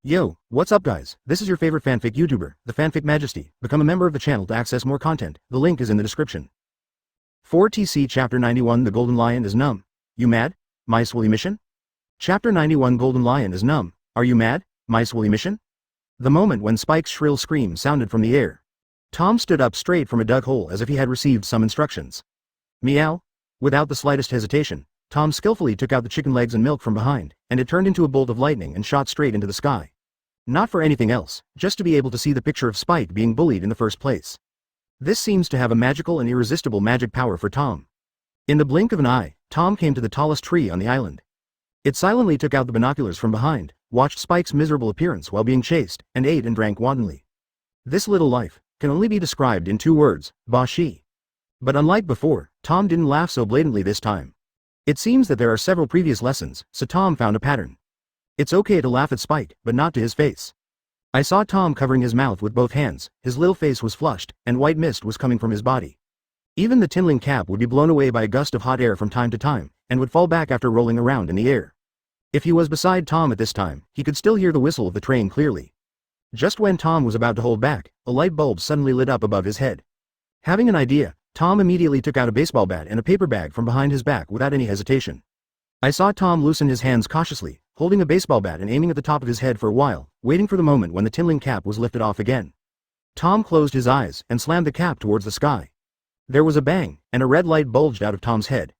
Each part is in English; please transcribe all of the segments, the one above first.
Yo, what's up guys? This is your favorite fanfic YouTuber, the Fanfic Majesty. Become a member of the channel to access more content. The link is in the description. 4TC Chapter 91 The Golden Lion is numb. You mad? Mice will emission? Chapter 91 Golden Lion is numb. Are you mad? Mice will emission? The moment when Spike's shrill scream sounded from the air. Tom stood up straight from a dug hole as if he had received some instructions. Meow? Without the slightest hesitation, Tom skillfully took out the chicken legs and milk from behind, and it turned into a bolt of lightning and shot straight into the sky. Not for anything else, just to be able to see the picture of Spike being bullied in the first place. This seems to have a magical and irresistible magic power for Tom. In the blink of an eye, Tom came to the tallest tree on the island. It silently took out the binoculars from behind, watched Spike's miserable appearance while being chased, and ate and drank wantonly. This little life can only be described in 2 words, Bashi. But unlike before, Tom didn't laugh so blatantly this time. It seems that there are several previous lessons, so Tom found a pattern. It's okay to laugh at Spike, but not to his face. I saw Tom covering his mouth with both hands, his little face was flushed, and white mist was coming from his body. Even the tinling cap would be blown away by a gust of hot air from time to time, and would fall back after rolling around in the air. If he was beside Tom at this time, he could still hear the whistle of the train clearly. Just when Tom was about to hold back, a light bulb suddenly lit up above his head. Having an idea, Tom immediately took out a baseball bat and a paper bag from behind his back without any hesitation. I saw Tom loosen his hands cautiously, holding a baseball bat and aiming at the top of his head for a while, waiting for the moment when the tinling cap was lifted off again. Tom closed his eyes and slammed the cap towards the sky. There was a bang, and a red light bulged out of Tom's head.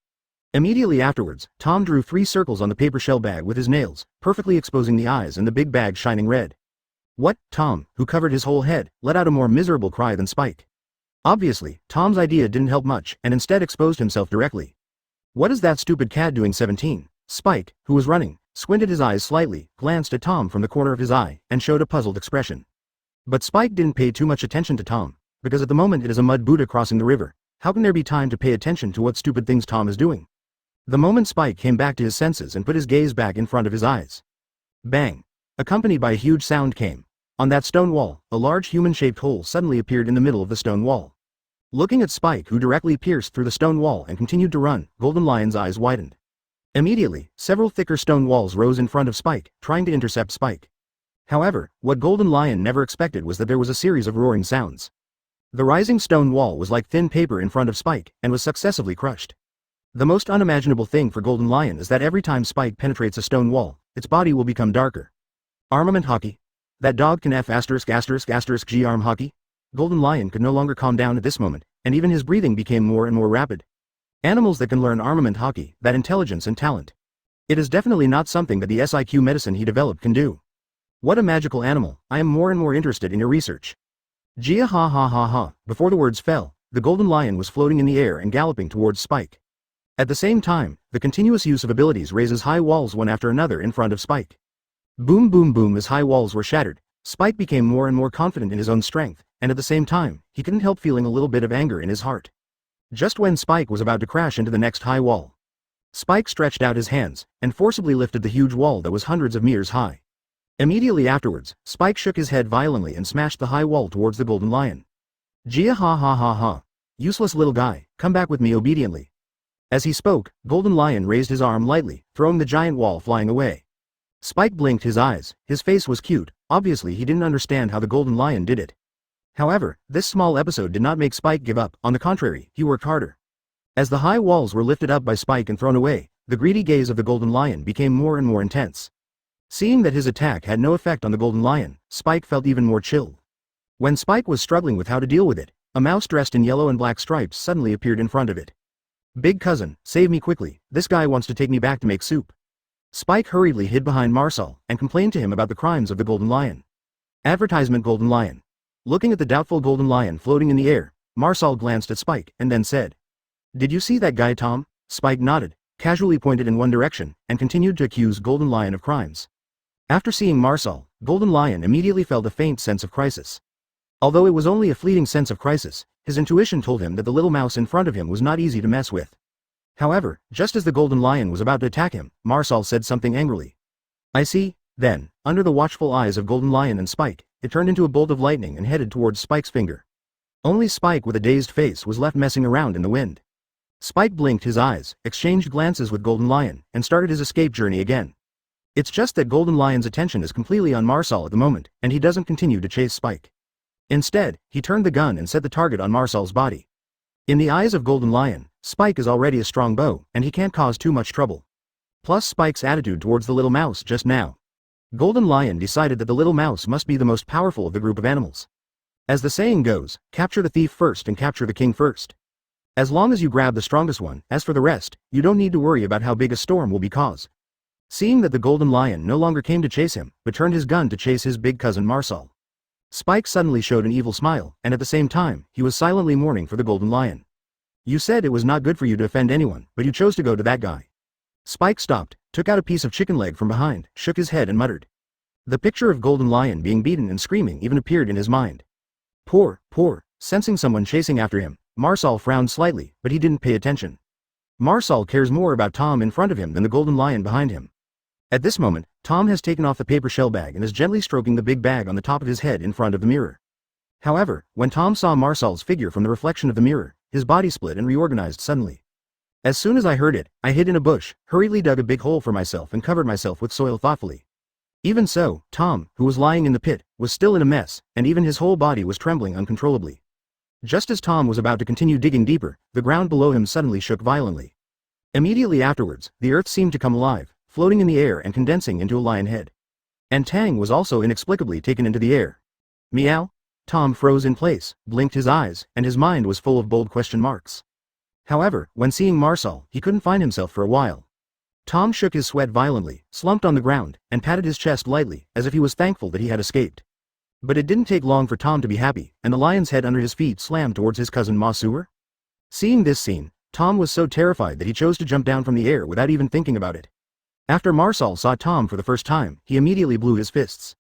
Immediately afterwards, Tom drew 3 circles on the paper shell bag with his nails, perfectly exposing the eyes and the big bag shining red. What? Tom, who covered his whole head, let out a more miserable cry than Spike. Obviously, Tom's idea didn't help much and instead exposed himself directly. What is that stupid cat doing? 17. Spike, who was running, squinted his eyes slightly, glanced at Tom from the corner of his eye, and showed a puzzled expression. But Spike didn't pay too much attention to Tom, because at the moment it is a mud Buddha crossing the river. How can there be time to pay attention to what stupid things Tom is doing? The moment Spike came back to his senses and put his gaze back in front of his eyes. Bang! Accompanied by a huge sound came. On that stone wall, a large human-shaped hole suddenly appeared in the middle of the stone wall. Looking at Spike, who directly pierced through the stone wall and continued to run, Golden Lion's eyes widened. Immediately, several thicker stone walls rose in front of Spike, trying to intercept Spike. However, what Golden Lion never expected was that there was a series of roaring sounds. The rising stone wall was like thin paper in front of Spike, and was successively crushed. The most unimaginable thing for Golden Lion is that every time Spike penetrates a stone wall, its body will become darker. Armament Haki? That dog can F*** G arm Haki? Golden Lion could no longer calm down at this moment, and even his breathing became more and more rapid. Animals that can learn armament Haki, that intelligence and talent. It is definitely not something that the SIQ medicine he developed can do. What a magical animal, I am more and more interested in your research. Gia ha ha ha ha. Before the words fell, the Golden Lion was floating in the air and galloping towards Spike. At the same time, the continuous use of abilities raises high walls one after another in front of Spike. Boom boom boom. As high walls were shattered, Spike became more and more confident in his own strength, and at the same time, he couldn't help feeling a little bit of anger in his heart. Just when Spike was about to crash into the next high wall, Spike stretched out his hands, and forcibly lifted the huge wall that was hundreds of meters high. Immediately afterwards, Spike shook his head violently and smashed the high wall towards the Golden Lion. Gia ha ha ha ha. Useless little guy, come back with me obediently. As he spoke, Golden Lion raised his arm lightly, throwing the giant wall flying away. Spike blinked his eyes, his face was cute, obviously he didn't understand how the Golden Lion did it. However, this small episode did not make Spike give up, on the contrary, he worked harder. As the high walls were lifted up by Spike and thrown away, the greedy gaze of the Golden Lion became more and more intense. Seeing that his attack had no effect on the Golden Lion, Spike felt even more chilled. When Spike was struggling with how to deal with it, a mouse dressed in yellow and black stripes suddenly appeared in front of it. Big cousin, save me quickly, this guy wants to take me back to make soup. Spike hurriedly hid behind Marcel and complained to him about the crimes of the Golden Lion. Advertisement Golden Lion. Looking at the doubtful Golden Lion floating in the air, Marcel glanced at Spike and then said, "Did you see that guy Tom?" Spike nodded, casually pointed in one direction, and continued to accuse Golden Lion of crimes. After seeing Marcel, Golden Lion immediately felt a faint sense of crisis. Although it was only a fleeting sense of crisis, his intuition told him that the little mouse in front of him was not easy to mess with. However, just as the Golden Lion was about to attack him, Marcel said something angrily. "I see." Then, under the watchful eyes of Golden Lion and Spike, it turned into a bolt of lightning and headed towards Spike's finger. Only Spike with a dazed face was left messing around in the wind. Spike blinked his eyes, exchanged glances with Golden Lion, and started his escape journey again. It's just that Golden Lion's attention is completely on Marsal at the moment, and he doesn't continue to chase Spike. Instead, he turned the gun and set the target on Marsal's body. In the eyes of Golden Lion, Spike is already a strong bow, and he can't cause too much trouble. Plus Spike's attitude towards the little mouse just now. Golden Lion decided that the little mouse must be the most powerful of the group of animals. As the saying goes, capture the thief first and capture the king first. As long as you grab the strongest one, as for the rest, you don't need to worry about how big a storm will be caused. Seeing that the Golden Lion no longer came to chase him, but turned his gun to chase his big cousin Marsal, Spike suddenly showed an evil smile, and at the same time, he was silently mourning for the Golden Lion. You said it was not good for you to offend anyone, but you chose to go to that guy. Spike stopped, took out a piece of chicken leg from behind, shook his head and muttered. The picture of Golden Lion being beaten and screaming even appeared in his mind. Poor. Sensing someone chasing after him, Marsal frowned slightly, but he didn't pay attention. Marsal cares more about Tom in front of him than the Golden Lion behind him. At this moment, Tom has taken off the paper shell bag and is gently stroking the big bag on the top of his head in front of the mirror. However, when Tom saw Marsal's figure from the reflection of the mirror, his body split and reorganized suddenly. As soon as I heard it, I hid in a bush, hurriedly dug a big hole for myself and covered myself with soil thoughtfully. Even so, Tom, who was lying in the pit, was still in a mess, and even his whole body was trembling uncontrollably. Just as Tom was about to continue digging deeper, the ground below him suddenly shook violently. Immediately afterwards, the earth seemed to come alive, floating in the air and condensing into a lion head. And Tang was also inexplicably taken into the air. Meow? Tom froze in place, blinked his eyes, and his mind was full of bold question marks. However, when seeing Marsal, he couldn't find himself for a while. Tom shook his sweat violently, slumped on the ground, and patted his chest lightly, as if he was thankful that he had escaped. But it didn't take long for Tom to be happy, and the lion's head under his feet slammed towards his cousin Ma Sewer. Seeing this scene, Tom was so terrified that he chose to jump down from the air without even thinking about it. After Marsal saw Tom for the first time, he immediately blew his fists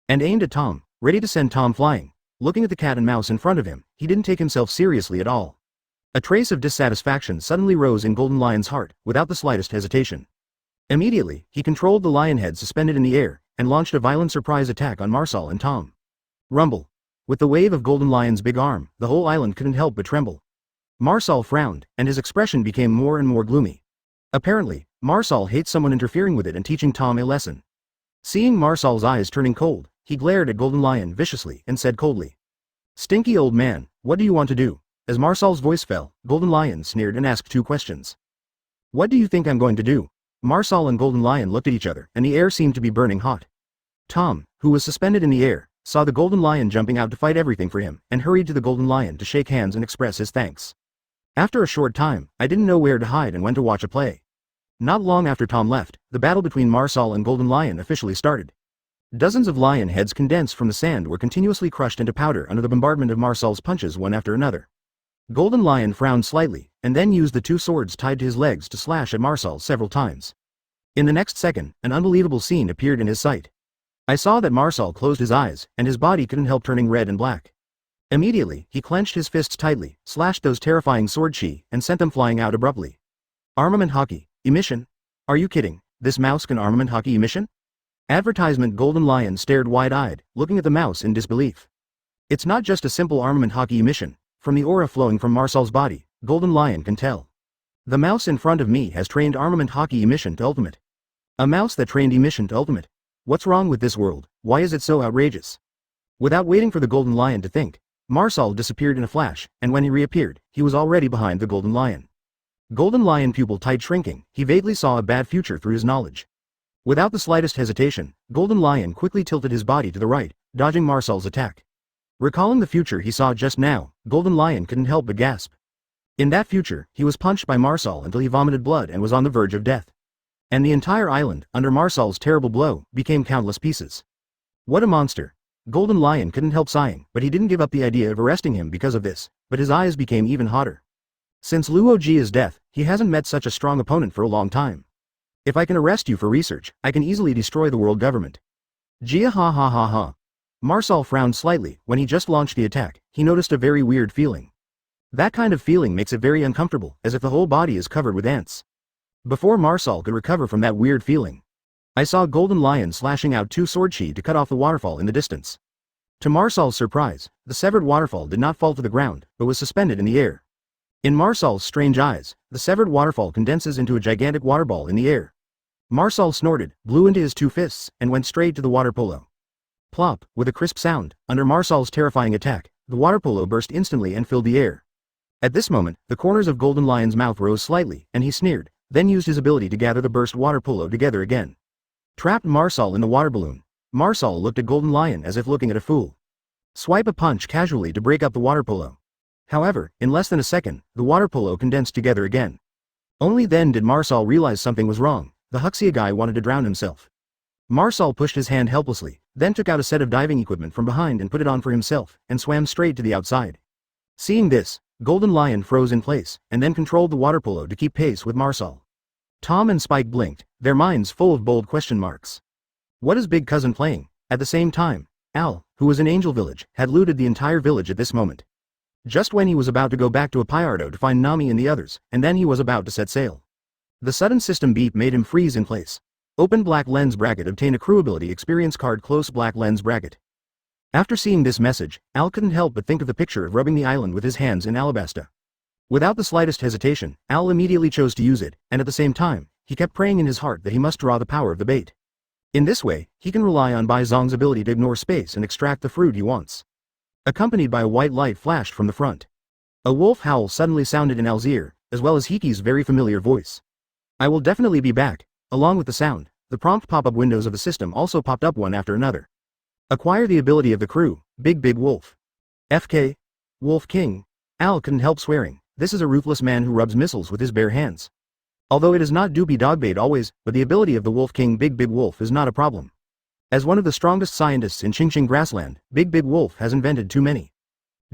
and aimed at Tom, ready to send Tom flying. Looking at the cat and mouse in front of him, he didn't take himself seriously at all. A trace of dissatisfaction suddenly rose in Golden Lion's heart, without the slightest hesitation. Immediately, he controlled the lion head suspended in the air, and launched a violent surprise attack on Marsal and Tom. Rumble. With the wave of Golden Lion's big arm, the whole island couldn't help but tremble. Marsal frowned, and his expression became more and more gloomy. Apparently, Marsal hates someone interfering with it and teaching Tom a lesson. Seeing Marsal's eyes turning cold, he glared at Golden Lion viciously and said coldly, "Stinky old man, what do you want to do?" As Marsal's voice fell, Golden Lion sneered and asked two questions. "What do you think I'm going to do?" Marsal and Golden Lion looked at each other, and the air seemed to be burning hot. Tom, who was suspended in the air, saw the Golden Lion jumping out to fight everything for him, and hurried to the Golden Lion to shake hands and express his thanks. After a short time, I didn't know where to hide and went to watch a play. Not long after Tom left, the battle between Marsal and Golden Lion officially started. Dozens of lion heads condensed from the sand were continuously crushed into powder under the bombardment of Marsal's punches one after another. Golden Lion frowned slightly, and then used the two swords tied to his legs to slash at Marsal several times. In the next second, an unbelievable scene appeared in his sight. I saw that Marsal closed his eyes, and his body couldn't help turning red and black. Immediately, he clenched his fists tightly, slashed those terrifying sword chi, and sent them flying out abruptly. Armament Haki, emission? Are you kidding? This mouse can armament Haki emission? Advertisement. Golden Lion stared wide-eyed, looking at the mouse in disbelief. It's not just a simple armament Haki emission. From the aura flowing from Marsal's body, Golden Lion can tell. The mouse in front of me has trained armament Haki emission to ultimate. A mouse that trained emission to ultimate. What's wrong with this world? Why is it so outrageous? Without waiting for the Golden Lion to think, Marsal disappeared in a flash, and when he reappeared, he was already behind the Golden Lion. Golden Lion pupil tight shrinking, he vaguely saw a bad future through his knowledge. Without the slightest hesitation, Golden Lion quickly tilted his body to the right, dodging Marsal's attack. Recalling the future he saw just now, Golden Lion couldn't help but gasp. In that future, he was punched by Marsal until he vomited blood and was on the verge of death. And the entire island, under Marsal's terrible blow, became countless pieces. What a monster! Golden Lion couldn't help sighing, but he didn't give up the idea of arresting him because of this, but his eyes became even hotter. Since Luo Jia's death, he hasn't met such a strong opponent for a long time. If I can arrest you for research, I can easily destroy the world government. Jia ha ha ha ha. Marsal frowned slightly. When he just launched the attack, he noticed a very weird feeling. That kind of feeling makes it very uncomfortable, as if the whole body is covered with ants. Before Marsal could recover from that weird feeling, I saw Golden Lion slashing out two sword chi to cut off the waterfall in the distance. To Marsal's surprise, the severed waterfall did not fall to the ground, but was suspended in the air. In Marsal's strange eyes, the severed waterfall condenses into a gigantic water ball in the air. Marsal snorted, blew into his two fists, and went straight to the water polo. Plop, with a crisp sound, under Marsal's terrifying attack, the water polo burst instantly and filled the air. At this moment, the corners of Golden Lion's mouth rose slightly, and he sneered, then used his ability to gather the burst water polo together again. Trapped Marsal in the water balloon. Marsal looked at Golden Lion as if looking at a fool. Swipe a punch casually to break up the water polo. However, in less than a second, the water polo condensed together again. Only then did Marsal realize something was wrong. The Huxia guy wanted to drown himself. Marsal pushed his hand helplessly, then took out a set of diving equipment from behind and put it on for himself, and swam straight to the outside. Seeing this, Golden Lion froze in place, and then controlled the water polo to keep pace with Marsal. Tom and Spike blinked, their minds full of bold question marks. What is Big Cousin playing? At the same time, Al, who was in Angel Village, had looted the entire village at this moment. Just when he was about to go back to Apayardo to find Nami and the others, and then he was about to set sail. The sudden system beep made him freeze in place. Open black lens bracket, obtain a crew ability experience card, close black lens bracket. After seeing this message, Al couldn't help but think of the picture of rubbing the island with his hands in Alabasta. Without the slightest hesitation, Al immediately chose to use it, and at the same time, he kept praying in his heart that he must draw the power of the bait. In this way, he can rely on Bai Zong's ability to ignore space and extract the fruit he wants. Accompanied by a white light flashed from the front. A wolf howl suddenly sounded in Al's ear, as well as Hiki's very familiar voice. I will definitely be back. Along with the sound, the prompt pop-up windows of the system also popped up one after another. Acquire the ability of the crew, Big Wolf. FK? Wolf King? Al couldn't help swearing, this is a ruthless man who rubs missiles with his bare hands. Although it is not doopy dogbait always, but the ability of the Wolf King Big Wolf is not a problem. As one of the strongest scientists in Qingqing Grassland, Big Wolf has invented too many.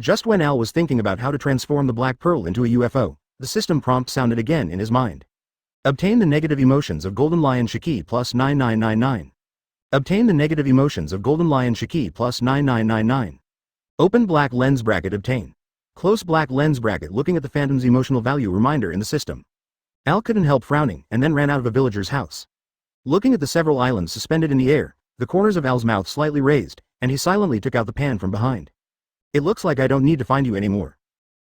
Just when Al was thinking about how to transform the Black Pearl into a UFO, the system prompt sounded again in his mind. Obtain the negative emotions of Golden Lion Shiki plus 9999. Obtain the negative emotions of Golden Lion Shiki plus 9999. Open black lens bracket, obtain. Close black lens bracket, looking at the Phantom's emotional value reminder in the system. Al couldn't help frowning and then ran out of a villager's house. Looking at the several islands suspended in the air, the corners of Al's mouth slightly raised, and he silently took out the pan from behind. It looks like I don't need to find you anymore.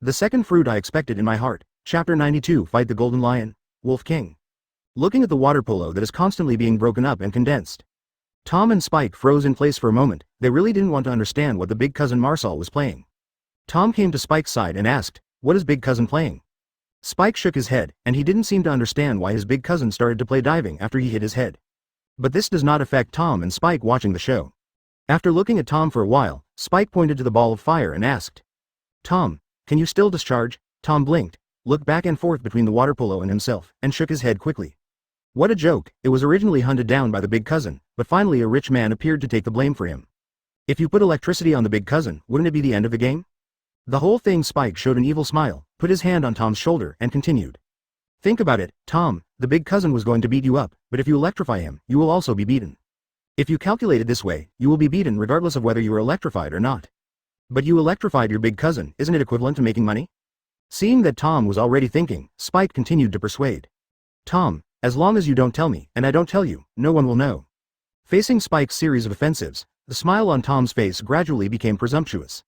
The second fruit I expected in my heart. Chapter 92, Fight the Golden Lion, Wolf King. Looking at the water polo that is constantly being broken up and condensed. Tom and Spike froze in place for a moment. They really didn't want to understand what the big cousin Marsal was playing. Tom came to Spike's side and asked, what is big cousin playing? Spike shook his head, and he didn't seem to understand why his big cousin started to play diving after he hit his head. But this does not affect Tom and Spike watching the show. After looking at Tom for a while, Spike pointed to the ball of fire and asked, Tom, can you still discharge? Tom blinked, looked back and forth between the water polo and himself, and shook his head quickly. What a joke, it was originally hunted down by the big cousin, but finally a rich man appeared to take the blame for him. If you put electricity on the big cousin, wouldn't it be the end of the game? The whole thing. Spike showed an evil smile, put his hand on Tom's shoulder, and continued. Think about it, Tom, the big cousin was going to beat you up, but if you electrify him, you will also be beaten. If you calculate it this way, you will be beaten regardless of whether you are electrified or not. But you electrified your big cousin, isn't it equivalent to making money? Seeing that Tom was already thinking, Spike continued to persuade. Tom, as long as you don't tell me, and I don't tell you, no one will know. Facing Spike's series of offensives, the smile on Tom's face gradually became presumptuous.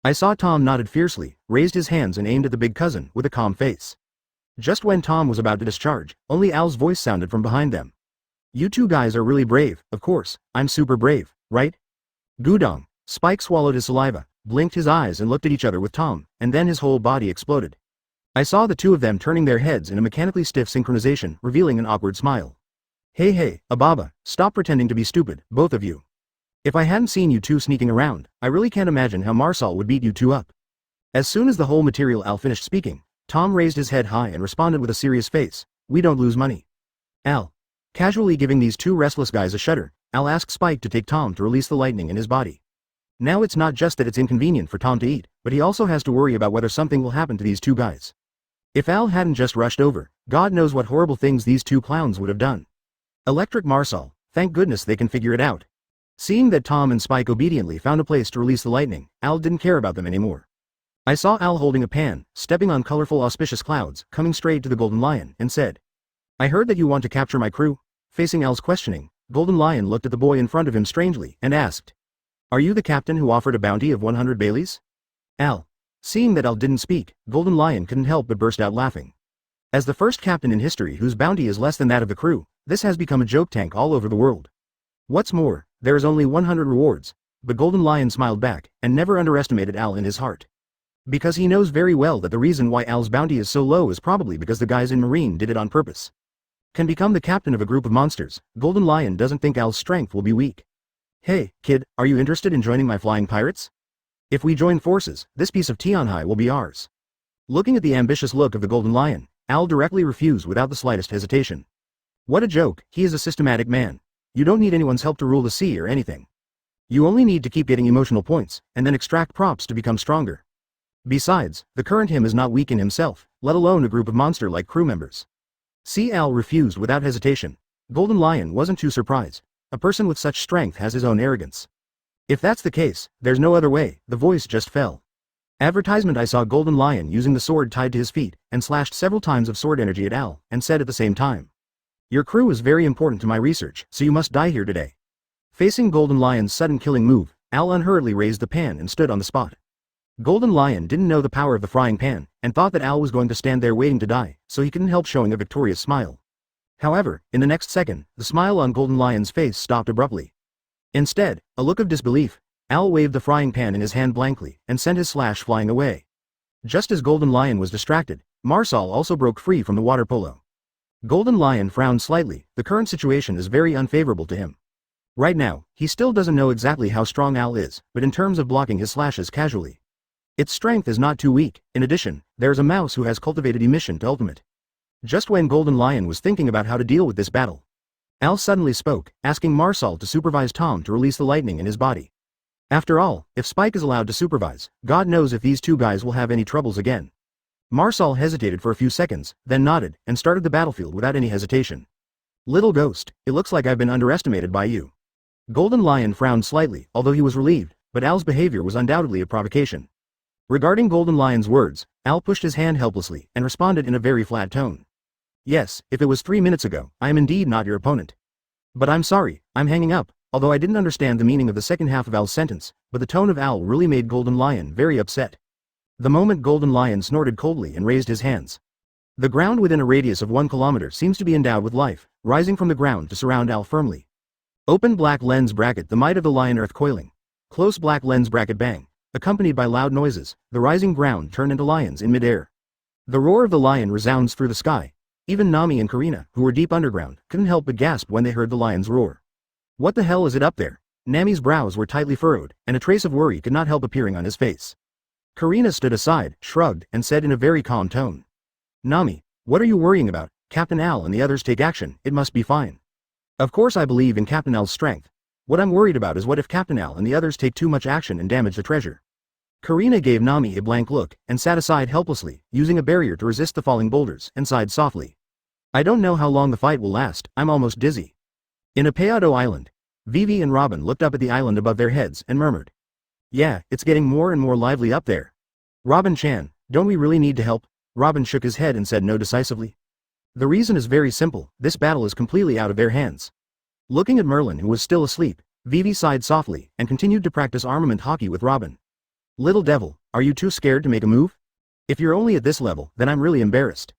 I saw Tom nodded fiercely, raised his hands and aimed at the big cousin with a calm face. Just when Tom was about to discharge, only Al's voice sounded from behind them. You two guys are really brave, of course, I'm super brave, right? Gudong. Spike swallowed his saliva, blinked his eyes and looked at each other with Tom, and then his whole body exploded. I saw the two of them turning their heads in a mechanically stiff synchronization, revealing an awkward smile. Hey, Ababa, stop pretending to be stupid, both of you. If I hadn't seen you two sneaking around, I really can't imagine how Marsal would beat you two up. As soon as the whole material Al finished speaking, Tom raised his head high and responded with a serious face, we don't lose money. Al. Casually giving these two restless guys a shudder, Al asked Spike to take Tom to release the lightning in his body. Now it's not just that it's inconvenient for Tom to eat, but he also has to worry about whether something will happen to these two guys. If Al hadn't just rushed over, God knows what horrible things these two clowns would have done. Electric Marsal, thank goodness they can figure it out. Seeing that Tom and Spike obediently found a place to release the lightning, Al didn't care about them anymore. I saw Al holding a pan, stepping on colorful auspicious clouds, coming straight to the Golden Lion, and said, I heard that you want to capture my crew. Facing Al's questioning, Golden Lion looked at the boy in front of him strangely, and asked, Are you the captain who offered a bounty of 100 Baileys? Al. Seeing that Al didn't speak, Golden Lion couldn't help but burst out laughing. As the first captain in history whose bounty is less than that of the crew, This has become a joke tank all over the world. What's more, there is only 100 rewards, but Golden Lion smiled back, and never underestimated Al in his heart. Because he knows very well that the reason why Al's bounty is so low is probably because the guys in Marine did it on purpose. Can become the captain of a group of monsters, Golden Lion doesn't think Al's strength will be weak. Hey, kid, are you interested in joining my flying pirates? If we join forces, this piece of Tianhai will be ours. Looking at the ambitious look of the Golden Lion, Al directly refused without the slightest hesitation. What a joke, he is a systematic man. You don't need anyone's help to rule the sea or anything. You only need to keep getting emotional points, and then extract props to become stronger. Besides, the current him is not weak in himself, let alone a group of monster-like crew members. See, Al refused without hesitation. Golden Lion wasn't too surprised. A person with such strength has his own arrogance. If that's the case, there's no other way, the voice just fell. Advertisement. I saw Golden Lion using the sword tied to his feet, and slashed several times of sword energy at Al, and said at the same time. Your crew is very important to my research, so you must die here today. Facing Golden Lion's sudden killing move, Al unhurriedly raised the pan and stood on the spot. Golden Lion didn't know the power of the frying pan, and thought that Al was going to stand there waiting to die, so he couldn't help showing a victorious smile. However, in the next second, the smile on Golden Lion's face stopped abruptly. Instead, a look of disbelief, Al waved the frying pan in his hand blankly, and sent his slash flying away. Just as Golden Lion was distracted, Marsal also broke free from the water polo. Golden Lion frowned slightly, the current situation is very unfavorable to him. Right now, he still doesn't know exactly how strong Al is, but in terms of blocking his slashes casually, its strength is not too weak. In addition, there's a mouse who has cultivated emission to ultimate. Just when Golden Lion was thinking about how to deal with this battle, Al suddenly spoke, asking Marsal to supervise Tom to release the lightning in his body. After all, if Spike is allowed to supervise, God knows if these two guys will have any troubles again. Marsal hesitated for a few seconds, then nodded, and started the battlefield without any hesitation. Little ghost, it looks like I've been underestimated by you. Golden Lion frowned slightly, although he was relieved, but Al's behavior was undoubtedly a provocation. Regarding Golden Lion's words, Al pushed his hand helplessly, and responded in a very flat tone. Yes, if it was 3 minutes ago, I am indeed not your opponent. But I'm sorry, I'm hanging up, although I didn't understand the meaning of the second half of Al's sentence, but the tone of Al really made Golden Lion very upset. The moment Golden Lion snorted coldly and raised his hands. The ground within a radius of 1 kilometer seems to be endowed with life, rising from the ground to surround Al firmly. Open black lens bracket. The might of the lion earth coiling. Close black lens bracket bang. Accompanied by loud noises, the rising ground turned into lions in midair. The roar of the lion resounds through the sky. Even Nami and Karina, who were deep underground, couldn't help but gasp when they heard the lion's roar. What the hell is it up there? Nami's brows were tightly furrowed, and a trace of worry could not help appearing on his face. Karina stood aside, shrugged, and said in a very calm tone. Nami, what are you worrying about? Captain Al and the others take action, it must be fine. Of course I believe in Captain Al's strength. What I'm worried about is what if Captain Al and the others take too much action and damage the treasure. Karina gave Nami a blank look, and sat aside helplessly, using a barrier to resist the falling boulders, and sighed softly. I don't know how long the fight will last, I'm almost dizzy. In Apeado Island, Vivi and Robin looked up at the island above their heads and murmured. Yeah, it's getting more and more lively up there. Robin-chan, don't we really need to help? Robin shook his head and said no decisively. The reason is very simple, this battle is completely out of their hands. Looking at Merlin, who was still asleep, Vivi sighed softly, and continued to practice armament Haki with Robin. Little devil, are you too scared to make a move? If you're only at this level, then I'm really embarrassed.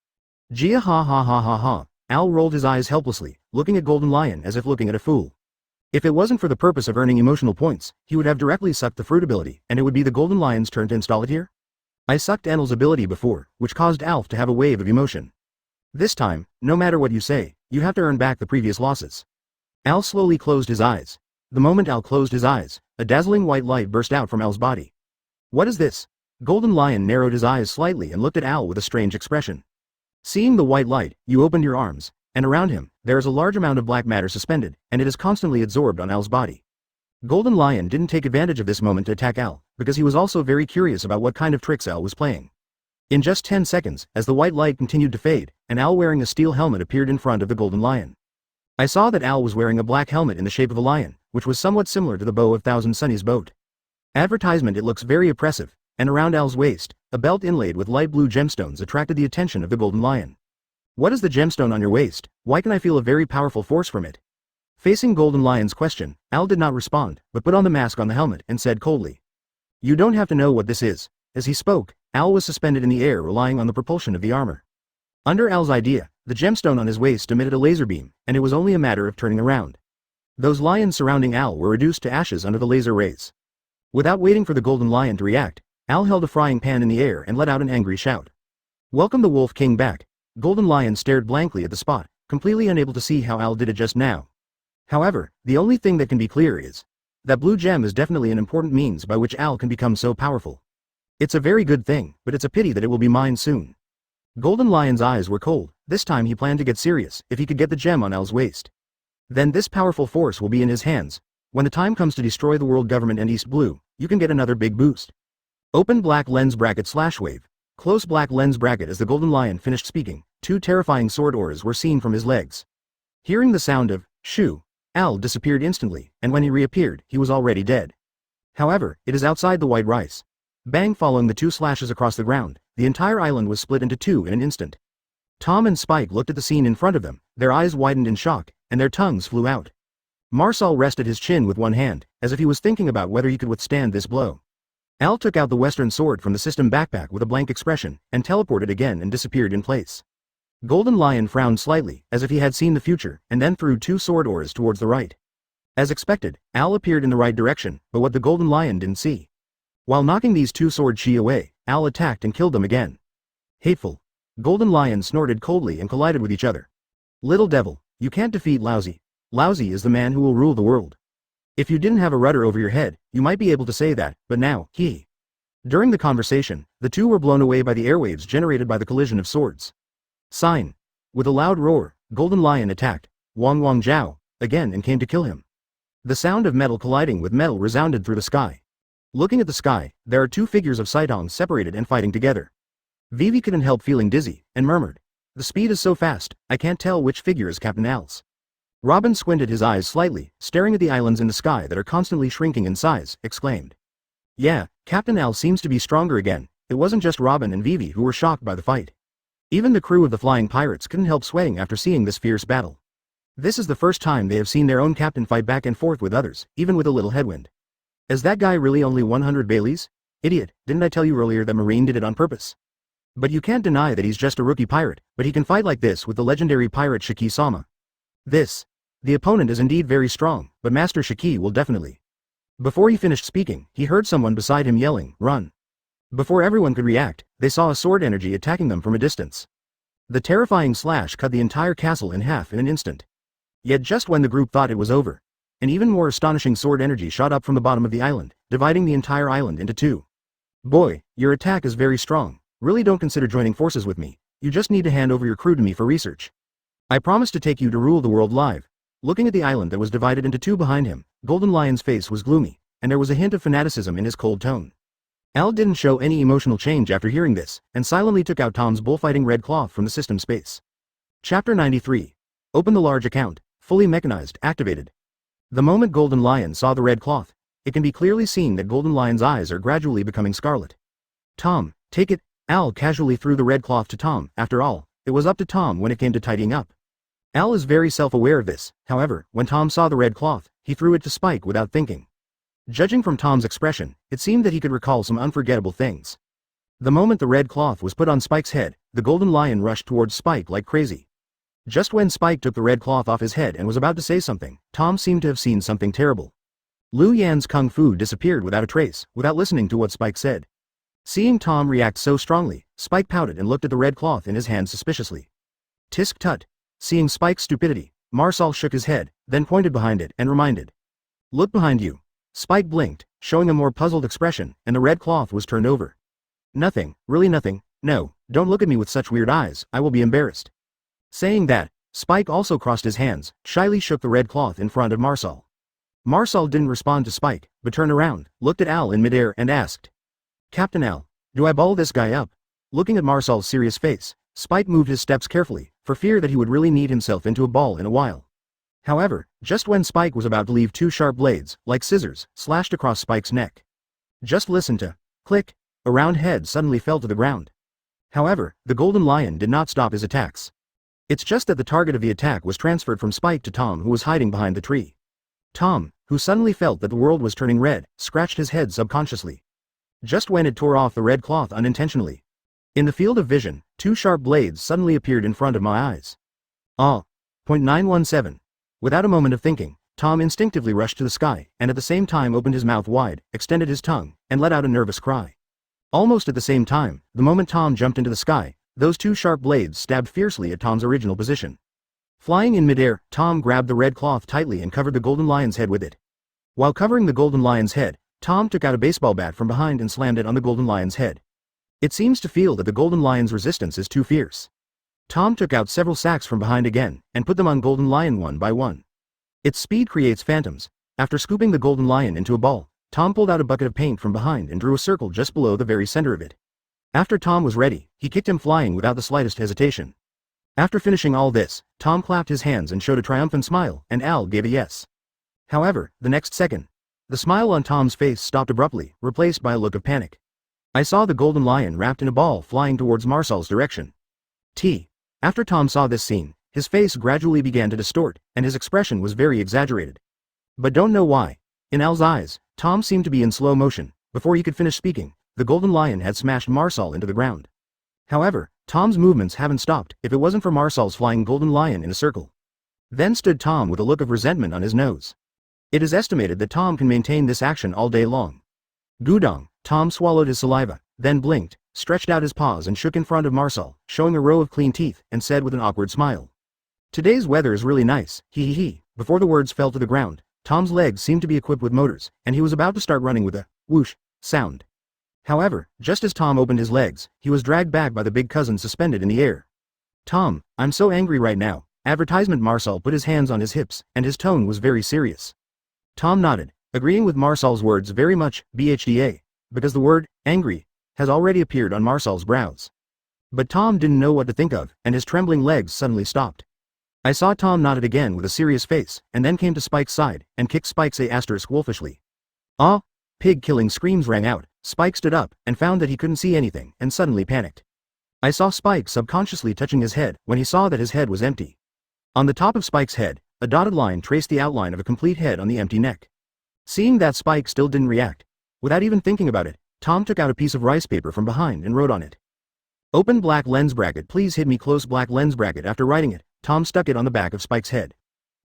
Gia ha ha ha ha ha. Al rolled his eyes helplessly, looking at Golden Lion as if looking at a fool. If it wasn't for the purpose of earning emotional points, he would have directly sucked the fruit ability, and it would be the Golden Lion's turn to install it here? I sucked Enel's ability before, which caused Alf to have a wave of emotion. This time, no matter what you say, you have to earn back the previous losses. Al slowly closed his eyes. The moment Al closed his eyes, a dazzling white light burst out from Al's body. What is this? Golden Lion narrowed his eyes slightly and looked at Al with a strange expression. Seeing the white light, you opened your arms, and around him, there is a large amount of black matter suspended, and it is constantly absorbed on Al's body. Golden Lion didn't take advantage of this moment to attack Al, because he was also very curious about what kind of tricks Al was playing. In just 10 seconds, as the white light continued to fade, an Al wearing a steel helmet appeared in front of the Golden Lion. I saw that Al was wearing a black helmet in the shape of a lion, which was somewhat similar to the bow of Thousand Sunny's boat. Advertisement. It looks very oppressive, and around Al's waist, a belt inlaid with light blue gemstones attracted the attention of the Golden Lion. What is the gemstone on your waist? Why can I feel a very powerful force from it? Facing Golden Lion's question, Al did not respond, but put on the mask on the helmet and said coldly. You don't have to know what this is. As he spoke, Al was suspended in the air relying on the propulsion of the armor. Under Al's idea, The gemstone on his waist emitted a laser beam, and it was only a matter of turning around. Those lions surrounding Al were reduced to ashes under the laser rays. Without waiting for the golden lion to react, Al held a frying pan in the air and let out an angry shout. "Welcome the Wolf King back." Golden Lion stared blankly at the spot, completely unable to see how Al did it just now. However, the only thing that can be clear is that blue gem is definitely an important means by which Al can become so powerful. It's a very good thing, but it's a pity that it will be mine soon. Golden Lion's eyes were cold. This time he planned to get serious. If he could get the gem on Al's waist, then this powerful force will be in his hands. When the time comes to destroy the world government and East Blue, you can get another big boost. Open black lens bracket /wave. Close black lens bracket. As the Golden Lion finished speaking, two terrifying sword oars were seen from his legs. Hearing the sound of shoo, Al disappeared instantly, and when he reappeared, he was already dead. However, it is outside the white rice. Bang! Following the two slashes across the ground, the entire island was split into two in an instant. Tom and Spike looked at the scene in front of them, their eyes widened in shock, and their tongues flew out. Marcel rested his chin with one hand, as if he was thinking about whether he could withstand this blow. Al took out the Western sword from the system backpack with a blank expression, and teleported again and disappeared in place. Golden Lion frowned slightly, as if he had seen the future, and then threw two sword oars towards the right. As expected, Al appeared in the right direction, but what the Golden Lion didn't see. While knocking these two sword chi away, Al attacked and killed them again. Hateful. Golden Lion snorted coldly and collided with each other. Little devil, you can't defeat Lousy. Lousy is the man who will rule the world. If you didn't have a rudder over your head, you might be able to say that, but now, he. During the conversation, the two were blown away by the airwaves generated by the collision of swords. Sign. With a loud roar, Golden Lion attacked Wang Wang Zhao again and came to kill him. The sound of metal colliding with metal resounded through the sky. Looking at the sky, there are two figures of Saitong separated and fighting together. Vivi couldn't help feeling dizzy, and murmured, "The speed is so fast, I can't tell which figure is Captain Al's." Robin squinted his eyes slightly, staring at the islands in the sky that are constantly shrinking in size, exclaimed. "Yeah, Captain Al seems to be stronger again." It wasn't just Robin and Vivi who were shocked by the fight. Even the crew of the Flying Pirates couldn't help sweating after seeing this fierce battle. This is the first time they have seen their own captain fight back and forth with others, even with a little headwind. Is that guy really only 100 Baileys? Idiot, didn't I tell you earlier that Marine did it on purpose? But you can't deny that he's just a rookie pirate, but he can fight like this with the legendary pirate Shiki-sama. The opponent is indeed very strong, but Master Shiki will definitely. Before he finished speaking, he heard someone beside him yelling, "Run!" Before everyone could react, they saw a sword energy attacking them from a distance. The terrifying slash cut the entire castle in half in an instant. Yet just when the group thought it was over, an even more astonishing sword energy shot up from the bottom of the island, dividing the entire island into two. "Boy, your attack is very strong. Really don't consider joining forces with me. You just need to hand over your crew to me for research. I promise to take you to rule the world live." Looking at the island that was divided into two behind him, Golden Lion's face was gloomy, and there was a hint of fanaticism in his cold tone. Al didn't show any emotional change after hearing this, and silently took out Tom's bullfighting red cloth from the system space. Chapter 93. Open the large account, fully mechanized, activated. The moment Golden Lion saw the red cloth, it can be clearly seen that Golden Lion's eyes are gradually becoming scarlet. "Tom, take it." Al casually threw the red cloth to Tom. After all, it was up to Tom when it came to tidying up. Al is very self-aware of this. However, when Tom saw the red cloth, he threw it to Spike without thinking. Judging from Tom's expression, it seemed that he could recall some unforgettable things. The moment the red cloth was put on Spike's head, the Golden Lion rushed towards Spike like crazy. Just when Spike took the red cloth off his head and was about to say something, Tom seemed to have seen something terrible. Liu Yan's kung fu disappeared without a trace, without listening to what Spike said. Seeing Tom react so strongly, Spike pouted and looked at the red cloth in his hand suspiciously. "Tisk tut." Seeing Spike's stupidity, Marcel shook his head, then pointed behind it and reminded. "Look behind you." Spike blinked, showing a more puzzled expression, and the red cloth was turned over. "Nothing, really nothing. No, don't look at me with such weird eyes, I will be embarrassed." Saying that, Spike also crossed his hands, shyly shook the red cloth in front of Marcel. Marcel didn't respond to Spike, but turned around, looked at Al in midair and asked, "Captain Al, do I ball this guy up?" Looking at Marcel's serious face, Spike moved his steps carefully, for fear that he would really knead himself into a ball in a while. However, just when Spike was about to leave, two sharp blades, like scissors, slashed across Spike's neck. Just listen to click. A round head suddenly fell to the ground. However, the Golden Lion did not stop his attacks. It's just that the target of the attack was transferred from Spike to Tom, who was hiding behind the tree. Tom, who suddenly felt that the world was turning red, scratched his head subconsciously. Just when it tore off the red cloth unintentionally. In the field of vision, two sharp blades suddenly appeared in front of my eyes. Ah. .917. Without a moment of thinking, Tom instinctively rushed to the sky, and at the same time opened his mouth wide, extended his tongue, and let out a nervous cry. Almost at the same time, the moment Tom jumped into the sky, those two sharp blades stabbed fiercely at Tom's original position. Flying in midair, Tom grabbed the red cloth tightly and covered the golden lion's head with it. While covering the golden lion's head, Tom took out a baseball bat from behind and slammed it on the golden lion's head. It seems to feel that the golden lion's resistance is too fierce. Tom took out several sacks from behind again, and put them on golden lion one by one. Its speed creates phantoms. After scooping the golden lion into a ball, Tom pulled out a bucket of paint from behind and drew a circle just below the very center of it. After Tom was ready, he kicked him flying without the slightest hesitation. After finishing all this, Tom clapped his hands and showed a triumphant smile, and Al gave a yes. However, the next second, the smile on Tom's face stopped abruptly, replaced by a look of panic. I saw the golden lion wrapped in a ball flying towards Marsal's direction. After Tom saw this scene, his face gradually began to distort, and his expression was very exaggerated. But don't know why. In Al's eyes, Tom seemed to be in slow motion. Before he could finish speaking, the golden lion had smashed Marsal into the ground. However, Tom's movements haven't stopped if it wasn't for Marsal's flying golden lion in a circle. Then stood Tom with a look of resentment on his nose. It is estimated that Tom can maintain this action all day long. Gudong. Tom swallowed his saliva, then blinked, stretched out his paws and shook in front of Marsal, showing a row of clean teeth, and said with an awkward smile. Today's weather is really nice, hee. Before the words fell to the ground, Tom's legs seemed to be equipped with motors, and he was about to start running with a whoosh sound. However, just as Tom opened his legs, he was dragged back by the big cousin suspended in the air. Tom, I'm so angry right now. Advertisement. Marsal put his hands on his hips, and his tone was very serious. Tom nodded, agreeing with Marsal's words very much, bhda, because the word angry has already appeared on Marsal's brows. But Tom didn't know what to think of, and his trembling legs suddenly stopped. I saw Tom nodded again with a serious face, and then came to Spike's side, and kicked Spike's asterisk wolfishly. Ah! Pig-killing screams rang out. Spike stood up, and found that he couldn't see anything, and suddenly panicked. I saw Spike subconsciously touching his head, when he saw that his head was empty. On the top of Spike's head, a dotted line traced the outline of a complete head on the empty neck. Seeing that Spike still didn't react, without even thinking about it, Tom took out a piece of rice paper from behind and wrote on it. Open black lens bracket. Please hit me close black lens bracket. After writing it, Tom stuck it on the back of Spike's head.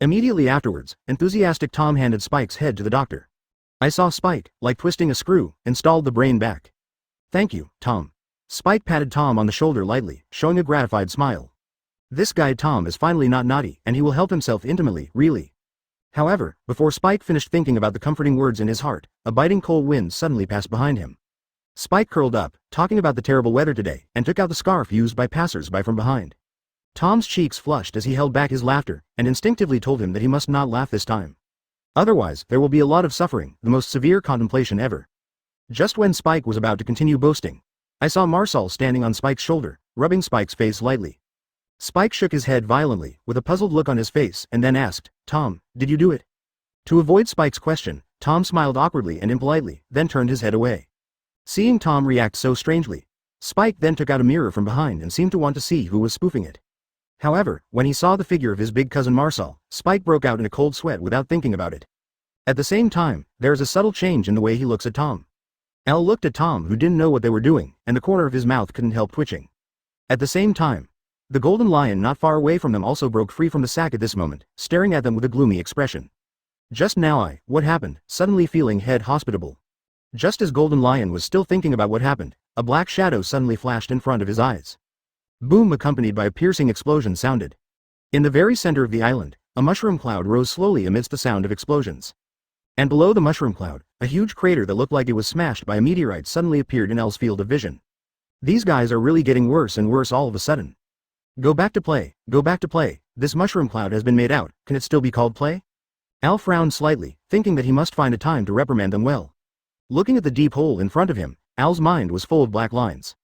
Immediately afterwards, enthusiastic Tom handed Spike's head to the doctor. I saw Spike, like twisting a screw, installed the brain back. Thank you, Tom. Spike patted Tom on the shoulder lightly, showing a gratified smile. This guy Tom is finally not naughty, and he will help himself intimately, really. However, before Spike finished thinking about the comforting words in his heart, a biting cold wind suddenly passed behind him. Spike curled up, talking about the terrible weather today, and took out the scarf used by passers-by from behind. Tom's cheeks flushed as he held back his laughter, and instinctively told him that he must not laugh this time. Otherwise, there will be a lot of suffering, the most severe contemplation ever. Just when Spike was about to continue boasting, I saw Marsal standing on Spike's shoulder, rubbing Spike's face lightly. Spike shook his head violently, with a puzzled look on his face, and then asked, Tom, did you do it? To avoid Spike's question, Tom smiled awkwardly and impolitely, then turned his head away. Seeing Tom react so strangely, Spike then took out a mirror from behind and seemed to want to see who was spoofing it. However, when he saw the figure of his big cousin Marsal, Spike broke out in a cold sweat without thinking about it. At the same time, there is a subtle change in the way he looks at Tom. Al looked at Tom, who didn't know what they were doing, and the corner of his mouth couldn't help twitching. At the same time, the golden lion not far away from them also broke free from the sack at this moment, staring at them with a gloomy expression. Just now what happened, suddenly feeling head hospitable. Just as Golden Lion was still thinking about what happened, a black shadow suddenly flashed in front of his eyes. Boom, accompanied by a piercing explosion, sounded. In the very center of the island, a mushroom cloud rose slowly amidst the sound of explosions. And below the mushroom cloud, a huge crater that looked like it was smashed by a meteorite suddenly appeared in El's field of vision. These guys are really getting worse and worse all of a sudden. Go back to play, go back to play. This mushroom cloud has been made out, can it still be called play? Al frowned slightly, thinking that he must find a time to reprimand them well. Looking at the deep hole in front of him, Al's mind was full of black lines.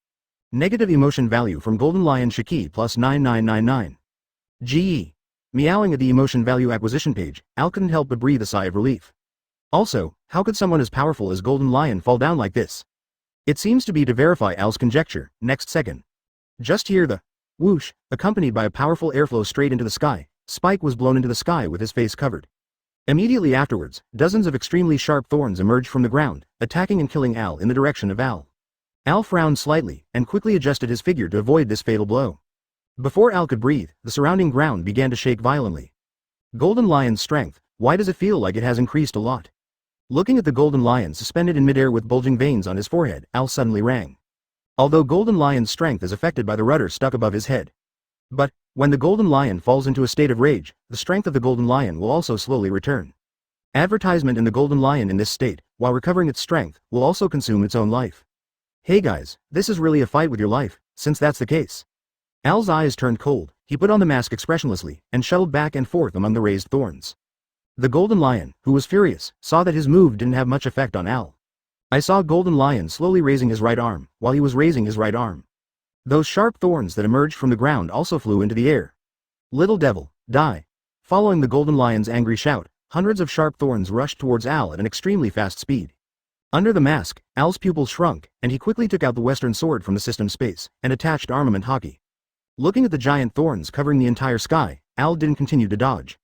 Negative emotion value from Golden Lion Shiki plus 9999. GE. Meowing at the emotion value acquisition page, Al couldn't help but breathe a sigh of relief. Also, how could someone as powerful as Golden Lion fall down like this? It seems to be to verify Al's conjecture. Next second. Just hear the whoosh, accompanied by a powerful airflow straight into the sky. Spike was blown into the sky with his face covered. Immediately afterwards, dozens of extremely sharp thorns emerged from the ground, attacking and killing Al in the direction of Al. Al frowned slightly, and quickly adjusted his figure to avoid this fatal blow. Before Al could breathe, the surrounding ground began to shake violently. Golden Lion's strength, why does it feel like it has increased a lot? Looking at the Golden Lion suspended in midair with bulging veins on his forehead, Al suddenly rang. Although Golden Lion's strength is affected by the rudder stuck above his head. But, when the Golden Lion falls into a state of rage, the strength of the Golden Lion will also slowly return. Advertisement in the Golden Lion in this state, while recovering its strength, will also consume its own life. Hey guys, this is really a fight with your life, since that's the case. Al's eyes turned cold, he put on the mask expressionlessly, and shuttled back and forth among the raised thorns. The Golden Lion, who was furious, saw that his move didn't have much effect on Al. I saw Golden Lion slowly raising his right arm, while he was raising his right arm. Those sharp thorns that emerged from the ground also flew into the air. Little devil, die. Following the Golden Lion's angry shout, hundreds of sharp thorns rushed towards Al at an extremely fast speed. Under the mask, Al's pupils shrunk, and he quickly took out the Western sword from the system space, and attached armament Haki. Looking at the giant thorns covering the entire sky, Al didn't continue to dodge.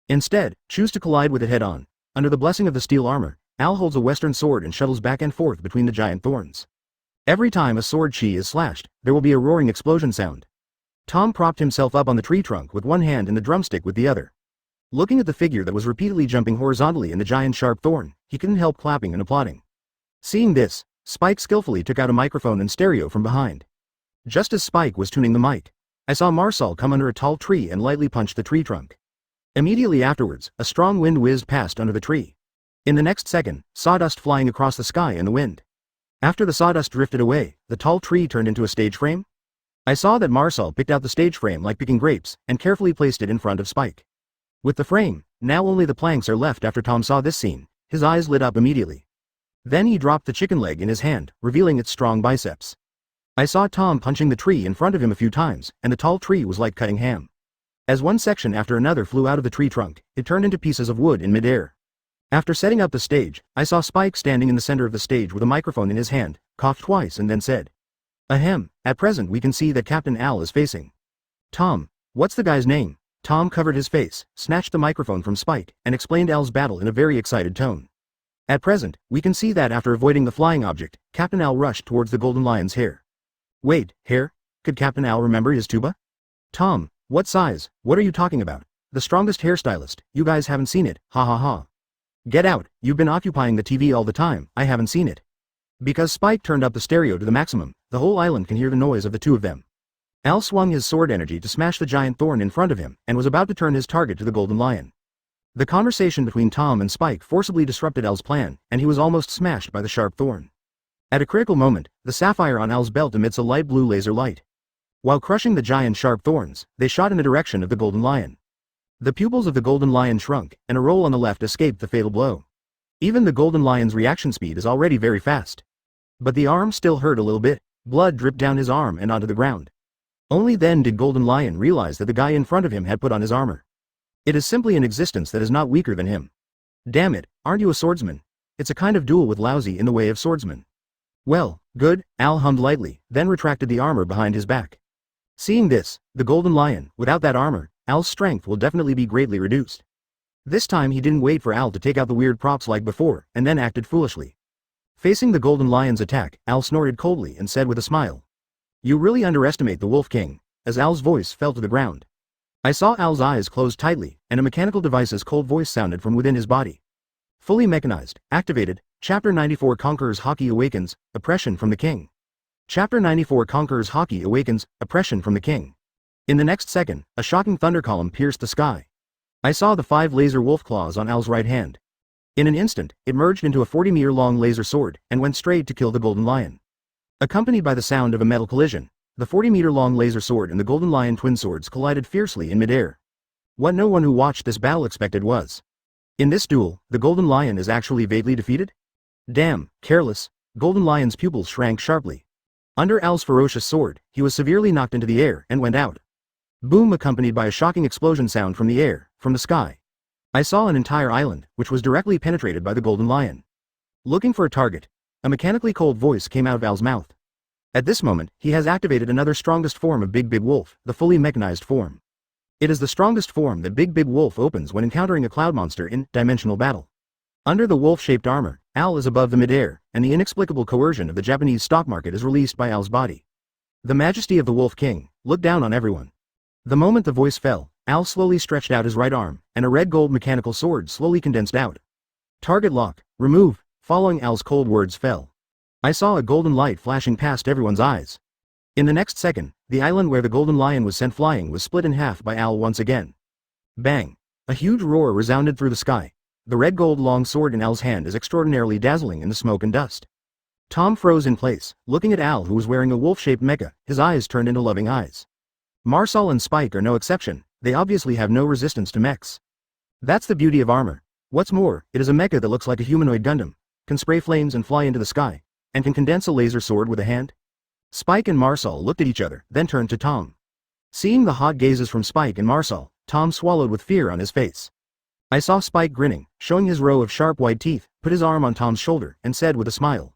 Instead, choose to collide with it head-on. Under the blessing of the steel armor, Al holds a Western sword and shuttles back and forth between the giant thorns. Every time a sword chi is slashed, there will be a roaring explosion sound. Tom propped himself up on the tree trunk with one hand and the drumstick with the other. Looking at the figure that was repeatedly jumping horizontally in the giant sharp thorn, he couldn't help clapping and applauding. Seeing this, Spike skillfully took out a microphone and stereo from behind. Just as Spike was tuning the mic, I saw Marcel come under a tall tree and lightly punch the tree trunk. Immediately afterwards, a strong wind whizzed past under the tree. In the next second, sawdust flying across the sky in the wind. After the sawdust drifted away, the tall tree turned into a stage frame. I saw that Marcel picked out the stage frame like picking grapes, and carefully placed it in front of Spike. With the frame, now only the planks are left. After Tom saw this scene, his eyes lit up immediately. Then he dropped the chicken leg in his hand, revealing its strong biceps. I saw Tom punching the tree in front of him a few times, and the tall tree was like cutting ham. As one section after another flew out of the tree trunk, it turned into pieces of wood in midair. After setting up the stage, I saw Spike standing in the center of the stage with a microphone in his hand, coughed twice and then said, "Ahem, at present we can see that Captain Al is facing Tom. What's the guy's name?" Tom covered his face, snatched the microphone from Spike, and explained Al's battle in a very excited tone. At present, we can see that after avoiding the flying object, Captain Al rushed towards the Golden Lion's hair. Wait, hair? Could Captain Al remember his tuba? Tom, what size? What are you talking about? The strongest hairstylist, you guys haven't seen it, ha ha ha. Get out, you've been occupying the TV all the time, I haven't seen it. Because Spike turned up the stereo to the maximum, the whole island can hear the noise of the two of them. Al swung his sword energy to smash the giant thorn in front of him, and was about to turn his target to the Golden Lion. The conversation between Tom and Spike forcibly disrupted Al's plan, and he was almost smashed by the sharp thorn. At a critical moment, the sapphire on Al's belt emits a light blue laser light. While crushing the giant sharp thorns, they shot in the direction of the Golden Lion. The pupils of the Golden Lion shrunk, and a roll on the left escaped the fatal blow. Even the Golden Lion's reaction speed is already very fast. But the arm still hurt a little bit, blood dripped down his arm and onto the ground. Only then did Golden Lion realize that the guy in front of him had put on his armor. It is simply an existence that is not weaker than him. Damn it, aren't you a swordsman? It's a kind of duel with lousy in the way of swordsman. Well, good, Al hummed lightly, then retracted the armor behind his back. Seeing this, the Golden Lion, without that armor, Al's strength will definitely be greatly reduced. This time he didn't wait for Al to take out the weird props like before, and then acted foolishly. Facing the Golden Lion's attack, Al snorted coldly and said with a smile. You really underestimate the Wolf King, as Al's voice fell to the ground. I saw Al's eyes close tightly, and a mechanical device's cold voice sounded from within his body. Fully mechanized, activated, Chapter 94 Conquerors Haki Awakens, Oppression from the King. Chapter 94 Conquerors Haki Awakens, Oppression from the King. In the next second, a shocking thunder column pierced the sky. I saw the 5 laser wolf claws on Al's right hand. In an instant, it merged into a 40-meter-long laser sword, and went straight to kill the Golden Lion. Accompanied by the sound of a metal collision, the 40-meter-long laser sword and the Golden Lion twin swords collided fiercely in midair. What no one who watched this battle expected was, in this duel, the Golden Lion is actually vaguely defeated? Damn, careless. Golden Lion's pupils shrank sharply. Under Al's ferocious sword, he was severely knocked into the air and went out. Boom, accompanied by a shocking explosion sound from the air, from the sky. I saw an entire island, which was directly penetrated by the Golden Lion. Looking for a target, a mechanically cold voice came out of Al's mouth. At this moment, he has activated another strongest form of Big Wolf, the fully mechanized form. It is the strongest form that Big Wolf opens when encountering a cloud monster in dimensional battle. Under the wolf-shaped armor, Al is above the midair, and the inexplicable coercion of the Japanese stock market is released by Al's body. The majesty of the Wolf King looked down on everyone. The moment the voice fell, Al slowly stretched out his right arm, and a red-gold mechanical sword slowly condensed out. Target lock, remove. Following Al's cold words fell. I saw a golden light flashing past everyone's eyes. In the next second, the island where the golden lion was sent flying was split in half by Al once again. Bang! A huge roar resounded through the sky. The red-gold long sword in Al's hand is extraordinarily dazzling in the smoke and dust. Tom froze in place, looking at Al, who was wearing a wolf-shaped mecha, his eyes turned into loving eyes. Marcel and Spike are no exception, they obviously have no resistance to mechs. That's the beauty of armor. What's more, it is a mecha that looks like a humanoid Gundam, can spray flames and fly into the sky, and can condense a laser sword with a hand. Spike and Marcel looked at each other, then turned to Tom. Seeing the hot gazes from Spike and Marcel, Tom swallowed with fear on his face. I saw Spike grinning, showing his row of sharp white teeth, put his arm on Tom's shoulder, and said with a smile,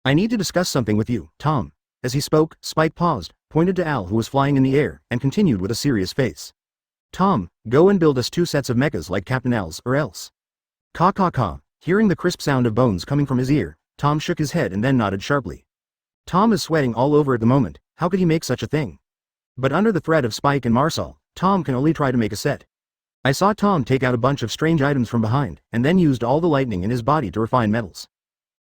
"I need to discuss something with you, Tom." As he spoke, Spike paused, pointed to Al, who was flying in the air, and continued with a serious face. "Tom, go and build us 2 sets of mechas like Captain Al's, or else." Caw caw caw. Hearing the crisp sound of bones coming from his ear, Tom shook his head and then nodded sharply. Tom is sweating all over at the moment, how could he make such a thing? But under the threat of Spike and Marcel, Tom can only try to make a set. I saw Tom take out a bunch of strange items from behind, and then used all the lightning in his body to refine metals.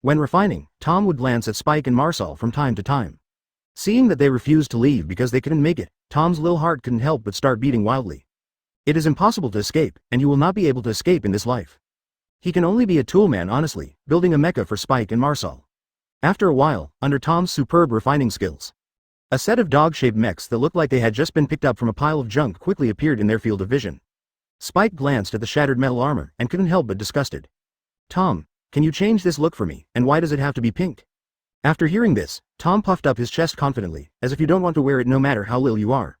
When refining, Tom would glance at Spike and Marcel from time to time. Seeing that they refused to leave because they couldn't make it, Tom's little heart couldn't help but start beating wildly. It is impossible to escape, and you will not be able to escape in this life. He can only be a toolman, honestly, building a mecha for Spike and Marcel. After a while, under Tom's superb refining skills, a set of dog-shaped mechs that looked like they had just been picked up from a pile of junk quickly appeared in their field of vision. Spike glanced at the shattered metal armor and couldn't help but disgusted. "Tom, can you change this look for me, and why does it have to be pink?" After hearing this, Tom puffed up his chest confidently, as if you don't want to wear it no matter how little you are.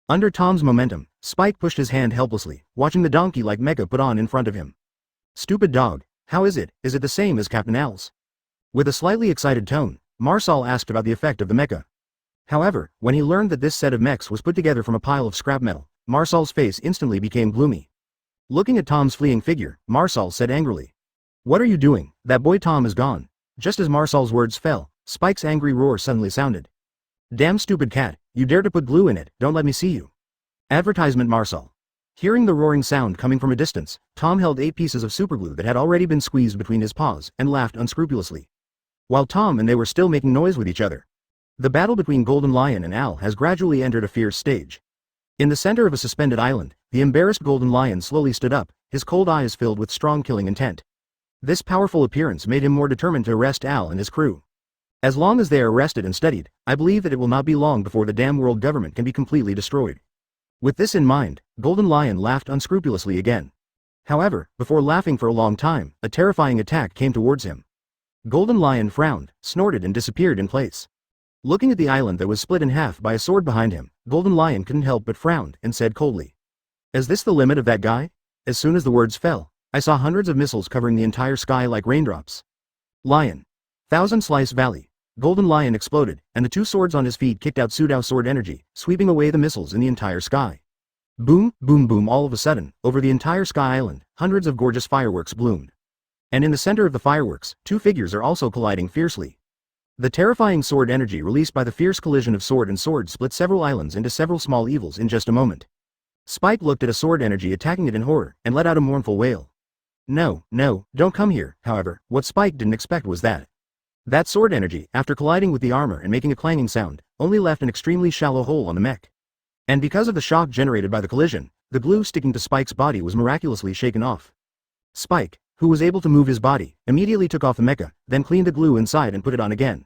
Under Tom's momentum, Spike pushed his hand helplessly, watching the donkey-like mecha put on in front of him. "Stupid dog, how is it? Is it the same as Captain Al's?" With a slightly excited tone, Marcel asked about the effect of the mecha. However, when he learned that this set of mechs was put together from a pile of scrap metal, Marcel's face instantly became gloomy. Looking at Tom's fleeing figure, Marcel said angrily, "What are you doing? That boy Tom is gone." Just as Marcel's words fell, Spike's angry roar suddenly sounded. "Damn stupid cat, you dare to put glue in it, don't let me see you." Advertisement Marcel. Hearing the roaring sound coming from a distance, Tom held 8 pieces of superglue that had already been squeezed between his paws and laughed unscrupulously. While Tom and they were still making noise with each other, the battle between Golden Lion and Al has gradually entered a fierce stage. In the center of a suspended island, the embarrassed Golden Lion slowly stood up, his cold eyes filled with strong killing intent. This powerful appearance made him more determined to arrest Al and his crew. As long as they are arrested and studied, I believe that it will not be long before the damn world government can be completely destroyed. With this in mind, Golden Lion laughed unscrupulously again. However, before laughing for a long time, a terrifying attack came towards him. Golden Lion frowned, snorted and disappeared in place. Looking at the island that was split in half by a sword behind him, Golden Lion couldn't help but frowned and said coldly, "Is this the limit of that guy?" As soon as the words fell, I saw hundreds of missiles covering the entire sky like raindrops. Lion. Thousand Slice Valley. Golden Lion exploded, and the 2 swords on his feet kicked out Sudao sword energy, sweeping away the missiles in the entire sky. Boom, boom, boom. All of a sudden, over the entire sky island, hundreds of gorgeous fireworks bloomed. And in the center of the fireworks, 2 figures are also colliding fiercely. The terrifying sword energy released by the fierce collision of sword and sword split several islands into several small evils in just a moment. Spike looked at a sword energy attacking it in horror, and let out a mournful wail. No, don't come here. However, what Spike didn't expect was that sword energy, after colliding with the armor and making a clanging sound, only left an extremely shallow hole on the mech. And because of the shock generated by the collision, the glue sticking to Spike's body was miraculously shaken off. Spike, who was able to move his body, immediately took off the mecha, then cleaned the glue inside and put it on again.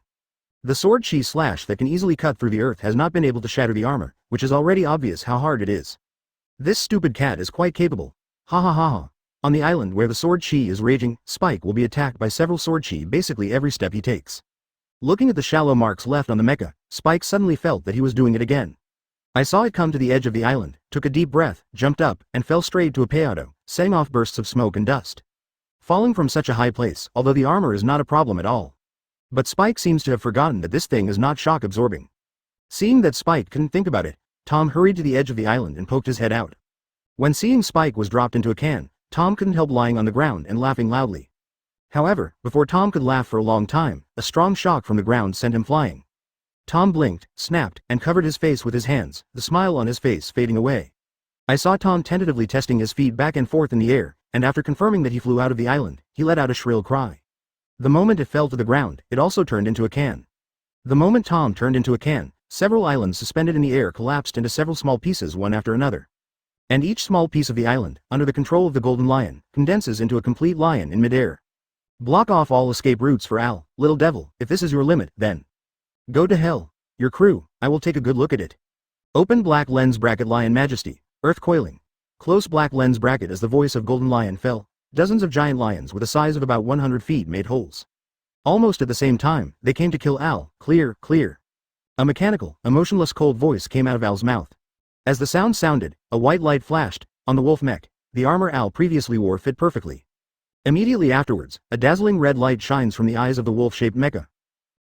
The sword sheath slash that can easily cut through the earth has not been able to shatter the armor, which is already obvious how hard it is. This stupid cat is quite capable. Ha ha ha ha. On the island where the sword chi is raging, Spike will be attacked by several sword chi basically every step he takes. Looking at the shallow marks left on the mecha, Spike suddenly felt that he was doing it again. I saw it come to the edge of the island, took a deep breath, jumped up, and fell straight to a peyote, setting off bursts of smoke and dust. Falling from such a high place, although the armor is not a problem at all. But Spike seems to have forgotten that this thing is not shock absorbing. Seeing that Spike couldn't think about it, Tom hurried to the edge of the island and poked his head out. When seeing Spike was dropped into a can, Tom couldn't help lying on the ground and laughing loudly. However, before Tom could laugh for a long time, a strong shock from the ground sent him flying. Tom blinked, snapped, and covered his face with his hands, the smile on his face fading away. I saw Tom tentatively testing his feet back and forth in the air, and after confirming that he flew out of the island, he let out a shrill cry. The moment it fell to the ground, it also turned into a can. The moment Tom turned into a can, several islands suspended in the air collapsed into several small pieces one after another. And each small piece of the island, under the control of the Golden Lion, condenses into a complete lion in midair. Block off all escape routes for Al, little devil, if this is your limit, then go to hell. Your crew, I will take a good look at it. Open black lens bracket Lion Majesty, Earth coiling. Close black lens bracket as the voice of Golden Lion fell. Dozens of giant lions with a size of about 100 feet made holes. Almost at the same time, they came to kill Al, clear, clear. A mechanical, emotionless cold voice came out of Al's mouth. As the sound sounded, a white light flashed. On the wolf mech, the armor Al previously wore fit perfectly. Immediately afterwards, a dazzling red light shines from the eyes of the wolf-shaped mecha.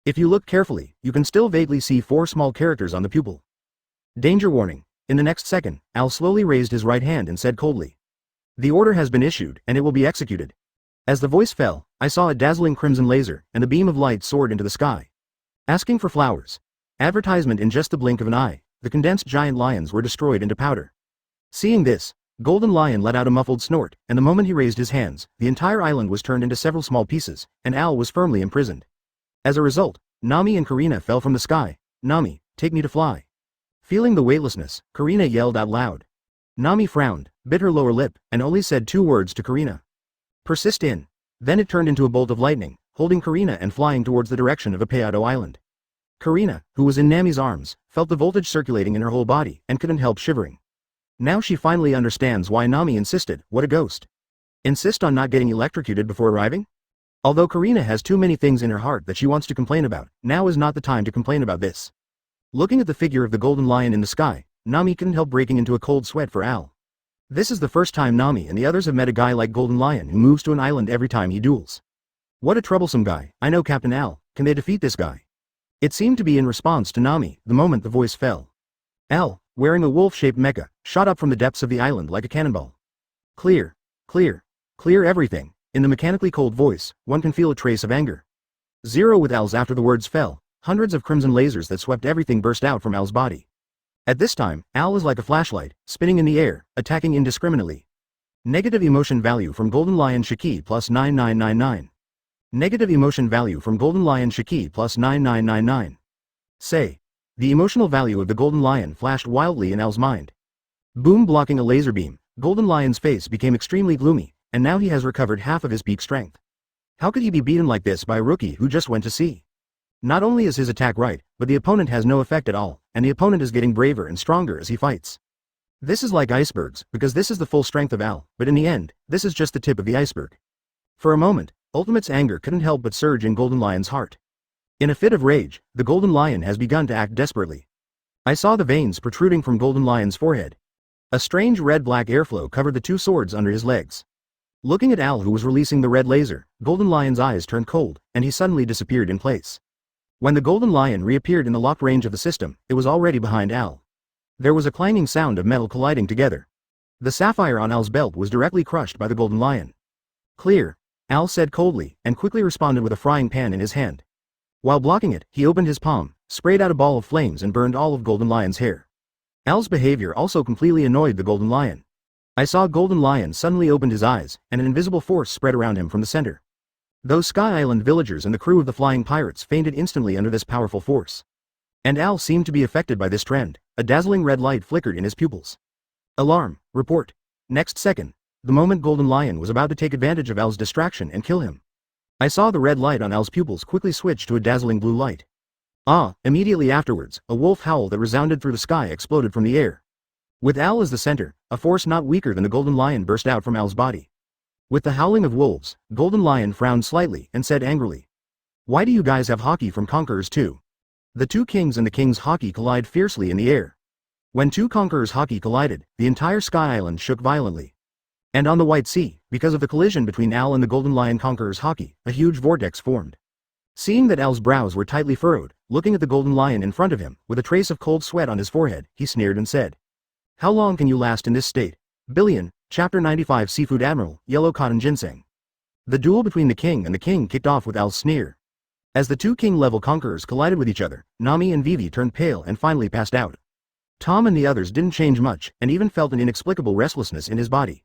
If you look carefully, you can still vaguely see 4 small characters on the pupil. Danger warning. In the next second, Al slowly raised his right hand and said coldly, "The order has been issued, and it will be executed." As the voice fell, I saw a dazzling crimson laser, and the beam of light soared into the sky. Asking for flowers. Advertisement in just the blink of an eye, the condensed giant lions were destroyed into powder. Seeing this, Golden Lion let out a muffled snort, and the moment he raised his hands, the entire island was turned into several small pieces, and Al was firmly imprisoned. As a result, Nami and Karina fell from the sky. "Nami, take me to fly." Feeling the weightlessness, Karina yelled out loud. Nami frowned, bit her lower lip, and only said 2 words to Karina. "Persist in." Then it turned into a bolt of lightning, holding Karina and flying towards the direction of Apeado Island. Karina, who was in Nami's arms, felt the voltage circulating in her whole body, and couldn't help shivering. Now she finally understands why Nami insisted, what a ghost. Insist on not getting electrocuted before arriving? Although Karina has too many things in her heart that she wants to complain about, now is not the time to complain about this. Looking at the figure of the Golden Lion in the sky, Nami couldn't help breaking into a cold sweat for Al. This is the first time Nami and the others have met a guy like Golden Lion who moves to an island every time he duels. What a troublesome guy. I know Captain Al, can they defeat this guy? It seemed to be in response to Nami, the moment the voice fell. Al, wearing a wolf-shaped mecha, shot up from the depths of the island like a cannonball. Clear. Clear. Clear everything. In the mechanically cold voice, one can feel a trace of anger. 0 with Al's after the words fell, hundreds of crimson lasers that swept everything burst out from Al's body. At this time, Al is like a flashlight, spinning in the air, attacking indiscriminately. Negative emotion value from Golden Lion Shiki plus 9999. Negative emotion value from Golden Lion Shiki plus 9999. Say. The emotional value of the Golden Lion flashed wildly in Al's mind. Boom, blocking a laser beam, Golden Lion's face became extremely gloomy, and now he has recovered half of his peak strength. How could he be beaten like this by a rookie who just went to sea? Not only is his attack right, but the opponent has no effect at all, and the opponent is getting braver and stronger as he fights. This is like icebergs, because this is the full strength of Al, but in the end, this is just the tip of the iceberg. For a moment, Ultimate's anger couldn't help but surge in Golden Lion's heart. In a fit of rage, the Golden Lion has begun to act desperately. I saw the veins protruding from Golden Lion's forehead. A strange red-black airflow covered the 2 swords under his legs. Looking at Al, who was releasing the red laser, Golden Lion's eyes turned cold, and he suddenly disappeared in place. When the Golden Lion reappeared in the locked range of the system, it was already behind Al. There was a clanging sound of metal colliding together. The sapphire on Al's belt was directly crushed by the Golden Lion. Clear, Al said coldly, and quickly responded with a frying pan in his hand. While blocking it, he opened his palm, sprayed out a ball of flames and burned all of Golden Lion's hair. Al's behavior also completely annoyed the Golden Lion. I saw Golden Lion suddenly opened his eyes, and an invisible force spread around him from the center. Those Sky Island villagers and the crew of the flying pirates fainted instantly under this powerful force. And Al seemed to be affected by this trend. A dazzling red light flickered in his pupils. Alarm, report. Next second, the moment Golden Lion was about to take advantage of Al's distraction and kill him. I saw the red light on Al's pupils quickly switch to a dazzling blue light. Immediately afterwards, a wolf howl that resounded through the sky exploded from the air. With Al as the center, a force not weaker than the Golden Lion burst out from Al's body. With the howling of wolves, Golden Lion frowned slightly and said angrily, "Why do you guys have Haki from Conquerors too?" The 2 kings and the king's Haki collide fiercely in the air. When 2 conquerors' Haki collided, the entire Sky Island shook violently. And on the White Sea, because of the collision between Al and the Golden Lion Conqueror's Haki, a huge vortex formed. Seeing that Al's brows were tightly furrowed, looking at the Golden Lion in front of him, with a trace of cold sweat on his forehead, he sneered and said, "How long can you last in this state?" Billion, Chapter 95 Seafood Admiral, Yellow Cotton Ginseng. The duel between the king and the king kicked off with Al's sneer. As the two king-level conquerors collided with each other, Nami and Vivi turned pale and finally passed out. Tom and the others didn't change much, and even felt an inexplicable restlessness in his body.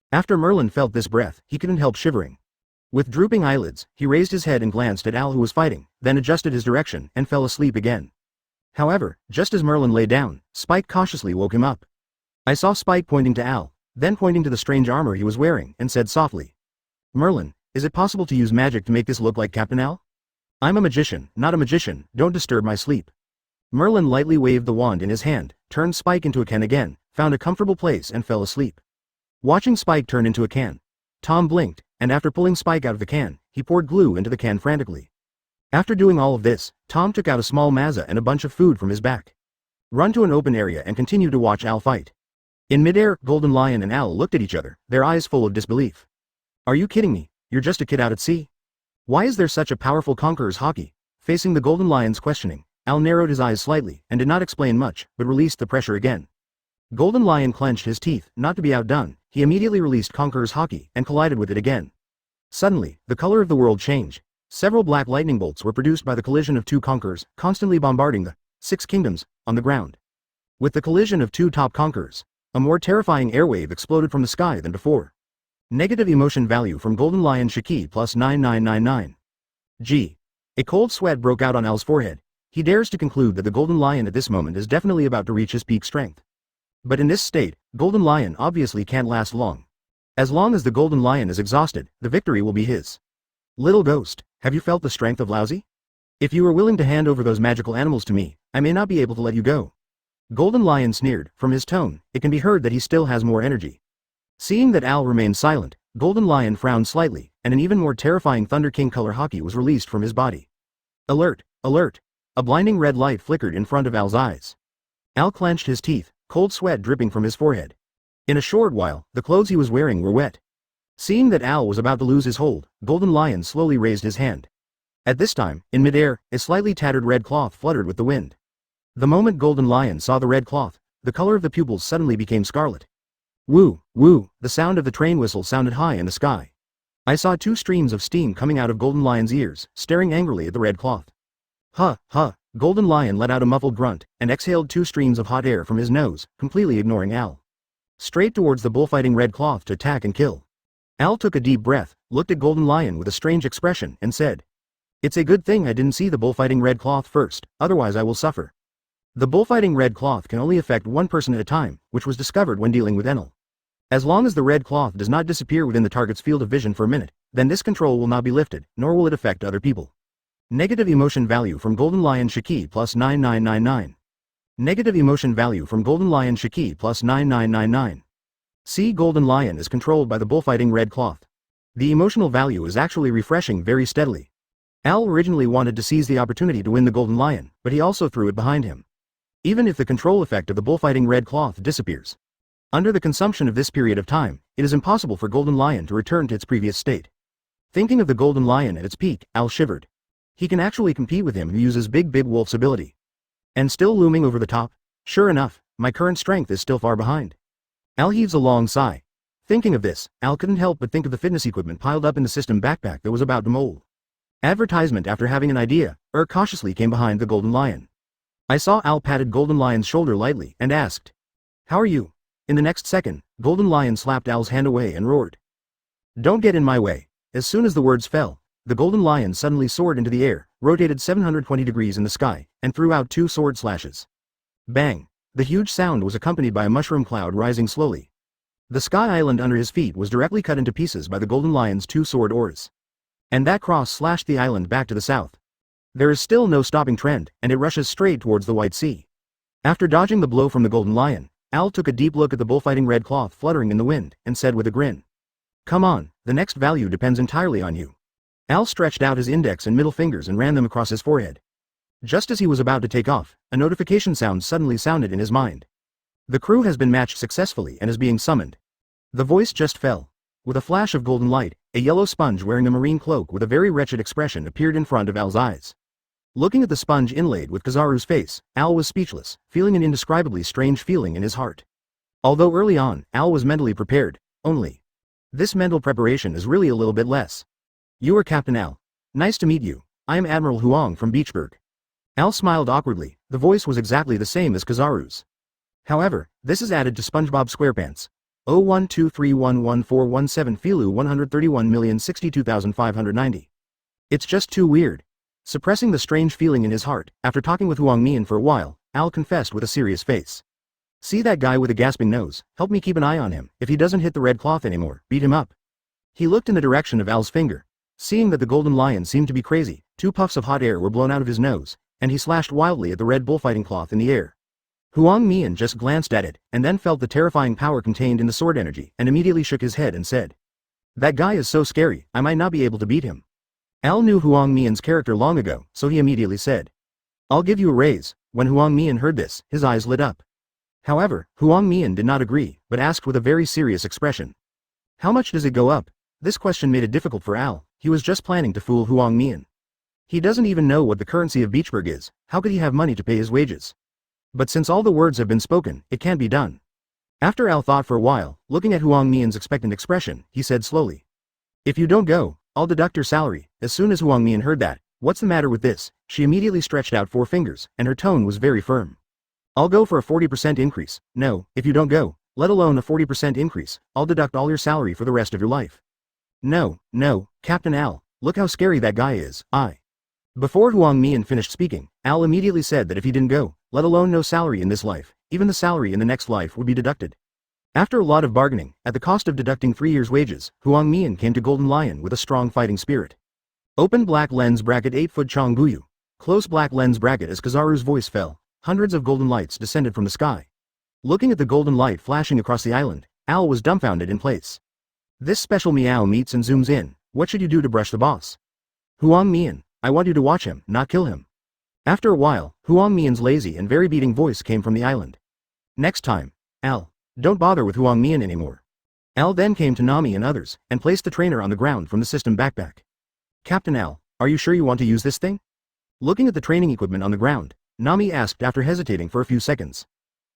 After Merlin felt this breath, he couldn't help shivering. With drooping eyelids, he raised his head and glanced at Al, who was fighting, then adjusted his direction and fell asleep again. However, just as Merlin lay down, Spike cautiously woke him up. I saw Spike pointing to Al, then pointing to the strange armor he was wearing, and said softly, "Merlin, is it possible to use magic to make this look like Captain Al? I'm a magician, not a magician, don't disturb my sleep." Merlin lightly waved the wand in his hand, turned Spike into a can again, found a comfortable place and fell asleep. Watching Spike turn into a can, Tom blinked, and after pulling Spike out of the can, he poured glue into the can frantically. After doing all of this, Tom took out a small maza and a bunch of food from his back. Run to an open area and continued to watch Al fight. In midair, Golden Lion and Al looked at each other, their eyes full of disbelief. "Are you kidding me? You're just a kid out at sea? Why is there such a powerful conqueror's Haki?" Facing the Golden Lion's questioning, Al narrowed his eyes slightly and did not explain much, but released the pressure again. Golden Lion clenched his teeth, not to be outdone. He immediately released Conqueror's Haki and collided with it again. Suddenly, the color of the world changed. Several black lightning bolts were produced by the collision of two conquerors, constantly bombarding the 6 kingdoms on the ground. With the collision of two top conquerors, a more terrifying airwave exploded from the sky than before. Negative emotion value from Golden Lion Shiki plus 9999. Gee. A cold sweat broke out on Al's forehead. He dares to conclude that the Golden Lion at this moment is definitely about to reach his peak strength. But in this state, Golden Lion obviously can't last long. As long as the Golden Lion is exhausted, the victory will be his. "Little ghost, have you felt the strength of Lousy? If you are willing to hand over those magical animals to me, I may not be able to let you go." Golden Lion sneered. From his tone, it can be heard that he still has more energy. Seeing that Al remained silent, Golden Lion frowned slightly, and an even more terrifying Thunder King color Haki was released from his body. Alert! Alert! A blinding red light flickered in front of Al's eyes. Al clenched his teeth, cold sweat dripping from his forehead. In a short while, the clothes he was wearing were wet. Seeing that Al was about to lose his hold, Golden Lion slowly raised his hand. At this time, in midair, a slightly tattered red cloth fluttered with the wind. The moment Golden Lion saw the red cloth, the color of the pupils suddenly became scarlet. Woo, woo, the sound of the train whistle sounded high in the sky. I saw 2 streams of steam coming out of Golden Lion's ears, staring angrily at the red cloth. Huh, huh, Golden Lion let out a muffled grunt, and exhaled 2 streams of hot air from his nose, completely ignoring Al. Straight towards the bullfighting red cloth to attack and kill. Al took a deep breath, looked at Golden Lion with a strange expression, and said, "It's a good thing I didn't see the bullfighting red cloth first, otherwise I will suffer." The bullfighting red cloth can only affect one person at a time, which was discovered when dealing with Enel. As long as the red cloth does not disappear within the target's field of vision for a minute, then this control will not be lifted, nor will it affect other people. Negative emotion value from Golden Lion Shiki plus 9999. Negative emotion value from Golden Lion Shiki plus 9999. See, Golden Lion is controlled by the bullfighting red cloth. The emotional value is actually refreshing very steadily. Al originally wanted to seize the opportunity to win the Golden Lion, but he also threw it behind him. Even if the control effect of the bullfighting red cloth disappears, under the consumption of this period of time, it is impossible for Golden Lion to return to its previous state. Thinking of the Golden Lion at its peak, Al shivered. He can actually compete with him who uses Big Wolf's ability. And still looming over the top, sure enough, my current strength is still far behind. Al heaves a long sigh. Thinking of this, Al couldn't help but think of the fitness equipment piled up in the system backpack that was about to mold. Advertisement. After having an idea, cautiously came behind the Golden Lion. I saw Al patted Golden Lion's shoulder lightly and asked, "How are you?" In the next second, Golden Lion slapped Al's hand away and roared, "Don't get in my way." As soon as the words fell, the Golden Lion suddenly soared into the air, rotated 720 degrees in the sky, and threw out 2 sword slashes. Bang! The huge sound was accompanied by a mushroom cloud rising slowly. The sky island under his feet was directly cut into pieces by the Golden Lion's 2 sword oars. And that cross slashed the island back to the south. There is still no stopping trend, and it rushes straight towards the White Sea. After dodging the blow from the Golden Lion, Al took a deep look at the bullfighting red cloth fluttering in the wind, and said with a grin, "Come on, the next value depends entirely on you." Al stretched out his index and middle fingers and ran them across his forehead. Just as he was about to take off, a notification sound suddenly sounded in his mind. The crew has been matched successfully and is being summoned. The voice just fell. With a flash of golden light, a yellow sponge wearing a marine cloak with a very wretched expression appeared in front of Al's eyes. Looking at the sponge inlaid with Kizaru's face, Al was speechless, feeling an indescribably strange feeling in his heart. Although early on, Al was mentally prepared, only This mental preparation is really a little bit less. You are Captain Al. Nice to meet you. I am Admiral Huang from Beachburg. Al smiled awkwardly, the voice was exactly the same as Kizaru's. However, this is added to SpongeBob SquarePants. 012311417 Filu 131,062,590. It's just too weird. Suppressing the strange feeling in his heart, after talking with Huang Mian for a while, Al confessed with a serious face. See that guy with a gasping nose, help me keep an eye on him, if he doesn't hit the red cloth anymore, beat him up. He looked in the direction of Al's finger. Seeing that the golden lion seemed to be crazy, 2 puffs of hot air were blown out of his nose, and he slashed wildly at the red bullfighting cloth in the air. Huang Mian just glanced at it, and then felt the terrifying power contained in the sword energy, and immediately shook his head and said, "That guy is so scary, I might not be able to beat him." Al knew Huang Mian's character long ago, so he immediately said, "I'll give you a raise." When Huang Mian heard this, his eyes lit up. However, Huang Mian did not agree, but asked with a very serious expression, "How much does it go up?" This question made it difficult for Al. He was just planning to fool Huang Mian. He doesn't even know what the currency of Beachburg is, how could he have money to pay his wages? But since all the words have been spoken, it can be done. After Al thought for a while, looking at Huang Mian's expectant expression, he said slowly, "If you don't go, I'll deduct your salary." As soon as Huang Mian heard that, "What's the matter with this?" she immediately stretched out 4 fingers, and her tone was very firm. "I'll go for a 40% increase. No, if you don't go, let alone a 40% increase, I'll deduct all your salary for the rest of your life." "No, no, Captain Al, look how scary that guy is, Before Huang Mian finished speaking, Al immediately said that if he didn't go, let alone no salary in this life, even the salary in the next life would be deducted. After a lot of bargaining, at the cost of deducting 3 years' wages, Huang Mian came to Golden Lion with a strong fighting spirit. Open black lens bracket 8-foot Chong Buyu. Close black lens bracket. As Kizaru's voice fell, hundreds of golden lights descended from the sky. Looking at the golden light flashing across the island, Al was dumbfounded in place. This special meow meets and zooms in. What should you do to brush the boss? Huang Mian, I want you to watch him, not kill him. After a while, Huang Mian's lazy and very beating voice came from the island. Next time, Al, don't bother with Huang Mian anymore. Al then came to Nami and others, and placed the trainer on the ground from the system backpack. Captain Al, are you sure you want to use this thing? Looking at the training equipment on the ground, Nami asked after hesitating for a few seconds.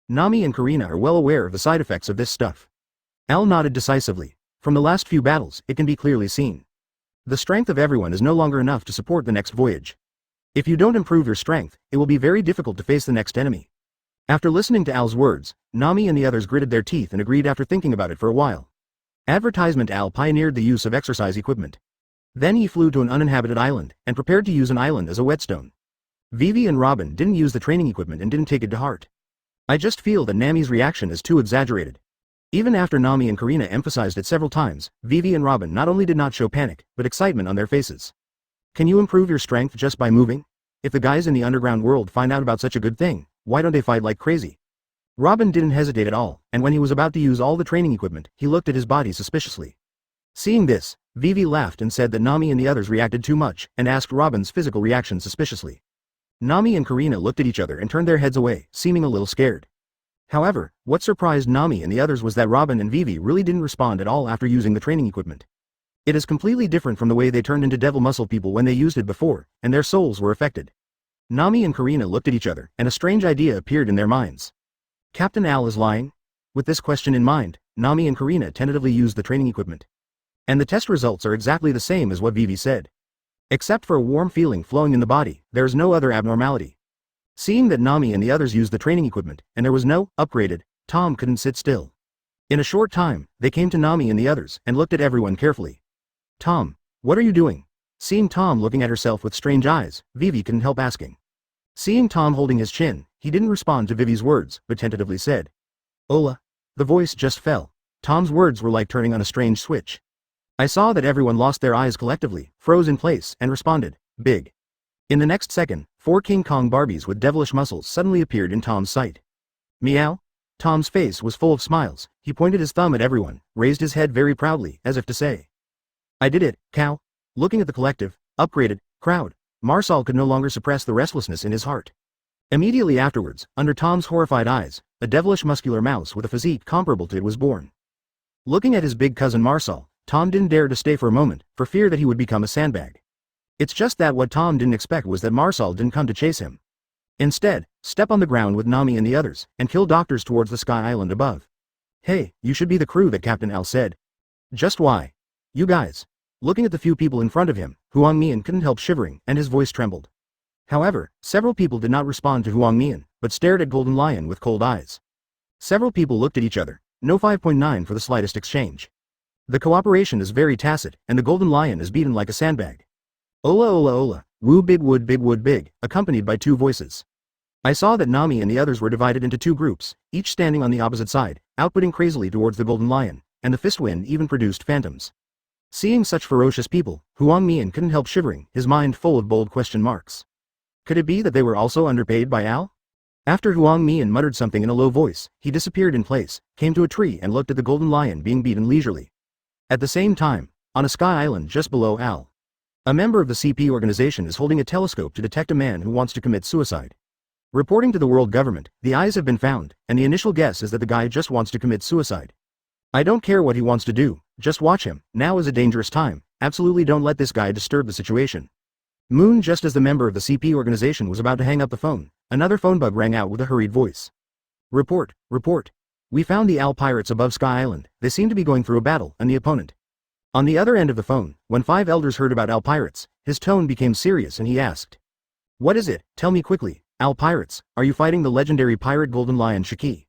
Nami and Karina are well aware of the side effects of this stuff. Al nodded decisively. From the last few battles, it can be clearly seen. The strength of everyone is no longer enough to support the next voyage. If you don't improve your strength, it will be very difficult to face the next enemy. After listening to Al's words, Nami and the others gritted their teeth and agreed after thinking about it for a while. Advertisement. Al pioneered the use of exercise equipment. Then he flew to an uninhabited island, and prepared to use an island as a whetstone. Vivi and Robin didn't use the training equipment and didn't take it to heart. I just feel that Nami's reaction is too exaggerated. Even after Nami and Karina emphasized it several times, Vivi and Robin not only did not show panic, but excitement on their faces. Can you improve your strength just by moving? If the guys in the underground world find out about such a good thing, why don't they fight like crazy? Robin didn't hesitate at all, and when he was about to use all the training equipment, he looked at his body suspiciously. Seeing this, Vivi laughed and said that Nami and the others reacted too much, and asked Robin's physical reaction suspiciously. Nami and Karina looked at each other and turned their heads away, seeming a little scared. However, what surprised Nami and the others was that Robin and Vivi really didn't respond at all after using the training equipment. It is completely different from the way they turned into devil muscle people when they used it before, and their souls were affected. Nami and Karina looked at each other, and a strange idea appeared in their minds. Captain Al is lying? With this question in mind, Nami and Karina tentatively used the training equipment. And the test results are exactly the same as what Vivi said. Except for a warm feeling flowing in the body, there is no other abnormality. Seeing that Nami and the others used the training equipment, and there was no upgraded, Tom couldn't sit still. In a short time, they came to Nami and the others, and looked at everyone carefully. Tom, what are you doing? Seeing Tom looking at herself with strange eyes, Vivi couldn't help asking. Seeing Tom holding his chin, he didn't respond to Vivi's words, but tentatively said, Ola. The voice just fell. Tom's words were like turning on a strange switch. I saw that everyone lost their eyes collectively, froze in place, and responded, big. In the next second, 4 King Kong Barbies with devilish muscles suddenly appeared in Tom's sight. Meow? Tom's face was full of smiles. He pointed his thumb at everyone, raised his head very proudly, as if to say, I did it, cow. Looking at the collective, upgraded, crowd, Marsal could no longer suppress the restlessness in his heart. Immediately afterwards, under Tom's horrified eyes, a devilish muscular mouse with a physique comparable to it was born. Looking at his big cousin Marsal, Tom didn't dare to stay for a moment, for fear that he would become a sandbag. It's just that what Tom didn't expect was that Marsal didn't come to chase him. Instead, step on the ground with Nami and the others, and kill doctors towards the sky island above. Hey, you should be the crew that Captain Al said. Just why? You guys. Looking at the few people in front of him, Huang Mian couldn't help shivering, and his voice trembled. However, several people did not respond to Huang Mian, but stared at Golden Lion with cold eyes. Several people looked at each other, no 5.9 for the slightest exchange. The cooperation is very tacit, and the Golden Lion is beaten like a sandbag. Ola ola ola, woo big wood big, accompanied by two voices. I saw that Nami and the others were divided into two groups, each standing on the opposite side, outputting crazily towards the Golden Lion, and the fist wind even produced phantoms. Seeing such ferocious people, Huang Mian couldn't help shivering, his mind full of bold question marks. Could it be that they were also underpaid by Al? After Huang Mian muttered something in a low voice, he disappeared in place, came to a tree and looked at the Golden Lion being beaten leisurely. At the same time, on a sky island just below Al, a member of the CP organization is holding a telescope to detect a man who wants to commit suicide. Reporting to the world government, the eyes have been found, and the initial guess is that the guy just wants to commit suicide. I don't care what he wants to do, just watch him, now is a dangerous time, absolutely don't let this guy disturb the situation. Moon. Just as the member of the CP organization was about to hang up the phone, another phone bug rang out with a hurried voice. Report. We found the Al pirates above Sky Island, they seem to be going through a battle, and the opponent. On the other end of the phone, when Five Elders heard about Al pirates, his tone became serious and he asked. What is it, tell me quickly. Al pirates, are you fighting the legendary pirate Golden Lion Haki?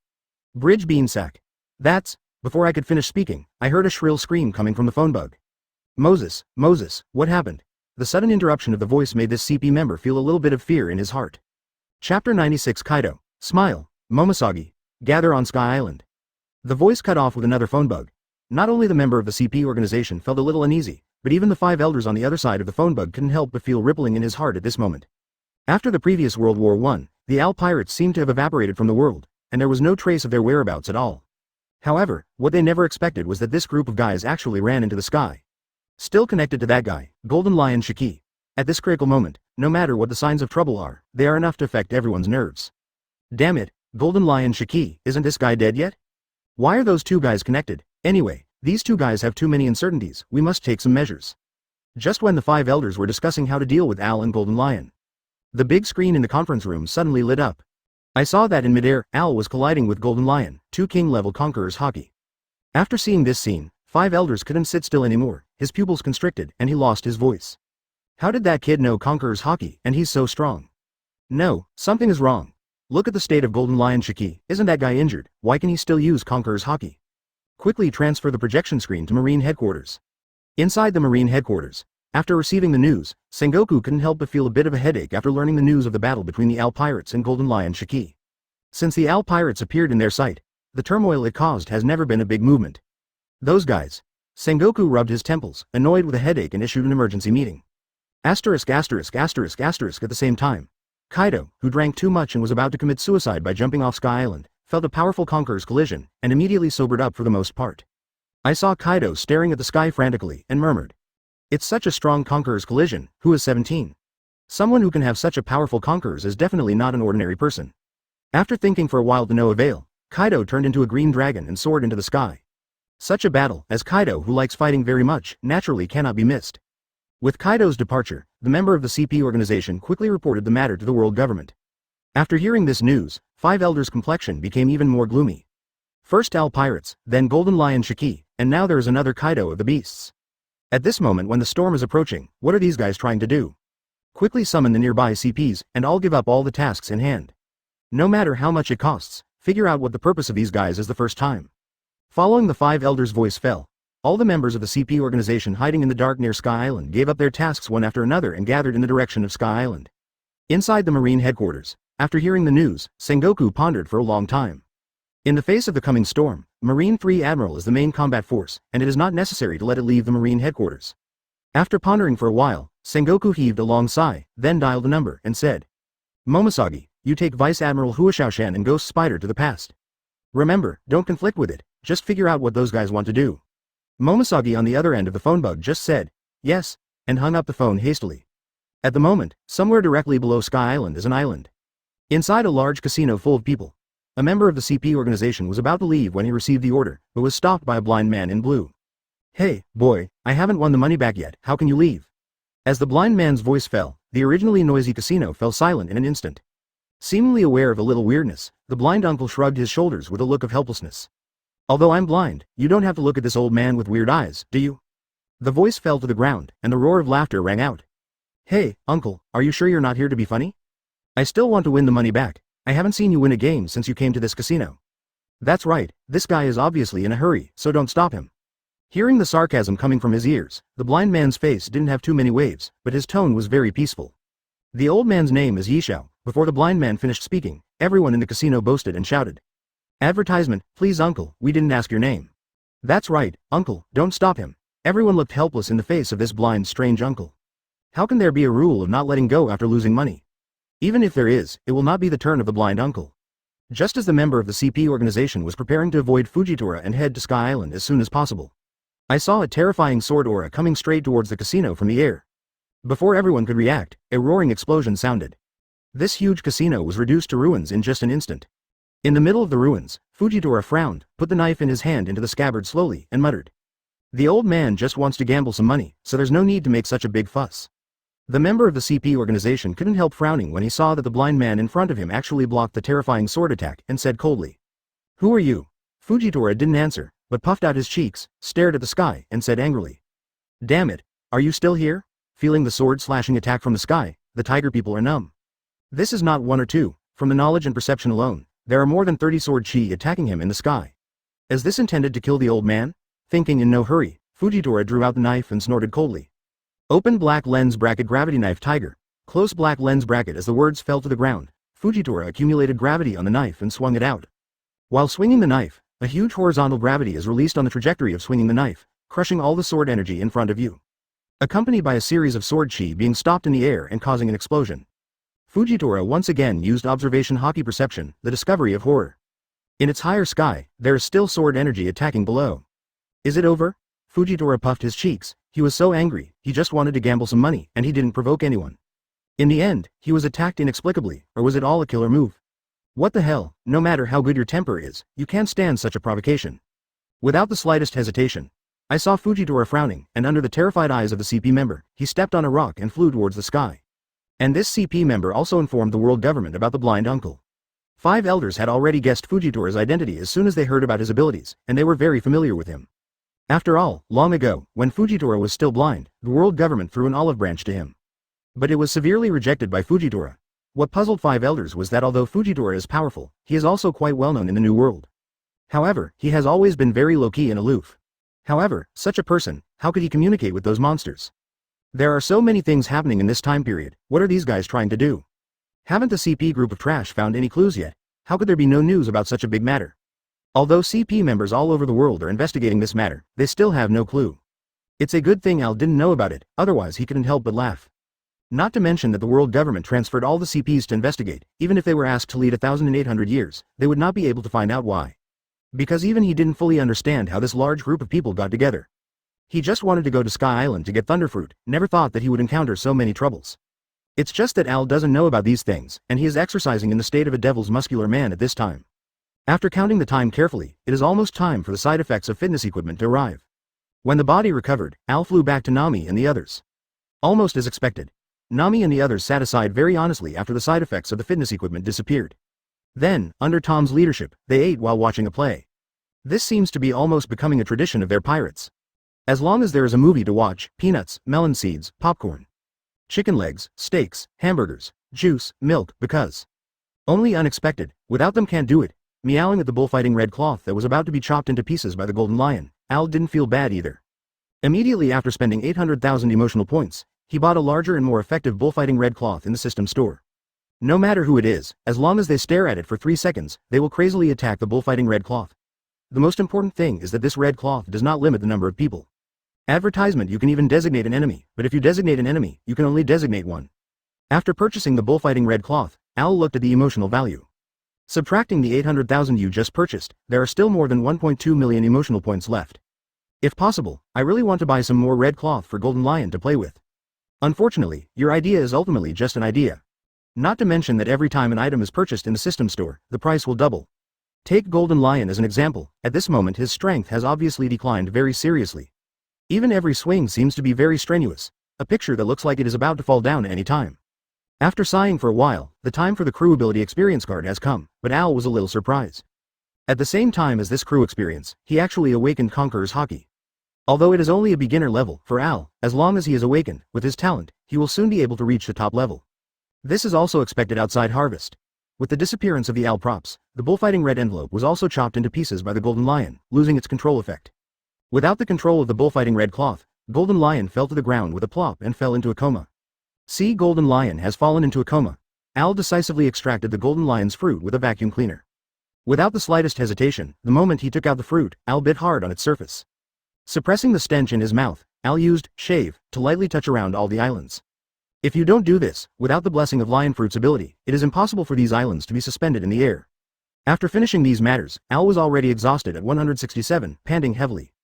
Bridge Beansack. That's. Before I could finish speaking, I heard a shrill scream coming from the phone bug. Moses, what happened? The sudden interruption of the voice made this CP member feel a little bit of fear in his heart. Chapter 96. Kaido. Smile. Momosagi. Gather on Sky Island. The voice cut off with another phone bug. Not only the member of the CP organization felt a little uneasy, but even the Five Elders on the other side of the phone bug couldn't help but feel rippling in his heart at this moment. After the previous World War I, the Al pirates seemed to have evaporated from the world, and there was no trace of their whereabouts at all. However, what they never expected was that this group of guys actually ran into the sky. Still connected to that guy, Golden Lion Haki. At this critical moment, no matter what the signs of trouble are, they are enough to affect everyone's nerves. Damn it, Golden Lion Haki, isn't this guy dead yet? Why are those two guys connected? Anyway, these two guys have too many uncertainties, we must take some measures. Just when the Five Elders were discussing how to deal with Al and Golden Lion, the big screen in the conference room suddenly lit up. I saw that in midair, Al was colliding with Golden Lion, two king-level conquerors Haki. After seeing this scene, Five Elders couldn't sit still anymore, his pupils constricted, and he lost his voice. How did that kid know conquerors Haki, and he's so strong? No, something is wrong. Look at the state of Golden Lion Haki, isn't that guy injured, why can he still use conquerors Haki? Quickly transfer the projection screen to Marine Headquarters. Inside the Marine Headquarters, after receiving the news, Sengoku couldn't help but feel a bit of a headache after learning the news of the battle between the Al pirates and Golden Lion Haki. Since the Al pirates appeared in their sight, the turmoil it caused has never been a big movement. Those guys. Sengoku rubbed his temples, annoyed with a headache, and issued an emergency meeting. At the same time, Kaido, who drank too much and was about to commit suicide by jumping off Sky Island, felt a powerful conqueror's collision, and immediately sobered up for the most part. I saw Kaido staring at the sky frantically, and murmured. It's such a strong conqueror's collision, who is 17? Someone who can have such a powerful conquerors is definitely not an ordinary person. After thinking for a while to no avail, Kaido turned into a green dragon and soared into the sky. Such a battle, as Kaido, who likes fighting very much, naturally cannot be missed. With Kaido's departure, the member of the CP organization quickly reported the matter to the world government. After hearing this news, Five Elders' complexion became even more gloomy. First Al pirates, then Golden Lion Haki, and now there is another Kaido of the beasts. At this moment when the storm is approaching, what are these guys trying to do? Quickly summon the nearby CPs, and I'll give up all the tasks in hand. No matter how much it costs, figure out what the purpose of these guys is the first time. Following the Five Elders' voice fell, all the members of the CP organization hiding in the dark near Sky Island gave up their tasks one after another and gathered in the direction of Sky Island. Inside the Marine Headquarters, after hearing the news, Sengoku pondered for a long time. In the face of the coming storm, Marine 3 Admiral is the main combat force, and it is not necessary to let it leave the Marine Headquarters. After pondering for a while, Sengoku heaved a long sigh, then dialed a number and said, Momosagi, you take Vice Admiral Huashaoshan and Ghost Spider to the past. Remember, don't conflict with it, just figure out what those guys want to do. Momosagi on the other end of the phone bug just said, yes, and hung up the phone hastily. At the moment, somewhere directly below Sky Island is an island. Inside a large casino full of people. A member of the CP organization was about to leave when he received the order, but was stopped by a blind man in blue. Hey, boy, I haven't won the money back yet, how can you leave? As the blind man's voice fell, the originally noisy casino fell silent in an instant. Seemingly aware of a little weirdness, the blind uncle shrugged his shoulders with a look of helplessness. Although I'm blind, you don't have to look at this old man with weird eyes, do you? The voice fell to the ground, and the roar of laughter rang out. Hey, uncle, are you sure you're not here to be funny? I still want to win the money back. I haven't seen you win a game since you came to this casino. That's right, this guy is obviously in a hurry, so don't stop him. Hearing the sarcasm coming from his ears, the blind man's face didn't have too many waves, but his tone was very peaceful. The old man's name is Yishao. Before the blind man finished speaking, everyone in the casino boasted and shouted. Advertisement, please uncle, we didn't ask your name. That's right, uncle, don't stop him. Everyone looked helpless in the face of this blind strange uncle. How can there be a rule of not letting go after losing money? Even if there is, it will not be the turn of the blind uncle. Just as the member of the CP organization was preparing to avoid Fujitora and head to Sky Island as soon as possible, I saw a terrifying sword aura coming straight towards the casino from the air. Before everyone could react, a roaring explosion sounded. This huge casino was reduced to ruins in just an instant. In the middle of the ruins, Fujitora frowned, put the knife in his hand into the scabbard slowly, and muttered. The old man just wants to gamble some money, so there's no need to make such a big fuss. The member of the CP organization couldn't help frowning when he saw that the blind man in front of him actually blocked the terrifying sword attack and said coldly. Who are you? Fujitora didn't answer, but puffed out his cheeks, stared at the sky, and said angrily. Damn it, are you still here? Feeling the sword-slashing attack from the sky, the tiger people are numb. This is not one or two, from the knowledge and perception alone, there are more than 30 sword chi attacking him in the sky. Is this intended to kill the old man? Thinking in no hurry, Fujitora drew out the knife and snorted coldly. Open black lens bracket gravity knife tiger. Close black lens bracket. As the words fell to the ground, Fujitora accumulated gravity on the knife and swung it out. While swinging the knife, a huge horizontal gravity is released on the trajectory of swinging the knife, crushing all the sword energy in front of you. Accompanied by a series of sword chi being stopped in the air and causing an explosion. Fujitora once again used observation Haki perception, the discovery of horror. In its higher sky, there is still sword energy attacking below. Is it over? Fujitora puffed his cheeks. He was so angry, he just wanted to gamble some money, and he didn't provoke anyone. In the end, he was attacked inexplicably, or was it all a killer move? What the hell, no matter how good your temper is, you can't stand such a provocation. Without the slightest hesitation, I saw Fujitora frowning, and under the terrified eyes of the CP member, he stepped on a rock and flew towards the sky. And this CP member also informed the world government about the blind uncle. 5 elders had already guessed Fujitora's identity as soon as they heard about his abilities, and they were very familiar with him. After all, long ago, when Fujitora was still blind, the world government threw an olive branch to him. But it was severely rejected by Fujitora. What puzzled 5 elders was that although Fujitora is powerful, he is also quite well known in the new world. However, he has always been very low-key and aloof. However, such a person, how could he communicate with those monsters? There are so many things happening in this time period, what are these guys trying to do? Haven't the CP group of trash found any clues yet? How could there be no news about such a big matter? Although CP members all over the world are investigating this matter, they still have no clue. It's a good thing Al didn't know about it, otherwise he couldn't help but laugh. Not to mention that the world government transferred all the CPs to investigate, even if they were asked to lead 1,800 years, they would not be able to find out why. Because even he didn't fully understand how this large group of people got together. He just wanted to go to Sky Island to get Thunderfruit, never thought that he would encounter so many troubles. It's just that Al doesn't know about these things, and he is exercising in the state of a devil's muscular man at this time. After counting the time carefully, it is almost time for the side effects of fitness equipment to arrive. When the body recovered, Al flew back to Nami and the others. Almost as expected, Nami and the others sat aside very honestly after the side effects of the fitness equipment disappeared. Then, under Tom's leadership, they ate while watching a play. This seems to be almost becoming a tradition of their pirates. As long as there is a movie to watch, peanuts, melon seeds, popcorn, chicken legs, steaks, hamburgers, juice, milk, because only unexpected, without them can't do it. Meowing at the bullfighting red cloth that was about to be chopped into pieces by the golden lion, Al didn't feel bad either. Immediately after spending 800,000 emotional points, he bought a larger and more effective bullfighting red cloth in the system store. No matter who it is, as long as they stare at it for 3 seconds, they will crazily attack the bullfighting red cloth. The most important thing is that this red cloth does not limit the number of people. Advertisement: you can even designate an enemy, but if you designate an enemy, you can only designate one. After purchasing the bullfighting red cloth, Al looked at the emotional value. Subtracting the 800,000 you just purchased, there are still more than 1.2 million emotional points left. If possible, I really want to buy some more red cloth for Golden Lion to play with. Unfortunately, your idea is ultimately just an idea. Not to mention that every time an item is purchased in the system store, the price will double. Take Golden Lion as an example. At this moment his strength has obviously declined very seriously. Even every swing seems to be very strenuous, a picture that looks like it is about to fall down at any time. After sighing for a while, the time for the crew ability experience card has come, but Al was a little surprised. At the same time as this crew experience, he actually awakened Conqueror's Haki. Although it is only a beginner level for Al, as long as he is awakened, with his talent, he will soon be able to reach the top level. This is also expected outside Harvest. With the disappearance of the Al props, the bullfighting red envelope was also chopped into pieces by the Golden Lion, losing its control effect. Without the control of the bullfighting red cloth, Golden Lion fell to the ground with a plop and fell into a coma. See, Golden Lion has fallen into a coma. Al decisively extracted the Golden Lion's fruit with a vacuum cleaner. Without the slightest hesitation, the moment he took out the fruit, Al bit hard on its surface. Suppressing the stench in his mouth, Al used shave to lightly touch around all the islands. If you don't do this, without the blessing of Lion Fruit's ability, it is impossible for these islands to be suspended in the air. After finishing these matters, Al was already exhausted at 167, panting heavily.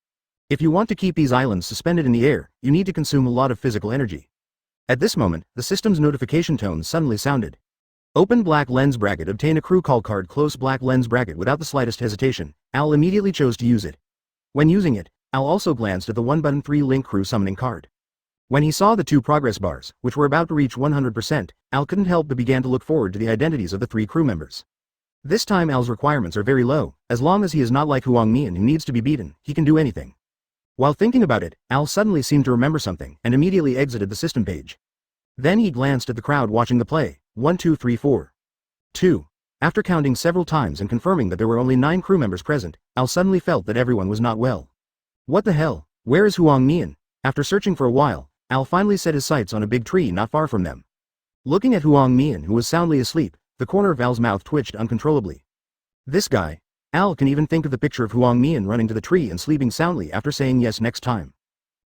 If you want to keep these islands suspended in the air, you need to consume a lot of physical energy. At this moment, the system's notification tone suddenly sounded. Open black lens bracket. Obtain a crew call card. Close black lens bracket. Without the slightest hesitation, Al immediately chose to use it. When using it, Al also glanced at the 1-button 3-link crew summoning card. When he saw the 2 progress bars, which were about to reach 100%, Al couldn't help but began to look forward to the identities of the 3 crew members. This time Al's requirements are very low. As long as he is not like Huang Mian who needs to be beaten, he can do anything. While thinking about it, Al suddenly seemed to remember something, and immediately exited the system page. Then he glanced at the crowd watching the play. 1 2 3 4. 2. After counting several times and confirming that there were only 9 crew members present, Al suddenly felt that everyone was not well. What the hell? Where is Huang Mian? After searching for a while, Al finally set his sights on a big tree not far from them. Looking at Huang Mian who was soundly asleep, the corner of Al's mouth twitched uncontrollably. This guy. Al can even think of the picture of Huang Mian running to the tree and sleeping soundly after saying yes next time.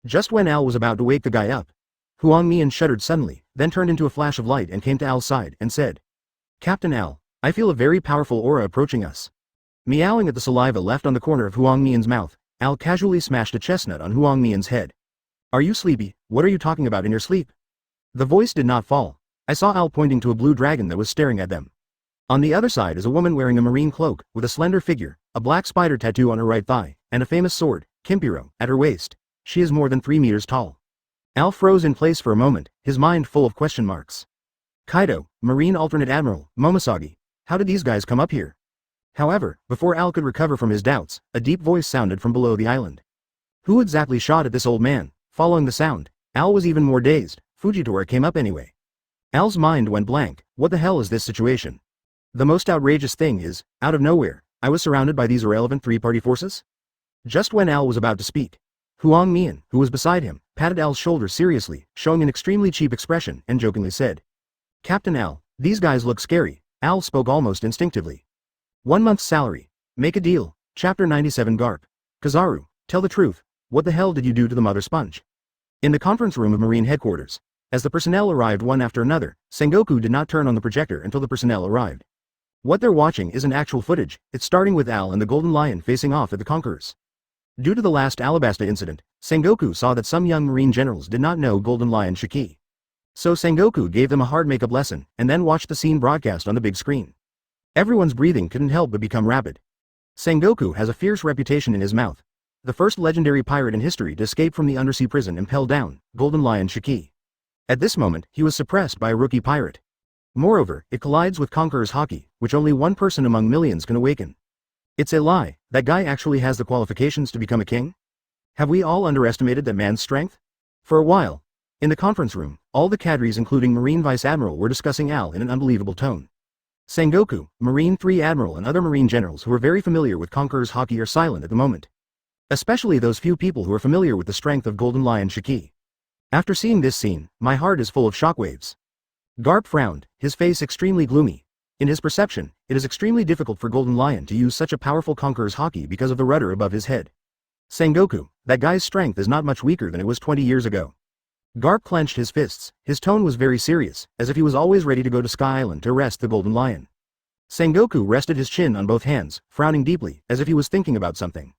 Just when Al was about to wake the guy up, Huang Mian shuddered suddenly, then turned into a flash of light and came to Al's side and said, "Captain Al, I feel a very powerful aura approaching us." Meowing at the saliva left on the corner of Huang Mian's mouth, Al casually smashed a chestnut on Huang Mian's head. "Are you sleepy? What are you talking about in your sleep?" The voice did not fall. I saw Al pointing to a blue dragon that was staring at them. On the other side is a woman wearing a marine cloak, with a slender figure, a black spider tattoo on her right thigh, and a famous sword, Kimpiro, at her waist. She is more than 3 meters tall. Al froze in place for a moment, his mind full of question marks. Kaido, Marine Alternate Admiral, Momosagi, how did these guys come up here? However, before Al could recover from his doubts, a deep voice sounded from below the island. Who exactly shot at this old man? Following the sound, Al was even more dazed. Fujitora came up anyway. Al's mind went blank. What the hell is this situation? The most outrageous thing is, out of nowhere, I was surrounded by these irrelevant 3-party forces? Just when Al was about to speak, Huang Mian, who was beside him, patted Al's shoulder seriously, showing an extremely cheap expression, and jokingly said, "Captain Al, these guys look scary." Al spoke almost instinctively. 1 month's salary. Make a deal. Chapter 97 Garp. Kizaru, tell the truth. What the hell did you do to the mother sponge? In the conference room of Marine headquarters, as the personnel arrived one after another, Sengoku did not turn on the projector until the personnel arrived. What they're watching isn't actual footage, it's starting with Al and the Golden Lion facing off at the Conquerors. Due to the last Alabasta incident, Sengoku saw that some young Marine generals did not know Golden Lion Shiki. So Sengoku gave them a hard makeup lesson, and then watched the scene broadcast on the big screen. Everyone's breathing couldn't help but become rapid. Sengoku has a fierce reputation in his mouth. The first legendary pirate in history to escape from the undersea prison impelled down, Golden Lion Shiki. At this moment, he was suppressed by a rookie pirate. Moreover, it collides with Conqueror's Haki, which only one person among millions can awaken. It's a lie. That guy actually has the qualifications to become a king? Have we all underestimated that man's strength? For a while, in the conference room, all the cadres including Marine Vice Admiral were discussing Al in an unbelievable tone. Sengoku, Marine 3 Admiral and other Marine generals who are very familiar with Conqueror's Haki are silent at the moment. Especially those few people who are familiar with the strength of Golden Lion Shiki. After seeing this scene, my heart is full of shockwaves. Garp frowned, his face extremely gloomy. In his perception, it is extremely difficult for Golden Lion to use such a powerful Conqueror's Haki because of the rudder above his head. Sengoku, that guy's strength is not much weaker than it was 20 years ago. Garp clenched his fists, his tone was very serious, as if he was always ready to go to Sky Island to arrest the Golden Lion. Sengoku rested his chin on both hands, frowning deeply, as if he was thinking about something.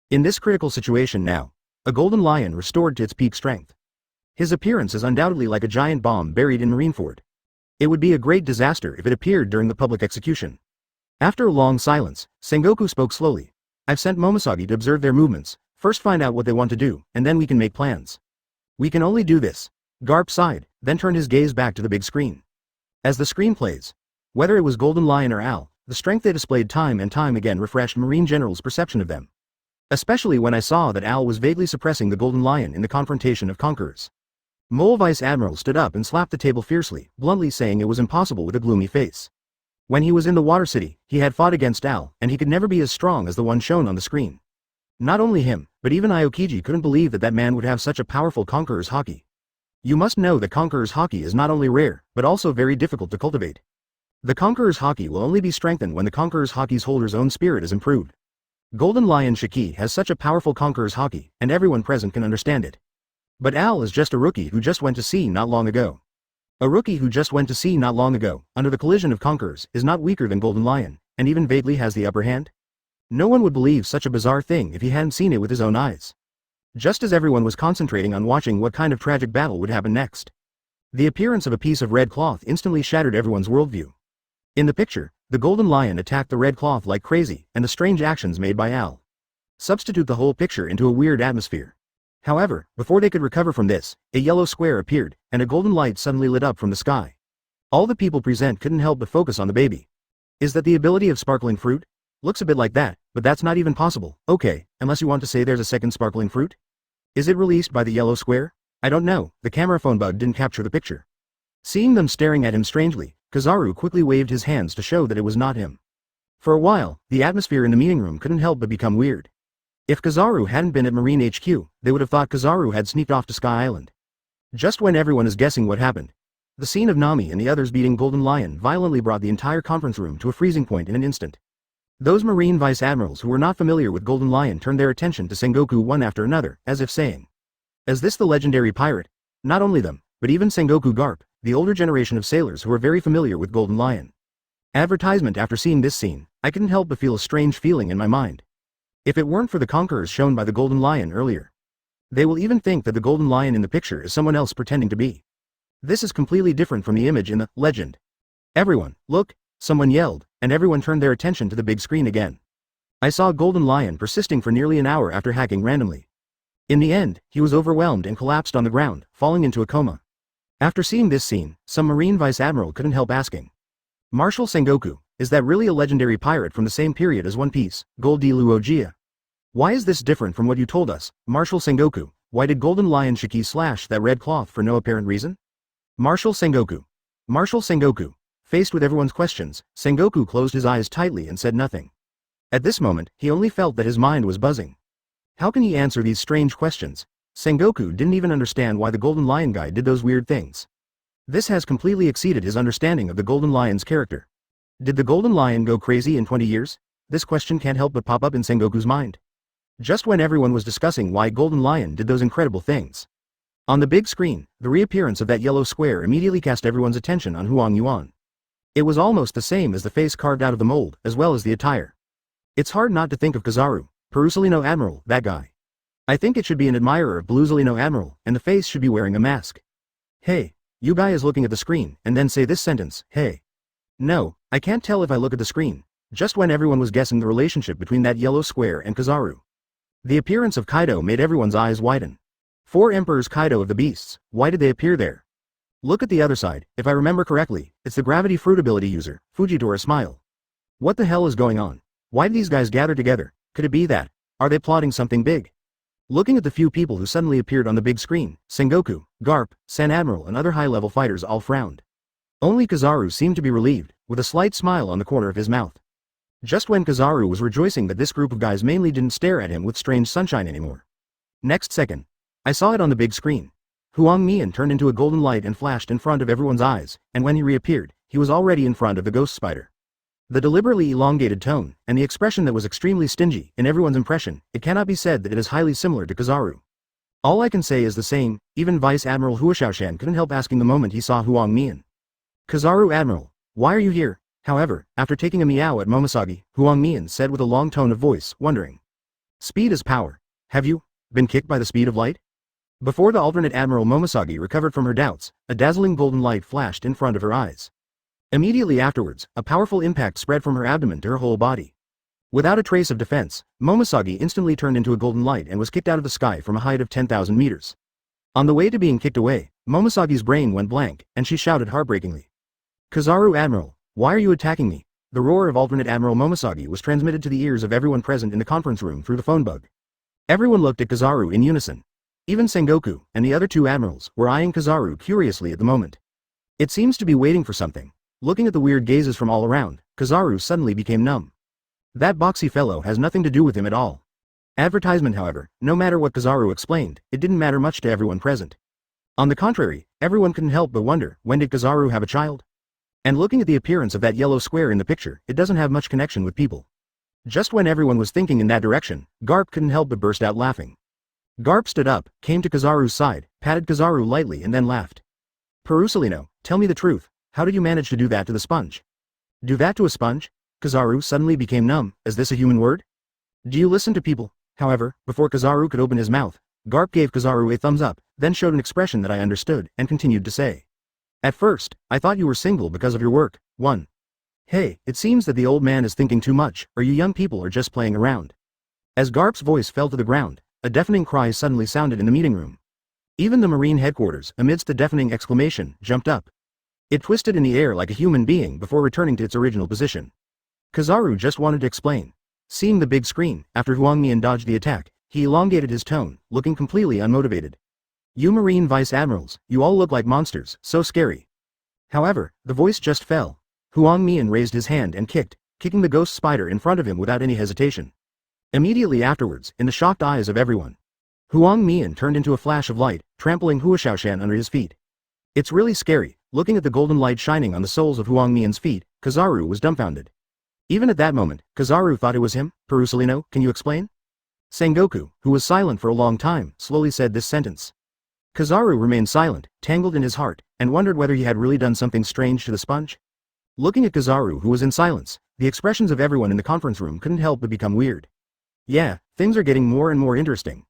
In this critical situation now, a Golden Lion restored to its peak strength. His appearance is undoubtedly like a giant bomb buried in Marineford. It would be a great disaster if it appeared during the public execution. After a long silence, Sengoku spoke slowly. I've sent Momosagi to observe their movements, first find out what they want to do, and then we can make plans. We can only do this. Garp sighed, then turned his gaze back to the big screen. As the screen plays, whether it was Golden Lion or Al, the strength they displayed time and time again refreshed Marine General's perception of them. Especially when I saw that Al was vaguely suppressing the Golden Lion in the confrontation of conquerors. Mole Vice Admiral stood up and slapped the table fiercely, bluntly saying it was impossible with a gloomy face. When he was in the Water City, he had fought against Al, and he could never be as strong as the one shown on the screen. Not only him, but even Aokiji couldn't believe that that man would have such a powerful Conqueror's Haki. You must know that Conqueror's Haki is not only rare, but also very difficult to cultivate. The Conqueror's Haki will only be strengthened when the Conqueror's Haki's holder's own spirit is improved. Golden Lion Shiki has such a powerful Conqueror's Haki, and everyone present can understand it. But Al is just a rookie who just went to sea not long ago. A rookie who just went to sea not long ago, under the collision of conquerors, is not weaker than Golden Lion, and even vaguely has the upper hand? No one would believe such a bizarre thing if he hadn't seen it with his own eyes. Just as everyone was concentrating on watching what kind of tragic battle would happen next. The appearance of a piece of red cloth instantly shattered everyone's worldview. In the picture, the Golden Lion attacked the red cloth like crazy, and the strange actions made by Al substitute the whole picture into a weird atmosphere. However, before they could recover from this, a yellow square appeared, and a golden light suddenly lit up from the sky. All the people present couldn't help but focus on the baby. Is that the ability of sparkling fruit? Looks a bit like that, but that's not even possible. Okay, unless you want to say there's a second sparkling fruit? Is it released by the yellow square? I don't know, the camera phone bug didn't capture the picture. Seeing them staring at him strangely, Kizaru quickly waved his hands to show that it was not him. For a while, the atmosphere in the meeting room couldn't help but become weird. If Kizaru hadn't been at Marine HQ, they would have thought Kizaru had sneaked off to Sky Island. Just when everyone is guessing what happened, the scene of Nami and the others beating Golden Lion violently brought the entire conference room to a freezing point in an instant. Those Marine Vice Admirals who were not familiar with Golden Lion turned their attention to Sengoku one after another, as if saying, "Is this the legendary pirate?" Not only them, but even Sengoku Garp, the older generation of sailors who were very familiar with Golden Lion. Advertisement. After seeing this scene, I couldn't help but feel a strange feeling in my mind. If it weren't for the conquerors shown by the Golden Lion earlier, they will even think that the Golden Lion in the picture is someone else pretending to be. This is completely different from the image in the legend. Everyone, look, someone yelled, and everyone turned their attention to the big screen again. I saw Golden Lion persisting for nearly an hour after hacking randomly. In the end, he was overwhelmed and collapsed on the ground, falling into a coma. After seeing this scene, some Marine Vice Admiral couldn't help asking, "Marshal Sengoku, is that really a legendary pirate from the same period as One Piece, Gold de Luogia? Why is this different from what you told us, Marshal Sengoku? Why did Golden Lion Shiki slash that red cloth for no apparent reason?" Marshal Sengoku. Marshal Sengoku. Faced with everyone's questions, Sengoku closed his eyes tightly and said nothing. At this moment, he only felt that his mind was buzzing. How can he answer these strange questions? Sengoku didn't even understand why the Golden Lion guy did those weird things. This has completely exceeded his understanding of the Golden Lion's character. Did the Golden Lion go crazy in 20 years? This question can't help but pop up in Sengoku's mind. Just when everyone was discussing why Golden Lion did those incredible things. On the big screen, the reappearance of that yellow square immediately cast everyone's attention on Huang Yuan. It was almost the same as the face carved out of the mold, as well as the attire. It's hard not to think of Kizaru, Perusalino Admiral, that guy. I think it should be an admirer of Bluesalino Admiral, and the face should be wearing a mask. Hey, you guy is looking at the screen, and then say this sentence, "Hey." No, I can't tell if I look at the screen. Just when everyone was guessing the relationship between that yellow square and Kizaru. The appearance of Kaido made everyone's eyes widen. 4 Emperors Kaido of the Beasts, why did they appear there? Look at the other side, if I remember correctly, it's the gravity fruit ability user, Fujitora Smile. What the hell is going on? Why did these guys gather together? Could it be that? Are they plotting something big? Looking at the few people who suddenly appeared on the big screen, Sengoku, Garp, San Admiral and other high-level fighters all frowned. Only Kizaru seemed to be relieved, with a slight smile on the corner of his mouth. Just when Kizaru was rejoicing that this group of guys mainly didn't stare at him with strange sunshine anymore. Next second, I saw it on the big screen. Huang Mian turned into a golden light and flashed in front of everyone's eyes, and when he reappeared, he was already in front of the ghost spider. The deliberately elongated tone, and the expression that was extremely stingy, in everyone's impression, it cannot be said that it is highly similar to Kizaru. All I can say is the same, even Vice Admiral Huashaoshan couldn't help asking the moment he saw Huang Mian. "Kizaru Admiral, why are you here?" However, after taking a meow at Momosagi, Huang Mian said with a long tone of voice, wondering. "Speed is power. Have you been kicked by the speed of light?" Before the alternate Admiral Momosagi recovered from her doubts, a dazzling golden light flashed in front of her eyes. Immediately afterwards, a powerful impact spread from her abdomen to her whole body. Without a trace of defense, Momosagi instantly turned into a golden light and was kicked out of the sky from a height of 10,000 meters. On the way to being kicked away, Momosagi's brain went blank, and she shouted heartbreakingly. "Kizaru Admiral, why are you attacking me?" the roar of alternate Admiral Momosagi was transmitted to the ears of everyone present in the conference room through the phone bug. Everyone looked at Kizaru in unison. Even Sengoku and the other two admirals were eyeing Kizaru curiously at the moment. It seems to be waiting for something. Looking at the weird gazes from all around, Kizaru suddenly became numb. That boxy fellow has nothing to do with him at all. Advertisement, however, no matter what Kizaru explained, it didn't matter much to everyone present. On the contrary, everyone couldn't help but wonder, when did Kizaru have a child? And looking at the appearance of that yellow square in the picture, it doesn't have much connection with people. Just when everyone was thinking in that direction, Garp couldn't help but burst out laughing. Garp stood up, came to Kizaru's side, patted Kizaru lightly and then laughed. Perusalino, tell me the truth, how did you manage to do that to the sponge? Do that to a sponge? Kizaru suddenly became numb. Is this a human word? Do you listen to people? However, before Kizaru could open his mouth, Garp gave Kizaru a thumbs up, then showed an expression that I understood, and continued to say. At first, I thought you were single because of your work. 1. Hey, it seems that the old man is thinking too much, or you young people are just playing around. As Garp's voice fell to the ground, a deafening cry suddenly sounded in the meeting room. Even the Marine headquarters, amidst the deafening exclamation, jumped up. It twisted in the air like a human being before returning to its original position. Kizaru just wanted to explain. Seeing the big screen, after Huang Mian dodged the attack, he elongated his tone, looking completely unmotivated. You Marine Vice Admirals, you all look like monsters, so scary. However, the voice just fell. Huang Mian raised his hand and kicked, kicking the ghost spider in front of him without any hesitation. Immediately afterwards, in the shocked eyes of everyone, Huang Mian turned into a flash of light, trampling Huashaoshan under his feet. It's really scary. Looking at the golden light shining on the soles of Huang Mian's feet, Kizaru was dumbfounded. Even at that moment, Kizaru thought it was him. Perusalino, can you explain? Sengoku, who was silent for a long time, slowly said this sentence. Kizaru remained silent, tangled in his heart, and wondered whether he had really done something strange to the sponge. Looking at Kizaru, who was in silence, the expressions of everyone in the conference room couldn't help but become weird. Yeah, things are getting more and more interesting.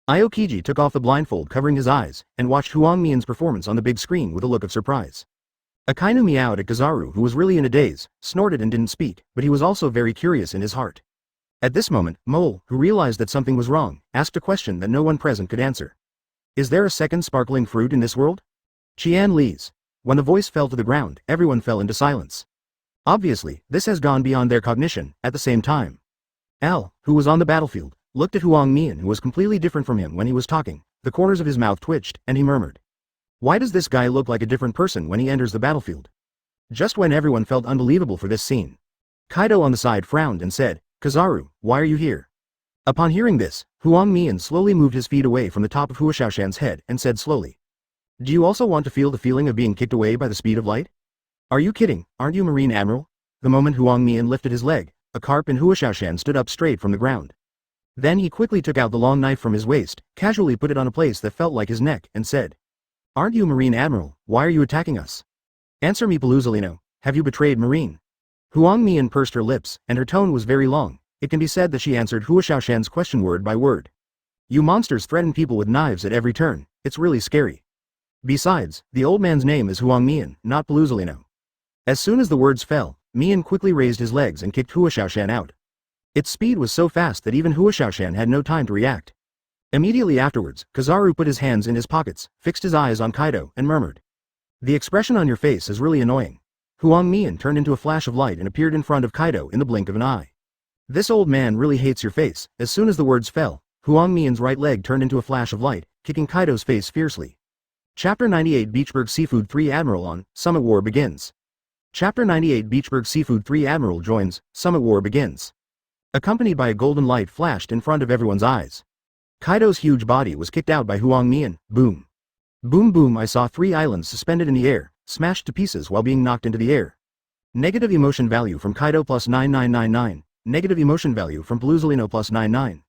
Aokiji took off the blindfold covering his eyes, and watched Huang Mian's performance on the big screen with a look of surprise. Akainu meowed at Kizaru, who was really in a daze, snorted and didn't speak, but he was also very curious in his heart. At this moment, Mole, who realized that something was wrong, asked a question that no one present could answer. Is there a second sparkling fruit in this world? Qian Li's. When the voice fell to the ground, everyone fell into silence. Obviously, this has gone beyond their cognition. At the same time, Al, who was on the battlefield, looked at Huang Mian, who was completely different from him when he was talking. The corners of his mouth twitched, and he murmured. Why does this guy look like a different person when he enters the battlefield? Just when everyone felt unbelievable for this scene, Kaido on the side frowned and said, Kizaru, why are you here? Upon hearing this, Huang Mian slowly moved his feet away from the top of Huashaoshan's head and said slowly. Do you also want to feel the feeling of being kicked away by the speed of light? Are you kidding? Aren't you Marine Admiral? The moment Huang Mian lifted his leg, a carp in Huashaoshan stood up straight from the ground. Then he quickly took out the long knife from his waist, casually put it on a place that felt like his neck, and said, Aren't you Marine Admiral? Why are you attacking us? Answer me, Pelusalino. Have you betrayed Marine? Huang Mian pursed her lips, and her tone was very long. It can be said that she answered Huashaoshan's question word by word. You monsters threaten people with knives at every turn. It's really scary. Besides, the old man's name is Huang Mian, not Pelusalino. As soon as the words fell, Mian quickly raised his legs and kicked Huashaoshan out. Its speed was so fast that even Huashaoshan had no time to react. Immediately afterwards, Kizaru put his hands in his pockets, fixed his eyes on Kaido, and murmured. The expression on your face is really annoying. Huang Mian turned into a flash of light and appeared in front of Kaido in the blink of an eye. This old man really hates your face. As soon as the words fell, Huang Mian's right leg turned into a flash of light, kicking Kaido's face fiercely. Chapter 98 Beachburg Seafood 3 Admiral on, Summit War begins. Chapter 98 Beachburg Seafood 3 Admiral joins, Summit War begins. Accompanied by a golden light flashed in front of everyone's eyes. Kaido's huge body was kicked out by Huang Mian. Boom. Boom boom. I saw 3 islands suspended in the air, smashed to pieces while being knocked into the air. Negative emotion value from Kaido plus 9999. Negative emotion value from Pelusalino plus 99.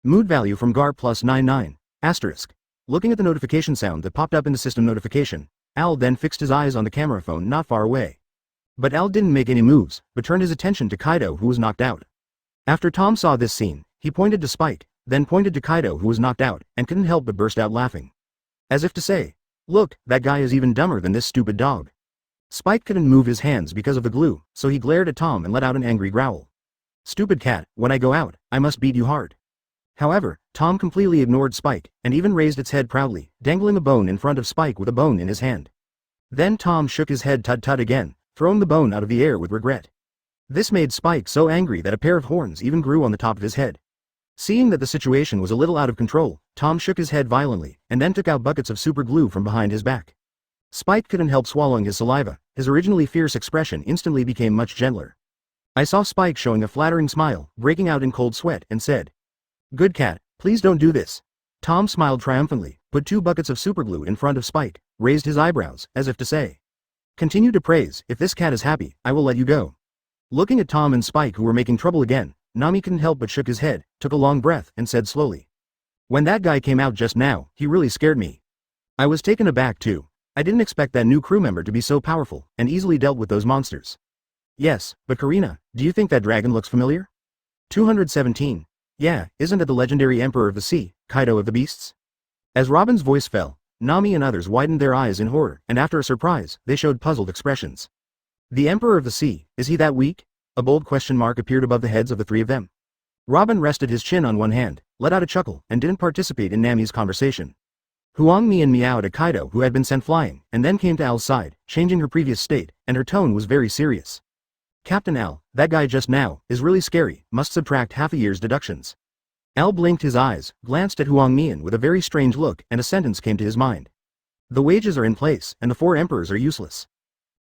Mood value from Garp plus 99. Asterisk. Looking at the notification sound that popped up in the system notification, Al then fixed his eyes on the camera phone not far away. But Al didn't make any moves, but turned his attention to Kaido, who was knocked out. After Tom saw this scene, he pointed to Spike, then pointed to Kaido, who was knocked out, and couldn't help but burst out laughing. As if to say, look, that guy is even dumber than this stupid dog. Spike couldn't move his hands because of the glue, so he glared at Tom and let out an angry growl. Stupid cat, when I go out, I must beat you hard. However, Tom completely ignored Spike, and even raised its head proudly, dangling a bone in front of Spike with a bone in his hand. Then Tom shook his head tut-tut again, throwing the bone out of the air with regret. This made Spike so angry that a pair of horns even grew on the top of his head. Seeing that the situation was a little out of control, Tom shook his head violently, and then took out buckets of super glue from behind his back. Spike couldn't help swallowing his saliva. His originally fierce expression instantly became much gentler. I saw Spike showing a flattering smile, breaking out in cold sweat, and said, "Good cat, please don't do this." Tom smiled triumphantly, put 2 buckets of superglue in front of Spike, raised his eyebrows, as if to say, "Continue to praise, if this cat is happy, I will let you go." Looking at Tom and Spike who were making trouble again, Nami couldn't help but shook his head, took a long breath, and said slowly, "When that guy came out just now, he really scared me. I was taken aback too. I didn't expect that new crew member to be so powerful, and easily dealt with those monsters." "Yes, but Karina, do you think that dragon looks familiar?" 217. "Yeah, isn't it the legendary Emperor of the Sea, Kaido of the Beasts?" As Robin's voice fell, Nami and others widened their eyes in horror, and after a surprise, they showed puzzled expressions. "The Emperor of the Sea, is he that weak?" A bold question mark appeared above the heads of the 3 of them. Robin rested his chin on one hand, let out a chuckle, and didn't participate in Nami's conversation. Huang Mi and meowed at Kaido who had been sent flying, and then came to Al's side, changing her previous state, and her tone was very serious. "Captain Al, that guy just now, is really scary, must subtract half a year's deductions." Al blinked his eyes, glanced at Huang Mian with a very strange look, and a sentence came to his mind. "The wages are in place, and the 4 emperors are useless."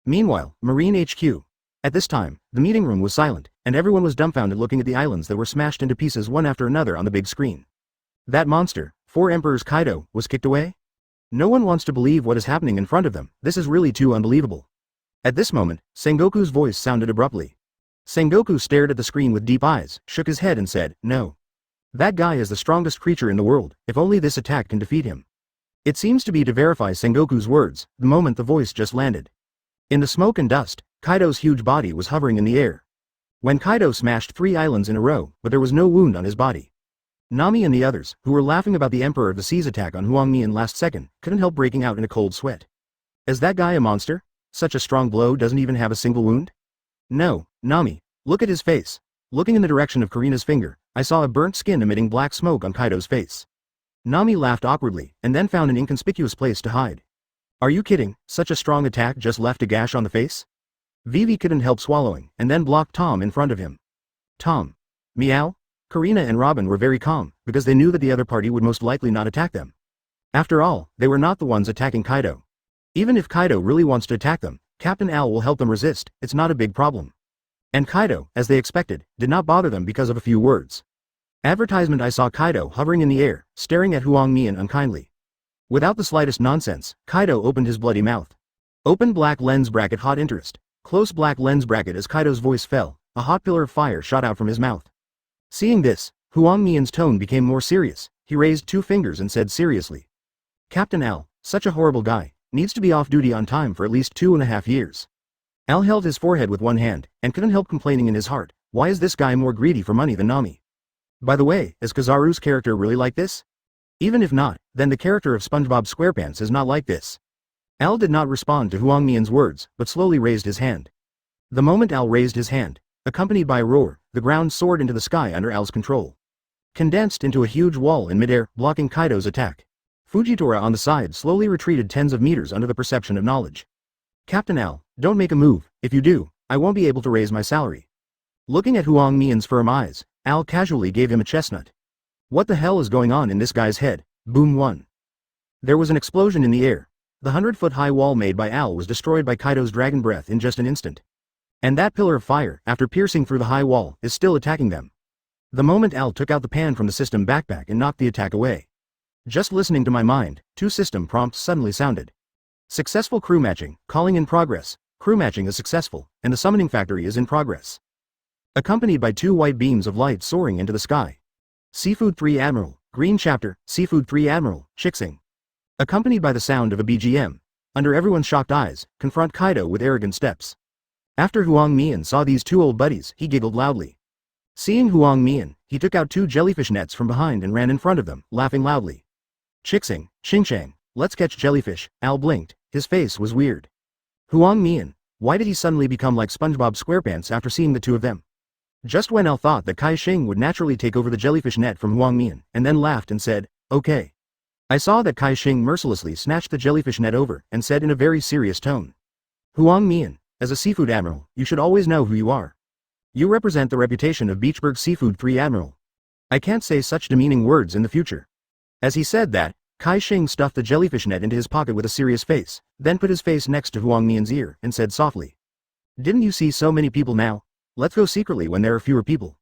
Meanwhile, Marine HQ. At this time, the meeting room was silent, and everyone was dumbfounded looking at the islands that were smashed into pieces one after another on the big screen. That monster, 4 emperors Kaido, was kicked away? No one wants to believe what is happening in front of them. This is really too unbelievable. At this moment, Sengoku's voice sounded abruptly. Sengoku stared at the screen with deep eyes, shook his head and said, "No. That guy is the strongest creature in the world, if only this attack can defeat him." It seems to be to verify Sengoku's words, the moment the voice just landed. In the smoke and dust, Kaido's huge body was hovering in the air. When Kaido smashed 3 islands in a row, but there was no wound on his body. Nami and the others, who were laughing about the Emperor of the Sea's attack on Huang Mian last second, couldn't help breaking out in a cold sweat. Is that guy a monster? Such a strong blow doesn't even have a single wound? No, Nami, look at his face. Looking in the direction of Karina's finger, I saw a burnt skin emitting black smoke on Kaido's face. Nami laughed awkwardly, and then found an inconspicuous place to hide. Are you kidding? Such a strong attack just left a gash on the face? Vivi couldn't help swallowing, and then blocked Tom in front of him. Tom. Meow? Karina and Robin were very calm, because they knew that the other party would most likely not attack them. After all, they were not the ones attacking Kaido. Even if Kaido really wants to attack them, Captain Al will help them resist, it's not a big problem. And Kaido, as they expected, did not bother them because of a few words. Advertisement. I saw Kaido hovering in the air, staring at Huang Mian unkindly. Without the slightest nonsense, Kaido opened his bloody mouth. Open black lens bracket hot interest. Close black lens bracket. As Kaido's voice fell, a hot pillar of fire shot out from his mouth. Seeing this, Huang Mian's tone became more serious. He raised 2 fingers and said seriously. Captain Al, such a horrible guy, needs to be off duty on time for at least 2.5 years. Al held his forehead with one hand, and couldn't help complaining in his heart, why is this guy more greedy for money than Nami? By the way, is Kizaru's character really like this? Even if not, then the character of SpongeBob SquarePants is not like this. Al did not respond to Huang Mian's words, but slowly raised his hand. The moment Al raised his hand, accompanied by a roar, the ground soared into the sky under Al's control. Condensed into a huge wall in midair, blocking Kaido's attack. Fujitora on the side slowly retreated tens of meters under the perception of knowledge. Captain Al, don't make a move, if you do, I won't be able to raise my salary. Looking at Huang Mian's firm eyes, Al casually gave him a chestnut. What the hell is going on in this guy's head? Boom 1. There was an explosion in the air. The 100-foot-high wall made by Al was destroyed by Kaido's dragon breath in just an instant. And that pillar of fire, after piercing through the high wall, is still attacking them. The moment Al took out the pan from the system backpack and knocked the attack away. Just listening to my mind, 2 system prompts suddenly sounded. Successful crew matching, calling in progress, crew matching is successful, and the summoning factory is in progress. Accompanied by 2 white beams of light soaring into the sky. Seafood 3 Admiral, Green Chapter, Seafood 3 Admiral, Chixing. Accompanied by the sound of a BGM, under everyone's shocked eyes, confront Kaido with arrogant steps. After Huang Mian saw these 2 old buddies, he giggled loudly. Seeing Huang Mian, he took out 2 jellyfish nets from behind and ran in front of them, laughing loudly. Chixing, Xingshang, let's catch jellyfish. Al blinked, his face was weird. Huang Mian, why did he suddenly become like SpongeBob SquarePants after seeing the 2 of them? Just when Al thought that Kai Shing would naturally take over the jellyfish net from Huang Mian, and then laughed and said, okay. I saw that Kai Shing mercilessly snatched the jellyfish net over, and said in a very serious tone. Huang Mian, as a seafood admiral, you should always know who you are. You represent the reputation of Beachburg Seafood 3 Admiral. I can't say such demeaning words in the future. As he said that, Kai Shing stuffed the jellyfish net into his pocket with a serious face, then put his face next to Huang Mian's ear and said softly. Didn't you see so many people now? Let's go secretly when there are fewer people.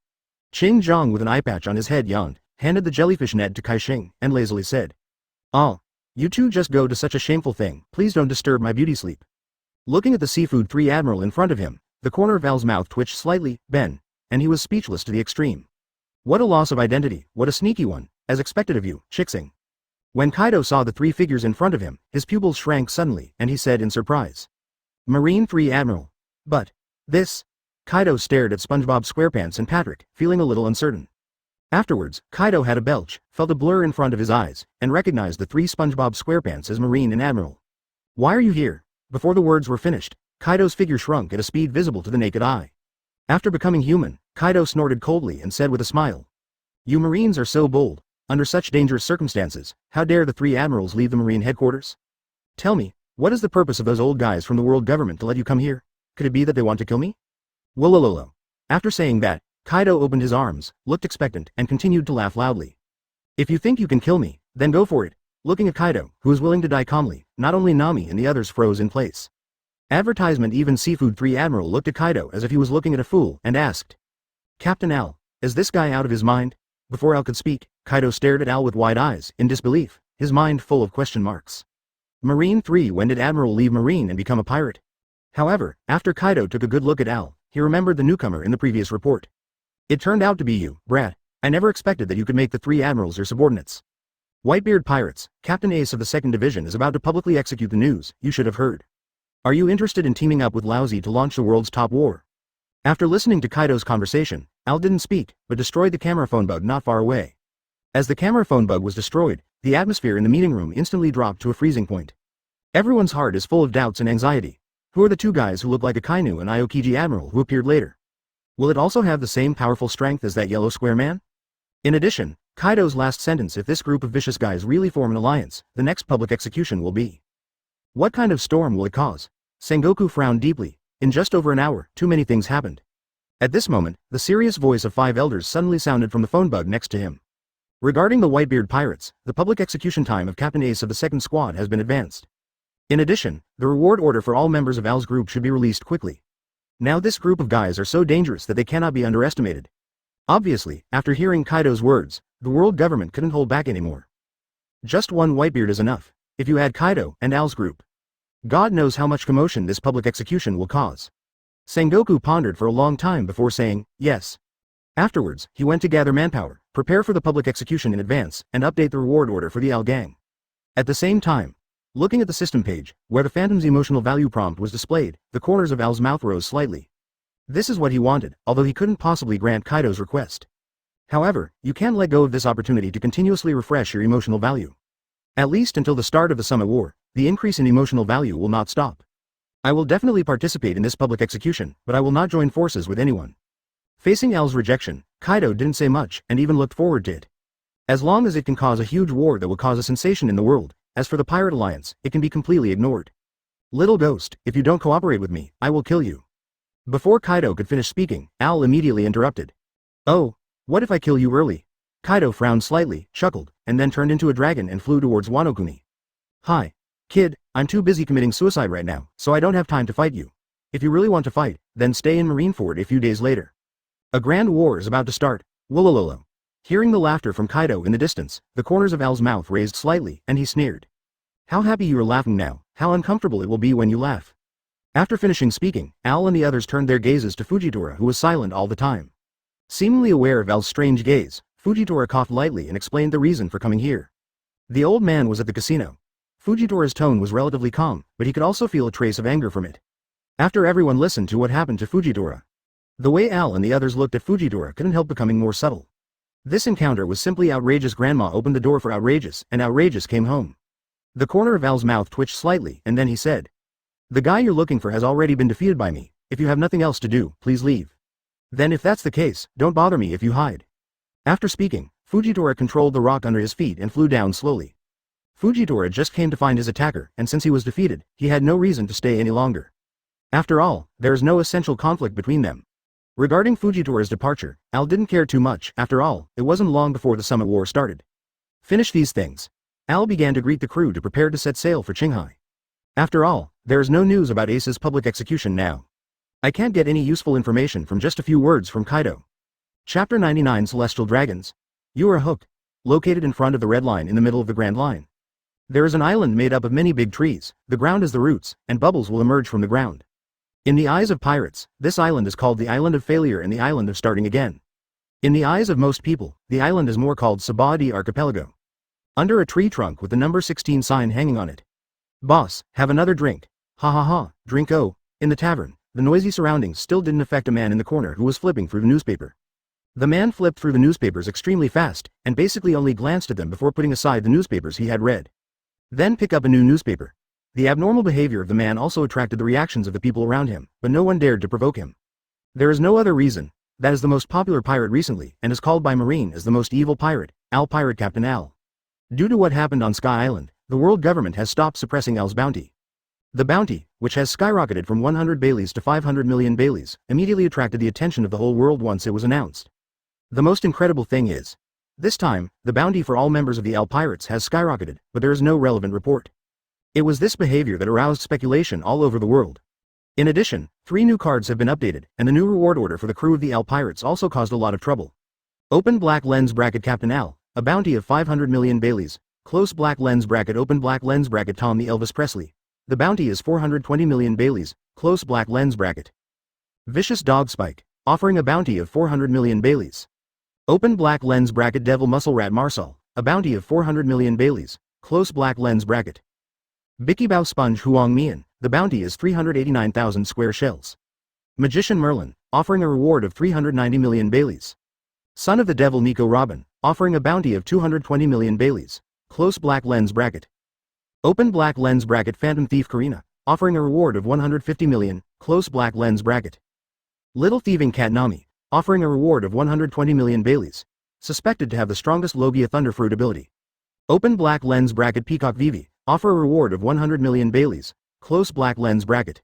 Qing Zhang with an eye patch on his head yawned, handed the jellyfish net to Kai Shing, and lazily said. Oh. You two just go to such a shameful thing, please don't disturb my beauty sleep. Looking at the Seafood 3 Admiral in front of him, the corner of Al's mouth twitched slightly, Ben, and he was speechless to the extreme. What a loss of identity, what a sneaky one, as expected of you, Shixing. When Kaido saw the three figures in front of him, his pupils shrank suddenly, and he said in surprise. Marine 3 Admiral. But, this? Kaido stared at SpongeBob SquarePants and Patrick, feeling a little uncertain. Afterwards, Kaido had a belch, felt a blur in front of his eyes, and recognized the three SpongeBob SquarePants as Marine and Admiral. Why are you here? Before the words were finished, Kaido's figure shrunk at a speed visible to the naked eye. After becoming human, Kaido snorted coldly and said with a smile. You Marines are so bold. Under such dangerous circumstances, how dare the three admirals leave the Marine headquarters? Tell me, what is the purpose of those old guys from the world government to let you come here? Could it be that they want to kill me? Wolololo. After saying that, Kaido opened his arms, looked expectant, and continued to laugh loudly. If you think you can kill me, then go for it. Looking at Kaido, who was willing to die calmly, not only Nami and the others froze in place. Advertisement even Seafood 3 Admiral looked at Kaido as if he was looking at a fool, and asked. Captain Al, is this guy out of his mind? Before Al could speak, Kaido stared at Al with wide eyes, in disbelief, his mind full of question marks. Marine 3 When did Admiral leave Marine and become a pirate? However, after Kaido took a good look at Al, he remembered the newcomer in the previous report. It turned out to be you, Brad. I never expected that you could make the three admirals your subordinates. Whitebeard Pirates, Captain Ace of the 2nd Division is about to publicly execute the news, you should have heard. Are you interested in teaming up with Lousy to launch the world's top war? After listening to Kaido's conversation, Al didn't speak, but destroyed the camera phone bug not far away. As the camera phone bug was destroyed, the atmosphere in the meeting room instantly dropped to a freezing point. Everyone's heart is full of doubts and anxiety. Who are the two guys who look like Akainu and Aokiji Admiral who appeared later? Will it also have the same powerful strength as that yellow square man? In addition, Kaido's last sentence, if this group of vicious guys really form an alliance, the next public execution will be. What kind of storm will it cause? Sengoku frowned deeply. In just over an hour, too many things happened. At this moment, the serious voice of 5 elders suddenly sounded from the phone bug next to him. Regarding the Whitebeard Pirates, the public execution time of Captain Ace of the 2nd Squad has been advanced. In addition, the reward order for all members of Al's group should be released quickly. Now this group of guys are so dangerous that they cannot be underestimated. Obviously, after hearing Kaido's words, the world government couldn't hold back anymore. Just one Whitebeard is enough, if you add Kaido and Al's group. God knows how much commotion this public execution will cause. Sengoku pondered for a long time before saying, yes. Afterwards, he went to gather manpower, prepare for the public execution in advance, and update the reward order for the Al gang. At the same time, looking at the system page, where the Phantom's emotional value prompt was displayed, the corners of Al's mouth rose slightly. This is what he wanted, although he couldn't possibly grant Kaido's request. However, you can't let go of this opportunity to continuously refresh your emotional value. At least until the start of the Summit War, the increase in emotional value will not stop. I will definitely participate in this public execution, but I will not join forces with anyone. Facing Al's rejection, Kaido didn't say much and even looked forward to it. As long as it can cause a huge war that will cause a sensation in the world, as for the Pirate Alliance, it can be completely ignored. Little ghost, if you don't cooperate with me, I will kill you. Before Kaido could finish speaking, Al immediately interrupted. Oh, what if I kill you early? Kaido frowned slightly, chuckled, and then turned into a dragon and flew towards Wano Kuni. Hi. Kid, I'm too busy committing suicide right now, so I don't have time to fight you. If you really want to fight, then stay in Marineford a few days later. A grand war is about to start. Wolololo. Hearing the laughter from Kaido in the distance, the corners of Al's mouth raised slightly, and he sneered. How happy you are laughing now, how uncomfortable it will be when you laugh. After finishing speaking, Al and the others turned their gazes to Fujitora, who was silent all the time. Seemingly aware of Al's strange gaze, Fujitora coughed lightly and explained the reason for coming here. The old man was at the casino. Fujitora's tone was relatively calm, but he could also feel a trace of anger from it. After everyone listened to what happened to Fujitora, the way Al and the others looked at Fujitora couldn't help becoming more subtle. This encounter was simply outrageous. Grandma opened the door for Outrageous, and Outrageous came home. The corner of Al's mouth twitched slightly, and then he said, the guy you're looking for has already been defeated by me. If you have nothing else to do, please leave. Then if that's the case, don't bother me if you hide. After speaking, Fujitora controlled the rock under his feet and flew down slowly. Fujitora just came to find his attacker, and since he was defeated, he had no reason to stay any longer. After all, there is no essential conflict between them. Regarding Fujitora's departure, Al didn't care too much. After all, it wasn't long before the Summit War started. Finish these things. Al began to greet the crew to prepare to set sail for Qinghai. After all, there is no news about Ace's public execution now. I can't get any useful information from just a few words from Kaido. Chapter 99 Celestial Dragons. You are hooked. Located in front of the Red Line in the middle of the Grand Line. There is an island made up of many big trees, the ground is the roots, and bubbles will emerge from the ground. In the eyes of pirates, this island is called the Island of Failure and the Island of Starting Again. In the eyes of most people, the island is more called Sabadi Archipelago. Under a tree trunk with the number 16 sign hanging on it. Boss, have another drink. Ha ha ha, drink oh. In the tavern, the noisy surroundings still didn't affect a man in the corner who was flipping through the newspaper. The man flipped through the newspapers extremely fast, and basically only glanced at them before putting aside the newspapers he had read. Then pick up a new newspaper. The abnormal behavior of the man also attracted the reactions of the people around him, but no one dared to provoke him. There is no other reason. That is the most popular pirate recently, and is called by Marine as the most evil pirate, Al Pirate Captain Al. Due to what happened on Sky Island, the world government has stopped suppressing Al's bounty. The bounty, which has skyrocketed from 100 Baileys to 500 million Baileys, immediately attracted the attention of the whole world once it was announced. The most incredible thing is, this time, the bounty for all members of the Al Pirates has skyrocketed, but there is no relevant report. It was this behavior that aroused speculation all over the world. In addition, 3 new cards have been updated, and the new reward order for the crew of the Al Pirates also caused a lot of trouble. Open black lens bracket Captain Al, a bounty of 500 million Baileys, close black lens bracket open black lens bracket Tom the Elvis Presley. The bounty is 420 million Baileys, close black lens bracket. Vicious Dog Spike, offering a bounty of 400 million Baileys. Open black lens bracket Devil Muscle Rat Marsal, a bounty of 400 million Baileys, close black lens bracket. Bicky Bao Sponge Huang Mian, the bounty is 389,000 square shells. Magician Merlin, offering a reward of 390 million Baileys. Son of the Devil Nico Robin, offering a bounty of 220 million Baileys, close black lens bracket. Open black lens bracket Phantom Thief Karina, offering a reward of 150 million, close black lens bracket. Little Thieving Cat Nami, offering a reward of 120 million Baileys, suspected to have the strongest Logia Thunderfruit ability. Open black lens bracket Peacock Vivi, offer a reward of 100 million Baileys, close black lens bracket.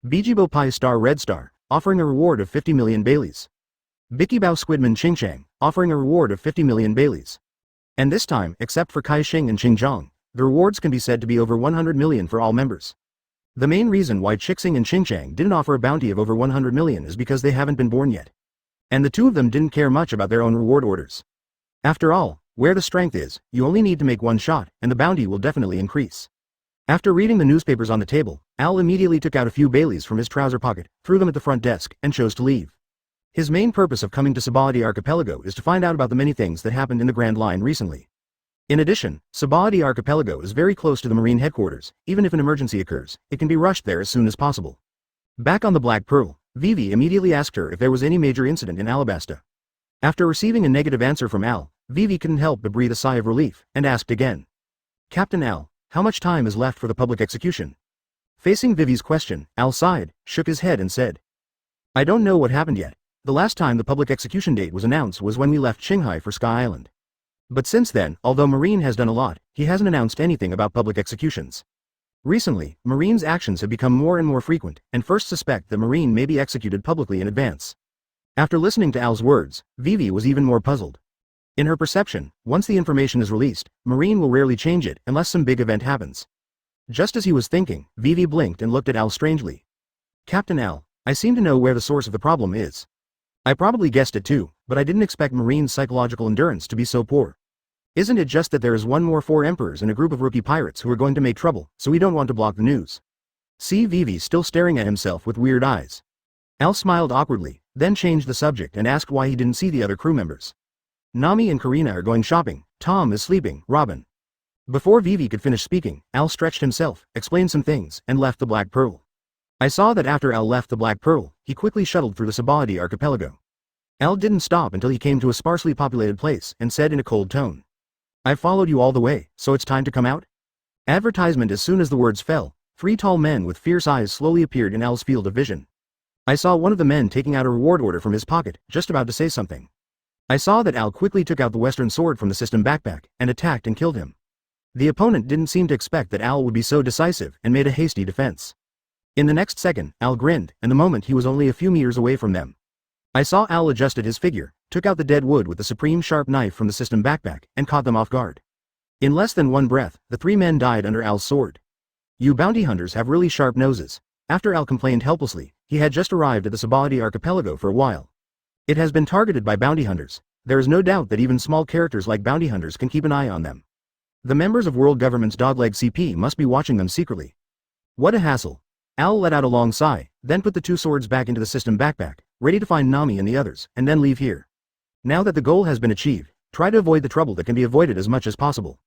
Bijibo Pai Star Red Star, offering a reward of 50 million Baileys. Bicky Bao Squidman Ching Chang, offering a reward of 50 million Baileys. And this time, except for Kai Shing and Qing Zhang, the rewards can be said to be over 100 million for all members. The main reason why Chixing and Ching Chang didn't offer a bounty of over 100 million is because they haven't been born yet. And the two of them didn't care much about their own reward orders. After all, where the strength is, you only need to make one shot, and the bounty will definitely increase. After reading the newspapers on the table, Al immediately took out a few Baileys from his trouser pocket, threw them at the front desk, and chose to leave. His main purpose of coming to Sabadi Archipelago is to find out about the many things that happened in the Grand Line recently. In addition, Sabadi Archipelago is very close to the Marine headquarters. Even if an emergency occurs, it can be rushed there as soon as possible. Back on the Black Pearl, Vivi immediately asked her if there was any major incident in Alabasta. After receiving a negative answer from Al, Vivi couldn't help but breathe a sigh of relief, and asked again. Captain Al, how much time is left for the public execution? Facing Vivi's question, Al sighed, shook his head and said. I don't know what happened yet. The last time the public execution date was announced was when we left Qinghai for Sky Island. But since then, although Marine has done a lot, he hasn't announced anything about public executions. Recently, Marine's actions have become more and more frequent, and first suspect that Marine may be executed publicly in advance. After listening to Al's words, Vivi was even more puzzled. In her perception, once the information is released, Marine will rarely change it unless some big event happens. Just as he was thinking, Vivi blinked and looked at Al strangely. Captain Al, I seem to know where the source of the problem is. I probably guessed it too, but I didn't expect Marine's psychological endurance to be so poor. Isn't it just that there is one more 4 emperors and a group of rookie pirates who are going to make trouble, so we don't want to block the news? See Vivi still staring at himself with weird eyes. Al smiled awkwardly, then changed the subject and asked why he didn't see the other crew members. Nami and Karina are going shopping, Tom is sleeping, Robin. Before Vivi could finish speaking, Al stretched himself, explained some things, and left the Black Pearl. I saw that after Al left the Black Pearl, he quickly shuttled through the Sabadi Archipelago. Al didn't stop until he came to a sparsely populated place and said in a cold tone. I've followed you all the way, so it's time to come out? Advertisement. As soon as the words fell, 3 tall men with fierce eyes slowly appeared in Al's field of vision. I saw one of the men taking out a reward order from his pocket, just about to say something. I saw that Al quickly took out the Western sword from the system backpack, and attacked and killed him. The opponent didn't seem to expect that Al would be so decisive, and made a hasty defense. In the next second, Al grinned, and the moment he was only a few meters away from them. I saw Al adjusted his figure, took out the dead wood with the supreme sharp knife from the system backpack, and caught them off guard. In less than one breath, the 3 men died under Al's sword. You bounty hunters have really sharp noses. After Al complained helplessly, he had just arrived at the Sabadi archipelago for a while. It has been targeted by bounty hunters. There is no doubt that even small characters like bounty hunters can keep an eye on them. The members of World Government's Dogleg CP must be watching them secretly. What a hassle. Al let out a long sigh, then put the 2 swords back into the system backpack, ready to find Nami and the others, and then leave here. Now that the goal has been achieved, try to avoid the trouble that can be avoided as much as possible.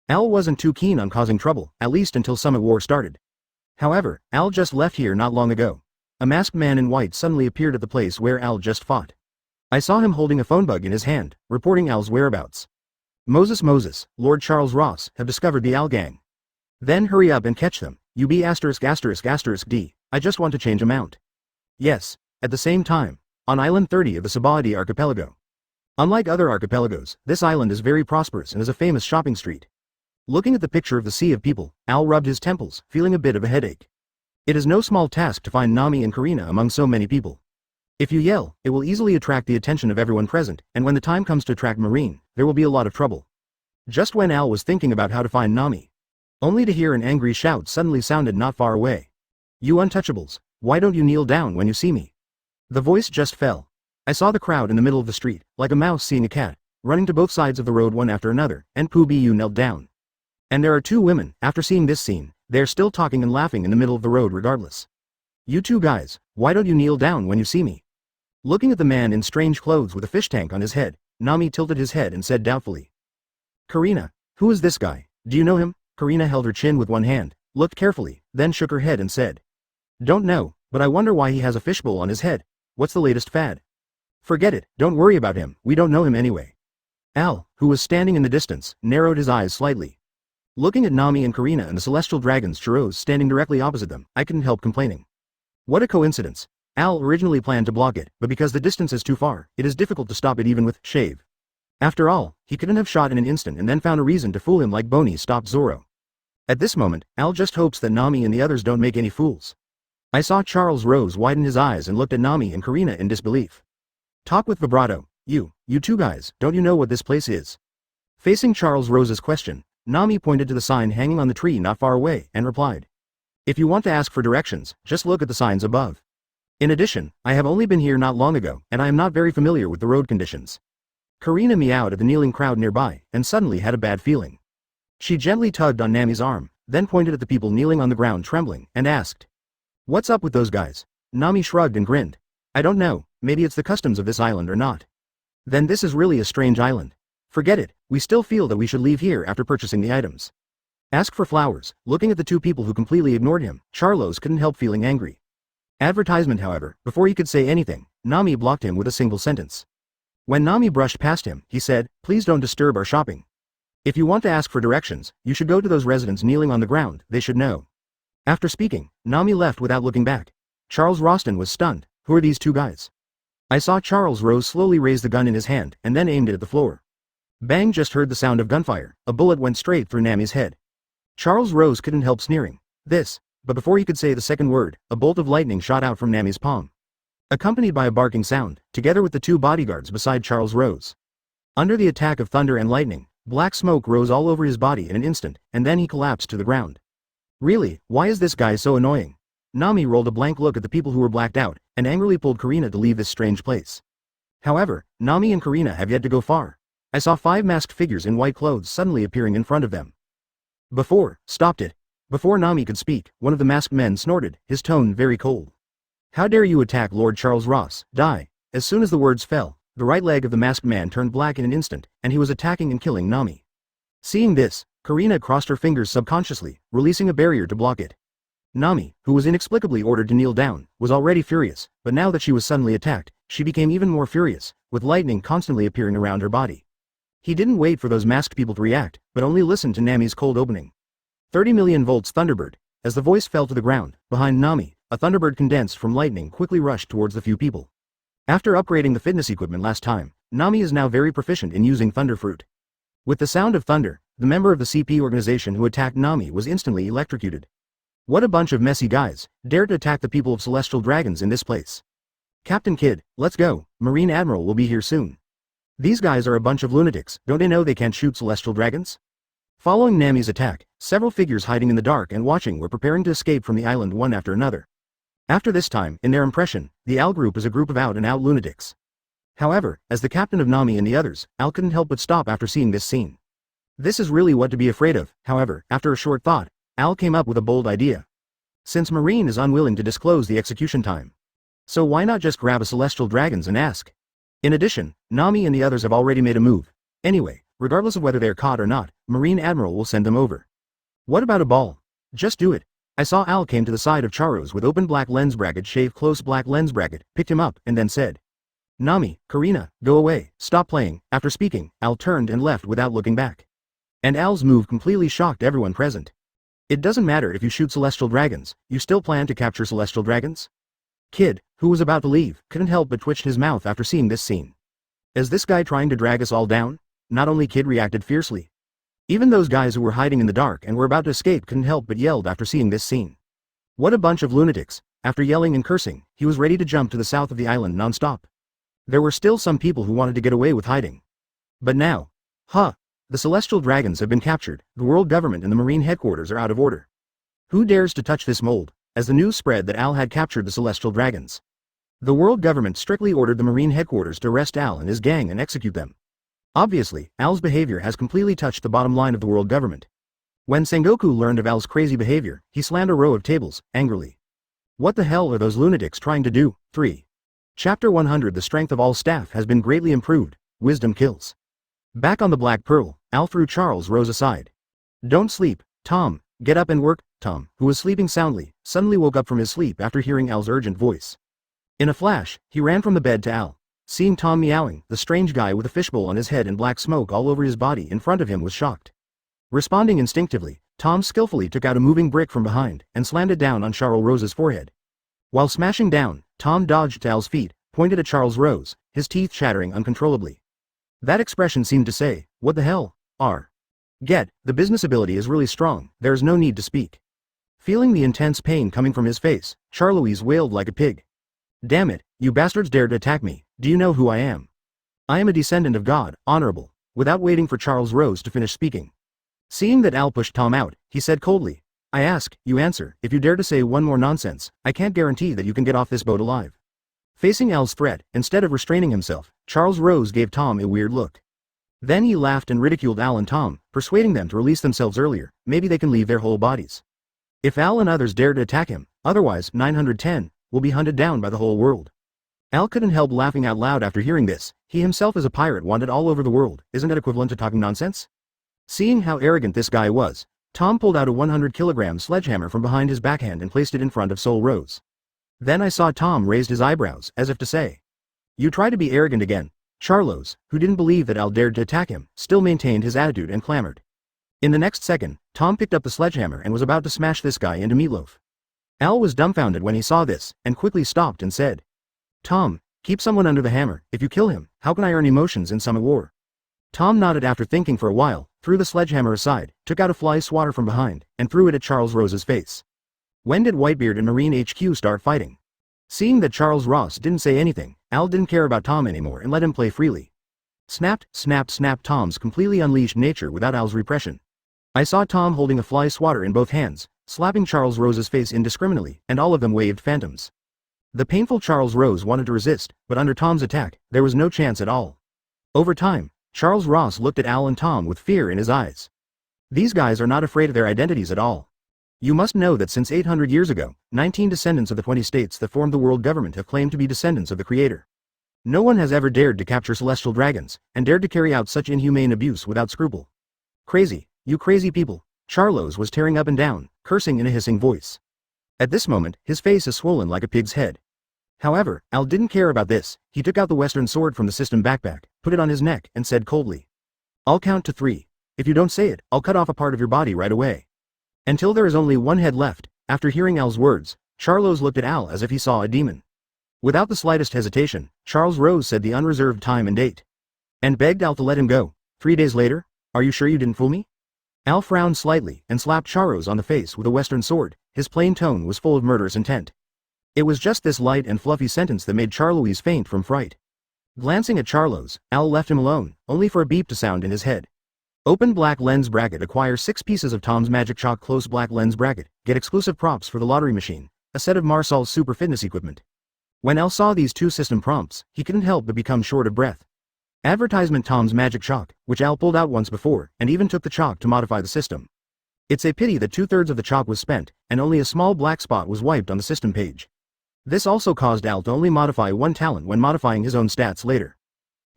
Al wasn't too keen on causing trouble, at least until Summit War started. However, Al just left here not long ago. A masked man in white suddenly appeared at the place where Al just fought. I saw him holding a phone bug in his hand, reporting Al's whereabouts. Moses, Lord Charles Ross, have discovered the Al gang. Then hurry up and catch them. UB *****D. I just want to change amount. Yes. At the same time, on Island 30 of the Sabadi archipelago. Unlike other archipelagos, this island is very prosperous and is a famous shopping street. Looking at the picture of the sea of people, Al rubbed his temples, feeling a bit of a headache. It is no small task to find Nami and Karina among so many people. If you yell, it will easily attract the attention of everyone present, and when the time comes to attract Marine, there will be a lot of trouble. Just when Al was thinking about how to find Nami, only to hear an angry shout suddenly sounded not far away. You untouchables, why don't you kneel down when you see me? The voice just fell. I saw the crowd in the middle of the street, like a mouse seeing a cat, running to both sides of the road one after another, and Pooh-Bu knelt down. And there are 2 women. After seeing this scene, they are still talking and laughing in the middle of the road regardless. You 2 guys, why don't you kneel down when you see me? Looking at the man in strange clothes with a fish tank on his head, Nami tilted his head and said doubtfully. Karina, who is this guy? Do you know him? Karina held her chin with one hand, looked carefully, then shook her head and said. Don't know, but I wonder why he has a fishbowl on his head. What's the latest fad? Forget it, don't worry about him, we don't know him anyway. Al, who was standing in the distance, narrowed his eyes slightly. Looking at Nami and Karina and the celestial dragons Chiros standing directly opposite them, I couldn't help complaining. What a coincidence. Al originally planned to block it, but because the distance is too far, it is difficult to stop it even with shave. After all, he couldn't have shot in an instant and then found a reason to fool him like Boney stopped Zoro. At this moment, Al just hopes that Nami and the others don't make any fools. I saw Charles Rose widen his eyes and looked at Nami and Karina in disbelief. Talk with vibrato. You 2 guys, don't you know what this place is? Facing Charles Rose's question, Nami pointed to the sign hanging on the tree not far away and replied. If you want to ask for directions, just look at the signs above. In addition, I have only been here not long ago, and I am not very familiar with the road conditions. Karina meowed at the kneeling crowd nearby, and suddenly had a bad feeling. She gently tugged on Nami's arm, then pointed at the people kneeling on the ground trembling, and asked. What's up with those guys? Nami shrugged and grinned. I don't know, maybe it's the customs of this island or not. Then this is really a strange island. Forget it, we still feel that we should leave here after purchasing the items. Ask for flowers. Looking at the 2 people who completely ignored him, Charlos couldn't help feeling angry. Advertisement, however, before he could say anything, Nami blocked him with a single sentence. When Nami brushed past him, he said, please don't disturb our shopping. If you want to ask for directions, you should go to those residents kneeling on the ground, they should know. After speaking, Nami left without looking back. Charles Roston was stunned. Who are these 2 guys? I saw Charles Rose slowly raise the gun in his hand, and then aimed it at the floor. Bang, just heard the sound of gunfire. A bullet went straight through Nami's head. Charles Rose couldn't help sneering. But before he could say the second word, a bolt of lightning shot out from Nami's palm. Accompanied by a barking sound, together with the 2 bodyguards beside Charles Rose. Under the attack of thunder and lightning, black smoke rose all over his body in an instant, and then he collapsed to the ground. Really, why is this guy so annoying? Nami rolled a blank look at the people who were blacked out, and angrily pulled Karina to leave this strange place. However, Nami and Karina have yet to go far. I saw 5 masked figures in white clothes suddenly appearing in front of them. Stopped it. Before Nami could speak, one of the masked men snorted, his tone very cold. How dare you attack Lord Charles Ross, die. As soon as the words fell, the right leg of the masked man turned black in an instant, and he was attacking and killing Nami. Seeing this, Karina crossed her fingers subconsciously, releasing a barrier to block it. Nami, who was inexplicably ordered to kneel down, was already furious, but now that she was suddenly attacked, she became even more furious, with lightning constantly appearing around her body. He didn't wait for those masked people to react, but only listened to Nami's cold opening. 30 million volts Thunderbird. As the voice fell to the ground, behind Nami, a Thunderbird condensed from lightning quickly rushed towards the few people. After upgrading the fitness equipment last time, Nami is now very proficient in using Thunder Fruit. With the sound of thunder, the member of the CP organization who attacked Nami was instantly electrocuted. What a bunch of messy guys, dared to attack the people of celestial dragons in this place. Captain Kidd, let's go, Marine Admiral will be here soon. These guys are a bunch of lunatics, don't they know they can't shoot celestial dragons? Following Nami's attack, several figures hiding in the dark and watching were preparing to escape from the island one after another. After this time, in their impression, the Al group is a group of out-and-out lunatics. However, as the captain of Nami and the others, Al couldn't help but stop after seeing this scene. This is really what to be afraid of. However, after a short thought, Al came up with a bold idea. Since Marine is unwilling to disclose the execution time, so why not just grab a celestial dragons and ask? In addition, Nami and the others have already made a move. Anyway, regardless of whether they're caught or not, Marine Admiral will send them over. What about a ball? Just do it. I saw Al came to the side of Charos with open black lens bracket, shaved close black lens bracket, picked him up and then said, Nami, Karina, go away, stop playing. After speaking, Al turned and left without looking back. And Al's move completely shocked everyone present. It doesn't matter if you shoot celestial dragons, you still plan to capture celestial dragons? Kidd, who was about to leave, couldn't help but twitch his mouth after seeing this scene. Is this guy trying to drag us all down? Not only Kidd reacted fiercely. Even those guys who were hiding in the dark and were about to escape couldn't help but yelled after seeing this scene. What a bunch of lunatics. After yelling and cursing, he was ready to jump to the south of the island non-stop. There were still some people who wanted to get away with hiding. But now, the celestial dragons have been captured, the world government and the marine headquarters are out of order. Who dares to touch this mold? As the news spread that Al had captured the celestial dragons, the world government strictly ordered the marine headquarters to arrest Al and his gang and execute them. Obviously, Al's behavior has completely touched the bottom line of the world government. When Sengoku learned of Al's crazy behavior, he slammed a row of tables, angrily. What the hell are those lunatics trying to do? 3. Chapter 100. The strength of all staff has been greatly improved. Wisdom kills. Back on the Black Pearl, Al threw Charles Rose aside. Don't sleep, Tom, get up and work. Tom, who was sleeping soundly, suddenly woke up from his sleep after hearing Al's urgent voice. In a flash, he ran from the bed to Al. Seeing Tom meowing, the strange guy with a fishbowl on his head and black smoke all over his body in front of him was shocked. Responding instinctively, Tom skillfully took out a moving brick from behind and slammed it down on Charles Rose's forehead. While smashing down, Tom dodged to Al's feet, pointed at Charles Rose, his teeth chattering uncontrollably. That expression seemed to say, what the hell, Get, the business ability is really strong, there is no need to speak. Feeling the intense pain coming from his face, Charloise wailed like a pig. Damn it, you bastards dared to attack me, do you know who I am? I am a descendant of God, honorable. Without waiting for Charles Rose to finish speaking. Seeing that Al pushed Tom out, he said coldly, I ask, you answer, if you dare to say one more nonsense, I can't guarantee that you can get off this boat alive. Facing Al's threat, instead of restraining himself, Charles Rose gave Tom a weird look. Then he laughed and ridiculed Al and Tom, persuading them to release themselves earlier, maybe they can leave their whole bodies. If Al and others dare to attack him, otherwise 910, will be hunted down by the whole world. Al couldn't help laughing out loud after hearing this. He himself is a pirate wanted all over the world, isn't that equivalent to talking nonsense? Seeing how arrogant this guy was, Tom pulled out a 100-kilogram sledgehammer from behind his backhand and placed it in front of Soul Rose. Then I saw Tom raised his eyebrows, as if to say, you try to be arrogant again. Charlos, who didn't believe that Al dared to attack him, still maintained his attitude and clamored. In the next second, Tom picked up the sledgehammer and was about to smash this guy into meatloaf. Al was dumbfounded when he saw this, and quickly stopped and said, Tom, keep someone under the hammer, if you kill him, how can I earn emotions in some war? Tom nodded after thinking for a while, threw the sledgehammer aside, took out a fly swatter from behind, and threw it at Charles Rose's face. When did Whitebeard and Marine HQ start fighting? Seeing that Charles Ross didn't say anything, Al didn't care about Tom anymore and let him play freely. Snapped, snapped, snapped. Tom's completely unleashed nature without Al's repression. I saw Tom holding a fly swatter in both hands, slapping Charles Rose's face indiscriminately, and all of them waved phantoms. The painful Charles Rose wanted to resist, but under Tom's attack, there was no chance at all. Over time, Charles Ross looked at Al and Tom with fear in his eyes. These guys are not afraid of their identities at all. You must know that since 800 years ago, 19 descendants of the 20 states that formed the world government have claimed to be descendants of the Creator. No one has ever dared to capture celestial dragons, and dared to carry out such inhumane abuse without scruple. Crazy, you crazy people. Charlos was tearing up and down, cursing in a hissing voice. At this moment, his face is swollen like a pig's head. However, Al didn't care about this. He took out the Western sword from the system backpack, put it on his neck, and said coldly, I'll count to 3. If you don't say it, I'll cut off a part of your body right away. Until there is only one head left. After hearing Al's words, Charlos looked at Al as if he saw a demon. Without the slightest hesitation, Charles Rose said the unreserved time and date. And begged Al to let him go. 3 days later? Are you sure you didn't fool me? Al frowned slightly and slapped Charlos on the face with a Western sword. His plain tone was full of murderous intent. It was just this light and fluffy sentence that made Charlouise faint from fright. Glancing at Charlos, Al left him alone, only for a beep to sound in his head. Open black lens bracket, acquire 6 pieces of Tom's Magic Chalk. Close black lens bracket, get exclusive props for the lottery machine, a set of Marsal's super fitness equipment. When Al saw these 2 system prompts, he couldn't help but become short of breath. Advertisement: Tom's Magic Chalk, which Al pulled out once before, and even took the chalk to modify the system. It's a pity that 2/3 of the chalk was spent, and only a small black spot was wiped on the system page. This also caused Al to only modify 1 talent when modifying his own stats later.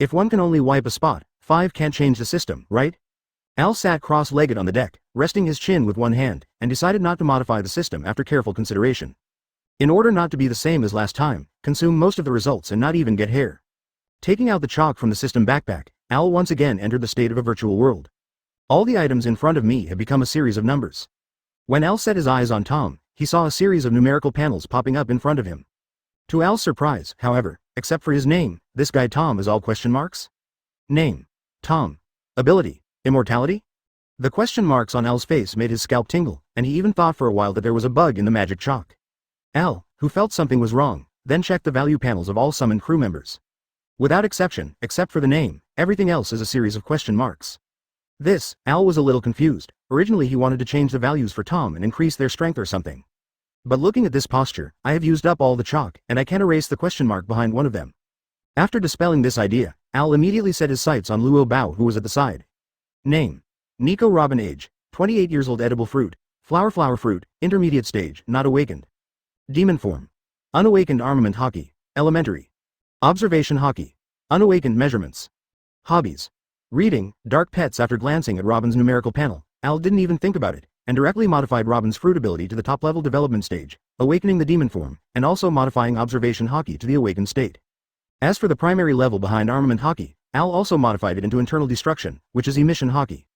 If one can only wipe a spot, 5 can't change the system, right? Al sat cross-legged on the deck, resting his chin with one hand, and decided not to modify the system after careful consideration. In order not to be the same as last time, consume most of the results and not even get hair. Taking out the chalk from the system backpack, Al once again entered the state of a virtual world. All the items in front of me have become a series of numbers. When Al set his eyes on Tom, he saw a series of numerical panels popping up in front of him. To Al's surprise, however, except for his name, this guy Tom is all question marks? Name: Tom. Ability: Immortality? The question marks on Al's face made his scalp tingle, and he even thought for a while that there was a bug in the magic chalk. Al, who felt something was wrong, then checked the value panels of all summoned crew members. Without exception, except for the name, everything else is a series of question marks. Al was a little confused. Originally he wanted to change the values for Tom and increase their strength or something. But looking at this posture, I have used up all the chalk, and I can't erase the question mark behind one of them. After dispelling this idea, Al immediately set his sights on Luo Bao, who was at the side. Name: Nico Robin. Age: 28 years old. Edible fruit: flower fruit, intermediate stage, not awakened. Demon form: unawakened. Armament: Haki, elementary. Observation: Haki, unawakened. Measurements: hobbies: reading, dark pets. After glancing at Robin's numerical panel, Al didn't even think about it, and directly modified Robin's fruit ability to the top-level development stage, awakening the demon form, and also modifying Observation Haki to the awakened state. As for the primary level behind Armament Haki, Al also modified it into Internal Destruction, which is Emission Haki.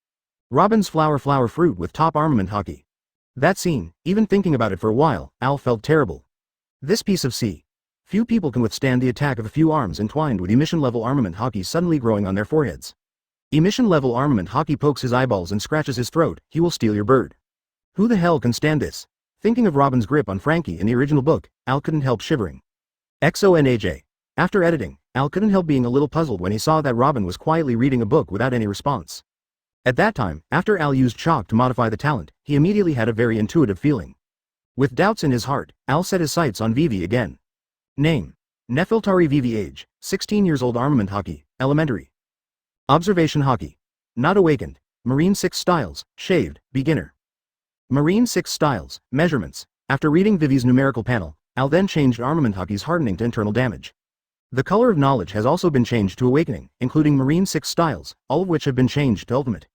Robin's flower fruit with top Armament Haki. That scene, even thinking about it for a while, Al felt terrible. This piece of C. Few people can withstand the attack of a few arms entwined with Emission-level Armament Haki suddenly growing on their foreheads. Emission-level Armament Haki pokes his eyeballs and scratches his throat. He will steal your bird. Who the hell can stand this? Thinking of Robin's grip on Frankie in the original book, Al couldn't help shivering. XONAJ. After editing, Al couldn't help being a little puzzled when he saw that Robin was quietly reading a book without any response. At that time, after Al used chalk to modify the talent, he immediately had a very intuitive feeling. With doubts in his heart, Al set his sights on Vivi again. Name: Nephiltari. Vivi. Age: 16 years old. Armament Haki, elementary. Observation Haki, not awakened. Marine 6 styles, shaved, beginner. Marine 6 styles, measurements. After reading Vivi's numerical panel, Al then changed Armament Haki's hardening to internal damage. The color of knowledge has also been changed to awakening, including Marine 6 styles, all of which have been changed to ultimate.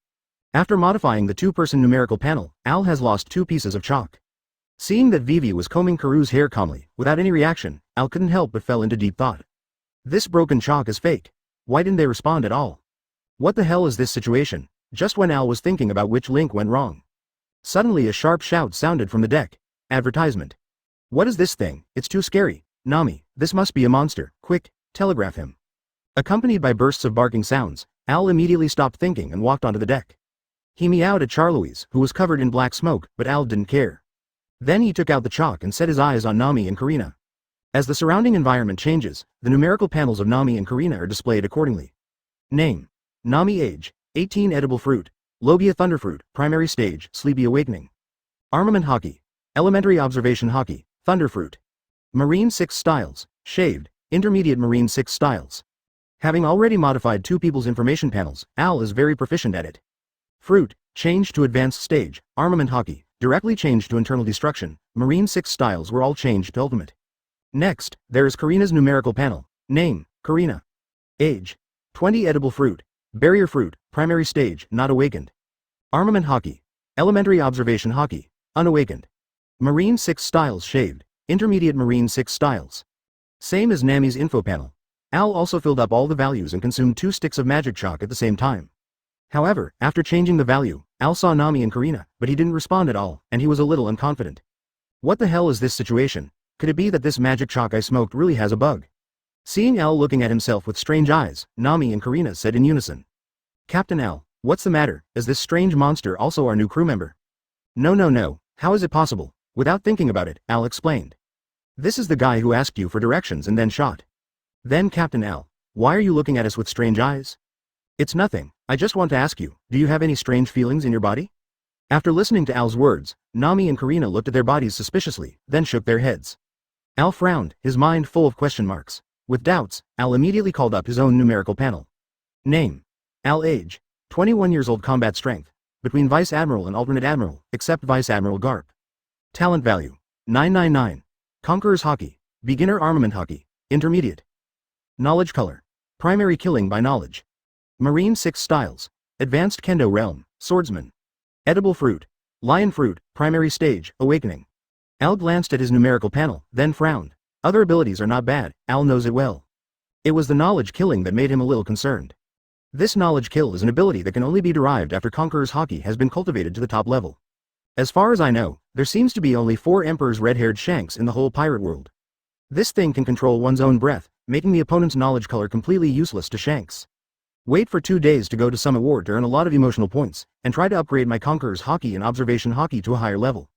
After modifying the 2-person numerical panel, Al has lost 2 pieces of chalk. Seeing that Vivi was combing Karu's hair calmly, without any reaction, Al couldn't help but fell into deep thought. This broken chalk is fake. Why didn't they respond at all? What the hell is this situation? Just when Al was thinking about which link went wrong. Suddenly a sharp shout sounded from the deck. Advertisement. What is this thing? It's too scary. Nami, this must be a monster. Quick, telegraph him. Accompanied by bursts of barking sounds, Al immediately stopped thinking and walked onto the deck. He meowed at Charlouise, who was covered in black smoke, but Al didn't care. Then he took out the chalk and set his eyes on Nami and Karina. As the surrounding environment changes, the numerical panels of Nami and Karina are displayed accordingly. Name: Nami. Age: 18. Edible fruit, Lobia Thunderfruit, primary stage, Sleepy Awakening. Armament Haki, elementary. Observation Haki, Thunderfruit. Marine 6 styles, shaved, intermediate. Marine 6 styles. Having already modified 2 people's information panels, Al is very proficient at it. Fruit, changed to advanced stage, Armament Haki, directly changed to Internal Destruction. Marine 6 styles were all changed to ultimate. Next, there is Karina's numerical panel. Name: Karina. Age: 20. Edible fruit, Barrier fruit, primary stage, not awakened. Armament Haki, elementary. Observation Haki, unawakened. Marine 6 styles shaved, intermediate. Marine 6 styles. Same as Nami's info panel. Al also filled up all the values and consumed 2 sticks of magic chalk at the same time. However, after changing the value, Al saw Nami and Karina, but he didn't respond at all, and he was a little unconfident. What the hell is this situation? Could it be that this magic chalk I smoked really has a bug? Seeing Al looking at himself with strange eyes, Nami and Karina said in unison. Captain Al, what's the matter? Is this strange monster also our new crew member? No, how is it possible? Without thinking about it, Al explained. This is the guy who asked you for directions and then shot. Then Captain Al, why are you looking at us with strange eyes? It's nothing, I just want to ask you, do you have any strange feelings in your body? After listening to Al's words, Nami and Karina looked at their bodies suspiciously, then shook their heads. Al frowned, his mind full of question marks. With doubts, Al immediately called up his own numerical panel. Name. Al age. 21 years old. Combat strength. Between Vice Admiral and Alternate Admiral, except Vice Admiral Garp. Talent value. 999. Conqueror's Haki. Beginner Armament Haki. Intermediate. Knowledge color. Primary killing by knowledge. Marine 6 styles. Advanced Kendo realm, swordsman. Edible fruit. Lion fruit, primary stage, awakening. Al glanced at his numerical panel, then frowned. Other abilities are not bad, Al knows it well. It was the knowledge killing that made him a little concerned. This knowledge kill is an ability that can only be derived after Conqueror's Haki has been cultivated to the top level. As far as I know, there seems to be only 4 Emperor's red-haired Shanks in the whole pirate world. This thing can control one's own breath, making the opponent's knowledge color completely useless to Shanks. Wait for 2 days to go to Summit War to earn a lot of emotional points, and try to upgrade my Conqueror's Haki and Observation Haki to a higher level.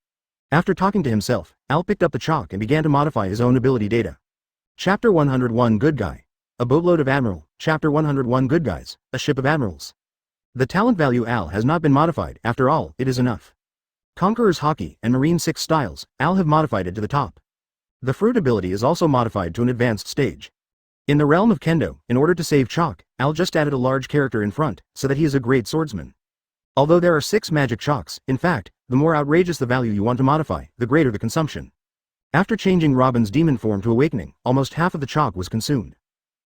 After talking to himself, Al picked up the chalk and began to modify his own ability data. Chapter 101 Good Guy. A boatload of Admiral. Chapter 101 Good Guys. A ship of Admirals. The talent value Al has not been modified, after all, it is enough. Conqueror's Haki and Marine 6 styles, Al have modified it to the top. The fruit ability is also modified to an advanced stage. In the realm of Kendo, in order to save chalk, Al just added a large character in front, so that he is a great swordsman. Although there are 6 magic chalks, in fact, the more outrageous the value you want to modify, the greater the consumption. After changing Robin's demon form to awakening, almost half of the chalk was consumed.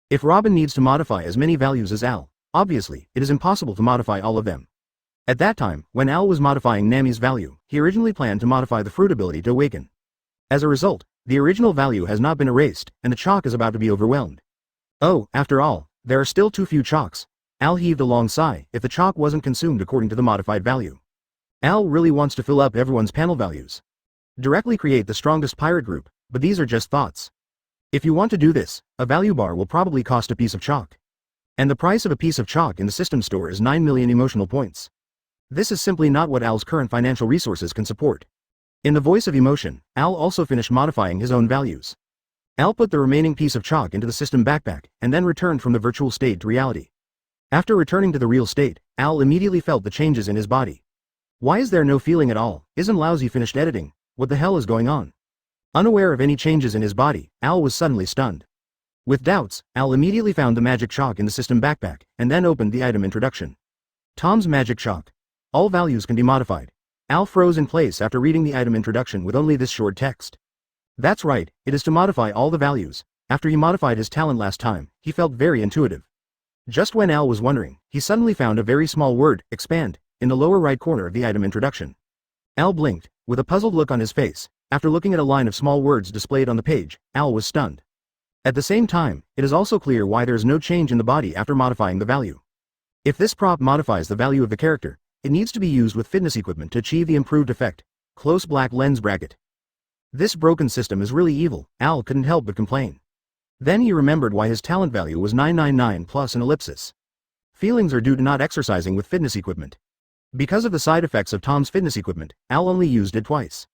If Robin needs to modify as many values as Al, obviously, it is impossible to modify all of them. At that time, when Al was modifying Nami's value, he originally planned to modify the fruit ability to awaken. As a result, the original value has not been erased, and the chalk is about to be overwhelmed. Oh, after all, there are still too few chalks. Al heaved a long sigh. If the chalk wasn't consumed according to the modified value. Al really wants to fill up everyone's panel values. Directly create the strongest pirate group, but these are just thoughts. If you want to do this, a value bar will probably cost a piece of chalk. And the price of a piece of chalk in the system store is 9 million emotional points. This is simply not what Al's current financial resources can support. In the voice of emotion, Al also finished modifying his own values. Al put the remaining piece of chalk into the system backpack, and then returned from the virtual state to reality. After returning to the real state, Al immediately felt the changes in his body. Why is there no feeling at all? Isn't Lousy finished editing? What the hell is going on? Unaware of any changes in his body, Al was suddenly stunned. With doubts, Al immediately found the magic chalk in the system backpack, and then opened the item introduction. Tom's magic chalk. All values can be modified. Al froze in place after reading the item introduction with only this short text. That's right, it is to modify all the values. After he modified his talent last time, he felt very intuitive. Just when Al was wondering, he suddenly found a very small word, expand, in the lower right corner of the item introduction. Al blinked, with a puzzled look on his face. After looking at a line of small words displayed on the page, Al was stunned. At the same time, it is also clear why there is no change in the body after modifying the value. If this prop modifies the value of the character, it needs to be used with fitness equipment to achieve the improved effect. Close black lens bracket. This broken system is really evil, Al couldn't help but complain. Then he remembered why his talent value was 999 plus an ellipsis. Feelings are due to not exercising with fitness equipment. Because of the side effects of Tom's fitness equipment, Al only used it twice.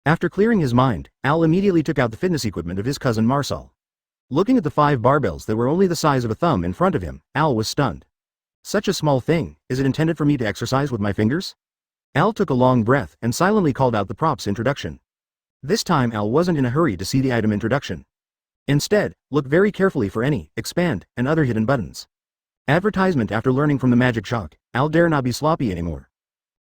After clearing his mind, Al immediately took out the fitness equipment of his cousin Marsal. Looking at the 5 barbells that were only the size of a thumb in front of him, Al was stunned. Such a small thing, is it intended for me to exercise with my fingers? Al took a long breath and silently called out the prop's introduction. This time Al wasn't in a hurry to see the item introduction. Instead, look very carefully for any, expand, and other hidden buttons. Advertisement. After learning from the magic chalk, Al dare not be sloppy anymore.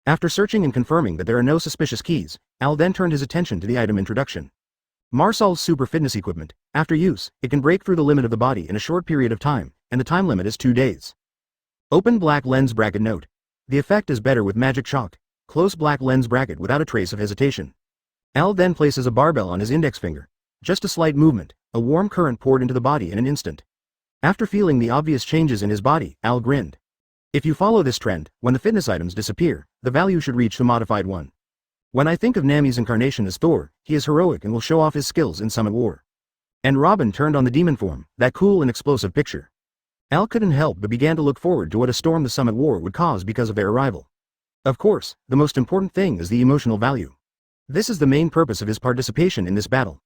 After searching and confirming that there are no suspicious keys, Al then turned his attention to the item introduction. Marsal's super fitness equipment. After use, it can break through the limit of the body in a short period of time, and the time limit is 2 days. Open black lens bracket. Note. The effect is better with magic chalk. Close black lens bracket without a trace of hesitation. Al then places a barbell on his index finger. Just a slight movement, a warm current poured into the body in an instant. After feeling the obvious changes in his body, Al grinned. If you follow this trend, when the fitness items disappear, the value should reach the modified one. When I think of Nami's incarnation as Thor, he is heroic and will show off his skills in Summit War. And Robin turned on the demon form, that cool and explosive picture. Al couldn't help but began to look forward to what a storm the Summit War would cause because of their arrival. Of course, the most important thing is the emotional value. This is the main purpose of his participation in this battle.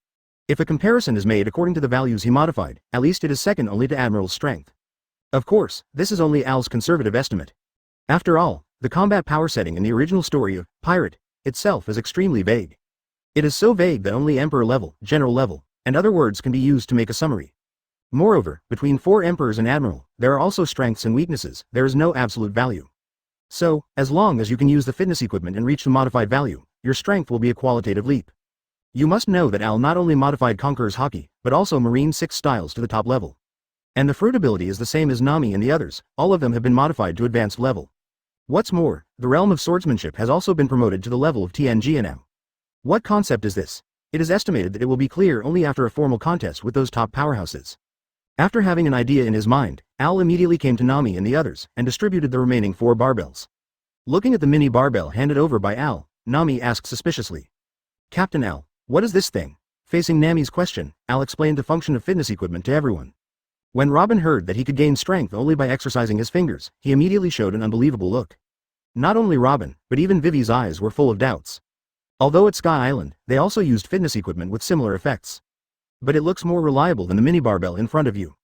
If a comparison is made according to the values he modified, at least it is second only to Admiral's strength. Of course, this is only Al's conservative estimate. After all, the combat power setting in the original story of Pirate itself is extremely vague. It is so vague that only Emperor level, General level, and other words can be used to make a summary. Moreover, between 4 Emperors and Admiral, there are also strengths and weaknesses, there is no absolute value. So, as long as you can use the fitness equipment and reach the modified value, your strength will be a qualitative leap. You must know that Al not only modified Conqueror's Haki, but also Marine 6 styles to the top level. And the fruit ability is the same as Nami and the others, all of them have been modified to advanced level. What's more, the realm of swordsmanship has also been promoted to the level of TNG now. What concept is this? It is estimated that it will be clear only after a formal contest with those top powerhouses. After having an idea in his mind, Al immediately came to Nami and the others, and distributed the remaining 4 barbells. Looking at the mini barbell handed over by Al, Nami asked suspiciously. Captain Al, what is this thing? Facing Nami's question, Al explained the function of fitness equipment to everyone. When Robin heard that he could gain strength only by exercising his fingers, he immediately showed an unbelievable look. Not only Robin, but even Vivi's eyes were full of doubts. Although at Sky Island, they also used fitness equipment with similar effects. But it looks more reliable than the mini barbell in front of you.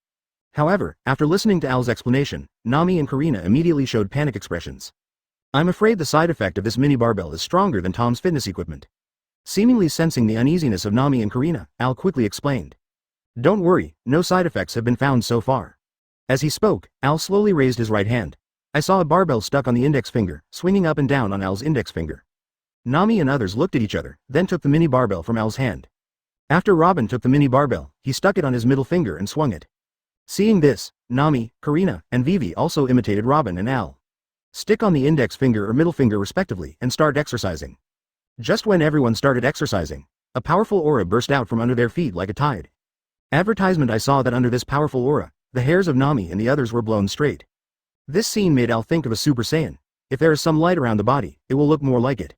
However, after listening to Al's explanation, Nami and Karina immediately showed panic expressions. I'm afraid the side effect of this mini barbell is stronger than Tom's fitness equipment. Seemingly sensing the uneasiness of Nami and Karina, Al quickly explained. Don't worry, no side effects have been found so far. As he spoke, Al slowly raised his right hand. I saw a barbell stuck on the index finger, swinging up and down on Al's index finger. Nami and others looked at each other, then took the mini barbell from Al's hand. After Robin took the mini barbell, he stuck it on his middle finger and swung it. Seeing this, Nami, Karina, and Vivi also imitated Robin and Al. Stick on the index finger or middle finger respectively and start exercising. Just when everyone started exercising, a powerful aura burst out from under their feet like a tide. Advertisement I saw that under this powerful aura, the hairs of Nami and the others were blown straight. This scene made Al think of a Super Saiyan. If there is some light around the body, it will look more like it.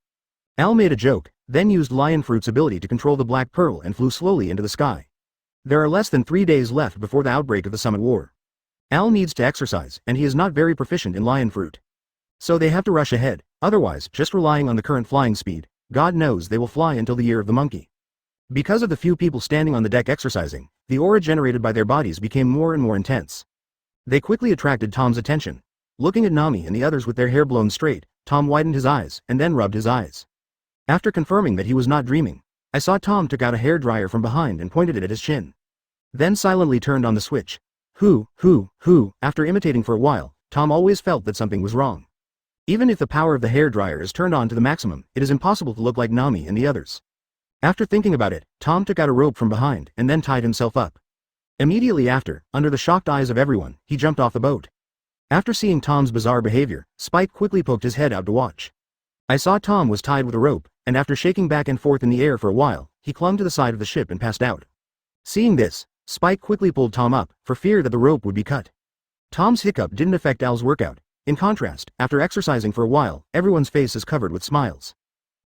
Al made a joke, then used Lion Fruit's ability to control the Black Pearl and flew slowly into the sky. There are less than 3 days left before the outbreak of the Summit War. Al needs to exercise, and he is not very proficient in Lion Fruit. So they have to rush ahead, otherwise, just relying on the current flying speed, God knows they will fly until the year of the monkey. Because of the few people standing on the deck exercising, the aura generated by their bodies became more and more intense. They quickly attracted Tom's attention. Looking at Nami and the others with their hair blown straight, Tom widened his eyes, and then rubbed his eyes. After confirming that he was not dreaming, I saw Tom took out a hairdryer from behind and pointed it at his chin. Then silently turned on the switch. After imitating for a while, Tom always felt that something was wrong. Even if the power of the hairdryer is turned on to the maximum, it is impossible to look like Nami and the others. After thinking about it, Tom took out a rope from behind and then tied himself up. Immediately after, under the shocked eyes of everyone, he jumped off the boat. After seeing Tom's bizarre behavior, Spike quickly poked his head out to watch. I saw Tom was tied with a rope, and after shaking back and forth in the air for a while, he clung to the side of the ship and passed out. Seeing this, Spike quickly pulled Tom up, for fear that the rope would be cut. Tom's hiccup didn't affect Al's workout. In contrast, after exercising for a while, everyone's face is covered with smiles.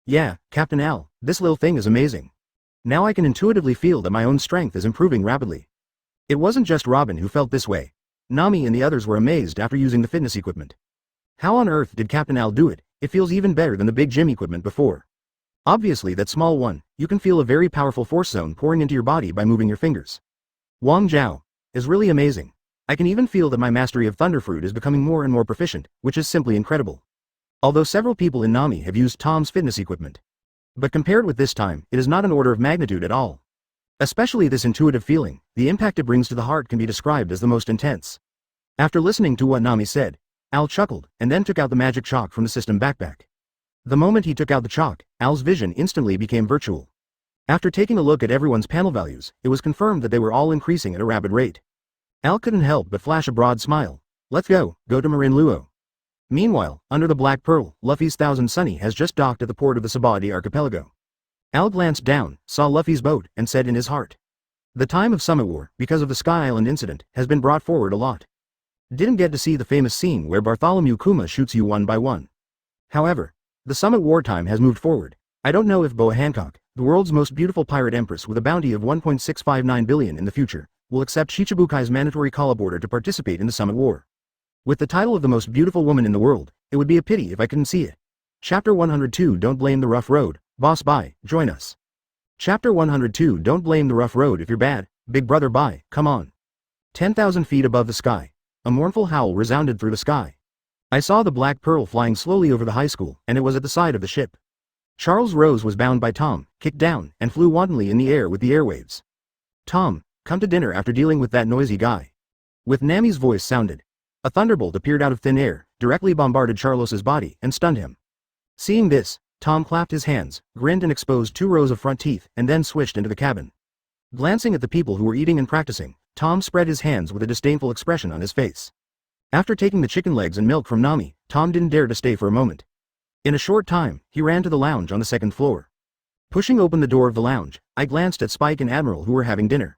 Yeah, Captain Al, this little thing is amazing. Now I can intuitively feel that my own strength is improving rapidly. It wasn't just Robin who felt this way. Nami and the others were amazed after using the fitness equipment. How on earth did Captain Al do it? It feels even better than the big gym equipment before. Obviously that small one, you can feel a very powerful force zone pouring into your body by moving your fingers. Wang Zhao is really amazing. I can even feel that my mastery of Thunderfruit is becoming more and more proficient, which is simply incredible. Although several people in Nami have used Tom's fitness equipment. But compared with this time, it is not an order of magnitude at all. Especially this intuitive feeling, the impact it brings to the heart can be described as the most intense. After listening to what Nami said, Al chuckled, and then took out the magic chalk from the system backpack. The moment he took out the chalk, Al's vision instantly became virtual. After taking a look at everyone's panel values, it was confirmed that they were all increasing at a rapid rate. Al couldn't help but flash a broad smile. Let's go to Marin Luo. Meanwhile, under the Black Pearl, Luffy's Thousand Sunny has just docked at the port of the Sabadi archipelago. Al glanced down, saw Luffy's boat, and said in his heart. The time of Summit War, because of the Sky Island incident, has been brought forward a lot. Didn't get to see the famous scene where Bartholomew Kuma shoots you one by one. However, the Summit War time has moved forward. I don't know if Boa Hancock, the world's most beautiful pirate empress with a bounty of 1.659 billion in the future, will accept Shichibukai's mandatory call-up order to participate in the Summit War. With the title of the most beautiful woman in the world, it would be a pity if I couldn't see it. Chapter 102 Don't Blame the Rough Road, Boss Bye, join us. Chapter 102 Don't blame the rough road if you're bad, big brother bye, come on. 10,000 feet above the sky. A mournful howl resounded through the sky. I saw the black pearl flying slowly over the high school, and it was at the side of the ship. Charles Rose was bound by Tom, kicked down, and flew wantonly in the air with the airwaves. Tom, come to dinner after dealing with that noisy guy. With Nami's voice sounded. A thunderbolt appeared out of thin air, directly bombarded Charlos's body, and stunned him. Seeing this, Tom clapped his hands, grinned and exposed 2 rows of front teeth, and then swished into the cabin. Glancing at the people who were eating and practicing, Tom spread his hands with a disdainful expression on his face. After taking the chicken legs and milk from Nami, Tom didn't dare to stay for a moment. In a short time, he ran to the lounge on the 2nd floor. Pushing open the door of the lounge, I glanced at Spike and Admiral who were having dinner.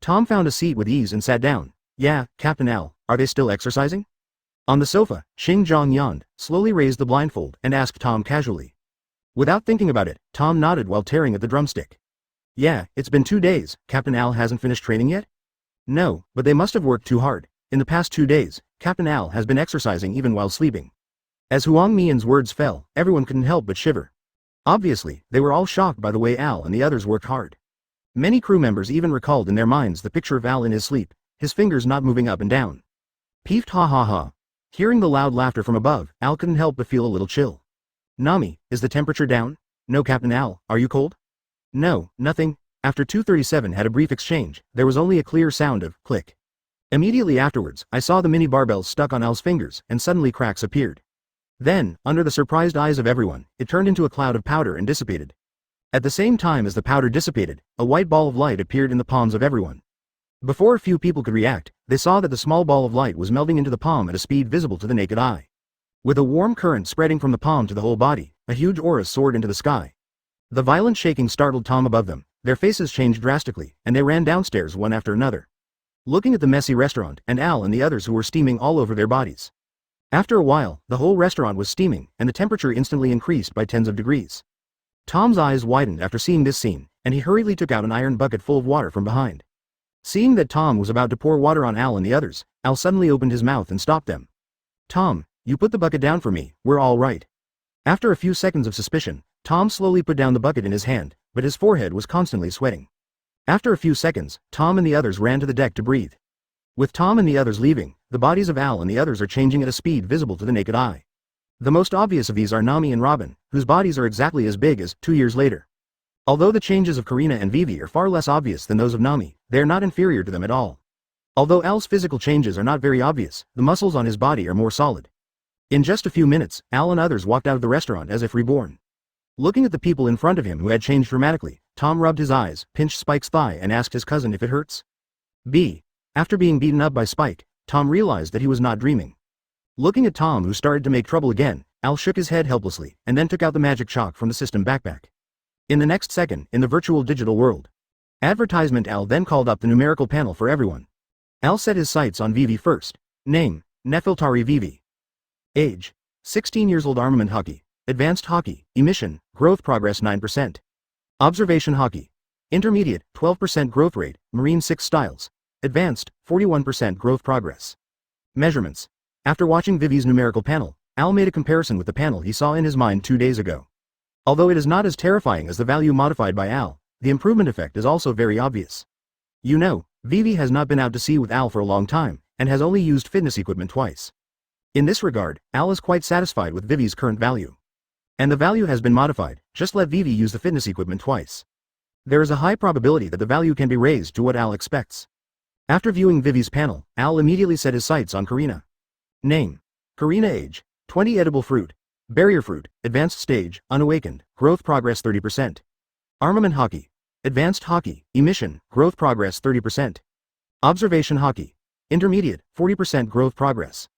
Tom found a seat with ease and sat down. Yeah, Captain Al, are they still exercising? On the sofa, Xing Zhang yawned, slowly raised the blindfold, and asked Tom casually. Without thinking about it, Tom nodded while tearing at the drumstick. Yeah, it's been 2 days, Captain Al hasn't finished training yet? No, but they must have worked too hard. In the past 2 days, Captain Al has been exercising even while sleeping. As Huang Mian's words fell, everyone couldn't help but shiver. Obviously, they were all shocked by the way Al and the others worked hard. Many crew members even recalled in their minds the picture of Al in his sleep, his fingers not moving up and down. Peeved ha ha ha. Hearing the loud laughter from above, Al couldn't help but feel a little chill. Nami, is the temperature down? No Captain Al, are you cold? No, nothing. After 237 had a brief exchange, there was only a clear sound of click. Immediately afterwards, I saw the mini barbells stuck on Al's fingers, and suddenly cracks appeared. Then, under the surprised eyes of everyone, it turned into a cloud of powder and dissipated. At the same time as the powder dissipated, a white ball of light appeared in the palms of everyone. Before a few people could react, they saw that the small ball of light was melting into the palm at a speed visible to the naked eye. With a warm current spreading from the palm to the whole body, a huge aura soared into the sky. The violent shaking startled Tom above them, their faces changed drastically, and they ran downstairs one after another. Looking at the messy restaurant, and Al and the others who were steaming all over their bodies. After a while, the whole restaurant was steaming, and the temperature instantly increased by tens of degrees. Tom's eyes widened after seeing this scene, and he hurriedly took out an iron bucket full of water from behind. Seeing that Tom was about to pour water on Al and the others, Al suddenly opened his mouth and stopped them. Tom, you put the bucket down for me, we're all right. After a few seconds of suspicion, Tom slowly put down the bucket in his hand, but his forehead was constantly sweating. After a few seconds, Tom and the others ran to the deck to breathe. With Tom and the others leaving, the bodies of Al and the others are changing at a speed visible to the naked eye. The most obvious of these are Nami and Robin, whose bodies are exactly as big as 2 years later. Although the changes of Karina and Vivi are far less obvious than those of Nami, they are not inferior to them at all. Although Al's physical changes are not very obvious, the muscles on his body are more solid. In just a few minutes, Al and others walked out of the restaurant as if reborn. Looking at the people in front of him who had changed dramatically, Tom rubbed his eyes, pinched Spike's thigh and asked his cousin if it hurts. After being beaten up by Spike, Tom realized that he was not dreaming. Looking at Tom who started to make trouble again, Al shook his head helplessly, and then took out the magic chalk from the system backpack. In the next second, in the virtual digital world. Advertisement Al then called up the numerical panel for everyone. Al set his sights on Vivi first. Name, Nefeltari Vivi. Age, 16 years old. Armament Haki. Advanced Haki. Emission, growth progress 9%. Observation Haki. Intermediate, 12% growth rate, Marine 6 styles. Advanced, 41% growth progress. Measurements. After watching Vivi's numerical panel, Al made a comparison with the panel he saw in his mind 2 days ago. Although it is not as terrifying as the value modified by Al, the improvement effect is also very obvious. You know, Vivi has not been out to sea with Al for a long time, and has only used fitness equipment twice. In this regard, Al is quite satisfied with Vivi's current value. And the value has been modified, just let Vivi use the fitness equipment twice. There is a high probability that the value can be raised to what Al expects. After viewing Vivi's panel, Al immediately set his sights on Karina. Name. Karina. Age, 20. Edible fruit. Barrier fruit, advanced stage, unawakened, growth progress 30%. Armament Haki. Advanced Haki, emission, growth progress 30%. Observation Haki. Intermediate, 40% growth progress.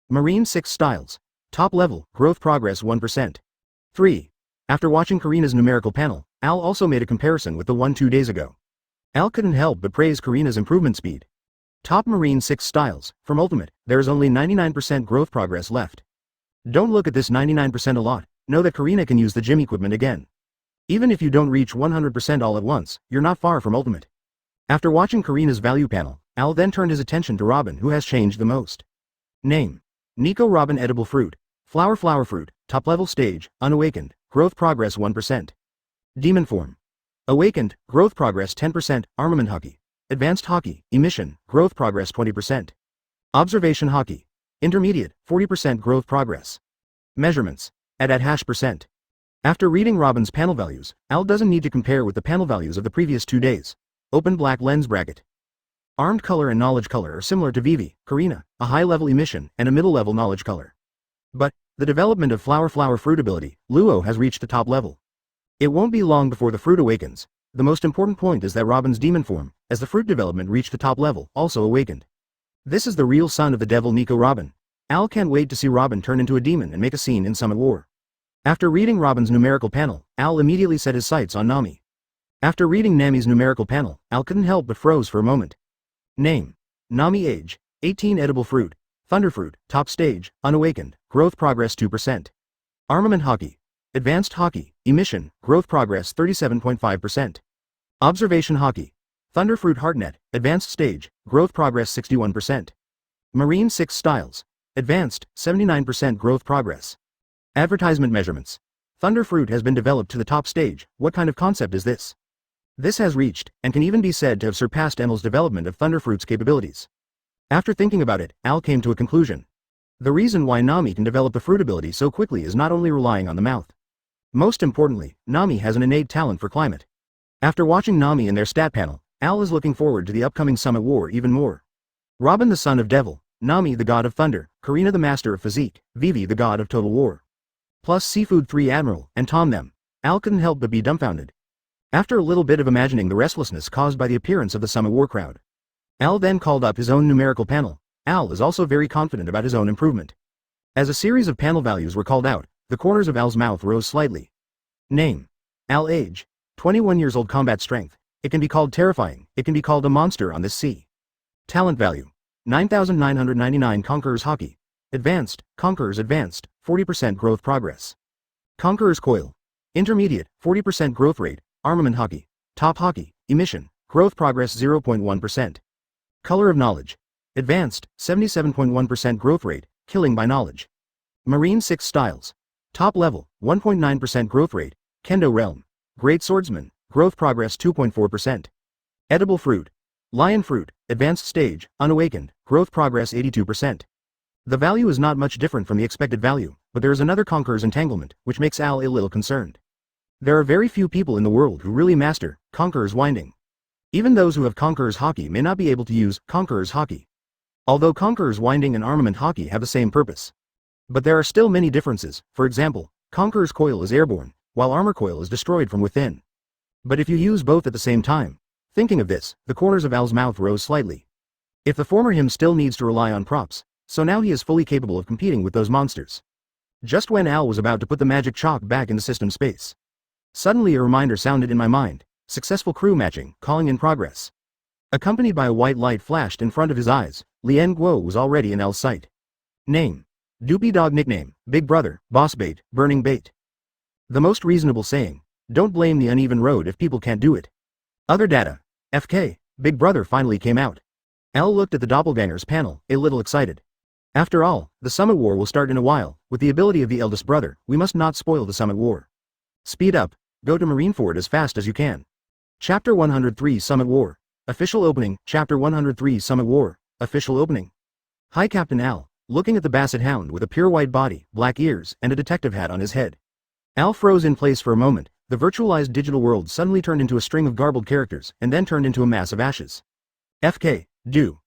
Marine 6 styles. Top level, growth progress 1%. 3. After watching Karina's numerical panel, Al also made a comparison with the one 2 days ago. Al couldn't help but praise Karina's improvement speed. Top Marine 6 styles, from Ultimate, there is only 99% growth progress left. Don't look at this 99% a lot, know that Karina can use the gym equipment again. Even if you don't reach 100% all at once, you're not far from Ultimate. After watching Karina's value panel, Al then turned his attention to Robin, who has changed the most. Name. Nico Robin. Edible fruit. Flower fruit, top level stage, unawakened, growth progress 1%. Demon form. Awakened, growth progress 10%, armament Haki. Advanced Haki, emission, growth progress 20%. Observation Haki. Intermediate, 40% growth progress. Measurements. At %. After reading Robin's panel values, Al doesn't need to compare with the panel values of the previous 2 days. Open black lens bracket. Armed color and knowledge color are similar to Vivi, Karina, a high-level emission, and a middle-level knowledge color. But, the development of flower fruit ability, Luo has reached the top level. It won't be long before the fruit awakens. The most important point is that Robin's demon form, as the fruit development reached the top level, also awakened. This is the real son of the devil Nico Robin. Al can't wait to see Robin turn into a demon and make a scene in Summit War. After reading Robin's numerical panel, Al immediately set his sights on Nami. After reading Nami's numerical panel, Al couldn't help but froze for a moment. Name. Nami age, 18 edible fruit, thunderfruit, top stage, unawakened, growth progress 2%. Armament Haki. Advanced Haki, emission, growth progress 37.5%. Observation Haki. Thunderfruit Heartnet, advanced stage, growth progress 61%. Marine 6 styles. Advanced, 79% growth progress. Advertisement measurements. Thunderfruit has been developed to the top stage. What kind of concept is this? This has reached, and can even be said to have surpassed Emel's development of Thunderfruit's capabilities. After thinking about it, Al came to a conclusion. The reason why Nami can develop the fruit ability so quickly is not only relying on the mouth. Most importantly, Nami has an innate talent for climate. After watching Nami in their stat panel, Al is looking forward to the upcoming Summit War even more. Robin the son of Devil, Nami the god of thunder, Karina the master of physique, Vivi the god of total war. Plus Seafood 3 Admiral, and Tom them. Al couldn't help but be dumbfounded. After a little bit of imagining the restlessness caused by the appearance of the Summit War crowd, Al then called up his own numerical panel. Al is also very confident about his own improvement. As a series of panel values were called out, the corners of Al's mouth rose slightly. Name. Al age. 21 years old. Combat strength. It can be called terrifying. It can be called a monster on this sea. Talent value. 9,999. Conqueror's Haki. Advanced. Conqueror's advanced. 40% growth progress. Conqueror's coil. Intermediate. 40% growth rate. Armament Haki. Top Haki. Emission. Growth progress 0.1%. Color of knowledge. Advanced. 77.1% growth rate. Killing by knowledge. Marine 6 styles. Top level. 1.9% growth rate. Kendo realm. Great swordsman. Growth progress 2.4%. Edible fruit. Lion fruit. Advanced stage. Unawakened. Growth progress 82%. The value is not much different from the expected value, but there is another Conqueror's entanglement, which makes Al a little concerned. There are very few people in the world who really master Conqueror's winding. Even those who have Conqueror's Haki may not be able to use Conqueror's Haki. Although Conqueror's winding and armament Haki have the same purpose. But there are still many differences. For example, Conqueror's coil is airborne, while armor coil is destroyed from within. But if you use both at the same time, thinking of this, the corners of Al's mouth rose slightly. If the former him still needs to rely on props, so now he is fully capable of competing with those monsters. Just when Al was about to put the magic chalk back in the system space, suddenly a reminder sounded in my mind. Successful crew matching, calling in progress. Accompanied by a white light flashed in front of his eyes, Lien Guo was already in Al's sight. Name. Doopy Dog. Nickname. Big Brother. Boss bait. Burning bait. The most reasonable saying. Don't blame the uneven road if people can't do it. Other data. FK. Big Brother finally came out. Al looked at the doppelgangers panel, a little excited. After all, the Summit War will start in a while. With the ability of the eldest brother, we must not spoil the Summit War. Speed up. Go to Marineford as fast as you can. Chapter 103 Summit War. Official opening. Chapter 103 Summit War. Official opening. Hi Captain Al, looking at the basset hound with a pure white body, black ears, and a detective hat on his head. Al froze in place for a moment. The virtualized digital world suddenly turned into a string of garbled characters, and then turned into a mass of ashes. FK. Do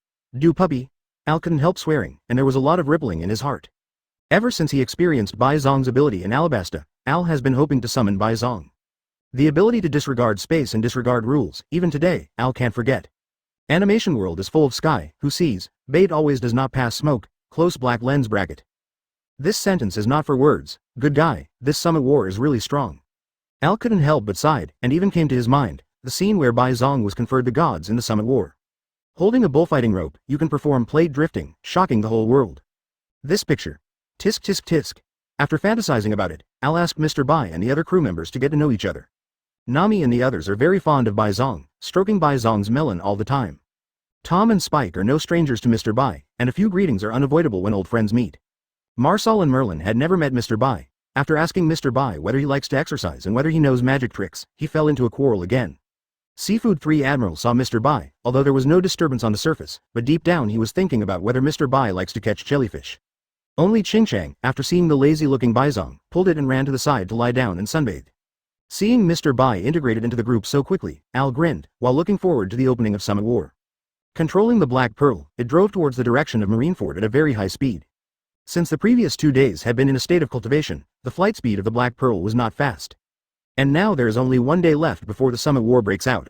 puppy. Al couldn't help swearing, and there was a lot of rippling in his heart. Ever since he experienced Bai Zong's ability in Alabasta, Al has been hoping to summon Bai Zong. The ability to disregard space and disregard rules, even today, Al can't forget. Animation world is full of sky, who sees, bait always does not pass smoke, close black lens bracket. This sentence is not for words, good guy, this Summit War is really strong. Al couldn't help but sighed, and even came to his mind, the scene where Bai Zong was conferred the gods in the Summit War. Holding a bullfighting rope, you can perform plate drifting, shocking the whole world. This picture. Tisk tisk tisk. After fantasizing about it, Al asked Mr. Bai and the other crew members to get to know each other. Nami and the others are very fond of Bai Zong, stroking Bai Zong's melon all the time. Tom and Spike are no strangers to Mr. Bai, and a few greetings are unavoidable when old friends meet. Marsal and Merlin had never met Mr. Bai, After asking Mr. Bai whether he likes to exercise and whether he knows magic tricks, he fell into a quarrel again. Seafood 3 Admiral saw Mr. Bai, although there was no disturbance on the surface, but deep down he was thinking about whether Mr. Bai likes to catch jellyfish. Only Ching-Chang, after seeing the lazy-looking Baizong, pulled it and ran to the side to lie down and sunbathe. Seeing Mr. Bai integrated into the group so quickly, Al grinned, while looking forward to the opening of Summit War. Controlling the Black Pearl, it drove towards the direction of Marineford at a very high speed. Since the previous 2 days had been in a state of cultivation, the flight speed of the Black Pearl was not fast. And now there is only 1 day left before the Summit War breaks out.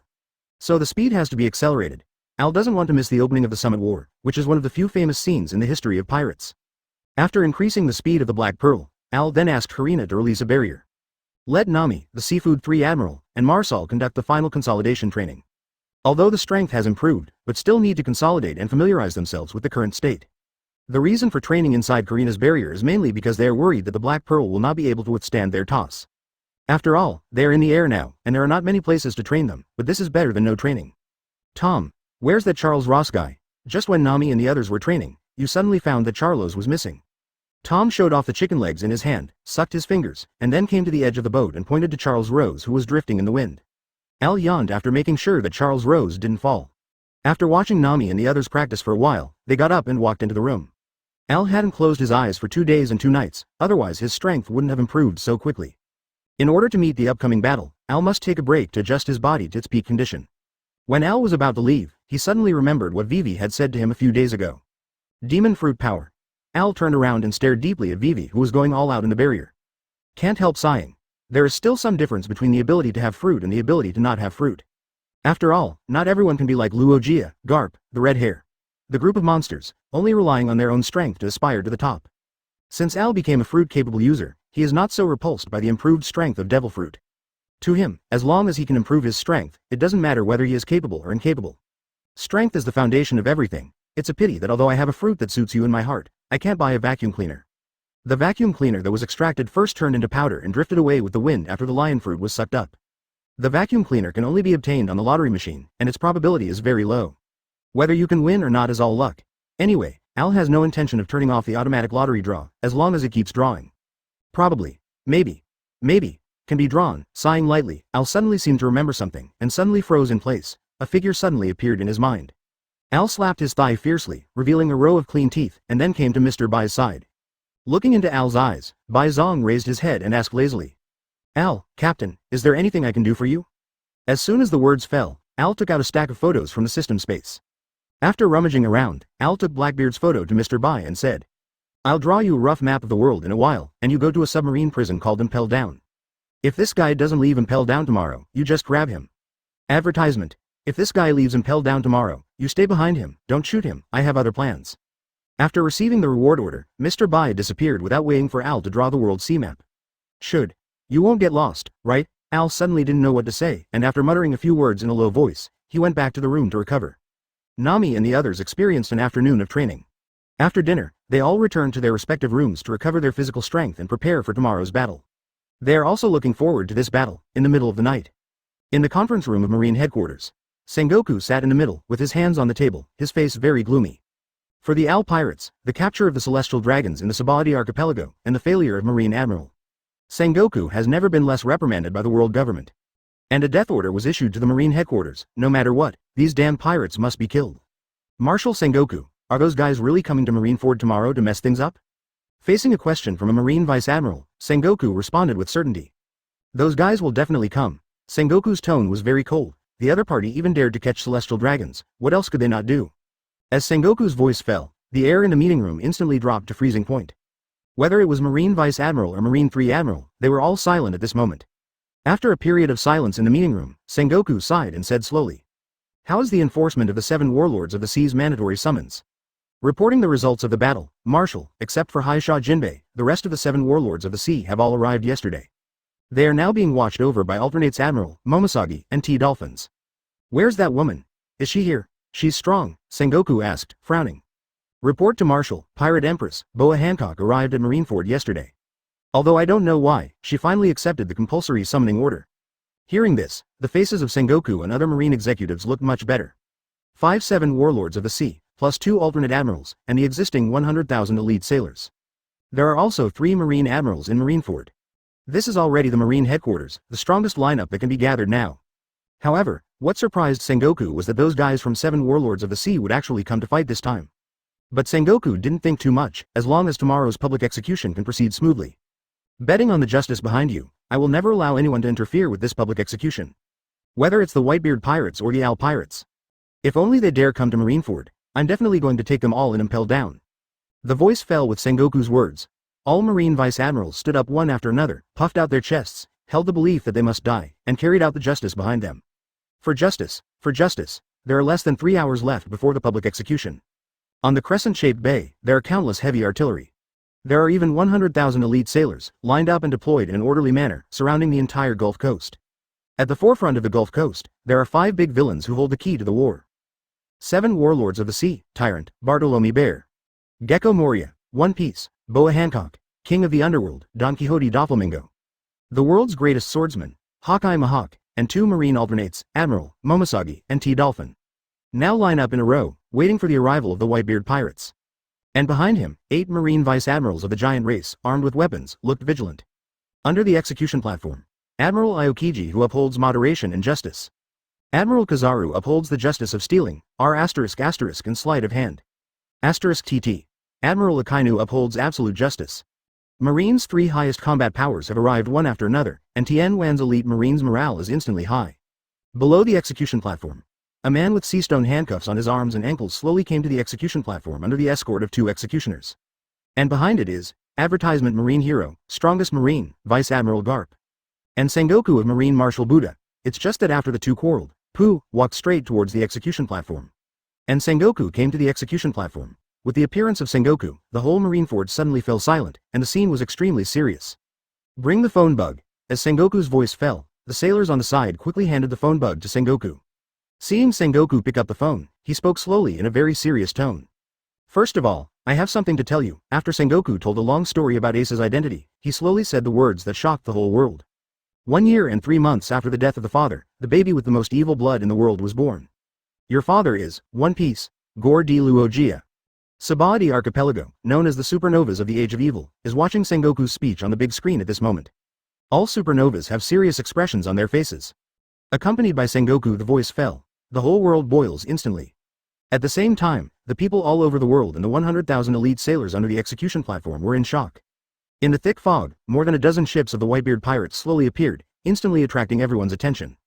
So the speed has to be accelerated. Al doesn't want to miss the opening of the Summit War, which is one of the few famous scenes in the history of pirates. After increasing the speed of the Black Pearl, Al then asked Harina to release a barrier. Let Nami, the Seafood 3 Admiral, and Marsal conduct the final consolidation training. Although the strength has improved, but still need to consolidate and familiarize themselves with the current state. The reason for training inside Karina's barrier is mainly because they are worried that the Black Pearl will not be able to withstand their toss. After all, they are in the air now, and there are not many places to train them, but this is better than no training. Tom, where's that Charles Ross guy? Just when Nami and the others were training, you suddenly found that Charlos was missing. Tom showed off the chicken legs in his hand, sucked his fingers, and then came to the edge of the boat and pointed to Charles Rose who was drifting in the wind. Al yawned after making sure that Charles Rose didn't fall. After watching Nami and the others practice for a while, they got up and walked into the room. Al hadn't closed his eyes for 2 days and 2 nights, otherwise his strength wouldn't have improved so quickly. In order to meet the upcoming battle, Al must take a break to adjust his body to its peak condition. When Al was about to leave, he suddenly remembered what Vivi had said to him a few days ago. Demon fruit power. Al turned around and stared deeply at Vivi who was going all out in the barrier. Can't help sighing. There is still some difference between the ability to have fruit and the ability to not have fruit. After all, not everyone can be like Luo Jia, Garp, the red hair. The group of monsters, only relying on their own strength to aspire to the top. Since Al became a fruit-capable user, he is not so repulsed by the improved strength of devil fruit. To him, as long as he can improve his strength, it doesn't matter whether he is capable or incapable. Strength is the foundation of everything. It's a pity that although I have a fruit that suits you in my heart, I can't buy a vacuum cleaner. The vacuum cleaner that was extracted first turned into powder and drifted away with the wind after the lion fruit was sucked up. The vacuum cleaner can only be obtained on the lottery machine, and its probability is very low. Whether you can win or not is all luck. Anyway, Al has no intention of turning off the automatic lottery draw, as long as it keeps drawing. Probably, maybe, can be drawn. Sighing lightly, Al suddenly seemed to remember something, and suddenly froze in place. A figure suddenly appeared in his mind. Al slapped his thigh fiercely, revealing a row of clean teeth, and then came to Mr. Bai's side. Looking into Al's eyes, Bai Zong raised his head and asked lazily. Al, Captain, is there anything I can do for you? As soon as the words fell, Al took out a stack of photos from the system space. After rummaging around, Al took Blackbeard's photo to Mr. Bai and said, I'll draw you a rough map of the world in a while, and you go to a submarine prison called Impel Down. If this guy doesn't leave Impel Down tomorrow, you just grab him. Advertisement. If this guy leaves Impel Down tomorrow, you stay behind him, don't shoot him, I have other plans. After receiving the reward order, Mr. Bai disappeared without waiting for Al to draw the world sea map. You won't get lost, right? Al suddenly didn't know what to say, and after muttering a few words in a low voice, he went back to the room to recover. Nami and the others experienced an afternoon of training. After dinner, they all returned to their respective rooms to recover their physical strength and prepare for tomorrow's battle. They are also looking forward to this battle, in the middle of the night. In the conference room of Marine Headquarters, Sengoku sat in the middle, with his hands on the table, his face very gloomy. For the Al pirates, the capture of the celestial dragons in the Sabaody archipelago, and the failure of Marine Admiral Sengoku has never been less reprimanded by the world government. And a death order was issued to the Marine Headquarters. No matter what, these damn pirates must be killed. Marshal Sengoku, are those guys really coming to Marineford tomorrow to mess things up? Facing a question from a Marine Vice Admiral, Sengoku responded with certainty. Those guys will definitely come. Sengoku's tone was very cold. The other party even dared to catch celestial dragons. What else could they not do? As Sengoku's voice fell, the air in the meeting room instantly dropped to freezing point. Whether it was Marine Vice Admiral or Marine 3 Admiral, they were all silent at this moment. After a period of silence in the meeting room, Sengoku sighed and said slowly. How is the enforcement of the 7 warlords of the sea's mandatory summons? Reporting the results of the battle, Marshal, except for Haisha Jinbei, the rest of the 7 warlords of the sea have all arrived yesterday. They are now being watched over by Alternates Admiral, Momosagi, and T-Dolphins. Where's that woman? Is she here? She's strong, Sengoku asked, frowning. Report to Marshal, Pirate Empress, Boa Hancock arrived at Marineford yesterday. Although I don't know why, she finally accepted the compulsory summoning order. Hearing this, the faces of Sengoku and other marine executives looked much better. 7 warlords of the sea, plus 2 alternate admirals, and the existing 100,000 elite sailors. There are also 3 Marine Admirals in Marineford. This is already the Marine headquarters, the strongest lineup that can be gathered now. However, what surprised Sengoku was that those guys from 7 Warlords of the Sea would actually come to fight this time. But Sengoku didn't think too much, as long as tomorrow's public execution can proceed smoothly. Betting on the justice behind you, I will never allow anyone to interfere with this public execution. Whether it's the Whitebeard pirates or the Owl pirates. If only they dare come to Marineford, I'm definitely going to take them all and impel down. The voice fell with Sengoku's words. All Marine Vice Admirals stood up one after another, puffed out their chests, held the belief that they must die, and carried out the justice behind them. For justice, there are less than 3 hours left before the public execution. On the crescent-shaped bay, there are countless heavy artillery. There are even 100,000 elite sailors, lined up and deployed in an orderly manner, surrounding the entire Gulf Coast. At the forefront of the Gulf Coast, there are 5 big villains who hold the key to the war. 7 Warlords of the Sea, Tyrant, Bartolome Bear, Gecko Moria, One Piece, Boa Hancock, King of the Underworld, Don Quixote Doflamingo. The world's greatest swordsman, Hawkeye Mahawk, and 2 Marine Alternates, Admiral, Momosagi, and T-Dolphin. Now line up in a row, waiting for the arrival of the Whitebeard pirates. And behind him, 8 Marine Vice Admirals of the giant race, armed with weapons, looked vigilant. Under the execution platform, Admiral Aokiji, who upholds moderation and justice. Admiral Kizaru upholds the justice of stealing, R*** and sleight of hand. *TT. Admiral Akainu upholds absolute justice. Marines' 3 highest combat powers have arrived one after another, and Tien Wan's elite Marines' morale is instantly high. Below the execution platform, a man with sea-stone handcuffs on his arms and ankles slowly came to the execution platform under the escort of 2 executioners. And behind it is, advertisement Marine Hero, Strongest Marine, Vice Admiral Garp. And Sengoku of Marine Marshal Buddha. It's just that after the 2 quarreled, Pooh walked straight towards the execution platform. And Sengoku came to the execution platform. With the appearance of Sengoku, the whole Marineford suddenly fell silent, and the scene was extremely serious. Bring the phone bug. As Sengoku's voice fell, the sailors on the side quickly handed the phone bug to Sengoku. Seeing Sengoku pick up the phone, he spoke slowly in a very serious tone. First of all, I have something to tell you. After Sengoku told a long story about Ace's identity, he slowly said the words that shocked the whole world. 1 year and 3 months after the death of the father, the baby with the most evil blood in the world was born. Your father is, One Piece, Gore di Luogia. Sabaody Archipelago, known as the supernovas of the Age of Evil, is watching Sengoku's speech on the big screen at this moment. All supernovas have serious expressions on their faces. Accompanied by Sengoku, the voice fell. The whole world boils instantly. At the same time, the people all over the world and the 100,000 elite sailors under the execution platform were in shock. In the thick fog, more than a dozen ships of the Whitebeard pirates slowly appeared, instantly attracting everyone's attention.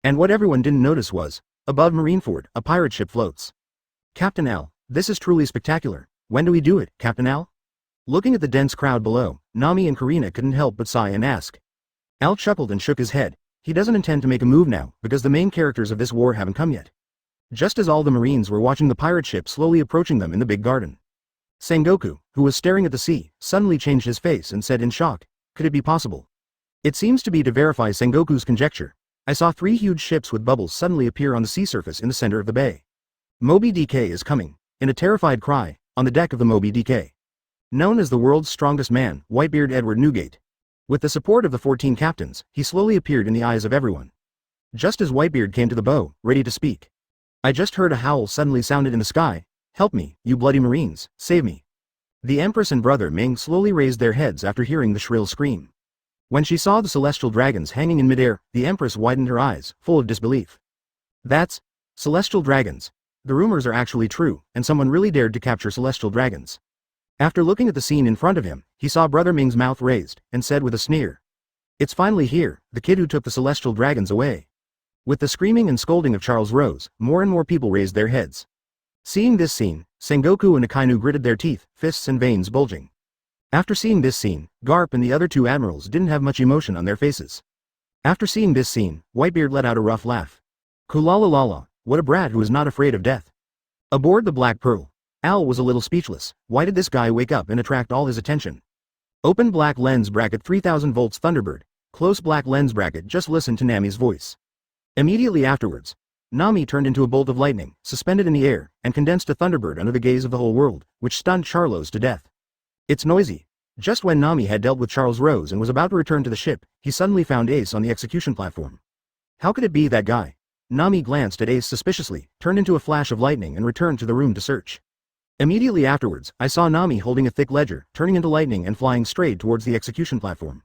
And what everyone didn't notice was, above Marineford, a pirate ship floats. Captain Al, this is truly spectacular. When do we do it, Captain Al? Looking at the dense crowd below, Nami and Karina couldn't help but sigh and ask. Al chuckled and shook his head. He doesn't intend to make a move now, because the main characters of this war haven't come yet. Just as all the Marines were watching the pirate ship slowly approaching them in the big garden. Sengoku, who was staring at the sea, suddenly changed his face and said in shock, could it be possible? It seems to be to verify Sengoku's conjecture. I saw 3 huge ships with bubbles suddenly appear on the sea surface in the center of the bay. Moby DK is coming. In a terrified cry, on the deck of the Moby DK. Known as the world's strongest man, Whitebeard Edward Newgate. With the support of the 14 captains, he slowly appeared in the eyes of everyone. Just as Whitebeard came to the bow, ready to speak. I just heard a howl suddenly sounded in the sky. Help me, you bloody Marines, save me. The Empress and Brother Ming slowly raised their heads after hearing the shrill scream. When she saw the celestial dragons hanging in midair, the Empress widened her eyes, full of disbelief. That's celestial dragons. The rumors are actually true, and someone really dared to capture celestial dragons. After looking at the scene in front of him, he saw Brother Ming's mouth raised, and said with a sneer. It's finally here, the kid who took the celestial dragons away. With the screaming and scolding of Charles Rose, more and more people raised their heads. Seeing this scene, Sengoku and Akainu gritted their teeth, fists and veins bulging. After seeing this scene, Garp and the other 2 admirals didn't have much emotion on their faces. After seeing this scene, Whitebeard let out a rough laugh. Kulalalala. What a brat who is not afraid of death. Aboard the Black Pearl, Al was a little speechless. Why did this guy wake up and attract all his attention? Open black lens bracket 3000 volts Thunderbird. Close black lens bracket. Just listen to Nami's voice. Immediately afterwards, Nami turned into a bolt of lightning, suspended in the air, and condensed to Thunderbird under the gaze of the whole world, which stunned Charlos to death. It's noisy. Just when Nami had dealt with Charles Rose and was about to return to the ship, he suddenly found Ace on the execution platform. How could it be that guy? Nami glanced at Ace suspiciously, turned into a flash of lightning and returned to the room to search. Immediately afterwards, I saw Nami holding a thick ledger, turning into lightning and flying straight towards the execution platform.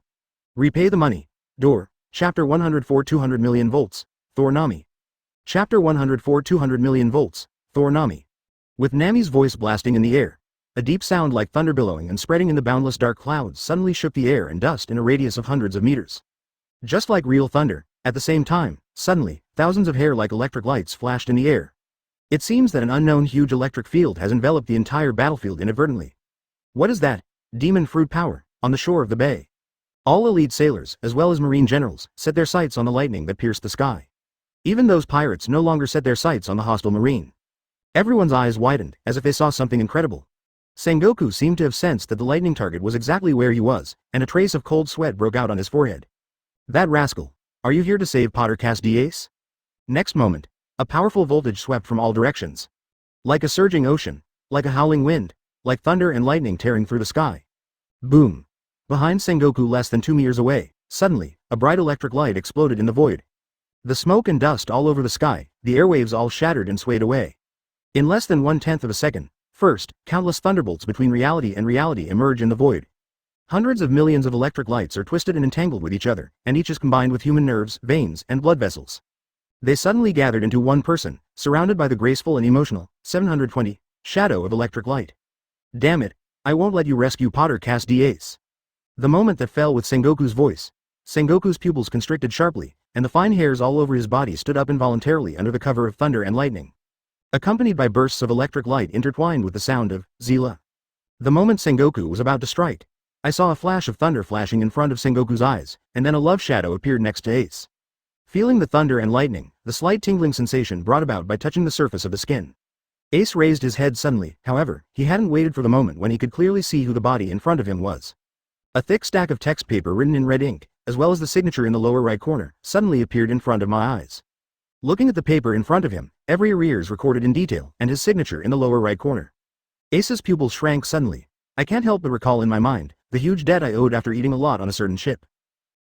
Repay the money. Door. Chapter 104 200 million volts. Thor Nami. Chapter 104 200 million volts. Thor Nami. With Nami's voice blasting in the air, a deep sound like thunder billowing and spreading in the boundless dark clouds suddenly shook the air and dust in a radius of hundreds of meters. Just like real thunder, at the same time, suddenly, thousands of hair like electric lights flashed in the air. It seems that an unknown huge electric field has enveloped the entire battlefield inadvertently. What is that? Demon fruit power, on the shore of the bay. All elite sailors, as well as marine generals, set their sights on the lightning that pierced the sky. Even those pirates no longer set their sights on the hostile marine. Everyone's eyes widened, as if they saw something incredible. Sengoku seemed to have sensed that the lightning target was exactly where he was, and a trace of cold sweat broke out on his forehead. That rascal. Are you here to save Pottercast Ace? Next moment, a powerful voltage swept from all directions. Like a surging ocean, like a howling wind, like thunder and lightning tearing through the sky. Boom. Behind Sengoku less than 2 meters away, suddenly, a bright electric light exploded in the void. The smoke and dust all over the sky, the airwaves all shattered and swayed away. In less than 1/10 of a second, first, countless thunderbolts between reality and reality emerge in the void. Hundreds of millions of electric lights are twisted and entangled with each other, and each is combined with human nerves, veins, and blood vessels. They suddenly gathered into one person, surrounded by the graceful and emotional, 720, shadow of electric light. Damn it, I won't let you rescue Pottercast Ace. The moment that fell with Sengoku's voice, Sengoku's pupils constricted sharply, and the fine hairs all over his body stood up involuntarily under the cover of thunder and lightning, accompanied by bursts of electric light intertwined with the sound of Zila. The moment Sengoku was about to strike, I saw a flash of thunder flashing in front of Sengoku's eyes, and then a love shadow appeared next to Ace. Feeling the thunder and lightning, the slight tingling sensation brought about by touching the surface of the skin. Ace raised his head suddenly, however, he hadn't waited for the moment when he could clearly see who the body in front of him was. A thick stack of text paper written in red ink, as well as the signature in the lower right corner, suddenly appeared in front of my eyes. Looking at the paper in front of him, every arrears recorded in detail, and his signature in the lower right corner. Ace's pupils shrank suddenly. I can't help but recall in my mind the huge debt I owed after eating a lot on a certain ship.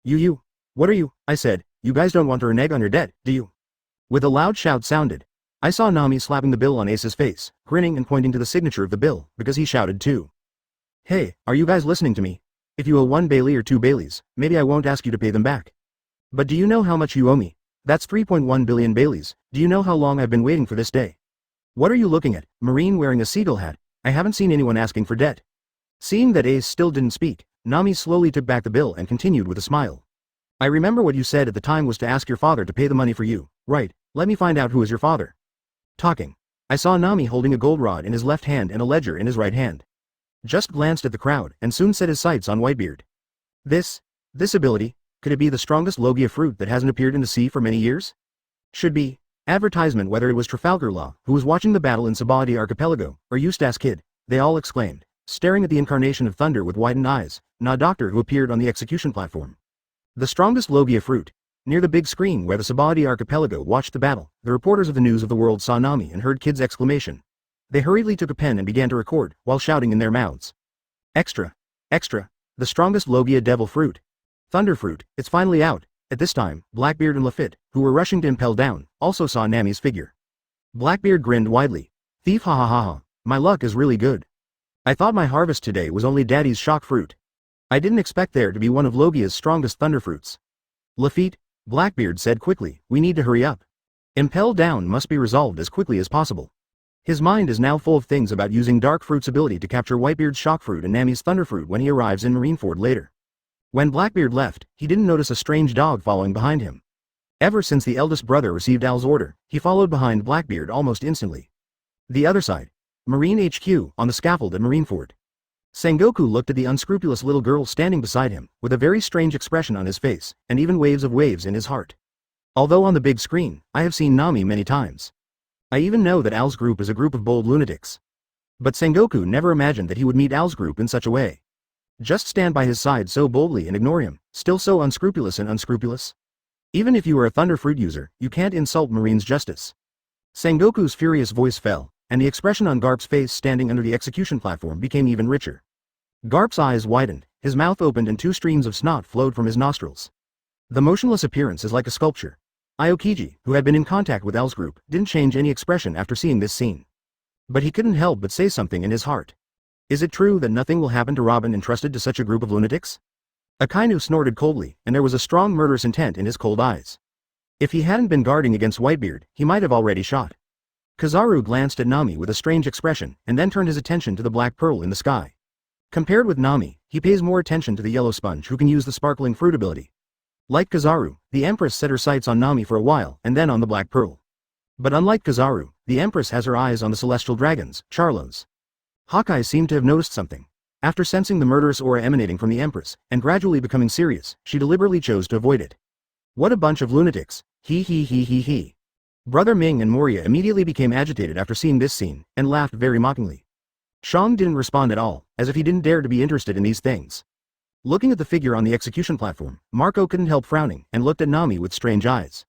You, what are you? I said. You guys don't want to renege on your debt, do you? With a loud shout sounded. I saw Nami slapping the bill on Ace's face, grinning and pointing to the signature of the bill, because he shouted too. Hey, are you guys listening to me? If you owe 1 Bailey or 2 Baileys, maybe I won't ask you to pay them back. But do you know how much you owe me? That's 3.1 billion Baileys. Do you know how long I've been waiting for this day? What are you looking at, Marine wearing a seagull hat? I haven't seen anyone asking for debt. Seeing that Ace still didn't speak, Nami slowly took back the bill and continued with a smile. I remember what you said at the time was to ask your father to pay the money for you, right? Let me find out who is your father. Talking. I saw Nami holding a gold rod in his left hand and a ledger in his right hand. Just glanced at the crowd and soon set his sights on Whitebeard. This ability, could it be the strongest Logia fruit that hasn't appeared in the sea for many years? Should be. Advertisement whether it was Trafalgar Law, who was watching the battle in Sabadi Archipelago, or Eustace Kid, they all exclaimed, staring at the incarnation of thunder with widened eyes, not Doctor who appeared on the execution platform. The strongest Logia fruit. Near the big screen where the Sabadi Archipelago watched the battle, the reporters of the News of the World saw Nami and heard Kid's exclamation. They hurriedly took a pen and began to record, while shouting in their mouths. Extra! Extra! The strongest Logia devil fruit. Thunder fruit, it's finally out. At this time, Blackbeard and Lafitte, who were rushing to impel down, also saw Nami's figure. Blackbeard grinned widely. Thief, ha ha ha ha, my luck is really good. I thought my harvest today was only Daddy's shock fruit. I didn't expect there to be one of Logia's strongest thunder fruits. Lafitte, Blackbeard said quickly, we need to hurry up. Impel down must be resolved as quickly as possible. His mind is now full of things about using Dark Fruit's ability to capture Whitebeard's shock fruit and Nami's thunder fruit when he arrives in Marineford later. When Blackbeard left, he didn't notice a strange dog following behind him. Ever since the eldest brother received Al's order, he followed behind Blackbeard almost instantly. The other side. Marine HQ, on the scaffold at Marineford. Sengoku looked at the unscrupulous little girl standing beside him, with a very strange expression on his face, and even waves in his heart. Although on the big screen, I have seen Nami many times. I even know that Al's group is a group of bold lunatics. But Sengoku never imagined that he would meet Al's group in such a way. Just stand by his side so boldly and ignore him, still so unscrupulous and unscrupulous? Even if you are a Thunder Fruit user, you can't insult Marine's justice. Sengoku's furious voice fell, and the expression on Garp's face standing under the execution platform became even richer. Garp's eyes widened, his mouth opened and 2 streams of snot flowed from his nostrils. The motionless appearance is like a sculpture. Aokiji, who had been in contact with Al's group, didn't change any expression after seeing this scene. But he couldn't help but say something in his heart. Is it true that nothing will happen to Robin entrusted to such a group of lunatics? Akainu snorted coldly, and there was a strong murderous intent in his cold eyes. If he hadn't been guarding against Whitebeard, he might have already shot. Kizaru glanced at Nami with a strange expression, and then turned his attention to the black pearl in the sky. Compared with Nami, he pays more attention to the yellow sponge who can use the sparkling fruit ability. Like Kizaru, the Empress set her sights on Nami for a while, and then on the black pearl. But unlike Kizaru, the Empress has her eyes on the celestial dragons, Charlos. Haki seemed to have noticed something. After sensing the murderous aura emanating from the Empress, and gradually becoming serious, she deliberately chose to avoid it. What a bunch of lunatics, he. Brother Ming and Moria immediately became agitated after seeing this scene, and laughed very mockingly. Shang didn't respond at all, as if he didn't dare to be interested in these things. Looking at the figure on the execution platform, Marco couldn't help frowning, and looked at Nami with strange eyes.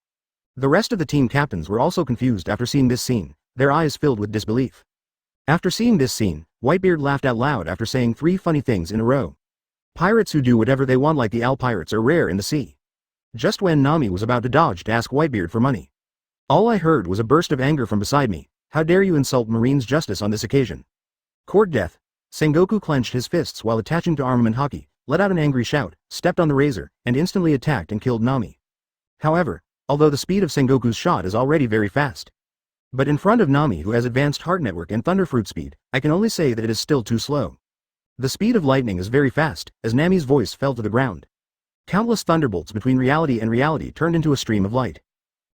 The rest of the team captains were also confused after seeing this scene, their eyes filled with disbelief. After seeing this scene, Whitebeard laughed out loud after saying 3 funny things in a row. Pirates who do whatever they want like the owl pirates are rare in the sea. Just when Nami was about to dodge to ask Whitebeard for money. All I heard was a burst of anger from beside me. How dare you insult Marine's justice on this occasion? Court death. Sengoku clenched his fists while attaching to armament Haki, let out an angry shout, stepped on the razor, and instantly attacked and killed Nami. However, although the speed of Sengoku's shot is already very fast. But in front of Nami who has advanced heart network and thunderfruit speed, I can only say that it is still too slow. The speed of lightning is very fast, as Nami's voice fell to the ground. Countless thunderbolts between reality and reality turned into a stream of light.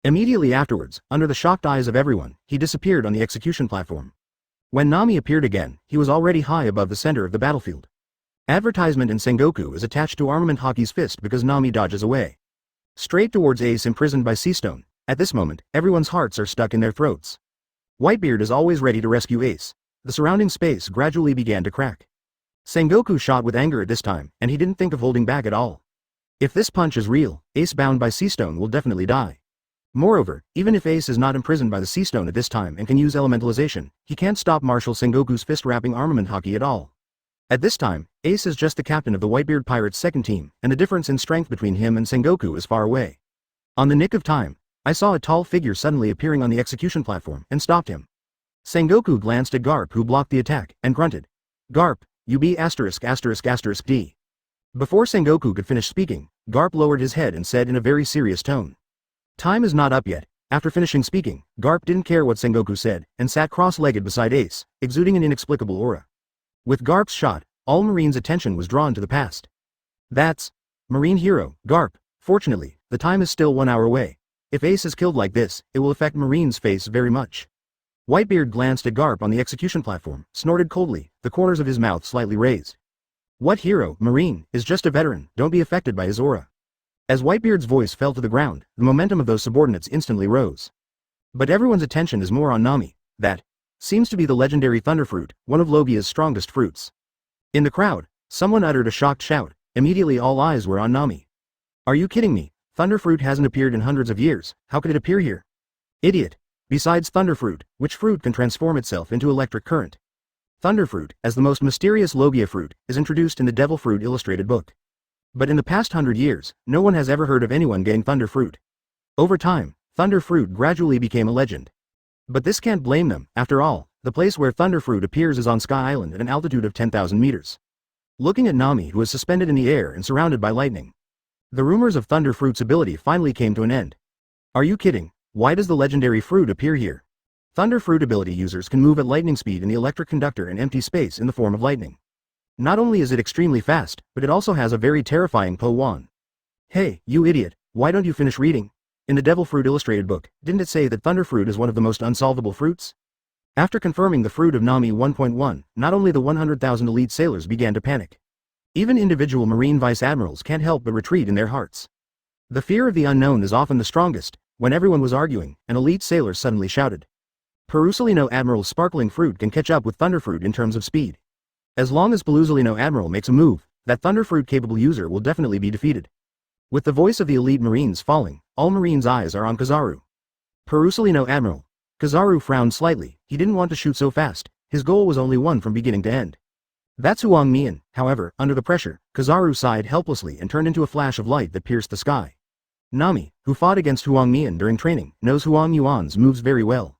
Immediately afterwards, under the shocked eyes of everyone, he disappeared on the execution platform. When Nami appeared again, he was already high above the center of the battlefield. Advertisement in Sengoku is attached to armament Haki's fist because Nami dodges away. Straight towards Ace imprisoned by Seastone. At this moment, everyone's hearts are stuck in their throats. Whitebeard is always ready to rescue Ace. The surrounding space gradually began to crack. Sengoku shot with anger at this time, and he didn't think of holding back at all. If this punch is real, Ace bound by Seastone will definitely die. Moreover, even if Ace is not imprisoned by the Seastone at this time and can use elementalization, he can't stop Marshal Sengoku's fist-wrapping armament Haki at all. At this time, Ace is just the captain of the Whitebeard Pirates' second team, and the difference in strength between him and Sengoku is far away. On the nick of time, I saw a tall figure suddenly appearing on the execution platform and stopped him. Sengoku glanced at Garp who blocked the attack, and grunted. Garp, you be **********. D. Before Sengoku could finish speaking, Garp lowered his head and said in a very serious tone. Time is not up yet. After finishing speaking, Garp didn't care what Sengoku said, and sat cross-legged beside Ace, exuding an inexplicable aura. With Garp's shot, all Marine's attention was drawn to the past. That's Marine hero, Garp. Fortunately, the time is still 1 hour away. If Ace is killed like this, it will affect Marine's face very much. Whitebeard glanced at Garp on the execution platform, snorted coldly, the corners of his mouth slightly raised. What hero, Marine, is just a veteran, don't be affected by his aura. As Whitebeard's voice fell to the ground, the momentum of those subordinates instantly rose. But everyone's attention is more on Nami. That seems to be the legendary Thunderfruit, one of Logia's strongest fruits. In the crowd, someone uttered a shocked shout. Immediately all eyes were on Nami. Are you kidding me? Thunderfruit hasn't appeared in hundreds of years, how could it appear here? Idiot. Besides Thunderfruit, which fruit can transform itself into electric current? Thunderfruit, as the most mysterious Logia fruit, is introduced in the Devil Fruit illustrated book. But in the past 100 years, no one has ever heard of anyone getting Thunderfruit. Over time, Thunderfruit gradually became a legend. But this can't blame them, after all, the place where Thunderfruit appears is on Sky Island at an altitude of 10,000 meters. Looking at Nami who is suspended in the air and surrounded by lightning. The rumors of Thunderfruit's ability finally came to an end. Are you kidding? Why does the legendary fruit appear here? Thunderfruit ability users can move at lightning speed in the electric conductor in empty space in the form of lightning. Not only is it extremely fast, but it also has a very terrifying Po-1. Hey, you idiot, why don't you finish reading? In the Devil Fruit illustrated book, didn't it say that Thunderfruit is one of the most unsolvable fruits? After confirming the fruit of Nami 1.1, not only the 100,000 elite sailors began to panic. Even individual marine vice admirals can't help but retreat in their hearts. The fear of the unknown is often the strongest. When everyone was arguing, an elite sailor suddenly shouted. Perusalino Admiral's sparkling fruit can catch up with Thunderfruit in terms of speed. As long as Perusalino Admiral makes a move, that Thunderfruit capable user will definitely be defeated. With the voice of the elite marines falling, all marines' eyes are on Kizaru. Perusalino Admiral. Kizaru frowned slightly, he didn't want to shoot so fast, his goal was only one from beginning to end. That's Huang Mian. However, under the pressure, Kizaru sighed helplessly and turned into a flash of light that pierced the sky. Nami, who fought against Huang Mian during training, knows Huang Yuan's moves very well.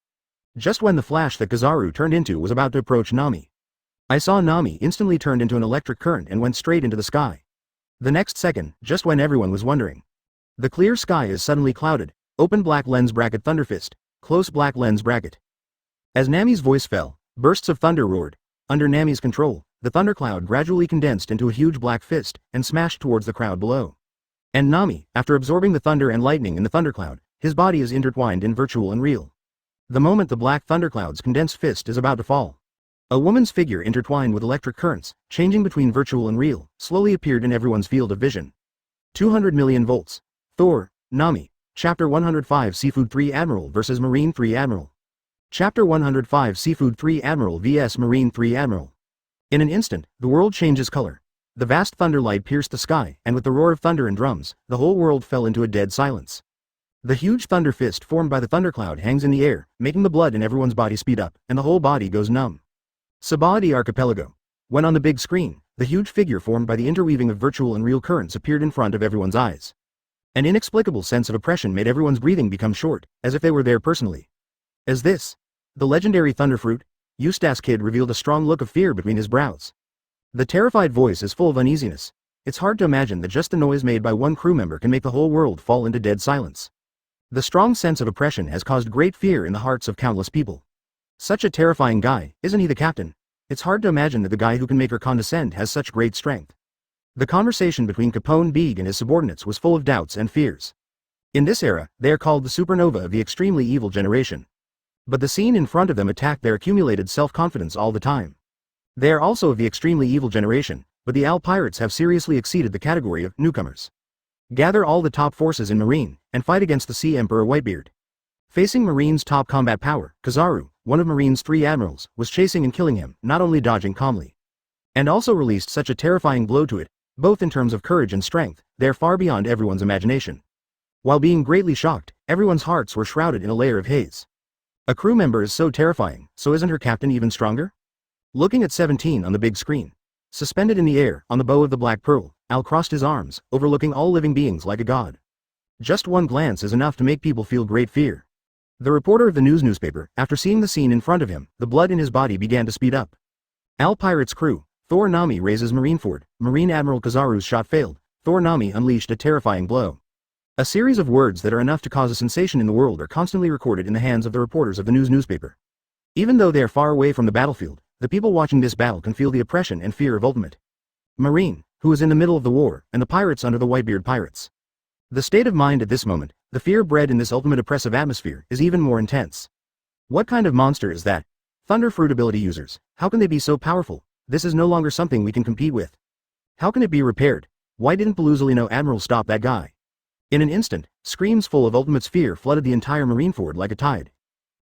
just when the flash that Kizaru turned into was about to approach Nami. I saw Nami instantly turned into an electric current and went straight into the sky. The next second, just when everyone was wondering. The clear sky is suddenly clouded, open black lens bracket thunderfist, close black lens bracket. As Nami's voice fell, bursts of thunder roared. Under Nami's control, the thundercloud gradually condensed into a huge black fist and smashed towards the crowd below. And Nami, after absorbing the thunder and lightning in the thundercloud, his body is intertwined in virtual and real. The moment the black thundercloud's condensed fist is about to fall, a woman's figure intertwined with electric currents, changing between virtual and real, slowly appeared in everyone's field of vision. 200 million volts. Thor, Nami. Chapter 105 Seafood 3 Admiral vs Marine 3 Admiral. Chapter 105 Seafood 3 Admiral vs Marine 3 Admiral. In an instant, the world changes color. The vast thunderlight pierced the sky, and with the roar of thunder and drums, the whole world fell into a dead silence. The huge thunder fist formed by the thundercloud hangs in the air, making the blood in everyone's body speed up, and the whole body goes numb. Sabah Archipelago. When on the big screen, the huge figure formed by the interweaving of virtual and real currents appeared in front of everyone's eyes. An inexplicable sense of oppression made everyone's breathing become short, as if they were there personally. As this, the legendary Thunderfruit, Eustace Kid revealed a strong look of fear between his brows. The terrified voice is full of uneasiness. It's hard to imagine that just the noise made by one crew member can make the whole world fall into dead silence. The strong sense of oppression has caused great fear in the hearts of countless people. Such a terrifying guy, isn't he the captain? It's hard to imagine that the guy who can make her condescend has such great strength. The conversation between Capone Beeg and his subordinates was full of doubts and fears. In this era, they are called the supernova of the extremely evil generation. But the scene in front of them attacked their accumulated self-confidence all the time. They are also of the extremely evil generation, but the Al Pirates have seriously exceeded the category of newcomers. Gather all the top forces in Marine, and fight against the Sea Emperor Whitebeard. Facing Marine's top combat power, Kizaru, one of Marine's 3 admirals, was chasing and killing him, not only dodging calmly, and also released such a terrifying blow to it, both in terms of courage and strength, they are far beyond everyone's imagination. While being greatly shocked, everyone's hearts were shrouded in a layer of haze. A crew member is so terrifying, so isn't her captain even stronger? Looking at 17 on the big screen. Suspended in the air, on the bow of the Black Pearl, Al crossed his arms, overlooking all living beings like a god. Just one glance is enough to make people feel great fear. The reporter of the newspaper, after seeing the scene in front of him, the blood in his body began to speed up. Al Pirate's crew. Thor Nami raises Marineford. Marine Admiral Kizaru's shot failed. Thor Nami unleashed a terrifying blow. A series of words that are enough to cause a sensation in the world are constantly recorded in the hands of the reporters of the newspaper. Even though they are far away from the battlefield, the people watching this battle can feel the oppression and fear of Ultimate Marine, who is in the middle of the war, and the pirates under the Whitebeard pirates. The state of mind at this moment, the fear bred in this ultimate oppressive atmosphere, is even more intense. What kind of monster is that? Thunderfruit ability users, how can they be so powerful? This is no longer something we can compete with. How can it be repaired? Why didn't Paluzolino Admiral stop that guy? In an instant, screams full of Ultimate's fear flooded the entire Marineford like a tide.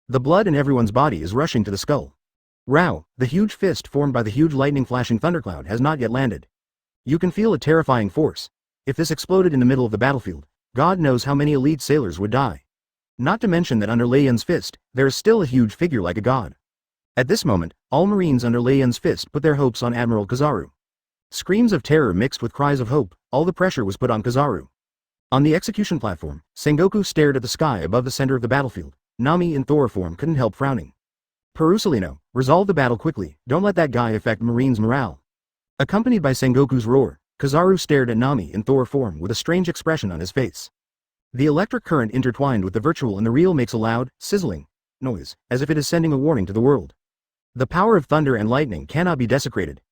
The blood in everyone's body is rushing to the skull. Rao, the huge fist formed by the huge lightning flashing thundercloud has not yet landed. You can feel a terrifying force. If this exploded in the middle of the battlefield, God knows how many elite sailors would die. Not to mention that under Lei Yun's fist, there is still a huge figure like a god. At this moment, all Marines under Lei Yun's fist put their hopes on Admiral Kizaru. Screams of terror mixed with cries of hope, all the pressure was put on Kizaru. On the execution platform, Sengoku stared at the sky above the center of the battlefield. Nami in Thor form couldn't help frowning. Perusolino, resolve the battle quickly, don't let that guy affect Marines' morale. Accompanied by Sengoku's roar, Kizaru stared at Nami in Thor form with a strange expression on his face. The electric current intertwined with the virtual and the real makes a loud, sizzling noise, as if it is sending a warning to the world. The power of thunder and lightning cannot be desecrated.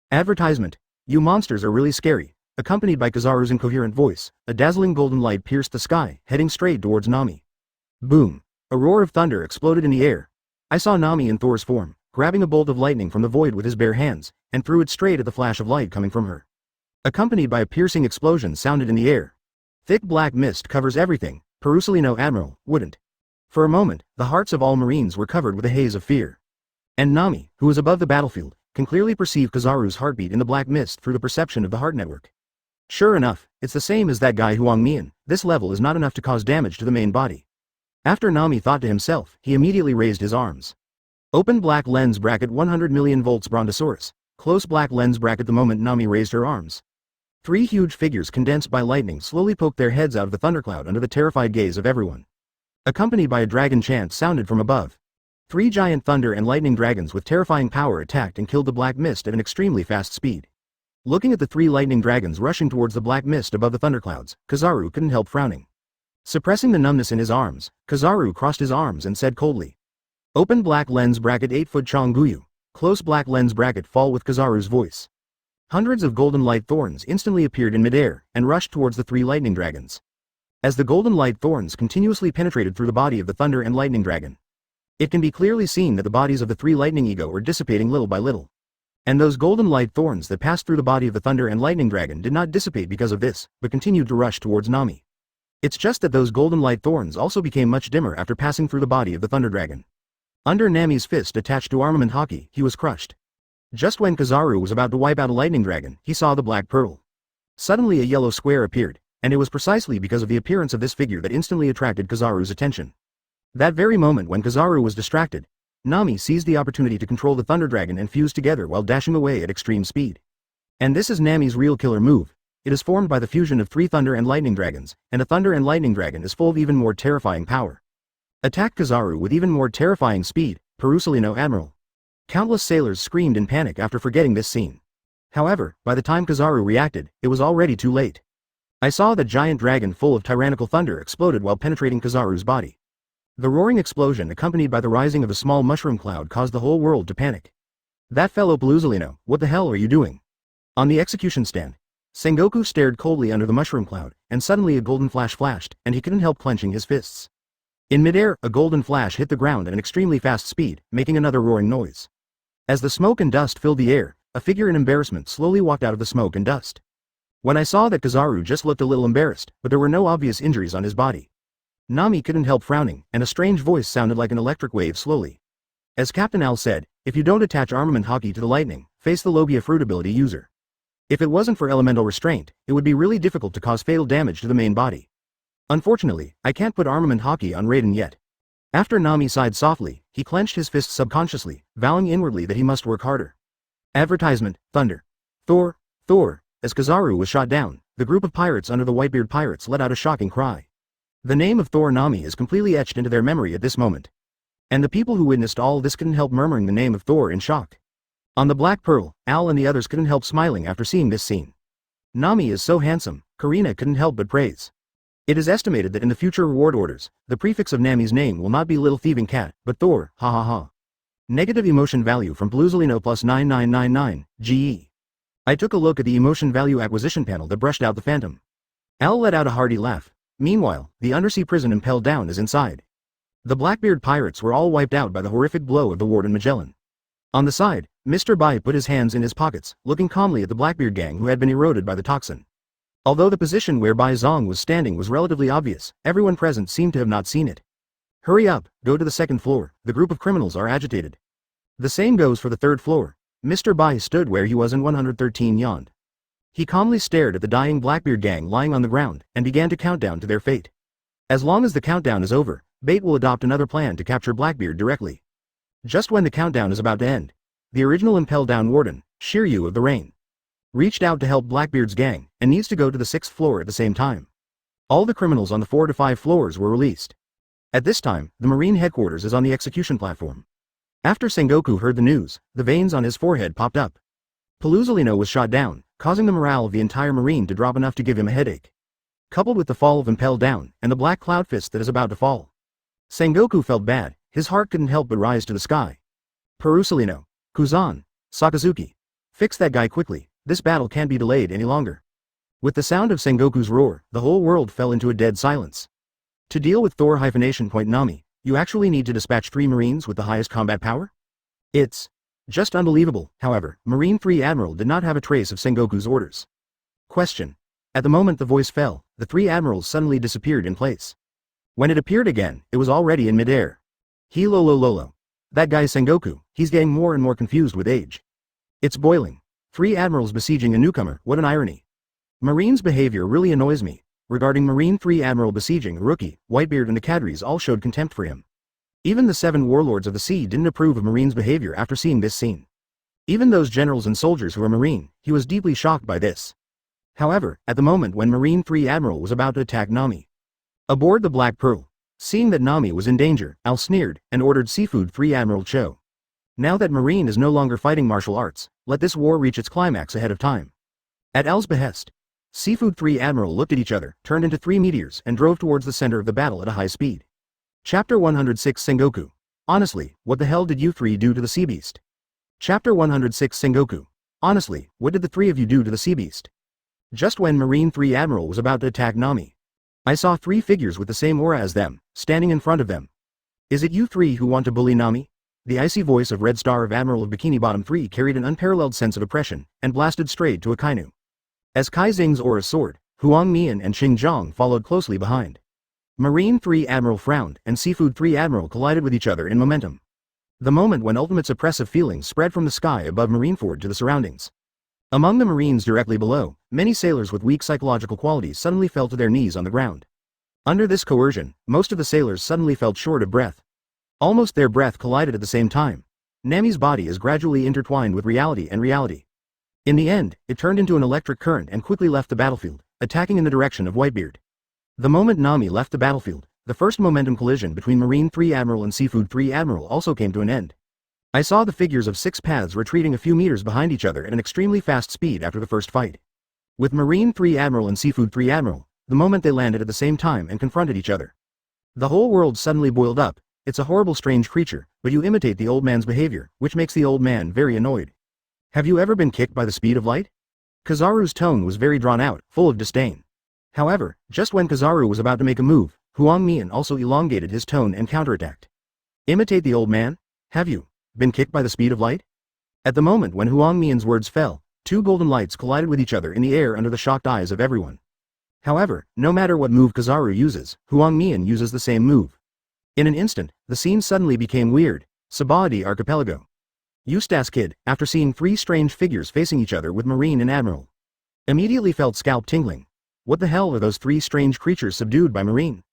Advertisement. You monsters are really scary. Accompanied by Kizaru's incoherent voice, a dazzling golden light pierced the sky, heading straight towards Nami. Boom. A roar of thunder exploded in the air. I saw Nami in Thor's form, grabbing a bolt of lightning from the void with his bare hands, and threw it straight at the flash of light coming from her. Accompanied by a piercing explosion sounded in the air. Thick black mist covers everything, Perusolino Admiral, wouldn't. For a moment, the hearts of all Marines were covered with a haze of fear. And Nami, who is above the battlefield, can clearly perceive Kizaru's heartbeat in the black mist through the perception of the heart network. Sure enough, it's the same as that guy Huang Mian. This level is not enough to cause damage to the main body. After Nami thought to himself, he immediately raised his arms. Open black lens bracket 100 million volts Brontosaurus. Close black lens bracket. The moment Nami raised her arms, 3 huge figures condensed by lightning slowly poked their heads out of the thundercloud under the terrified gaze of everyone. Accompanied by a dragon chant sounded from above. 3 giant thunder and lightning dragons with terrifying power attacked and killed the black mist at an extremely fast speed. Looking at the 3 lightning dragons rushing towards the black mist above the thunderclouds, Kizaru couldn't help frowning. Suppressing the numbness in his arms, Kizaru crossed his arms and said coldly. Open black lens bracket 8-foot Chonguyu. Close black lens bracket fall with Kizaru's voice. Hundreds of golden light thorns instantly appeared in midair and rushed towards the 3 lightning dragons. As the golden light thorns continuously penetrated through the body of the thunder and lightning dragon, it can be clearly seen that the bodies of the 3 lightning ego were dissipating little by little. And those golden light thorns that passed through the body of the thunder and lightning dragon did not dissipate because of this, but continued to rush towards Nami. It's just that those golden light thorns also became much dimmer after passing through the body of the thunder dragon. Under Nami's fist attached to armament Haki, he was crushed. Just when Kizaru was about to wipe out a lightning dragon, he saw the black pearl. Suddenly a yellow square appeared, and it was precisely because of the appearance of this figure that instantly attracted Kizaru's attention. That very moment when Kizaru was distracted, Nami seized the opportunity to control the thunder dragon and fuse together while dashing away at extreme speed. And this is Nami's real killer move. It is formed by the fusion of 3 thunder and lightning dragons, and a thunder and lightning dragon is full of even more terrifying power. Attack Kizaru with even more terrifying speed, Perusalino Admiral. Countless sailors screamed in panic after forgetting this scene. However, by the time Kizaru reacted, it was already too late. I saw the giant dragon full of tyrannical thunder exploded while penetrating Kizaru's body. The roaring explosion accompanied by the rising of a small mushroom cloud caused the whole world to panic. That fellow Pelusalino, what the hell are you doing? On the execution stand, Sengoku stared coldly under the mushroom cloud, and suddenly a golden flash flashed, and he couldn't help clenching his fists. In midair, a golden flash hit the ground at an extremely fast speed, making another roaring noise. As the smoke and dust filled the air, a figure in embarrassment slowly walked out of the smoke and dust. When I saw that Kizaru just looked a little embarrassed, but there were no obvious injuries on his body. Nami couldn't help frowning, and a strange voice sounded like an electric wave slowly. As Captain Al said, if you don't attach armament Haki to the lightning, face the Logia fruit ability user. If it wasn't for elemental restraint, it would be really difficult to cause fatal damage to the main body. Unfortunately, I can't put armament Haki on Raiden yet. After Nami sighed softly, he clenched his fists subconsciously, vowing inwardly that he must work harder. Advertisement, Thunder. Thor. As Kizaru was shot down, the group of pirates under the Whitebeard pirates let out a shocking cry. The name of Thor Nami is completely etched into their memory at this moment. And the people who witnessed all this couldn't help murmuring the name of Thor in shock. On the Black Pearl, Al and the others couldn't help smiling after seeing this scene. Nami is so handsome, Karina couldn't help but praise. It is estimated that in the future reward orders, the prefix of Nami's name will not be Little Thieving Cat, but Thor, ha ha ha. Negative emotion value from Bluesalino plus 9999, GE. I took a look at the emotion value acquisition panel that brushed out the phantom. Al let out a hearty laugh. Meanwhile, the undersea prison impelled down is inside. The Blackbeard pirates were all wiped out by the horrific blow of the Warden Magellan. On the side, Mr. Bai put his hands in his pockets, looking calmly at the Blackbeard gang who had been eroded by the toxin. Although the position where Bai Zong was standing was relatively obvious, everyone present seemed to have not seen it. Hurry up, go to the 2nd floor, the group of criminals are agitated. The same goes for the 3rd floor. Mr. Bai stood where he was and 113 yawned. He calmly stared at the dying Blackbeard gang lying on the ground, and began to count down to their fate. As long as the countdown is over, Bait will adopt another plan to capture Blackbeard directly. Just when the countdown is about to end, the original impel down warden, Shiryu of the Rain, reached out to help Blackbeard's gang, and needs to go to the 6th floor at the same time. All the criminals on the 4 to 5 floors were released. At this time, the Marine headquarters is on the execution platform. After Sengoku heard the news, the veins on his forehead popped up. Pelusalino was shot down, causing the morale of the entire Marine to drop enough to give him a headache. Coupled with the fall of Impel down, and the black cloud fist that is about to fall. Sengoku felt bad, his heart couldn't help but rise to the sky. Perusalino, Kuzan, Sakazuki. Fix that guy quickly, this battle can't be delayed any longer. With the sound of Sengoku's roar, the whole world fell into a dead silence. To deal with Thor Point Nami, you actually need to dispatch 3 Marines with the highest combat power? It's just unbelievable. However, Marine 3 Admiral did not have a trace of Sengoku's orders. Question. At the moment the voice fell, the 3 admirals suddenly disappeared in place. When it appeared again, it was already in midair. Lolo. That guy Sengoku, he's getting more and more confused with age. It's boiling. 3 admirals besieging a newcomer, what an irony. Marine's behavior really annoys me. Regarding Marine 3 Admiral besieging a rookie, Whitebeard and the Cadres all showed contempt for him. Even the 7 warlords of the sea didn't approve of Marine's behavior after seeing this scene. Even those generals and soldiers who are Marine, he was deeply shocked by this. However, at the moment when Marine 3 Admiral was about to attack Nami, aboard the Black Pearl, Seeing that Nami was in danger, Al sneered, and ordered Seafood 3 Admiral Cho. Now that Marine is no longer fighting martial arts, let this war reach its climax ahead of time. At Al's behest, Seafood 3 Admiral looked at each other, turned into 3 meteors, and drove towards the center of the battle at a high speed. Chapter 106 Sengoku. Honestly, what the hell did you 3 do to the sea beast? Chapter 106 Sengoku. Honestly, what did the 3 of you do to the sea beast? Just when Marine 3 Admiral was about to attack Nami, I saw 3 figures with the same aura as them, standing in front of them. Is it you 3 who want to bully Nami? The icy voice of Red Star of Admiral of Bikini Bottom 3 carried an unparalleled sense of oppression, and blasted straight to Akainu. As Kai Xing's aura soared, Huang Mian and Xing Zhang followed closely behind. Marine 3 Admiral frowned, and Seafood 3 Admiral collided with each other in momentum. The moment when Ultimate's oppressive feelings spread from the sky above Marineford to the surroundings. Among the Marines directly below, many sailors with weak psychological qualities suddenly fell to their knees on the ground. Under this coercion, most of the sailors suddenly felt short of breath. Almost their breath collided at the same time. Nami's body is gradually intertwined with reality and reality. In the end, it turned into an electric current and quickly left the battlefield, attacking in the direction of Whitebeard. The moment Nami left the battlefield, the first momentum collision between Marine 3 Admiral and Seafood 3 Admiral also came to an end. I saw the figures of 6 paths retreating a few meters behind each other at an extremely fast speed after the first fight. With Marine 3 Admiral and Seafood 3 Admiral, the moment they landed at the same time and confronted each other. The whole world suddenly boiled up. It's a horrible strange creature, but you imitate the old man's behavior, which makes the old man very annoyed. Have you ever been kicked by the speed of light? Kizaru's tone was very drawn out, full of disdain. However, just when Kizaru was about to make a move, Huang Mian also elongated his tone and counterattacked. Imitate the old man? Have you been kicked by the speed of light? At the moment when Huang Mian's words fell, 2 golden lights collided with each other in the air under the shocked eyes of everyone. However, no matter what move Kizaru uses, Huang Mian uses the same move. In an instant, the scene suddenly became weird. Sabaody Archipelago. Eustace Kid, after seeing 3 strange figures facing each other with Marine and Admiral, immediately felt scalp tingling. What the hell are those 3 strange creatures subdued by Marine?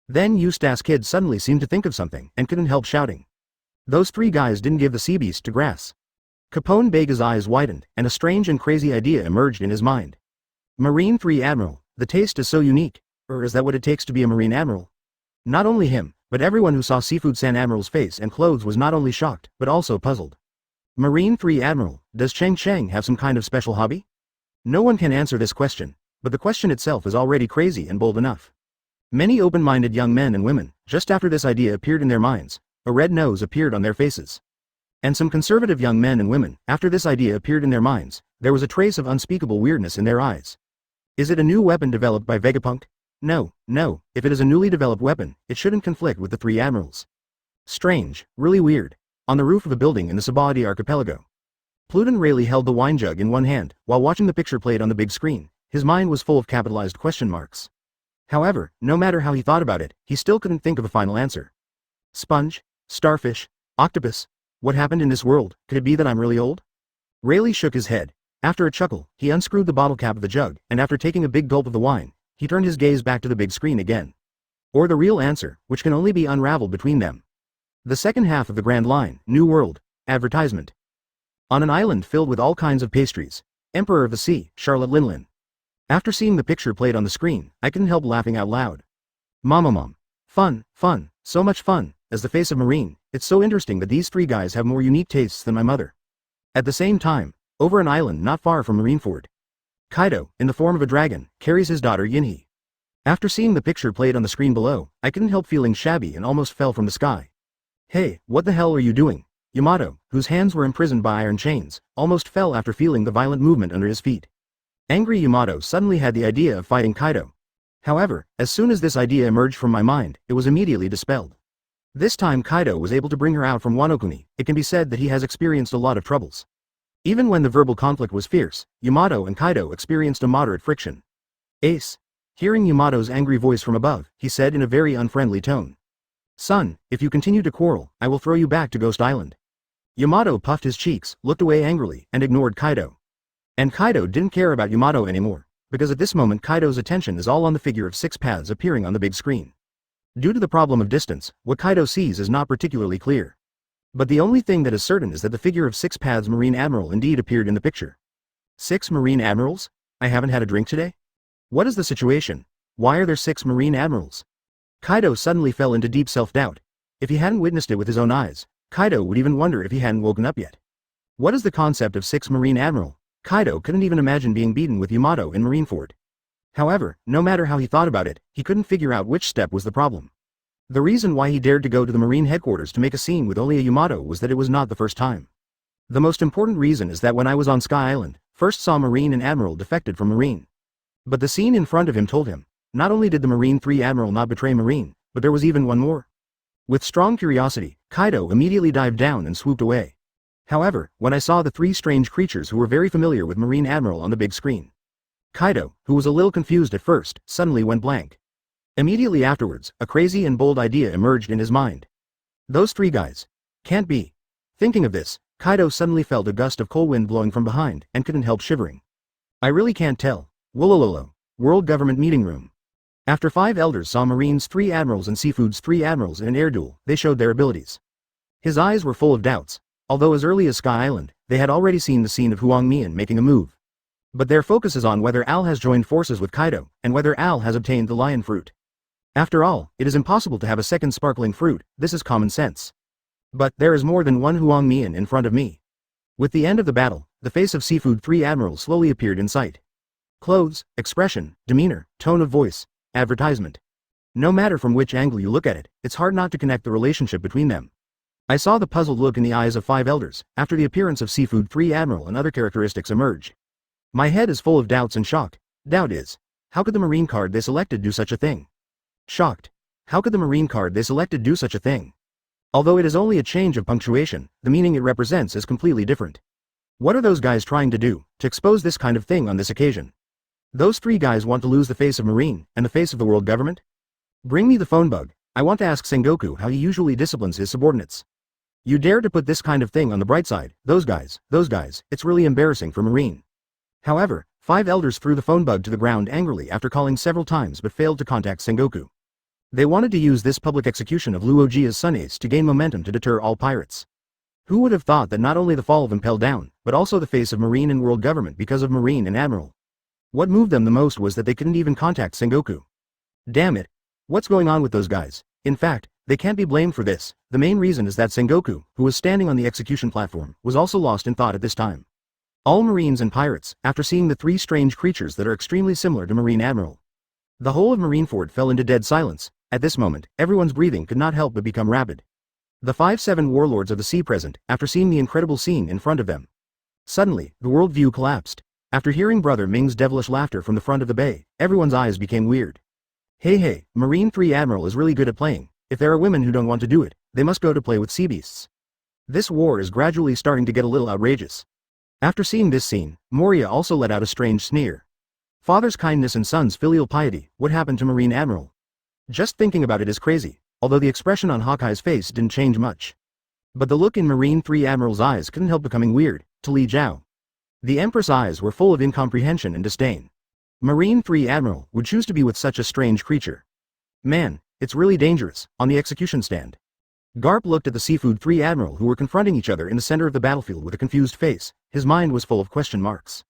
Then Eustace Kid suddenly seemed to think of something and couldn't help shouting. Those 3 guys didn't give the sea beast to grass. Capone Bega's eyes widened, and a strange and crazy idea emerged in his mind. Marine 3 Admiral, the taste is so unique. Or is that what it takes to be a Marine Admiral? Not only him, but everyone who saw Seafood San Admiral's face and clothes was not only shocked, but also puzzled. Marine 3 Admiral, does Cheng Cheng have some kind of special hobby? No one can answer this question, but the question itself is already crazy and bold enough. Many open-minded young men and women, just after this idea appeared in their minds, a red nose appeared on their faces. And some conservative young men and women, after this idea appeared in their minds, there was a trace of unspeakable weirdness in their eyes. Is it a new weapon developed by Vegapunk? No, if it is a newly developed weapon, it shouldn't conflict with the 3 admirals. Strange, really weird. On the roof of a building in the Sabaody Archipelago, Pluton Rayleigh held the wine jug in one hand, while watching the picture played on the big screen. His mind was full of capitalized question marks. However, no matter how he thought about it, he still couldn't think of a final answer. Sponge? Starfish? Octopus? What happened in this world? Could it be that I'm really old? Rayleigh shook his head. After a chuckle, he unscrewed the bottle cap of the jug, and after taking a big gulp of the wine, he turned his gaze back to the big screen again. Or the real answer, which can only be unraveled between them. The second half of the Grand Line, New World, advertisement. On an island filled with all kinds of pastries, Emperor of the Sea, Charlotte Linlin. After seeing the picture played on the screen, I couldn't help laughing out loud. Mom. Fun, so much fun. As the face of Marine, it's so interesting that these 3 guys have more unique tastes than my mother. At the same time, over an island not far from Marineford, Kaido, in the form of a dragon, carries his daughter Yinhe. After seeing the picture played on the screen below, I couldn't help feeling shabby and almost fell from the sky. Hey, what the hell are you doing? Yamato, whose hands were imprisoned by iron chains, almost fell after feeling the violent movement under his feet. Angry Yamato suddenly had the idea of fighting Kaido. However, as soon as this idea emerged from my mind, it was immediately dispelled. This time Kaido was able to bring her out from Wano Kuni. It can be said that he has experienced a lot of troubles. Even when the verbal conflict was fierce, Yamato and Kaido experienced a moderate friction. Ace. Hearing Yamato's angry voice from above, he said in a very unfriendly tone. Son, if you continue to quarrel, I will throw you back to Ghost Island. Yamato puffed his cheeks, looked away angrily, and ignored Kaido. And Kaido didn't care about Yamato anymore, because at this moment Kaido's attention is all on the figure of 6 paths appearing on the big screen. Due to the problem of distance, what Kaido sees is not particularly clear. But the only thing that is certain is that the figure of 6 paths Marine Admiral indeed appeared in the picture. 6 Marine Admirals? I haven't had a drink today? What is the situation? Why are there 6 Marine Admirals? Kaido suddenly fell into deep self-doubt. If he hadn't witnessed it with his own eyes, Kaido would even wonder if he hadn't woken up yet. What is the concept of 6 Marine Admiral? Kaido couldn't even imagine being beaten with Yamato in Marineford. However, no matter how he thought about it, he couldn't figure out which step was the problem. The reason why he dared to go to the Marine headquarters to make a scene with only a Yamato was that it was not the first time. The most important reason is that when I was on Sky Island, first saw Marine and Admiral defected from Marine. But the scene in front of him told him, not only did the Marine 3 Admiral not betray Marine, but there was even one more. With strong curiosity, Kaido immediately dived down and swooped away. However, when I saw the 3 strange creatures who were very familiar with Marine Admiral on the big screen, Kaido, who was a little confused at first, suddenly went blank. Immediately afterwards, a crazy and bold idea emerged in his mind. Those 3 guys. Can't be. Thinking of this, Kaido suddenly felt a gust of cold wind blowing from behind, and couldn't help shivering. I really can't tell. Wolololo. World Government Meeting Room. After 5 elders saw Marine's 3 admirals and Seafood's 3 admirals in an air duel, they showed their abilities. His eyes were full of doubts. Although as early as Sky Island, they had already seen the scene of Huang Mian making a move. But their focus is on whether Al has joined forces with Kaido, and whether Al has obtained the lion fruit. After all, it is impossible to have a second sparkling fruit, this is common sense. But there is more than one Huang Mian in front of me. With the end of the battle, the face of Seafood 3 Admiral slowly appeared in sight. Clothes, expression, demeanor, tone of voice, advertisement. No matter from which angle you look at it, it's hard not to connect the relationship between them. I saw the puzzled look in the eyes of 5 elders, after the appearance of Seafood 3 Admiral and other characteristics emerge. My head is full of doubts and shock. Doubt is, how could the Marine card they selected do such a thing? Shocked. How could the Marine card they selected do such a thing? Although it is only a change of punctuation, the meaning it represents is completely different. What are those guys trying to do, to expose this kind of thing on this occasion? Those 3 guys want to lose the face of Marine, and the face of the world government? Bring me the phone bug. I want to ask Sengoku how he usually disciplines his subordinates. You dare to put this kind of thing on the bright side, those guys, it's really embarrassing for Marine. However, 5 elders threw the phone bug to the ground angrily after calling several times but failed to contact Sengoku. They wanted to use this public execution of Luojia's son Ace to gain momentum to deter all pirates. Who would have thought that not only the fall of Impel Down, but also the face of Marine and world government because of Marine and Admiral? What moved them the most was that they couldn't even contact Sengoku. Damn it. What's going on with those guys? In fact, they can't be blamed for this. The main reason is that Sengoku, who was standing on the execution platform, was also lost in thought at this time. All Marines and pirates, after seeing the 3 strange creatures that are extremely similar to Marine Admiral. The whole of Marineford fell into dead silence. At this moment, everyone's breathing could not help but become rapid. The 5-7 warlords of the sea present, after seeing the incredible scene in front of them. Suddenly, the worldview collapsed. After hearing Brother Ming's devilish laughter from the front of the bay, everyone's eyes became weird. Hey, Marine 3 Admiral is really good at playing. If there are women who don't want to do it, they must go to play with sea beasts. This war is gradually starting to get a little outrageous. After seeing this scene, Moria also let out a strange sneer. Father's kindness and son's filial piety, what happened to Marine Admiral? Just thinking about it is crazy, although the expression on Hawkeye's face didn't change much. But the look in Marine 3 Admiral's eyes couldn't help becoming weird, to Li Jiao. The Empress' eyes were full of incomprehension and disdain. Marine 3 Admiral would choose to be with such a strange creature. Man, it's really dangerous, on the execution stand. Garp looked at the Seafood 3 Admiral who were confronting each other in the center of the battlefield with a confused face, his mind was full of question marks.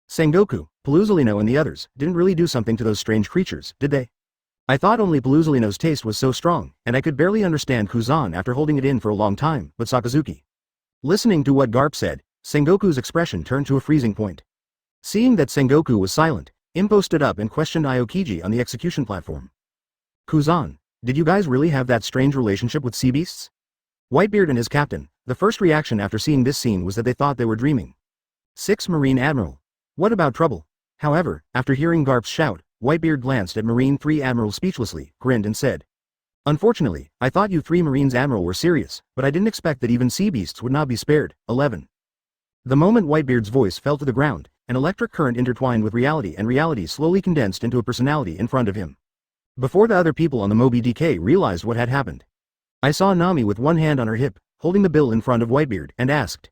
Sengoku, Paluzolino and the others didn't really do something to those strange creatures, did they? I thought only Paluzolino's taste was so strong, and I could barely understand Kuzan after holding it in for a long time, but Sakazuki. Listening to what Garp said, Sengoku's expression turned to a freezing point. Seeing that Sengoku was silent, Impo stood up and questioned Aokiji on the execution platform. Kuzan, did you guys really have that strange relationship with sea beasts? Whitebeard and his captain, the first reaction after seeing this scene was that they thought they were dreaming. 6 Marine Admiral. What about trouble? However, after hearing Garp's shout, Whitebeard glanced at Marine 3 Admiral speechlessly, grinned and said, Unfortunately, I thought you 3 Marines Admiral were serious, but I didn't expect that even sea beasts would not be spared. 11. The moment Whitebeard's voice fell to the ground, an electric current intertwined with reality and reality slowly condensed into a personality in front of him. Before the other people on the Moby DK realized what had happened, I saw Nami with one hand on her hip, holding the bill in front of Whitebeard, and asked,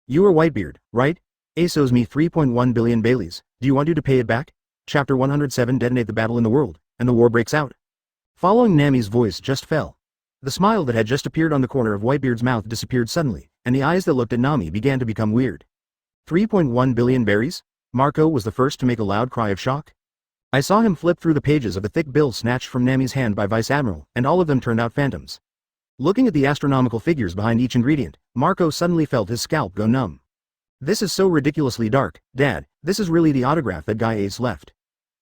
You are Whitebeard, right? Ace owes me 3.1 billion Baileys, do you want you to pay it back? Chapter 107 Detonate the battle in the world, and the war breaks out. Following Nami's voice just fell. The smile that had just appeared on the corner of Whitebeard's mouth disappeared suddenly, and the eyes that looked at Nami began to become weird. 3.1 billion berries? Marco was the first to make a loud cry of shock. I saw him flip through the pages of a thick bill snatched from Nami's hand by Vice Admiral, and all of them turned out phantoms. Looking at the astronomical figures behind each ingredient, Marco suddenly felt his scalp go numb. This is so ridiculously dark, Dad, this is really the autograph that Guy Ace left.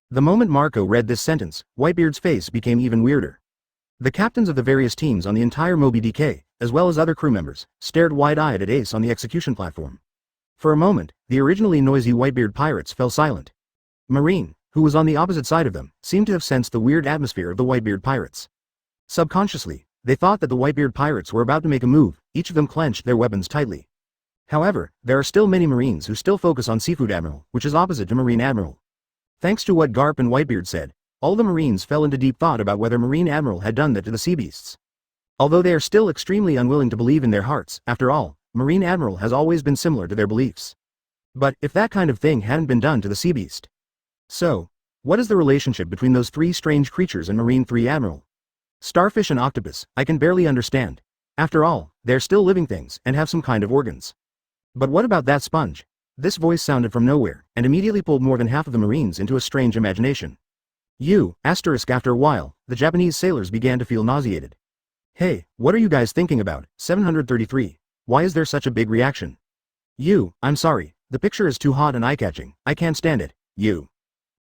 The moment Marco read this sentence, Whitebeard's face became even weirder. The captains of the various teams on the entire Moby DK, as well as other crew members, stared wide-eyed at Ace on the execution platform. For a moment, the originally noisy Whitebeard pirates fell silent. Marine, who was on the opposite side of them, seemed to have sensed the weird atmosphere of the Whitebeard pirates. Subconsciously, they thought that the Whitebeard pirates were about to make a move, each of them clenched their weapons tightly. However, there are still many Marines who still focus on Seafood Admiral, which is opposite to Marine Admiral. Thanks to what Garp and Whitebeard said, all the Marines fell into deep thought about whether Marine Admiral had done that to the sea beasts. Although they are still extremely unwilling to believe in their hearts, after all, Marine Admiral has always been similar to their beliefs. But, if that kind of thing hadn't been done to the sea beast. So, what is the relationship between those three strange creatures and Marine 3 Admiral? Starfish and octopus, I can barely understand. After all, they're still living things and have some kind of organs. But what about that sponge? This voice sounded from nowhere, and immediately pulled more than half of the Marines into a strange imagination. After a while, the Japanese sailors began to feel nauseated. Hey, what are you guys thinking about? 733. Why is there such a big reaction? I'm sorry, the picture is too hot and eye-catching, I can't stand it.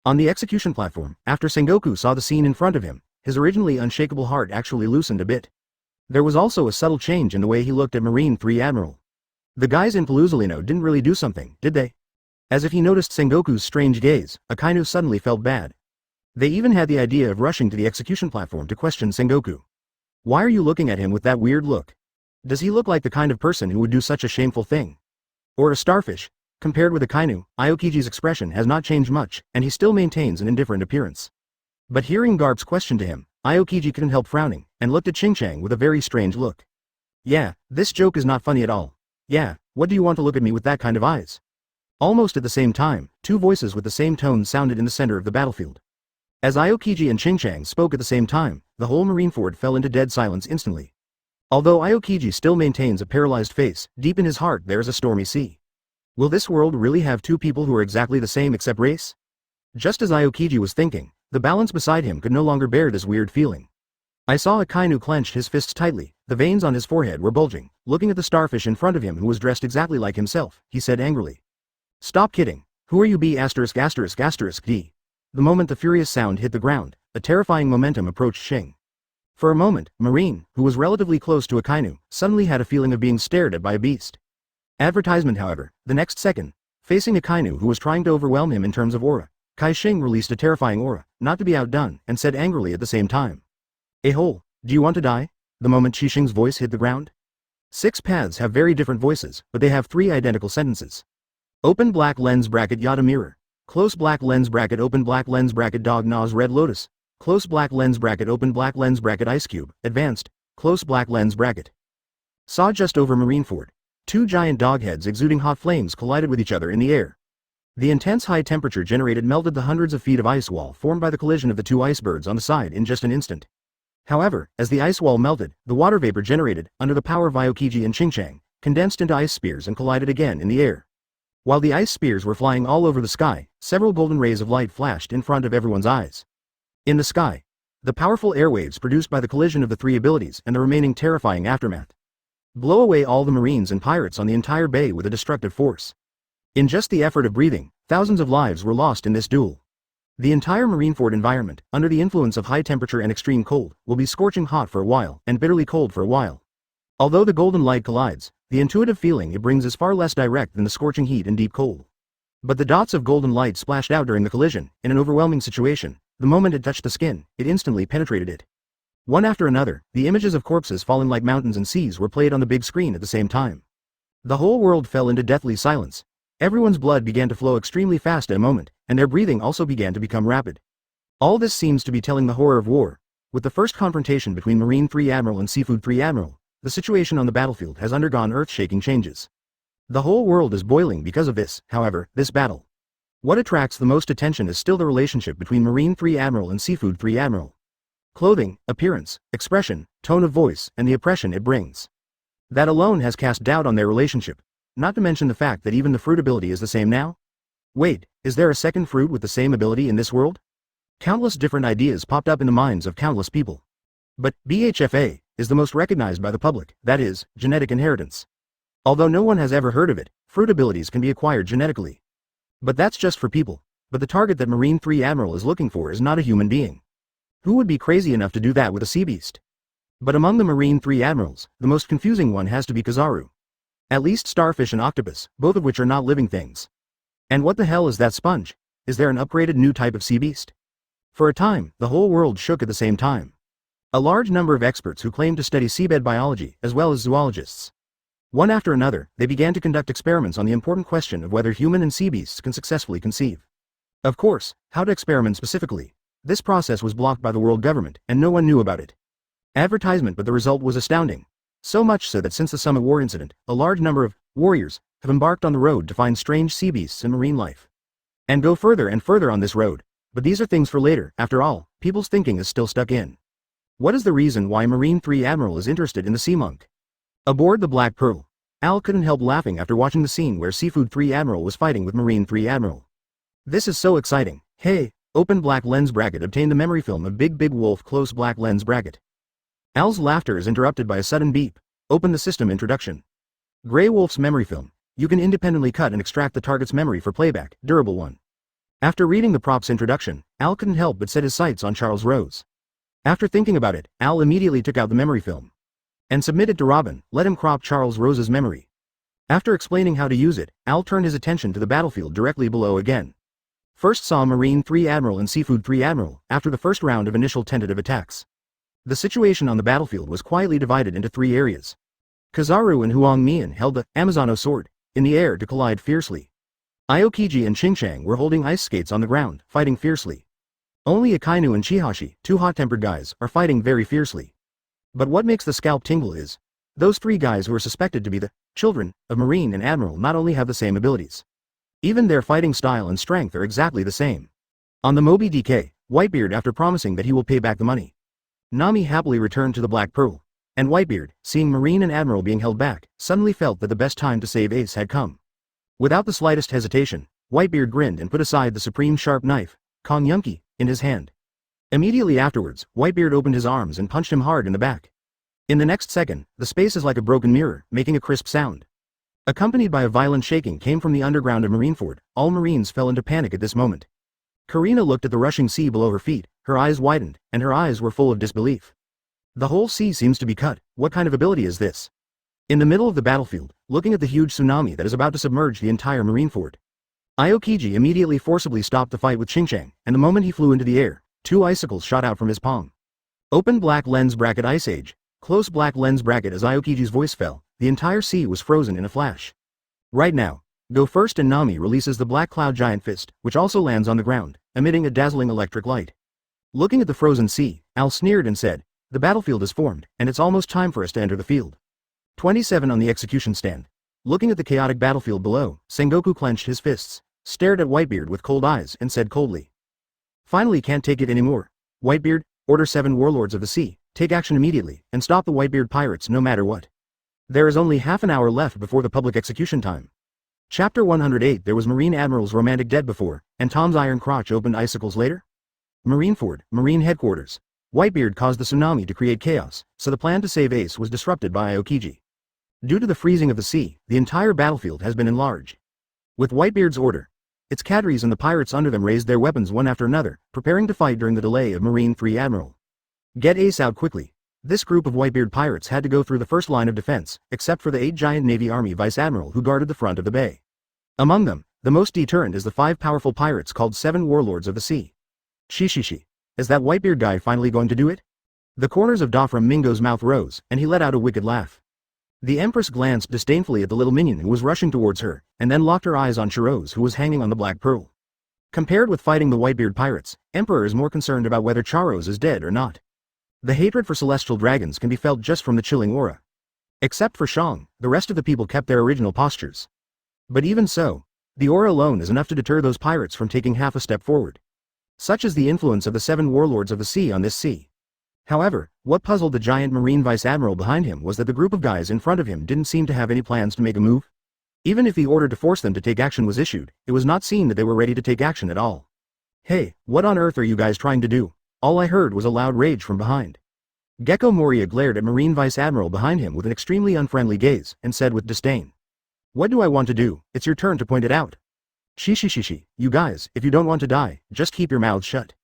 On the execution platform, after Sengoku saw the scene in front of him, his originally unshakable heart actually loosened a bit. There was also a subtle change in the way he looked at Marine 3 Admiral. The guys in Paluzolino didn't really do something, did they? As if he noticed Sengoku's strange gaze, Akainu suddenly felt bad. They even had the idea of rushing to the execution platform to question Sengoku. Why are you looking at him with that weird look? Does he look like the kind of person who would do such a shameful thing? Or a starfish? Compared with Akainu, Aokiji's expression has not changed much, and he still maintains an indifferent appearance. But hearing Garp's question to him, Aokiji couldn't help frowning, and looked at Ching-Chang with a very strange look. Yeah, this joke is not funny at all. Yeah, what do you want to look at me with that kind of eyes? Almost at the same time, two voices with the same tone sounded in the center of the battlefield. As Aokiji and Ching-Chang spoke at the same time, the whole Marineford fell into dead silence instantly. Although Aokiji still maintains a paralyzed face, deep in his heart there is a stormy sea. Will this world really have two people who are exactly the same except race? Just as Aokiji was thinking, the balance beside him could no longer bear this weird feeling. I saw Akainu clenched his fists tightly, the veins on his forehead were bulging. Looking at the starfish in front of him who was dressed exactly like himself, he said angrily. Stop kidding. Who are you B*********? The moment the furious sound hit the ground, a terrifying momentum approached Shing. For a moment, Marine, who was relatively close to Akainu, suddenly had a feeling of being stared at by a beast. Advertisement however, the next second, facing Akainu who was trying to overwhelm him in terms of aura, Kai Shing released a terrifying aura, not to be outdone, and said angrily at the same time. A-hole, do you want to die? The moment Chi Shing's voice hit the ground. 6 paths have very different voices, but they have 3 identical sentences. Open black lens bracket Yada mirror. Close black lens bracket open black lens bracket dog gnaws red lotus. Close black lens bracket open black lens bracket ice cube, advanced, close black lens bracket. Saw just over Marineford. 2 giant dog heads exuding hot flames collided with each other in the air. The intense high temperature generated melted the hundreds of feet of ice wall formed by the collision of the 2 icebergs on the side in just an instant. However, as the ice wall melted, the water vapor generated, under the power of Aokiji and Ching-Chang, condensed into ice spears and collided again in the air. While the ice spears were flying all over the sky, several golden rays of light flashed in front of everyone's eyes. In the sky, the powerful airwaves produced by the collision of the 3 abilities and the remaining terrifying aftermath blow away all the Marines and pirates on the entire bay with a destructive force. In just the effort of breathing, thousands of lives were lost in this duel. The entire Marineford environment, under the influence of high temperature and extreme cold, will be scorching hot for a while, and bitterly cold for a while. Although the golden light collides, the intuitive feeling it brings is far less direct than the scorching heat and deep cold. But the dots of golden light splashed out during the collision, in an overwhelming situation. The moment it touched the skin, it instantly penetrated it. One after another, the images of corpses falling like mountains and seas were played on the big screen at the same time. The whole world fell into deathly silence. Everyone's blood began to flow extremely fast at a moment, and their breathing also began to become rapid. All this seems to be telling the horror of war. With the first confrontation between Marine 3 Admiral and Seafood 3 Admiral, the situation on the battlefield has undergone earth-shaking changes. The whole world is boiling because of this, however, this battle. What attracts the most attention is still the relationship between Marine 3 Admiral and Seafood 3 Admiral. Clothing, appearance, expression, tone of voice, and the oppression it brings. That alone has cast doubt on their relationship, not to mention the fact that even the fruit ability is the same now? Wait, is there a second fruit with the same ability in this world? Countless different ideas popped up in the minds of countless people. But BHFA is the most recognized by the public, that is, genetic inheritance. Although no one has ever heard of it, fruit abilities can be acquired genetically. But that's just for people. But the target that Marine 3 Admiral is looking for is not a human being. Who would be crazy enough to do that with a sea beast? But among the Marine 3 Admirals, the most confusing one has to be Kizaru. At least starfish and octopus, both of which are not living things. And what the hell is that sponge? Is there an upgraded new type of sea beast? For a time, the whole world shook at the same time. A large number of experts who claimed to study seabed biology, as well as zoologists. One after another, they began to conduct experiments on the important question of whether human and sea beasts can successfully conceive. Of course, how to experiment specifically. This process was blocked by the world government, and no one knew about it. Advertisement, but the result was astounding. So much so that since the Summit War incident, a large number of warriors have embarked on the road to find strange sea beasts and marine life. And go further and further on this road. But these are things for later. After all, people's thinking is still stuck in. What is the reason why Marine 3 Admiral is interested in the sea monk? Aboard the Black Pearl, Al couldn't help laughing after watching the scene where Seafood 3 Admiral was fighting with Marine 3 Admiral. This is so exciting. Hey, open black lens bracket, obtain the memory film of Big Wolf, close black lens bracket. Al's laughter is interrupted by a sudden beep. Open the system introduction. Grey Wolf's memory film. You can independently cut and extract the target's memory for playback, durable one. After reading the prop's introduction, Al couldn't help but set his sights on Charles Rose. After thinking about it, Al immediately took out the memory film and submitted to Robin. Let him crop Charles Rose's memory. After explaining how to use it, Al turned his attention to the battlefield directly below again. First saw Marine 3 Admiral and Seafood 3 Admiral after the first round of initial tentative attacks. The situation on the battlefield was quietly divided into three areas. Kizaru and Huang Mian held the Amazono sword in the air to collide fiercely. Aokiji and Qingshang were holding ice skates on the ground, fighting fiercely. Only Akainu and Chihashi, two hot-tempered guys, are fighting very fiercely. But what makes the scalp tingle is, those three guys who are suspected to be the children of Marine and Admiral not only have the same abilities. Even their fighting style and strength are exactly the same. On the Moby DK, Whitebeard, after promising that he will pay back the money, Nami happily returned to the Black Pearl, and Whitebeard, seeing Marine and Admiral being held back, suddenly felt that the best time to save Ace had come. Without the slightest hesitation, Whitebeard grinned and put aside the supreme sharp knife, Kongyunki, in his hand. Immediately afterwards, Whitebeard opened his arms and punched him hard in the back. In the next second, the space is like a broken mirror, making a crisp sound. Accompanied by a violent shaking came from the underground of Marineford. All Marines fell into panic at this moment. Karina looked at the rushing sea below her feet, her eyes widened, and her eyes were full of disbelief. The whole sea seems to be cut. What kind of ability is this? In the middle of the battlefield, looking at the huge tsunami that is about to submerge the entire Marineford, Aokiji immediately forcibly stopped the fight with Qingshang, and the moment he flew into the air, two icicles shot out from his palm. Open black lens bracket Ice Age, close black lens bracket. As Aokiji's voice fell, the entire sea was frozen in a flash. Right now, go first, and Nami releases the black cloud giant fist, which also lands on the ground, emitting a dazzling electric light. Looking at the frozen sea, Al sneered and said, the battlefield is formed, and it's almost time for us to enter the field. 27 on the execution stand. Looking at the chaotic battlefield below, Sengoku clenched his fists, stared at Whitebeard with cold eyes, and said coldly, finally can't take it anymore. Whitebeard, order 7 warlords of the sea, take action immediately, and stop the Whitebeard pirates no matter what. There is only half an hour left before the public execution time. Chapter 108. There was Marine Admiral's romantic dead before, and Tom's iron crotch opened icicles later? Marineford, Marine headquarters. Whitebeard caused the tsunami to create chaos, so the plan to save Ace was disrupted by Aokiji. Due to the freezing of the sea, the entire battlefield has been enlarged. With Whitebeard's order, its cadres and the pirates under them raised their weapons one after another, preparing to fight during the delay of Marine 3 Admiral. Get Ace out quickly. This group of Whitebeard pirates had to go through the first line of defense, except for the 8 giant Navy Army Vice Admiral who guarded the front of the bay. Among them, the most deterrent is the 5 powerful pirates called 7 Warlords of the Sea. Shishishi. Is that Whitebeard guy finally going to do it? The corners of Dofram Mingo's mouth rose, and he let out a wicked laugh. The Empress glanced disdainfully at the little minion who was rushing towards her, and then locked her eyes on Chiroz, who was hanging on the Black Pearl. Compared with fighting the Whitebeard pirates, Emperor is more concerned about whether Charos is dead or not. The hatred for celestial dragons can be felt just from the chilling aura. Except for Shang, the rest of the people kept their original postures. But even so, the aura alone is enough to deter those pirates from taking half a step forward. Such is the influence of the 7 warlords of the sea on this sea. However, what puzzled the giant Marine Vice Admiral behind him was that the group of guys in front of him didn't seem to have any plans to make a move. Even if the order to force them to take action was issued, it was not seen that they were ready to take action at all. Hey, what on earth are you guys trying to do? All I heard was a loud rage from behind. Gecko Moria glared at Marine Vice Admiral behind him with an extremely unfriendly gaze, and said with disdain. What do I want to do? It's your turn to point it out. Shishi, you guys, if you don't want to die, just keep your mouths shut.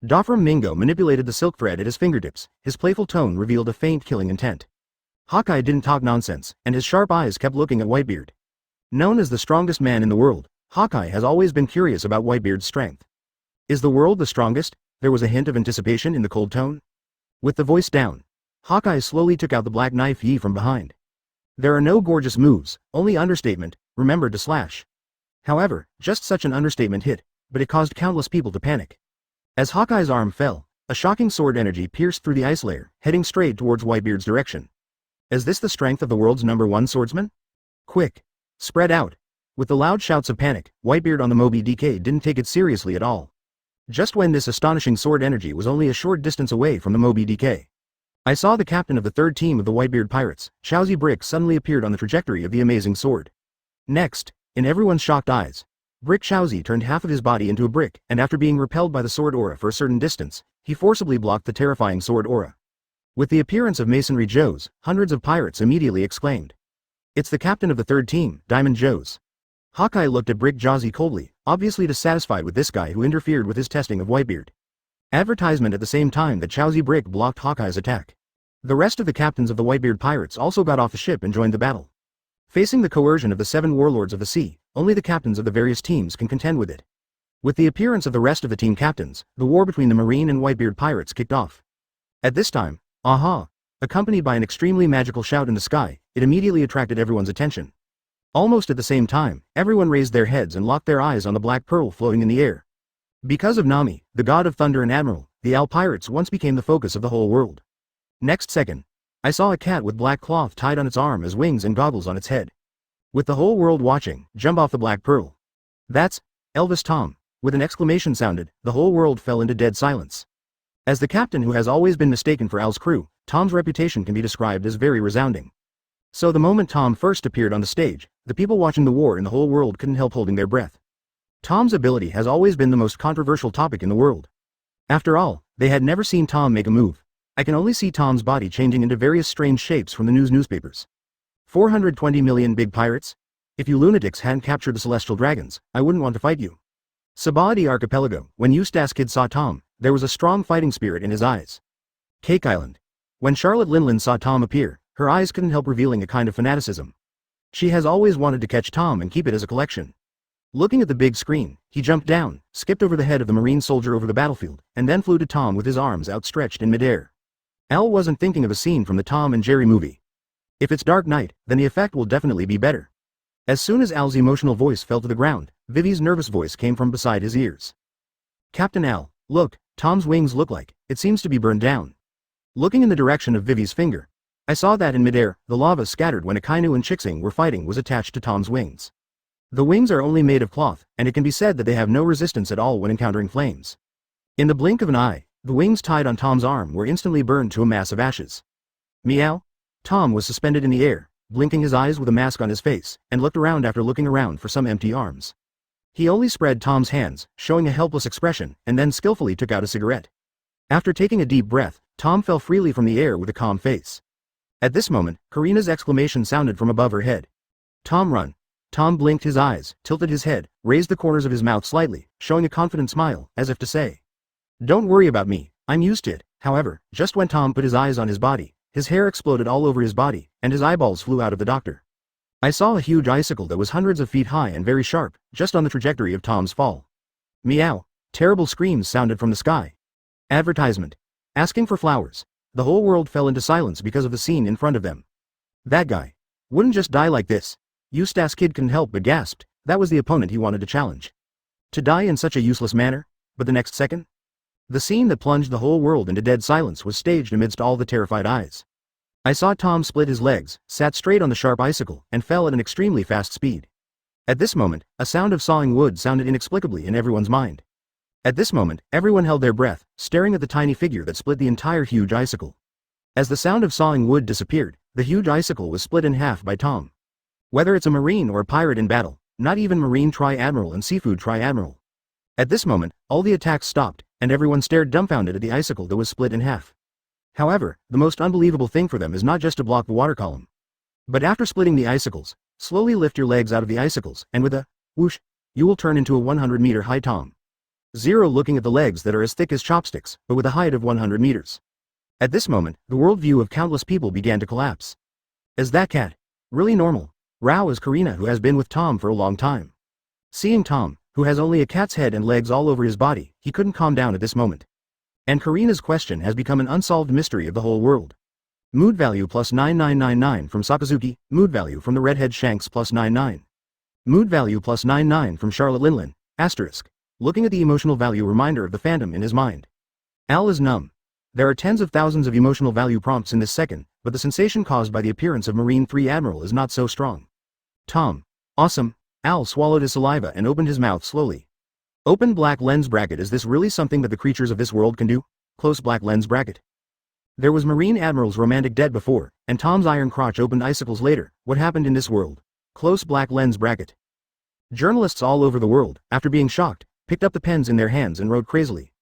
Dofram Mingo manipulated the silk thread at his fingertips, his playful tone revealed a faint killing intent. Hawkeye didn't talk nonsense, and his sharp eyes kept looking at Whitebeard. Known as the strongest man in the world, Hawkeye has always been curious about Whitebeard's strength. Is the world the strongest? There was a hint of anticipation in the cold tone. With the voice down, Hawkeye slowly took out the black knife Yi from behind. There are no gorgeous moves, only understatement, remember to slash. However, just such an understatement hit, but it caused countless people to panic. As Hawkeye's arm fell, a shocking sword energy pierced through the ice layer, heading straight towards Whitebeard's direction. Is this the strength of the world's #1 swordsman? Quick! Spread out! With the loud shouts of panic, Whitebeard on the Moby DK didn't take it seriously at all. Just when this astonishing sword energy was only a short distance away from the Moby DK. I saw the captain of the third team of the Whitebeard pirates, Chowsy Brick suddenly appeared on the trajectory of the amazing sword. Next, in everyone's shocked eyes, Brick Chowsy turned half of his body into a brick, and after being repelled by the sword aura for a certain distance, he forcibly blocked the terrifying sword aura. With the appearance of Masonry Joes, hundreds of pirates immediately exclaimed. It's the captain of the third team, Diamond Joes. Hawkeye looked at Brick Chowsy coldly, obviously dissatisfied with this guy who interfered with his testing of Whitebeard. Advertisement at the same time that Chowsy Brick blocked Hawkeye's attack. The rest of the captains of the Whitebeard pirates also got off the ship and joined the battle. Facing the coercion of the 7 warlords of the sea, only the captains of the various teams can contend with it. With the appearance of the rest of the team captains, the war between the Marine and Whitebeard pirates kicked off. At this time, aha! Accompanied by an extremely magical shout in the sky, it immediately attracted everyone's attention. Almost at the same time, everyone raised their heads and locked their eyes on the black pearl floating in the air. Because of Nami, the god of thunder and admiral, the Al pirates once became the focus of the whole world. Next second, I saw a cat with black cloth tied on its arm as wings and goggles on its head. With the whole world watching, jump off the black pearl. That's Elvis Tom. With an exclamation sounded, the whole world fell into dead silence. As the captain who has always been mistaken for Al's crew, Tom's reputation can be described as very resounding. So the moment Tom first appeared on the stage, the people watching the war in the whole world couldn't help holding their breath. Tom's ability has always been the most controversial topic in the world. After all, they had never seen Tom make a move. I can only see Tom's body changing into various strange shapes from the newspapers. 420 million big pirates? If you lunatics hadn't captured the celestial dragons, I wouldn't want to fight you. Sabaody Archipelago, when Eustace Kid saw Tom, there was a strong fighting spirit in his eyes. Cake Island. When Charlotte Linlin saw Tom appear, her eyes couldn't help revealing a kind of fanaticism. She has always wanted to catch Tom and keep it as a collection. Looking at the big screen, he jumped down, skipped over the head of the Marine soldier over the battlefield, and then flew to Tom with his arms outstretched in midair. Al wasn't thinking of a scene from the Tom and Jerry movie. If it's Dark Knight, then the effect will definitely be better. As soon as Al's emotional voice fell to the ground, Vivi's nervous voice came from beside his ears. Captain Al, look, Tom's wings look like, it seems to be burned down. Looking in the direction of Vivi's finger, I saw that in midair, the lava scattered when Akainu and Chixing were fighting was attached to Tom's wings. The wings are only made of cloth, and it can be said that they have no resistance at all when encountering flames. In the blink of an eye, the wings tied on Tom's arm were instantly burned to a mass of ashes. Meow? Tom was suspended in the air, blinking his eyes with a mask on his face, and looked around after looking around for some empty arms. He only spread Tom's hands, showing a helpless expression, and then skillfully took out a cigarette. After taking a deep breath, Tom fell freely from the air with a calm face. At this moment, Karina's exclamation sounded from above her head. Tom run. Tom blinked his eyes, tilted his head, raised the corners of his mouth slightly, showing a confident smile, as if to say, "Don't worry about me, I'm used to it." However, just when Tom put his eyes on his body, his hair exploded all over his body, and his eyeballs flew out of the doctor. I saw a huge icicle that was hundreds of feet high and very sharp, just on the trajectory of Tom's fall. Meow. Terrible screams sounded from the sky. Advertisement. Asking for flowers. The whole world fell into silence because of the scene in front of them. That guy wouldn't just die like this. Eustace Kid couldn't help but gasped. That was the opponent he wanted to challenge. To die in such a useless manner? But the next second? The scene that plunged the whole world into dead silence was staged amidst all the terrified eyes. I saw Tom split his legs, sat straight on the sharp icicle, and fell at an extremely fast speed. At this moment, a sound of sawing wood sounded inexplicably in everyone's mind. At this moment, everyone held their breath, staring at the tiny figure that split the entire huge icicle. As the sound of sawing wood disappeared, the huge icicle was split in half by Tom. Whether it's a marine or a pirate in battle, not even marine tri-admiral and seafood tri-admiral. At this moment, all the attacks stopped, and everyone stared dumbfounded at the icicle that was split in half. However, the most unbelievable thing for them is not just to block the water column. But after splitting the icicles, slowly lift your legs out of the icicles, and with a whoosh, you will turn into a 100-meter high Tom. Zero looking at the legs that are as thick as chopsticks, but with a height of 100 meters. At this moment, the worldview of countless people began to collapse. Is that cat really normal? Rao is Karina, who has been with Tom for a long time. Seeing Tom, who has only a cat's head and legs all over his body, he couldn't calm down at this moment. And Karina's question has become an unsolved mystery of the whole world. Mood value plus 9999 from Sakazuki, mood value from the redhead Shanks plus 99. Mood value plus 99 from Charlotte Linlin, asterisk. Looking at the emotional value reminder of the phantom in his mind. Al is numb. There are tens of thousands of emotional value prompts in this second, but the sensation caused by the appearance of Marine 3 Admiral is not so strong. Tom. Awesome. Al swallowed his saliva and opened his mouth slowly. Open black lens bracket. Is this really something that the creatures of this world can do? Close black lens bracket. There was Marine Admiral's romantic dead before, and Tom's iron crotch opened icicles later. What happened in this world? Close black lens bracket. Journalists all over the world, after being shocked, picked up the pens in their hands and wrote crazily.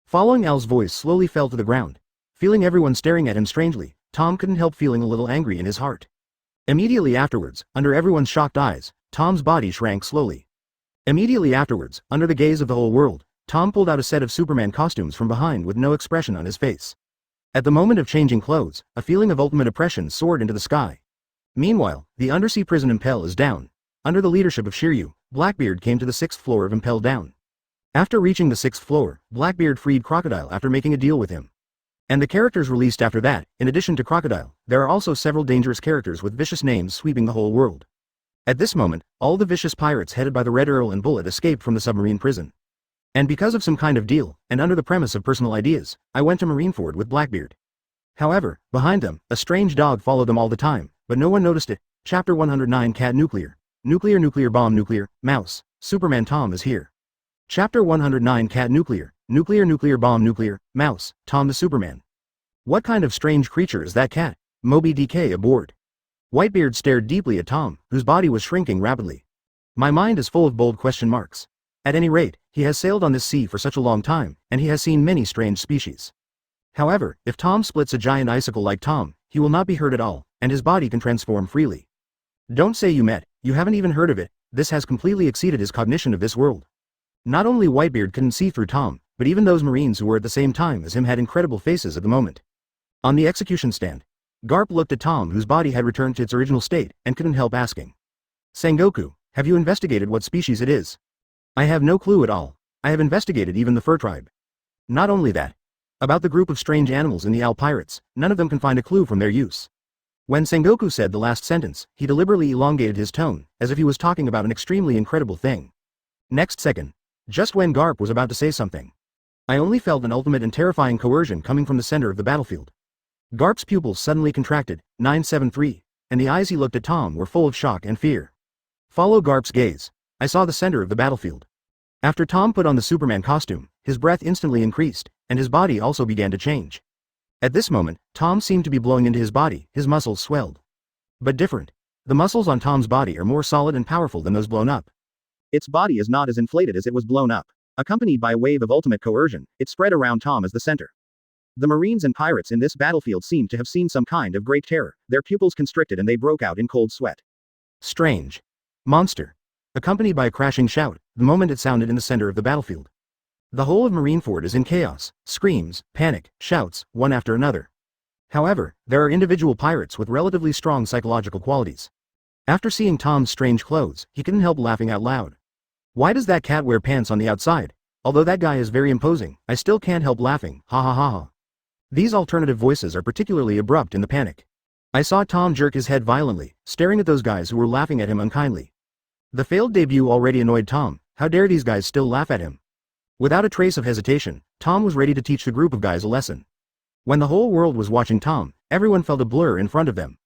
Following Al's voice slowly fell to the ground. Feeling everyone staring at him strangely, Tom couldn't help feeling a little angry in his heart. Immediately afterwards, under everyone's shocked eyes, Tom's body shrank slowly. Immediately afterwards, under the gaze of the whole world, Tom pulled out a set of Superman costumes from behind with no expression on his face. At the moment of changing clothes, a feeling of ultimate oppression soared into the sky. Meanwhile, the undersea prison Impel is down. Under the leadership of Shiryu, Blackbeard came to the 6th floor of Impel Down. After reaching the 6th floor, Blackbeard freed Crocodile after making a deal with him. And the characters released after that, in addition to Crocodile, there are also several dangerous characters with vicious names sweeping the whole world. At this moment, all the vicious pirates headed by the Red Earl and Bullet escaped from the submarine prison. And because of some kind of deal, and under the premise of personal ideas, I went to Marineford with Blackbeard. However, behind them, a strange dog followed them all the time, but no one noticed it. Chapter 109 Cat Nuclear. Nuclear Bomb Nuclear, Mouse, Superman Tom is here. Chapter 109 Cat Nuclear. Nuclear Bomb Nuclear, Mouse, Tom the Superman. What kind of strange creature is that cat? Moby DK aboard. Whitebeard stared deeply at Tom, whose body was shrinking rapidly. My mind is full of bold question marks. At any rate, he has sailed on this sea for such a long time, and he has seen many strange species. However, if Tom splits a giant icicle like Tom, he will not be hurt at all, and his body can transform freely. Don't say you haven't even heard of it. This has completely exceeded his cognition of this world. Not only Whitebeard couldn't see through Tom, but even those Marines who were at the same time as him had incredible faces at the moment. On the execution stand, Garp looked at Tom, whose body had returned to its original state, and couldn't help asking. Sengoku, have you investigated what species it is? I have no clue at all. I have investigated even the fur tribe. Not only that. About the group of strange animals in the Owl Pirates, none of them can find a clue from their use. When Sengoku said the last sentence, he deliberately elongated his tone, as if he was talking about an extremely incredible thing. Next second, just when Garp was about to say something, I only felt an ultimate and terrifying coercion coming from the center of the battlefield. Garp's pupils suddenly contracted, 973, and the eyes he looked at Tom were full of shock and fear. Follow Garp's gaze. I saw the center of the battlefield. After Tom put on the Superman costume, his breath instantly increased, and his body also began to change. At this moment, Tom seemed to be blowing into his body, his muscles swelled. But different. The muscles on Tom's body are more solid and powerful than those blown up. Its body is not as inflated as it was blown up. Accompanied by a wave of ultimate coercion, it spread around Tom as the center. The Marines and pirates in this battlefield seemed to have seen some kind of great terror, their pupils constricted and they broke out in cold sweat. Strange. Monster. Accompanied by a crashing shout, the moment it sounded in the center of the battlefield. The whole of Marineford is in chaos, screams, panic, shouts, one after another. However, there are individual pirates with relatively strong psychological qualities. After seeing Tom's strange clothes, he couldn't help laughing out loud. Why does that cat wear pants on the outside? Although that guy is very imposing, I still can't help laughing, ha ha ha ha. These alternative voices are particularly abrupt in the panic. I saw Tom jerk his head violently, staring at those guys who were laughing at him unkindly. The failed debut already annoyed Tom. How dare these guys still laugh at him? Without a trace of hesitation, Tom was ready to teach the group of guys a lesson. When the whole world was watching Tom, everyone felt a blur in front of them.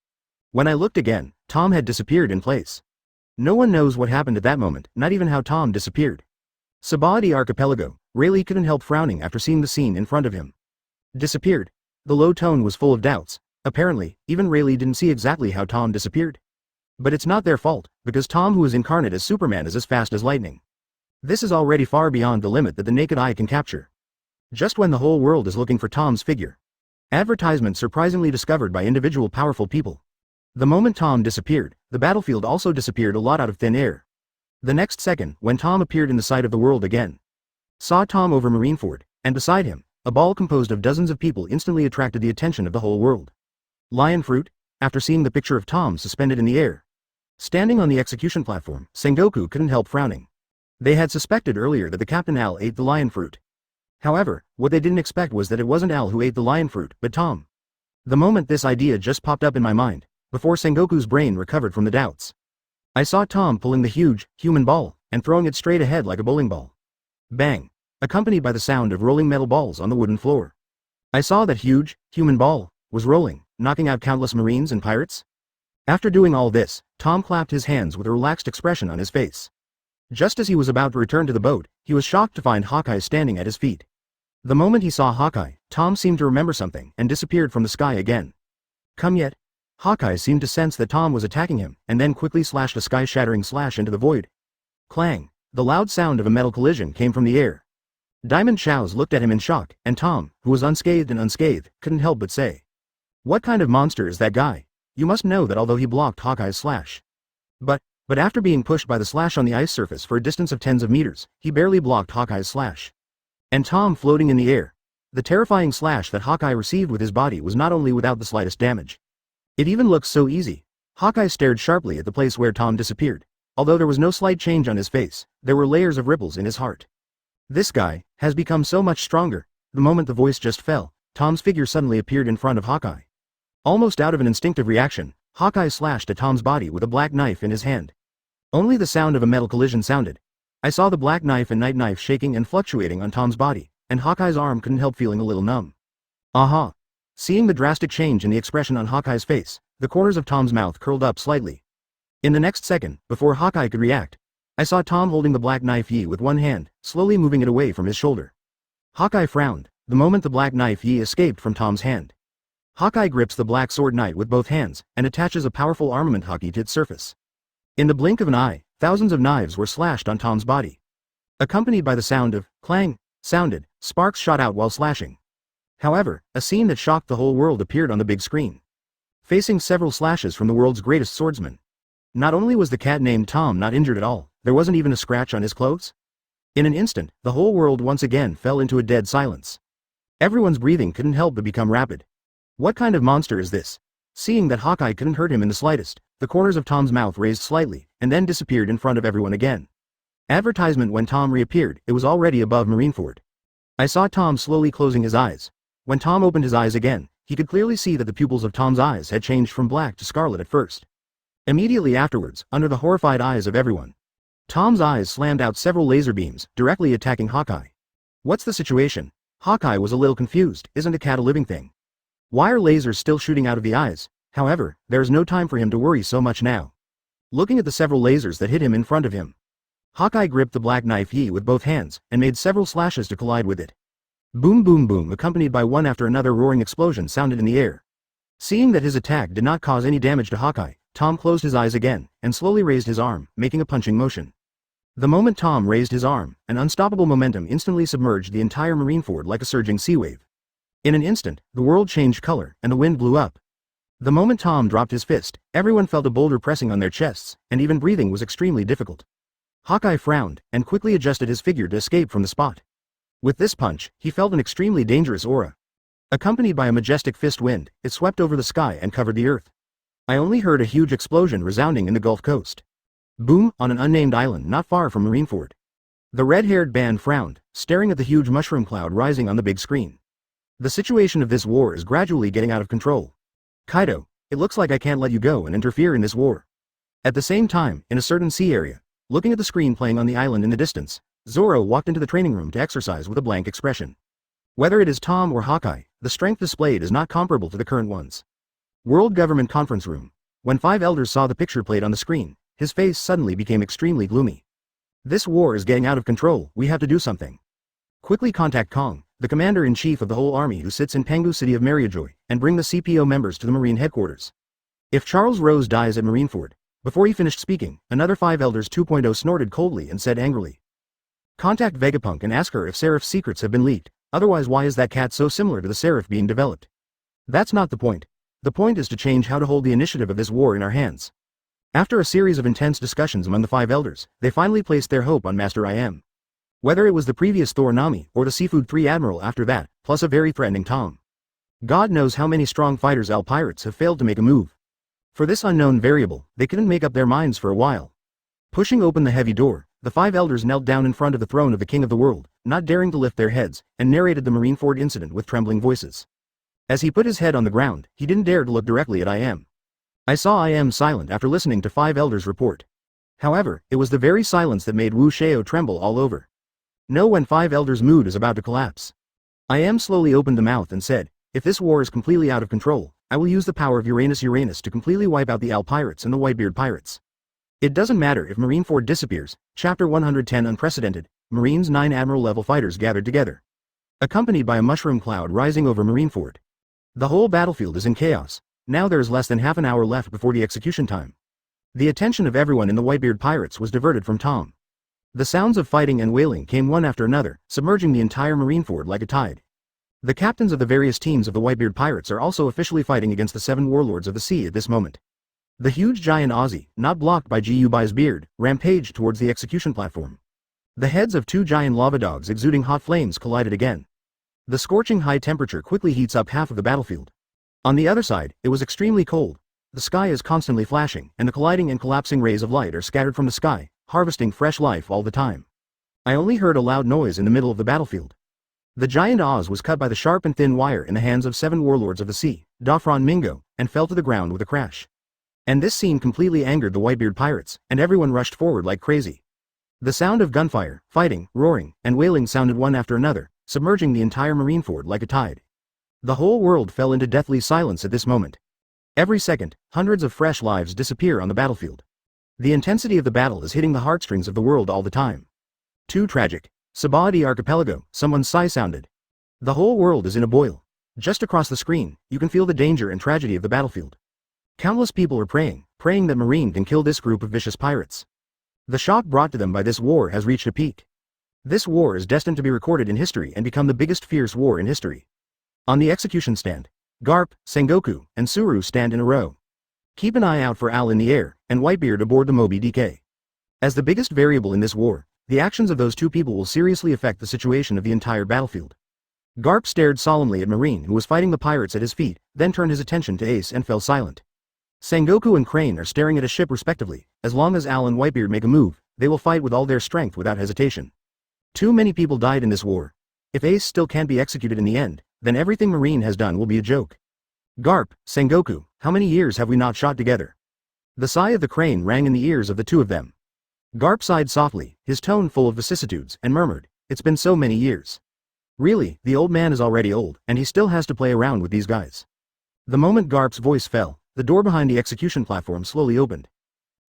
When I looked again, Tom had disappeared in place. No one knows what happened at that moment, not even how Tom disappeared. Sabah Archipelago, Rayleigh couldn't help frowning after seeing the scene in front of him. Disappeared. The low tone was full of doubts. Apparently, even Rayleigh didn't see exactly how Tom disappeared. But it's not their fault, because Tom, who is incarnate as Superman, is as fast as lightning. This is already far beyond the limit that the naked eye can capture. Just when the whole world is looking for Tom's figure. Advertisement surprisingly discovered by individual powerful people. The moment Tom disappeared, the battlefield also disappeared a lot out of thin air. The next second, when Tom appeared in the sight of the world again. Saw Tom over Marineford, and beside him, a ball composed of dozens of people instantly attracted the attention of the whole world. Lion fruit, after seeing the picture of Tom suspended in the air. Standing on the execution platform, Sengoku couldn't help frowning. They had suspected earlier that the Captain Al ate the lion fruit. However, what they didn't expect was that it wasn't Al who ate the lion fruit, but Tom. The moment this idea just popped up in my mind, before Sengoku's brain recovered from the doubts. I saw Tom pulling the huge, human ball, and throwing it straight ahead like a bowling ball. Bang! Accompanied by the sound of rolling metal balls on the wooden floor. I saw that huge, human ball, was rolling, knocking out countless Marines and pirates. After doing all this, Tom clapped his hands with a relaxed expression on his face. Just as he was about to return to the boat, he was shocked to find Hawkeye standing at his feet. The moment he saw Hawkeye, Tom seemed to remember something and disappeared from the sky again. Come yet? Hawkeye seemed to sense that Tom was attacking him, and then quickly slashed a sky-shattering slash into the void. Clang! The loud sound of a metal collision came from the air. Diamond Chows looked at him in shock, and Tom, who was unscathed, couldn't help but say. What kind of monster is that guy? You must know that although he blocked Hawkeye's slash. But after being pushed by the slash on the ice surface for a distance of tens of meters, he barely blocked Hawkeye's slash. And Tom floating in the air. The terrifying slash that Hawkeye received with his body was not only without the slightest damage. It even looked so easy. Hawkeye stared sharply at the place where Tom disappeared. Although there was no slight change on his face, there were layers of ripples in his heart. This guy has become so much stronger. The moment the voice just fell, Tom's figure suddenly appeared in front of Hawkeye. Almost out of an instinctive reaction, Hawkeye slashed at Tom's body with a black knife in his hand. Only the sound of a metal collision sounded. I saw the black knife and night knife shaking and fluctuating on Tom's body, and Hawkeye's arm couldn't help feeling a little numb. Aha! Seeing the drastic change in the expression on Hawkeye's face, the corners of Tom's mouth curled up slightly. In the next second, before Hawkeye could react, I saw Tom holding the black knife Yi with one hand, slowly moving it away from his shoulder. Hawkeye frowned, the moment the black knife Yi escaped from Tom's hand. Hawkeye grips the black sword knight with both hands, and attaches a powerful armament Haki to its surface. In the blink of an eye, thousands of knives were slashed on Tom's body. Accompanied by the sound of clang, sounded, sparks shot out while slashing. However, a scene that shocked the whole world appeared on the big screen. Facing several slashes from the world's greatest swordsman. Not only was the cat named Tom not injured at all, there wasn't even a scratch on his clothes. In an instant, the whole world once again fell into a dead silence. Everyone's breathing couldn't help but become rapid. What kind of monster is this? Seeing that Hawkeye couldn't hurt him in the slightest, the corners of Tom's mouth raised slightly, and then disappeared in front of everyone again. Advertisement when Tom reappeared, it was already above Marineford. I saw Tom slowly closing his eyes. When Tom opened his eyes again, he could clearly see that the pupils of Tom's eyes had changed from black to scarlet at first. Immediately afterwards, under the horrified eyes of everyone, Tom's eyes slammed out several laser beams, directly attacking Hawkeye. What's the situation? Hawkeye was a little confused. Isn't a cat a living thing? Why are lasers still shooting out of the eyes? However, there is no time for him to worry so much now. Looking at the several lasers that hit him in front of him, Hawkeye gripped the black knife Yi with both hands, and made several slashes to collide with it. Boom boom boom, accompanied by one after another roaring explosion sounded in the air. Seeing that his attack did not cause any damage to Hawkeye, Tom closed his eyes again, and slowly raised his arm, making a punching motion. The moment Tom raised his arm, an unstoppable momentum instantly submerged the entire Marineford like a surging sea wave. In an instant, the world changed color, and the wind blew up. The moment Tom dropped his fist, everyone felt a boulder pressing on their chests, and even breathing was extremely difficult. Hawkeye frowned, and quickly adjusted his figure to escape from the spot. With this punch, he felt an extremely dangerous aura. Accompanied by a majestic fist wind, it swept over the sky and covered the earth. I only heard a huge explosion resounding in the Gulf Coast. Boom, on an unnamed island not far from Marineford. The red-haired band frowned, staring at the huge mushroom cloud rising on the big screen. The situation of this war is gradually getting out of control. Kaido, it looks like I can't let you go and interfere in this war. At the same time, in a certain sea area, looking at the screen playing on the island in the distance, Zoro walked into the training room to exercise with a blank expression. Whether it is Tom or Hawkeye, the strength displayed is not comparable to the current ones. World Government Conference Room. When 5 elders saw the picture played on the screen, his face suddenly became extremely gloomy. This war is getting out of control, we have to do something. Quickly contact Kong, the commander-in-chief of the whole army who sits in Pengu City of Mariajoy, and bring the CPO members to the Marine headquarters. If Charles Rose dies at Marineford, before he finished speaking, another 5 elders 2.0 snorted coldly and said angrily. Contact Vegapunk and ask her if Seraph's secrets have been leaked, otherwise why is that cat so similar to the Seraph being developed? That's not the point. The point is to change how to hold the initiative of this war in our hands. After a series of intense discussions among the 5 elders, they finally placed their hope on Master I.M. Whether it was the previous Thor Nami or the Seafood 3 Admiral after that, plus a very threatening Tom. God knows how many strong fighters Al pirates have failed to make a move. For this unknown variable, they couldn't make up their minds for a while. Pushing open the heavy door, the 5 elders knelt down in front of the throne of the King of the World, not daring to lift their heads, and narrated the Marineford incident with trembling voices. As he put his head on the ground, he didn't dare to look directly at I.M. I saw I.M. silent after listening to 5 elders' report. However, it was the very silence that made Wu Shao tremble all over. Know when 5 elders' mood is about to collapse. I.M. slowly opened the mouth and said, if this war is completely out of control, I will use the power of Uranus to completely wipe out the Al pirates and the Whitebeard pirates. It doesn't matter if Marineford disappears. Chapter 110 Unprecedented, Marines 9 Admiral-level fighters gathered together. Accompanied by a mushroom cloud rising over Marineford. The whole battlefield is in chaos. Now there is less than half an hour left before the execution time. The attention of everyone in the Whitebeard pirates was diverted from Tom. The sounds of fighting and wailing came one after another, submerging the entire Marineford like a tide. The captains of the various teams of the Whitebeard pirates are also officially fighting against the 7 warlords of the sea at this moment. The huge giant Aussie, not blocked by Gubai's beard, rampaged towards the execution platform. The heads of 2 giant lava dogs exuding hot flames collided again. The scorching high temperature quickly heats up half of the battlefield. On the other side, it was extremely cold. The sky is constantly flashing, and the colliding and collapsing rays of light are scattered from the sky, harvesting fresh life all the time. I only heard a loud noise in the middle of the battlefield. The giant Oz was cut by the sharp and thin wire in the hands of 7 warlords of the sea, Dafron Mingo, and fell to the ground with a crash. And this scene completely angered the Whitebeard pirates, and everyone rushed forward like crazy. The sound of gunfire, fighting, roaring, and wailing sounded one after another, submerging the entire Marineford like a tide. The whole world fell into deathly silence at this moment. Every second, hundreds of fresh lives disappear on the battlefield. The intensity of the battle is hitting the heartstrings of the world all the time. Too tragic. Sabaody Archipelago, someone's sigh sounded. The whole world is in a boil. Just across the screen, you can feel the danger and tragedy of the battlefield. Countless people are praying that Marine can kill this group of vicious pirates. The shock brought to them by this war has reached a peak. This war is destined to be recorded in history and become the biggest fierce war in history. On the execution stand, Garp, Sengoku, and Suru stand in a row. Keep an eye out for Al in the air, and Whitebeard aboard the Moby DK. As the biggest variable in this war, the actions of those 2 people will seriously affect the situation of the entire battlefield. Garp stared solemnly at Marine who was fighting the pirates at his feet, then turned his attention to Ace and fell silent. Sengoku and Crane are staring at a ship respectively. As long as Al and Whitebeard make a move, they will fight with all their strength without hesitation. Too many people died in this war. If Ace still can't be executed in the end, then everything Marine has done will be a joke. Garp, Sengoku, how many years have we not shot together? The sigh of the Crane rang in the ears of the 2 of them. Garp sighed softly, his tone full of vicissitudes, and murmured, it's been so many years. Really, the old man is already old, and he still has to play around with these guys. The moment Garp's voice fell, the door behind the execution platform slowly opened.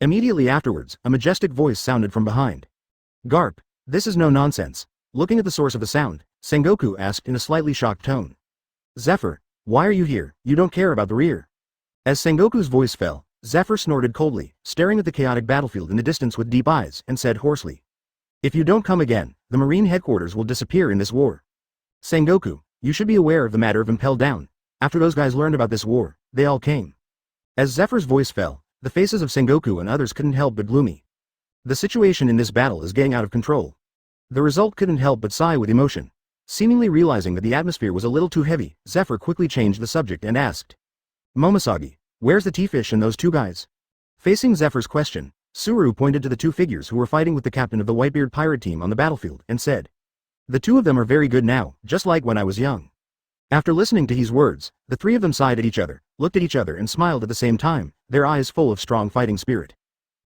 Immediately afterwards, a majestic voice sounded from behind. Garp, this is no nonsense. Looking at the source of the sound, Sengoku asked in a slightly shocked tone. Zephyr, why are you here? You don't care about the rear. As Sengoku's voice fell, Zephyr snorted coldly, staring at the chaotic battlefield in the distance with deep eyes, and said hoarsely. If you don't come again, the Marine headquarters will disappear in this war. Sengoku, you should be aware of the matter of Impel Down. After those guys learned about this war, they all came. As Zephyr's voice fell, the faces of Sengoku and others couldn't help but gloomy. The situation in this battle is getting out of control. The result couldn't help but sigh with emotion. Seemingly realizing that the atmosphere was a little too heavy, Zephyr quickly changed the subject and asked. Momosagi, where's the T-Fish and those 2 guys? Facing Zephyr's question, Suru pointed to the 2 figures who were fighting with the captain of the Whitebeard pirate team on the battlefield, and said. The 2 of them are very good now, just like when I was young. After listening to his words, the 3 of them sighed at each other, looked at each other and smiled at the same time, their eyes full of strong fighting spirit.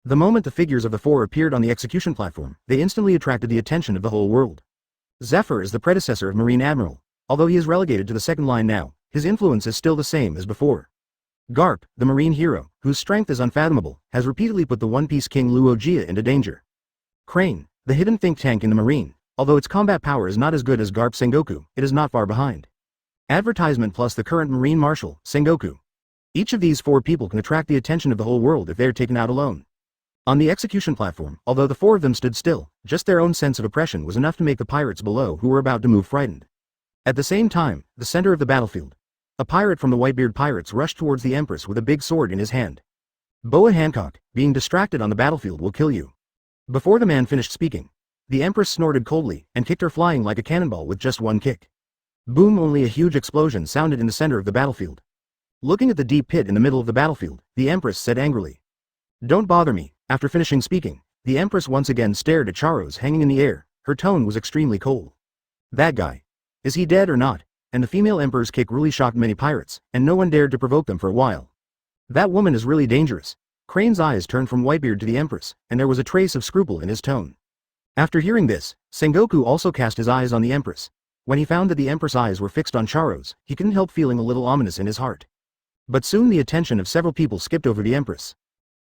The moment the figures of the 4 appeared on the execution platform, they instantly attracted the attention of the whole world. Zephyr is the predecessor of Marine Admiral. Although he is relegated to the second line now, his influence is still the same as before. Garp, the Marine hero, whose strength is unfathomable, has repeatedly put the One Piece King Luo Jia into danger. Crane, the hidden think tank in the Marine, although its combat power is not as good as Garp Sengoku, it is not far behind. Advertisement plus the current Marine Marshal, Sengoku. Each of these 4 people can attract the attention of the whole world if they are taken out alone. On the execution platform, although the four of them stood still, just their own sense of oppression was enough to make the pirates below who were about to move frightened. At the same time, the center of the battlefield. A pirate from the Whitebeard pirates rushed towards the Empress with a big sword in his hand. Boa Hancock, being distracted on the battlefield will kill you. Before the man finished speaking, the Empress snorted coldly and kicked her flying like a cannonball with just one kick. Boom! Only a huge explosion sounded in the center of the battlefield. Looking at the deep pit in the middle of the battlefield, the Empress said angrily, "Don't bother me." After finishing speaking, the Empress once again stared at Charos hanging in the air. Her tone was extremely cold. "That guy. Is he dead or not?" And the female Emperor's kick really shocked many pirates, and no one dared to provoke them for a while. "That woman is really dangerous." Crane's eyes turned from Whitebeard to the Empress, and there was a trace of scruple in his tone. After hearing this, Sengoku also cast his eyes on the Empress. When he found that the Empress' eyes were fixed on Charos, he couldn't help feeling a little ominous in his heart. But soon the attention of several people skipped over the Empress.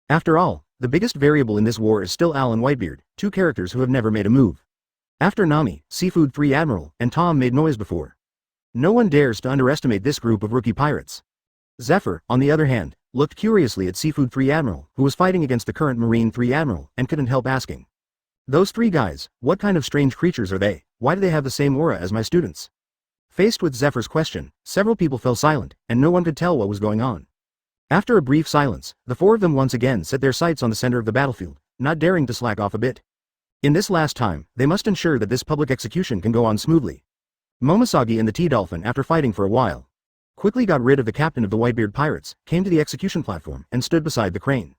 After all, the biggest variable in this war is still Al and Whitebeard, two characters who have never made a move. After Nami, Seafood 3 Admiral, and Tom made noise before. No one dares to underestimate this group of rookie pirates. Zephyr, on the other hand, looked curiously at Seafood 3 Admiral, who was fighting against the current Marine 3 Admiral, and couldn't help asking. "Those three guys, what kind of strange creatures are they? Why do they have the same aura as my students?" Faced with Zephyr's question, several people fell silent, and no one could tell what was going on. After a brief silence, the four of them once again set their sights on the center of the battlefield, not daring to slack off a bit. In this last time, they must ensure that this public execution can go on smoothly. Momosagi and the T-Dolphin, after fighting for a while, quickly got rid of the captain of the Whitebeard pirates, came to the execution platform, and stood beside the crane.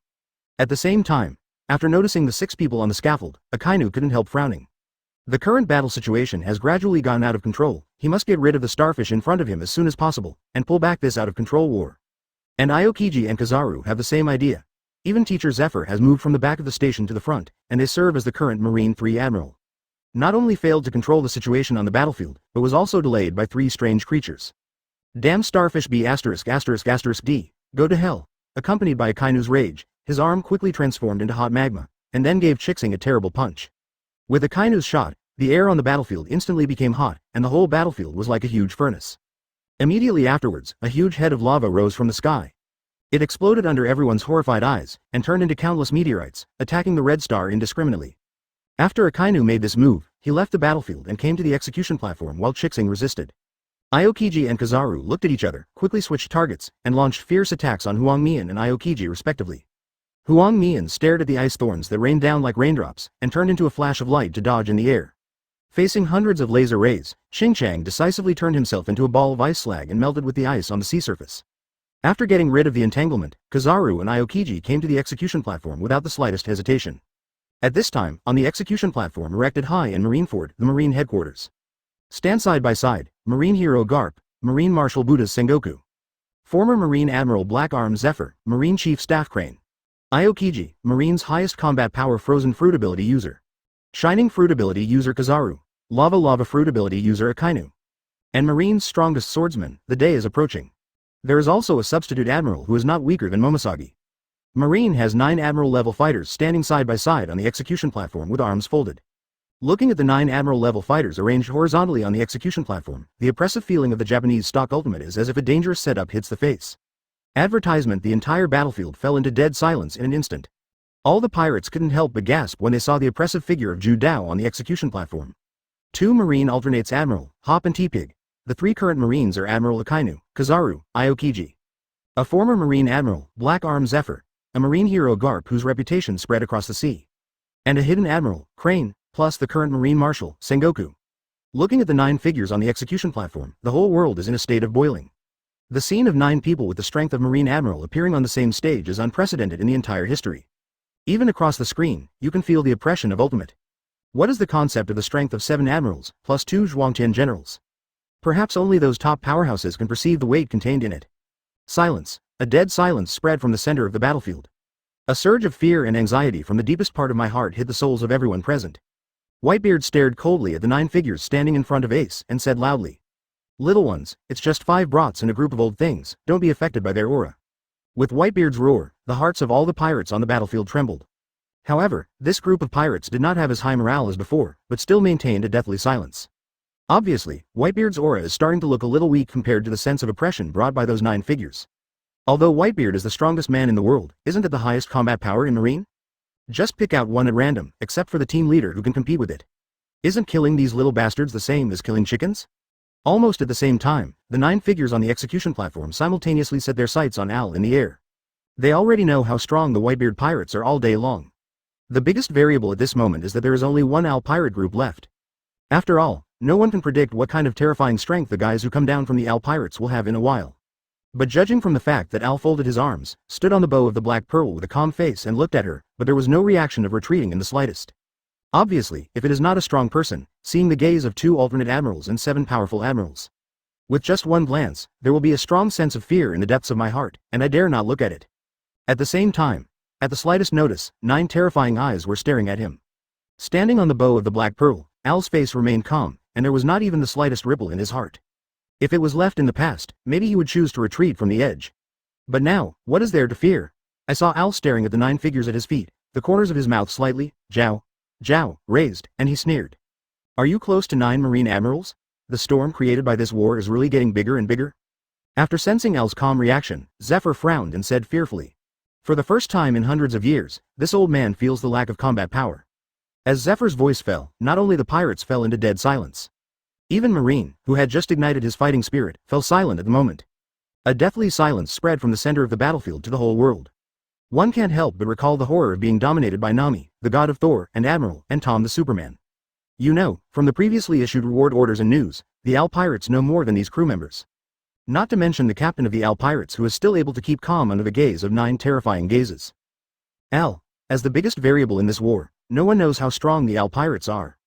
At the same time, after noticing the 6 people on the scaffold, Akainu couldn't help frowning. The current battle situation has gradually gone out of control. He must get rid of the starfish in front of him as soon as possible, and pull back this out of control war. And Aokiji and Kizaru have the same idea. Even Teacher Zephyr has moved from the back of the station to the front, and they serve as the current Marine 3 Admiral. Not only failed to control the situation on the battlefield, but was also delayed by 3 strange creatures. Damn starfish B**********, D, go to hell. Accompanied by Akainu's rage, his arm quickly transformed into hot magma, and then gave Chixing a terrible punch. With Akainu's shot, the air on the battlefield instantly became hot, and the whole battlefield was like a huge furnace. Immediately afterwards, a huge head of lava rose from the sky. It exploded under everyone's horrified eyes, and turned into countless meteorites, attacking the Red Star indiscriminately. After Akainu made this move, he left the battlefield and came to the execution platform while Chixing resisted. Aokiji and Kizaru looked at each other, quickly switched targets, and launched fierce attacks on Huang Mian and Aokiji respectively. Huang Mian stared at the ice thorns that rained down like raindrops, and turned into a flash of light to dodge in the air. Facing hundreds of laser rays, Xingqiang decisively turned himself into a ball of ice slag and melted with the ice on the sea surface. After getting rid of the entanglement, Kizaru and Aokiji came to the execution platform without the slightest hesitation. At this time, on the execution platform erected high in Marineford, the Marine headquarters. Stand side by side, Marine Hero Garp, Marine Marshal Buddha's Sengoku. Former Marine Admiral Black Arm Zephyr, Marine Chief Staff Crane. Aokiji, Marine's highest combat power frozen fruit ability user. Shining fruit ability user Kizaru. Lava fruit ability user Akainu. And Marine's strongest swordsman, the day is approaching. There is also a substitute admiral who is not weaker than Momosagi. Marine has 9 admiral-level fighters standing side by side on the execution platform with arms folded. Looking at the 9 admiral-level fighters arranged horizontally on the execution platform, the oppressive feeling of the Japanese stock ultimate is as if a dangerous setup hits the face. Advertisement. The entire battlefield fell into dead silence in an instant. All the pirates couldn't help but gasp when they saw the oppressive figure of Ju Dao on the execution platform. 2 Marine alternates Admiral, Hop and T-Pig. The 3 current Marines are Admiral Akainu, Kizaru, Aokiji. A former Marine Admiral, Black Arm Zephyr. A Marine Hero Garp whose reputation spread across the sea. And a hidden Admiral, Crane, plus the current Marine Marshal, Sengoku. Looking at the 9 figures on the execution platform, the whole world is in a state of boiling. The scene of 9 people with the strength of Marine Admiral appearing on the same stage is unprecedented in the entire history. Even across the screen, you can feel the oppression of ultimate. What is the concept of the strength of 7 admirals, plus 2 Zhuangtian generals? Perhaps only those top powerhouses can perceive the weight contained in it. Silence. A dead silence spread from the center of the battlefield. A surge of fear and anxiety from the deepest part of my heart hit the souls of everyone present. Whitebeard stared coldly at the 9 figures standing in front of Ace and said loudly, "Little ones, it's just 5 brats and a group of old things, don't be affected by their aura." With Whitebeard's roar, the hearts of all the pirates on the battlefield trembled. However, this group of pirates did not have as high morale as before, but still maintained a deathly silence. Obviously, Whitebeard's aura is starting to look a little weak compared to the sense of oppression brought by those 9 figures. Although Whitebeard is the strongest man in the world, isn't it the highest combat power in Marine? Just pick out one at random, except for the team leader who can compete with it. Isn't killing these little bastards the same as killing chickens? Almost at the same time, the 9 figures on the execution platform simultaneously set their sights on Al in the air. They already know how strong the Whitebeard pirates are all day long. The biggest variable at this moment is that there is only one Al pirate group left. After all, no one can predict what kind of terrifying strength the guys who come down from the Al pirates will have in a while. But judging from the fact that Al folded his arms, stood on the bow of the Black Pearl with a calm face and looked at her, but there was no reaction of retreating in the slightest. Obviously, if it is not a strong person, seeing the gaze of 2 alternate admirals and 7 powerful admirals. With just one glance, there will be a strong sense of fear in the depths of my heart, and I dare not look at it. At the same time, at the slightest notice, 9 terrifying eyes were staring at him. Standing on the bow of the Black Pearl, Al's face remained calm, and there was not even the slightest ripple in his heart. If it was left in the past, maybe he would choose to retreat from the edge. But now, what is there to fear? I saw Al staring at the 9 figures at his feet, the corners of his mouth slightly, raised, and he sneered. Are you close to 9 Marine admirals? The storm created by this war is really getting bigger and bigger? After sensing Al's calm reaction, Zephyr frowned and said fearfully. For the first time in hundreds of years, this old man feels the lack of combat power. As Zephyr's voice fell, not only the pirates fell into dead silence. Even Marine, who had just ignited his fighting spirit, fell silent at the moment. A deathly silence spread from the center of the battlefield to the whole world. One can't help but recall the horror of being dominated by Nami, the god of Thor, and Admiral, and Tom the Superman. You know, from the previously issued reward orders and news, the Al Pirates know more than these crew members. Not to mention the captain of the Al Pirates who is still able to keep calm under the gaze of 9 terrifying gazes. Al, as the biggest variable in this war, no one knows how strong the Al Pirates are.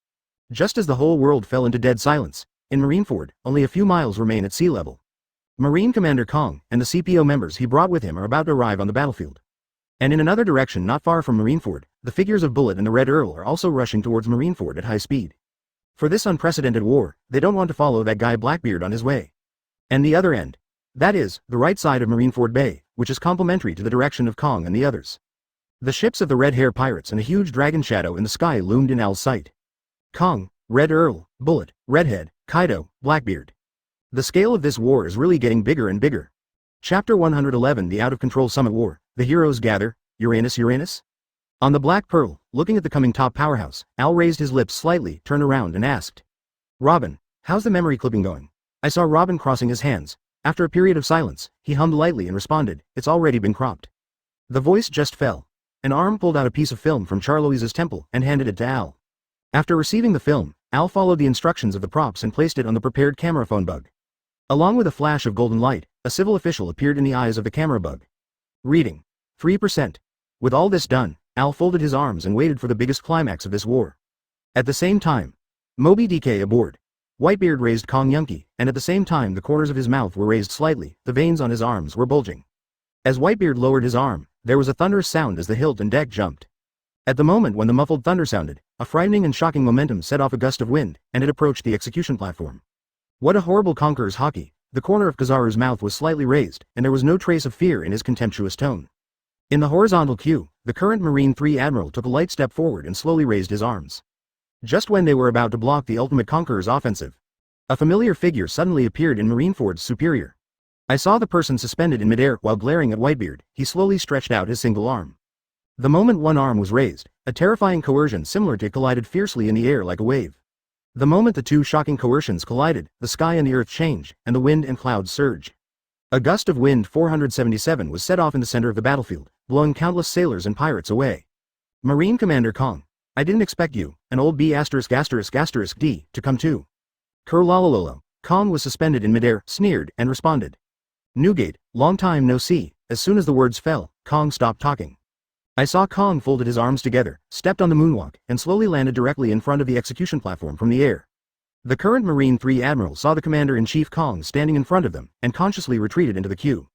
Just as the whole world fell into dead silence, in Marineford, only a few miles remain at sea level. Marine Commander Kong and the CPO members he brought with him are about to arrive on the battlefield. And in another direction not far from Marineford, the figures of Bullet and the Red Earl are also rushing towards Marineford at high speed. For this unprecedented war, they don't want to follow that guy Blackbeard on his way. And the other end. That is, the right side of Marineford Bay, which is complementary to the direction of Kong and the others. The ships of the Red Hair Pirates and a huge dragon shadow in the sky loomed in Al's sight. Kong, Red Earl, Bullet, Redhead, Kaido, Blackbeard. The scale of this war is really getting bigger and bigger. Chapter 111 The Out-of-Control Summit War, The Heroes Gather, Uranus? On the Black Pearl, looking at the coming top powerhouse, Al raised his lips slightly, turned around and asked. Robin, how's the memory clipping going? I saw Robin crossing his hands. After a period of silence, he hummed lightly and responded, it's already been cropped. The voice just fell. An arm pulled out a piece of film from Charloise's temple and handed it to Al. After receiving the film, Al followed the instructions of the props and placed it on the prepared camera phone bug. Along with a flash of golden light, a civil official appeared in the eyes of the camera bug. Reading. 3%. With all this done, Al folded his arms and waited for the biggest climax of this war. At the same time, Moby DK aboard. Whitebeard raised Kong Yunky, and at the same time the corners of his mouth were raised slightly, the veins on his arms were bulging. As Whitebeard lowered his arm, there was a thunderous sound as the hilt and deck jumped. At the moment when the muffled thunder sounded, a frightening and shocking momentum set off a gust of wind, and it approached the execution platform. What a horrible conqueror's Haki! The corner of Kizaru's mouth was slightly raised, and there was no trace of fear in his contemptuous tone. In the horizontal queue, the current Marine 3 Admiral took a light step forward and slowly raised his arms. Just when they were about to block the ultimate conqueror's offensive, a familiar figure suddenly appeared in Marineford's superior. I saw the person suspended in midair while glaring at Whitebeard. He slowly stretched out his single arm. The moment one arm was raised, a terrifying coercion similar to it collided fiercely in the air like a wave. The moment the two shocking coercions collided, the sky and the earth changed, and the wind and clouds surged. A gust of wind 477 was set off in the center of the battlefield, blowing countless sailors and pirates away. Marine Commander Kong, I didn't expect you, an old B**********, to come too. Kurlalololo. Kong was suspended in midair, sneered, and responded. Newgate, long time no see. As soon as the words fell, Kong stopped talking. I saw Kong folded his arms together, stepped on the moonwalk, and slowly landed directly in front of the execution platform from the air. The current Marine 3 Admiral saw the Commander-in-Chief Kong standing in front of them, and consciously retreated into the queue.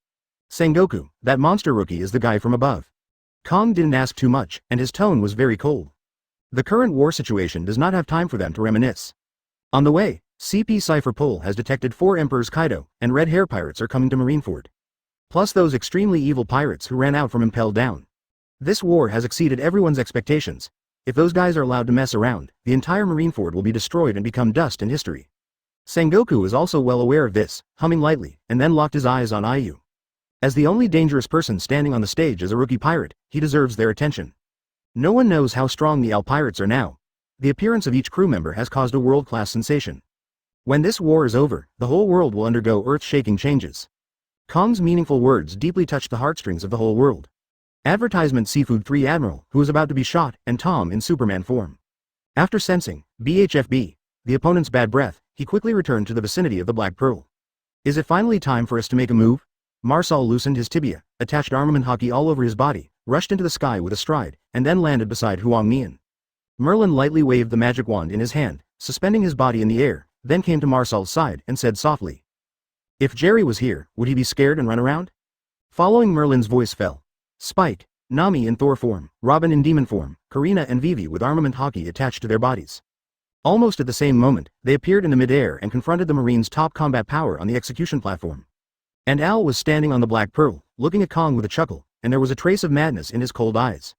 Sengoku, that monster rookie is the guy from above. Kong didn't ask too much, and his tone was very cold. The current war situation does not have time for them to reminisce. On the way, CP Cypher Pole has detected 4 Emperors Kaido, and Red Hair Pirates are coming to Marineford. Plus those extremely evil pirates who ran out from Impel Down. This war has exceeded everyone's expectations. If those guys are allowed to mess around, the entire Marineford will be destroyed and become dust in history. Sengoku is also well aware of this, humming lightly, and then locked his eyes on Ayu. As the only dangerous person standing on the stage as a rookie pirate, he deserves their attention. No one knows how strong the Al pirates are now. The appearance of each crew member has caused a world-class sensation. When this war is over, the whole world will undergo earth-shaking changes. Kong's meaningful words deeply touched the heartstrings of the whole world. Advertisement Seafood 3 Admiral, who was about to be shot, and Tom in Superman form. After sensing BHFB, the opponent's bad breath, he quickly returned to the vicinity of the Black Pearl. Is it finally time for us to make a move? Marcel loosened his tibia, attached armament Haki all over his body, rushed into the sky with a stride, and then landed beside Huang Nian. Merlin lightly waved the magic wand in his hand, suspending his body in the air, then came to Marcel's side and said softly. If Jerry was here, would he be scared and run around? Following Merlin's voice fell Spike, Nami in Thor form, Robin in demon form, Karina and Vivi with armament Haki attached to their bodies. Almost at the same moment, they appeared in the mid-air and confronted the Marine's top combat power on the execution platform. And Al was standing on the Black Pearl, looking at Kong with a chuckle, and there was a trace of madness in his cold eyes.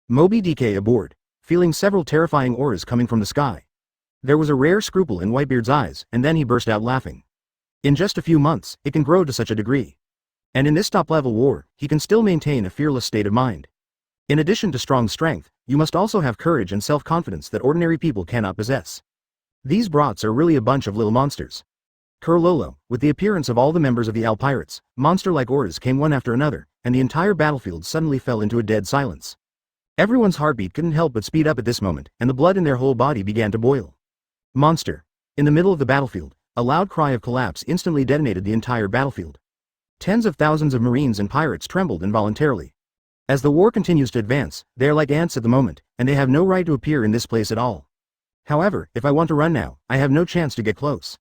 Moby DK aboard, feeling several terrifying auras coming from the sky. There was a rare scruple in Whitebeard's eyes, and then he burst out laughing. In just a few months, it can grow to such a degree. And in this top-level war, he can still maintain a fearless state of mind. In addition to strong strength, you must also have courage and self-confidence that ordinary people cannot possess. These brats are really a bunch of little monsters. Kurlolo, with the appearance of all the members of the Al Pirates, monster-like auras came one after another, and the entire battlefield suddenly fell into a dead silence. Everyone's heartbeat couldn't help but speed up at this moment, and the blood in their whole body began to boil. Monster. In the middle of the battlefield, a loud cry of collapse instantly detonated the entire battlefield. Tens of thousands of Marines and pirates trembled involuntarily. As the war continues to advance, they are like ants at the moment, and they have no right to appear in this place at all. However, if I want to run now, I have no chance to get close.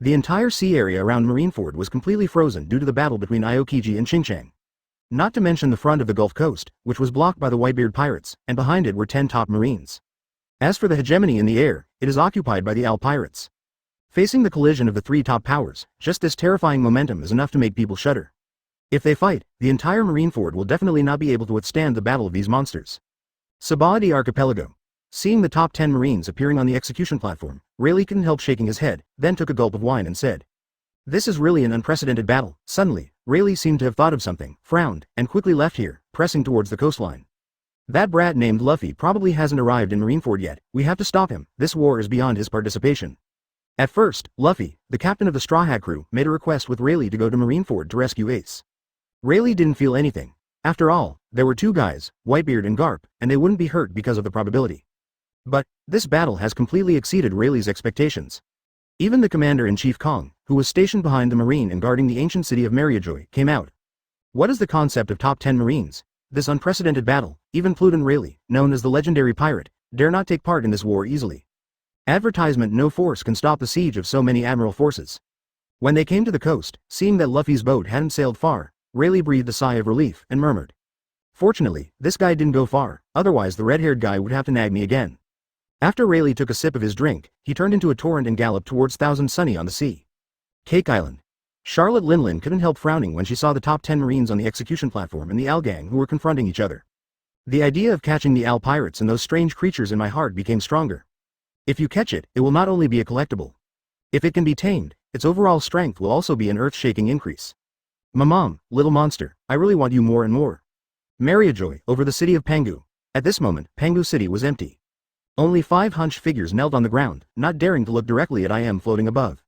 The entire sea area around Marineford was completely frozen due to the battle between Aokiji and Xingqiang. Not to mention the front of the Gulf Coast, which was blocked by the Whitebeard pirates, and behind it were 10 top Marines. As for the hegemony in the air, it is occupied by the Al pirates. Facing the collision of the 3 top powers, just this terrifying momentum is enough to make people shudder. If they fight, the entire Marineford will definitely not be able to withstand the battle of these monsters. Sabadi Archipelago. Seeing the top 10 Marines appearing on the execution platform, Rayleigh couldn't help shaking his head, then took a gulp of wine and said, "This is really an unprecedented battle." Suddenly, Rayleigh seemed to have thought of something, frowned, and quickly left here, pressing towards the coastline. That brat named Luffy probably hasn't arrived in Marineford yet. We have to stop him. This war is beyond his participation. At first, Luffy, the captain of the Straw Hat crew, made a request with Rayleigh to go to Marineford to rescue Ace. Rayleigh didn't feel anything. After all, there were 2 guys, Whitebeard and Garp, and they wouldn't be hurt because of the probability. But this battle has completely exceeded Rayleigh's expectations. Even the commander-in-chief Kong, who was stationed behind the Marine and guarding the ancient city of Mariajoy, came out. What is the concept of top 10 Marines? This unprecedented battle, even Pluton Rayleigh, known as the legendary pirate, dare not take part in this war easily. Advertisement No force can stop the siege of so many admiral forces. When they came to the coast, seeing that Luffy's boat hadn't sailed far, Rayleigh breathed a sigh of relief and murmured. Fortunately, this guy didn't go far, otherwise the red-haired guy would have to nag me again. After Rayleigh took a sip of his drink, he turned into a torrent and galloped towards Thousand Sunny on the sea. Cake Island. Charlotte Linlin couldn't help frowning when she saw the top 10 Marines on the execution platform and the Al gang who were confronting each other. The idea of catching the Al pirates and those strange creatures in my heart became stronger. If you catch it, it will not only be a collectible. If it can be tamed, its overall strength will also be an earth-shaking increase. Mamam, little monster, I really want you more and more. Mariajoy, over the city of Pangu. At this moment, Pangu City was empty. Only 5 hunched figures knelt on the ground, not daring to look directly at IM floating above.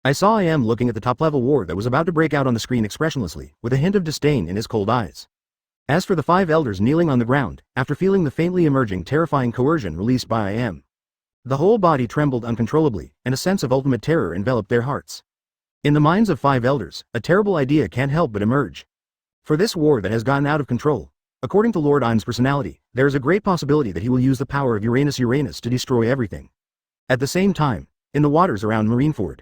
I saw IM looking at the top-level war that was about to break out on the screen expressionlessly, with a hint of disdain in his cold eyes. As for the 5 elders kneeling on the ground, after feeling the faintly emerging terrifying coercion released by IM, the whole body trembled uncontrollably, and a sense of ultimate terror enveloped their hearts. In the minds of 5 elders, a terrible idea can't help but emerge. For this war that has gotten out of control, according to Lord Im's personality, there is a great possibility that he will use the power of Uranus to destroy everything. At the same time, in the waters around Marineford,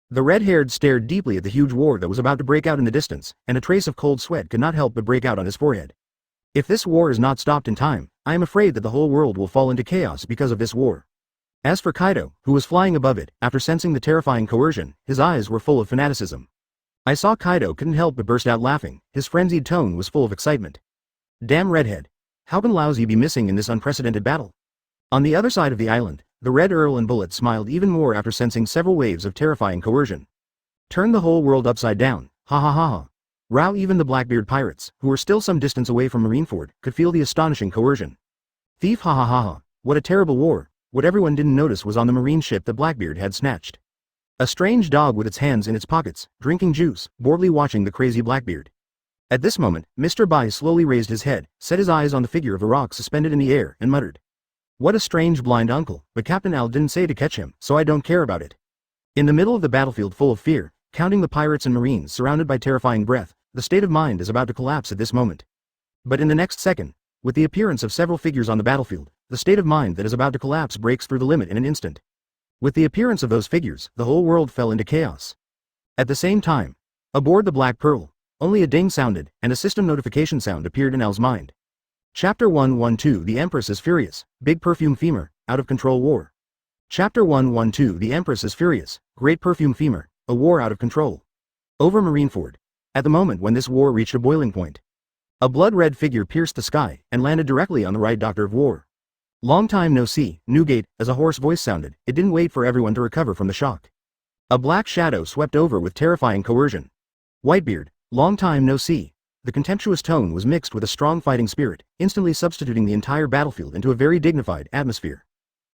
the red-haired stared deeply at the huge war that was about to break out in the distance, and a trace of cold sweat could not help but break out on his forehead. If this war is not stopped in time, I am afraid that the whole world will fall into chaos because of this war. As for Kaido, who was flying above it, after sensing the terrifying coercion, his eyes were full of fanaticism. I saw Kaido couldn't help but burst out laughing. His frenzied tone was full of excitement. Damn redhead. How can Lousy be missing in this unprecedented battle? On the other side of the island, the Red Earl and Bullet smiled even more after sensing several waves of terrifying coercion. Turn the whole world upside down, ha ha ha ha. Rao, even the Blackbeard pirates, who were still some distance away from Marineford, could feel the astonishing coercion. Thief, ha ha ha ha. What a terrible war. What everyone didn't notice was on the marine ship that Blackbeard had snatched. A strange dog with its hands in its pockets, drinking juice, boredly watching the crazy Blackbeard. At this moment, Mr. Bai slowly raised his head, set his eyes on the figure of a rock suspended in the air, and muttered. What a strange blind uncle, but Captain Al didn't say to catch him, so I don't care about it. In the middle of the battlefield full of fear, counting the pirates and marines surrounded by terrifying breath, the state of mind is about to collapse at this moment. But in the next second, with the appearance of several figures on the battlefield, the state of mind that is about to collapse breaks through the limit in an instant. With the appearance of those figures, the whole world fell into chaos. At the same time, aboard the Black Pearl, only a ding sounded, and a system notification sound appeared in Al's mind. Chapter 112 The Empress is Furious, Big Perfume Femur, Out of Control War. Chapter 112 The Empress is Furious, Great Perfume Femur, A War Out of Control. Over Marineford. At the moment when this war reached a boiling point, a blood-red figure pierced the sky and landed directly on the right Doctor of War. Long time no see, Newgate, as a hoarse voice sounded, it didn't wait for everyone to recover from the shock. A black shadow swept over with terrifying coercion. Whitebeard, long time no see. The contemptuous tone was mixed with a strong fighting spirit, instantly substituting the entire battlefield into a very dignified atmosphere.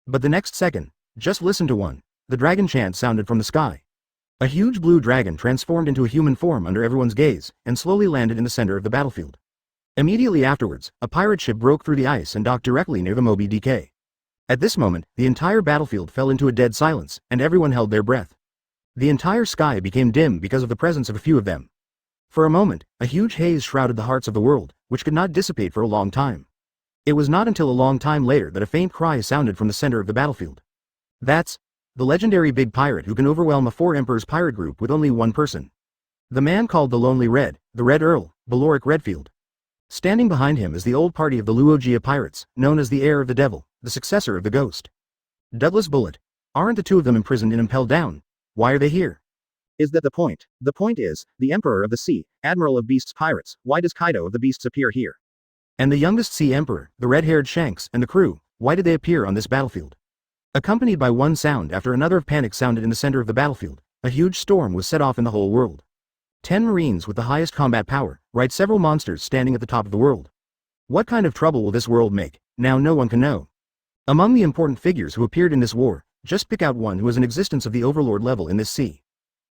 But the next second, just listen to one. The dragon chant sounded from the sky. A huge blue dragon transformed into a human form under everyone's gaze, and slowly landed in the center of the battlefield. Immediately afterwards, a pirate ship broke through the ice and docked directly near the Moby DK. At this moment, the entire battlefield fell into a dead silence, and everyone held their breath. The entire sky became dim because of the presence of a few of them. For a moment, a huge haze shrouded the hearts of the world, which could not dissipate for a long time. It was not until a long time later that a faint cry sounded from the center of the battlefield. That's the legendary big pirate who can overwhelm a 4 Emperors pirate group with only one person. The man called the Lonely Red, the Red Earl, Beloric Redfield. Standing behind him is the old party of the Luogia pirates, known as the Heir of the Devil, the successor of the Ghost. Douglas Bullet. Aren't the two of them imprisoned and impelled down? Why are they here? Is that the point? The point is, the Emperor of the Sea, Admiral of Beasts Pirates, why does Kaido of the Beasts appear here? And the youngest Sea Emperor, the red-haired Shanks, and the crew, why did they appear on this battlefield? Accompanied by one sound after another of panic sounded in the center of the battlefield, a huge storm was set off in the whole world. 10 Marines with the highest combat power, right, several monsters standing at the top of the world. What kind of trouble will this world make? Now no one can know. Among the important figures who appeared in this war, just pick out one who is an existence of the overlord level in this sea.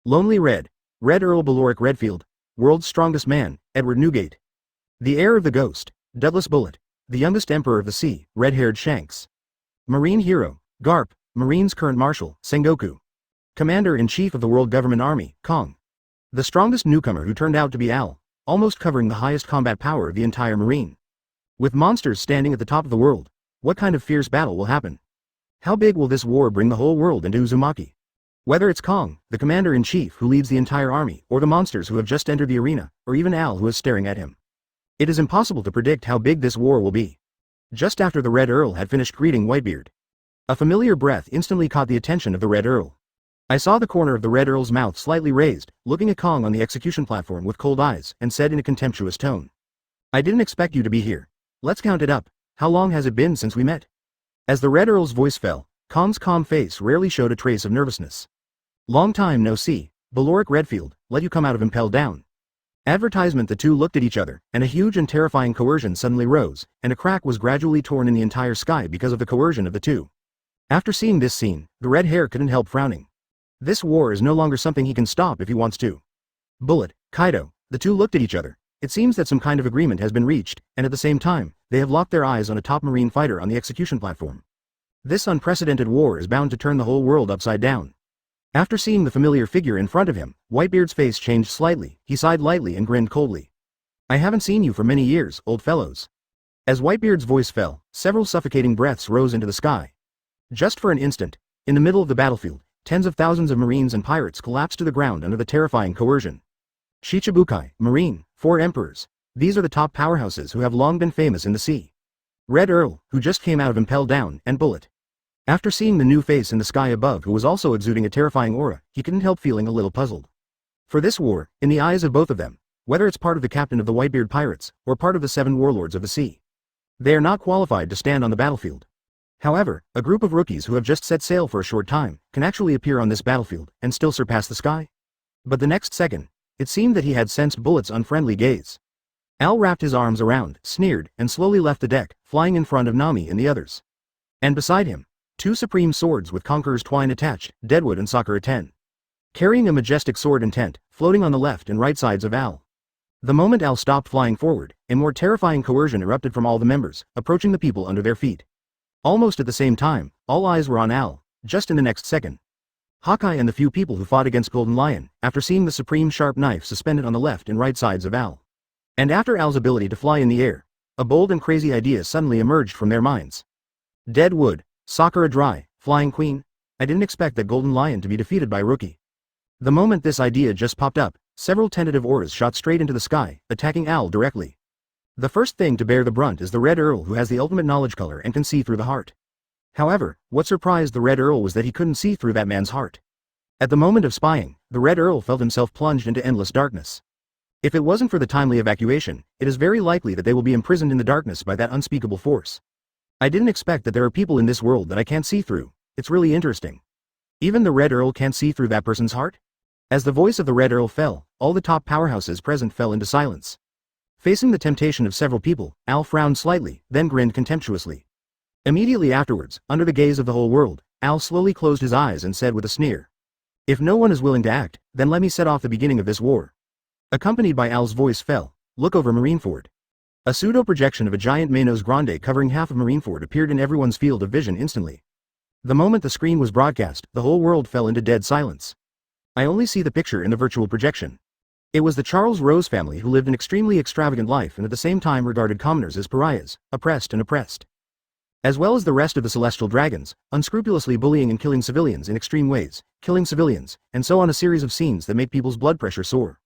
Lonely Red, Red Earl Beloric Redfield, World's Strongest Man, Edward Newgate. The Heir of the Ghost, Douglas Bullet, the youngest Emperor of the Sea, Red-haired Shanks. Marine Hero, Garp, Marine's Current Marshal, Sengoku. Commander-in-Chief of the World Government Army, Kong. The strongest newcomer who turned out to be Al, almost covering the highest combat power of the entire Marine. With monsters standing at the top of the world, what kind of fierce battle will happen? How big will this war bring the whole world into Uzumaki? Whether it's Kong, the commander-in-chief who leads the entire army, or the monsters who have just entered the arena, or even Al who is staring at him. It is impossible to predict how big this war will be. Just after the Red Earl had finished greeting Whitebeard, a familiar breath instantly caught the attention of the Red Earl. I saw the corner of the Red Earl's mouth slightly raised, looking at Kong on the execution platform with cold eyes, and said in a contemptuous tone. I didn't expect you to be here. Let's count it up. How long has it been since we met? As the Red Earl's voice fell, Kong's calm face rarely showed a trace of nervousness. Long time no see, Beloric Redfield, let you come out of impelled down. Advertisement. The two looked at each other, and a huge and terrifying coercion suddenly rose, and a crack was gradually torn in the entire sky because of the coercion of the two. After seeing this scene, the red hair couldn't help frowning. This war is no longer something he can stop if he wants to. Bullet, Kaido, the two looked at each other. It seems that some kind of agreement has been reached, and at the same time, they have locked their eyes on a top marine fighter on the execution platform. This unprecedented war is bound to turn the whole world upside down. After seeing the familiar figure in front of him, Whitebeard's face changed slightly, he sighed lightly and grinned coldly. I haven't seen you for many years, old fellows. As Whitebeard's voice fell, several suffocating breaths rose into the sky. Just for an instant, in the middle of the battlefield, tens of thousands of marines and pirates collapsed to the ground under the terrifying coercion. Shichibukai, Marine, 4 Emperors. These are the top powerhouses who have long been famous in the sea. Red Earl, who just came out of impelled down, and Bullet. After seeing the new face in the sky above who was also exuding a terrifying aura, he couldn't help feeling a little puzzled. For this war, in the eyes of both of them, whether it's part of the captain of the Whitebeard Pirates, or part of the 7 warlords of the sea, they are not qualified to stand on the battlefield. However, a group of rookies who have just set sail for a short time can actually appear on this battlefield and still surpass the sky. But the next second, it seemed that he had sensed Bullet's unfriendly gaze. Al wrapped his arms around, sneered, and slowly left the deck, flying in front of Nami and the others. And beside him, two supreme swords with Conqueror's twine attached, Deadwood and Sakura 10. Carrying a majestic sword intent, floating on the left and right sides of Al. The moment Al stopped flying forward, a more terrifying coercion erupted from all the members, approaching the people under their feet. Almost at the same time, all eyes were on Al, just in the next second. Haki and the few people who fought against Golden Lion, after seeing the supreme sharp knife suspended on the left and right sides of Al. And after Al's ability to fly in the air, a bold and crazy idea suddenly emerged from their minds. Deadwood, Sakura Dry, Flying Queen, I didn't expect that Golden Lion to be defeated by Rookie. The moment this idea just popped up, several tentative auras shot straight into the sky, attacking Al directly. The first thing to bear the brunt is the Red Earl, who has the ultimate knowledge color and can see through the heart. However, what surprised the Red Earl was that he couldn't see through that man's heart. At the moment of spying, the Red Earl felt himself plunged into endless darkness. If it wasn't for the timely evacuation, it is very likely that they will be imprisoned in the darkness by that unspeakable force. I didn't expect that there are people in this world that I can't see through. It's really interesting. Even the Red Earl can't see through that person's heart? As the voice of the Red Earl fell, all the top powerhouses present fell into silence. Facing the temptation of several people, Al frowned slightly, then grinned contemptuously. Immediately afterwards, under the gaze of the whole world, Al slowly closed his eyes and said with a sneer, "If no one is willing to act, then let me set off the beginning of this war." Accompanied by Al's voice fell, "Look over Marineford." A pseudo-projection of a giant Manos Grande covering half of Marineford appeared in everyone's field of vision instantly. The moment the screen was broadcast, the whole world fell into dead silence. I only see the picture in the virtual projection. It was the Charles Rose family who lived an extremely extravagant life and at the same time regarded commoners as pariahs, oppressed, as well as the rest of the celestial dragons, unscrupulously bullying and killing civilians in extreme ways, killing civilians, and so on, a series of scenes that make people's blood pressure soar.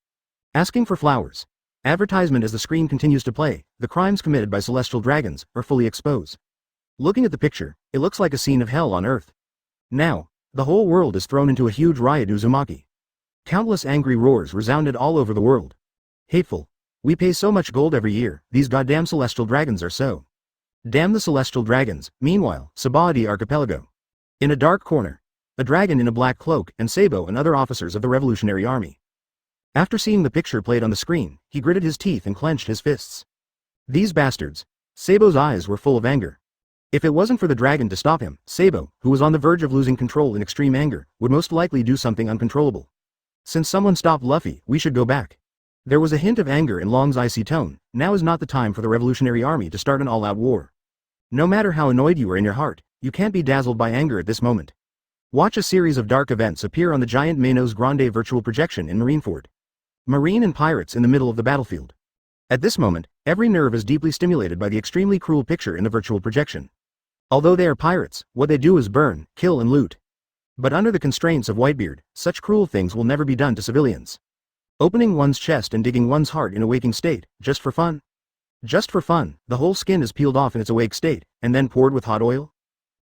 Asking for flowers. Advertisement. As the screen continues to play, the crimes committed by celestial dragons are fully exposed. Looking at the picture, it looks like a scene of hell on Earth. Now, the whole world is thrown into a huge riot. Uzumaki. Countless angry roars resounded all over the world. Hateful. We pay so much gold every year, these goddamn celestial dragons are so. Damn the celestial dragons. Meanwhile, Sabaody Archipelago. In a dark corner, a dragon in a black cloak and Sabo and other officers of the Revolutionary Army. After seeing the picture played on the screen, he gritted his teeth and clenched his fists. These bastards. Sabo's eyes were full of anger. If it wasn't for the dragon to stop him, Sabo, who was on the verge of losing control in extreme anger, would most likely do something uncontrollable. Since someone stopped Luffy, we should go back. There was a hint of anger in Long's icy tone. Now is not the time for the Revolutionary Army to start an all-out war. No matter how annoyed you are in your heart, you can't be dazzled by anger at this moment. Watch a series of dark events appear on the giant Manos Grande virtual projection in Marineford. Marine and pirates in the middle of the battlefield. At this moment, every nerve is deeply stimulated by the extremely cruel picture in the virtual projection. Although they are pirates, what they do is burn, kill and loot. But under the constraints of Whitebeard, such cruel things will never be done to civilians. Opening one's chest and digging one's heart in a waking state, just for fun. Just for fun, the whole skin is peeled off in its awake state, and then poured with hot oil?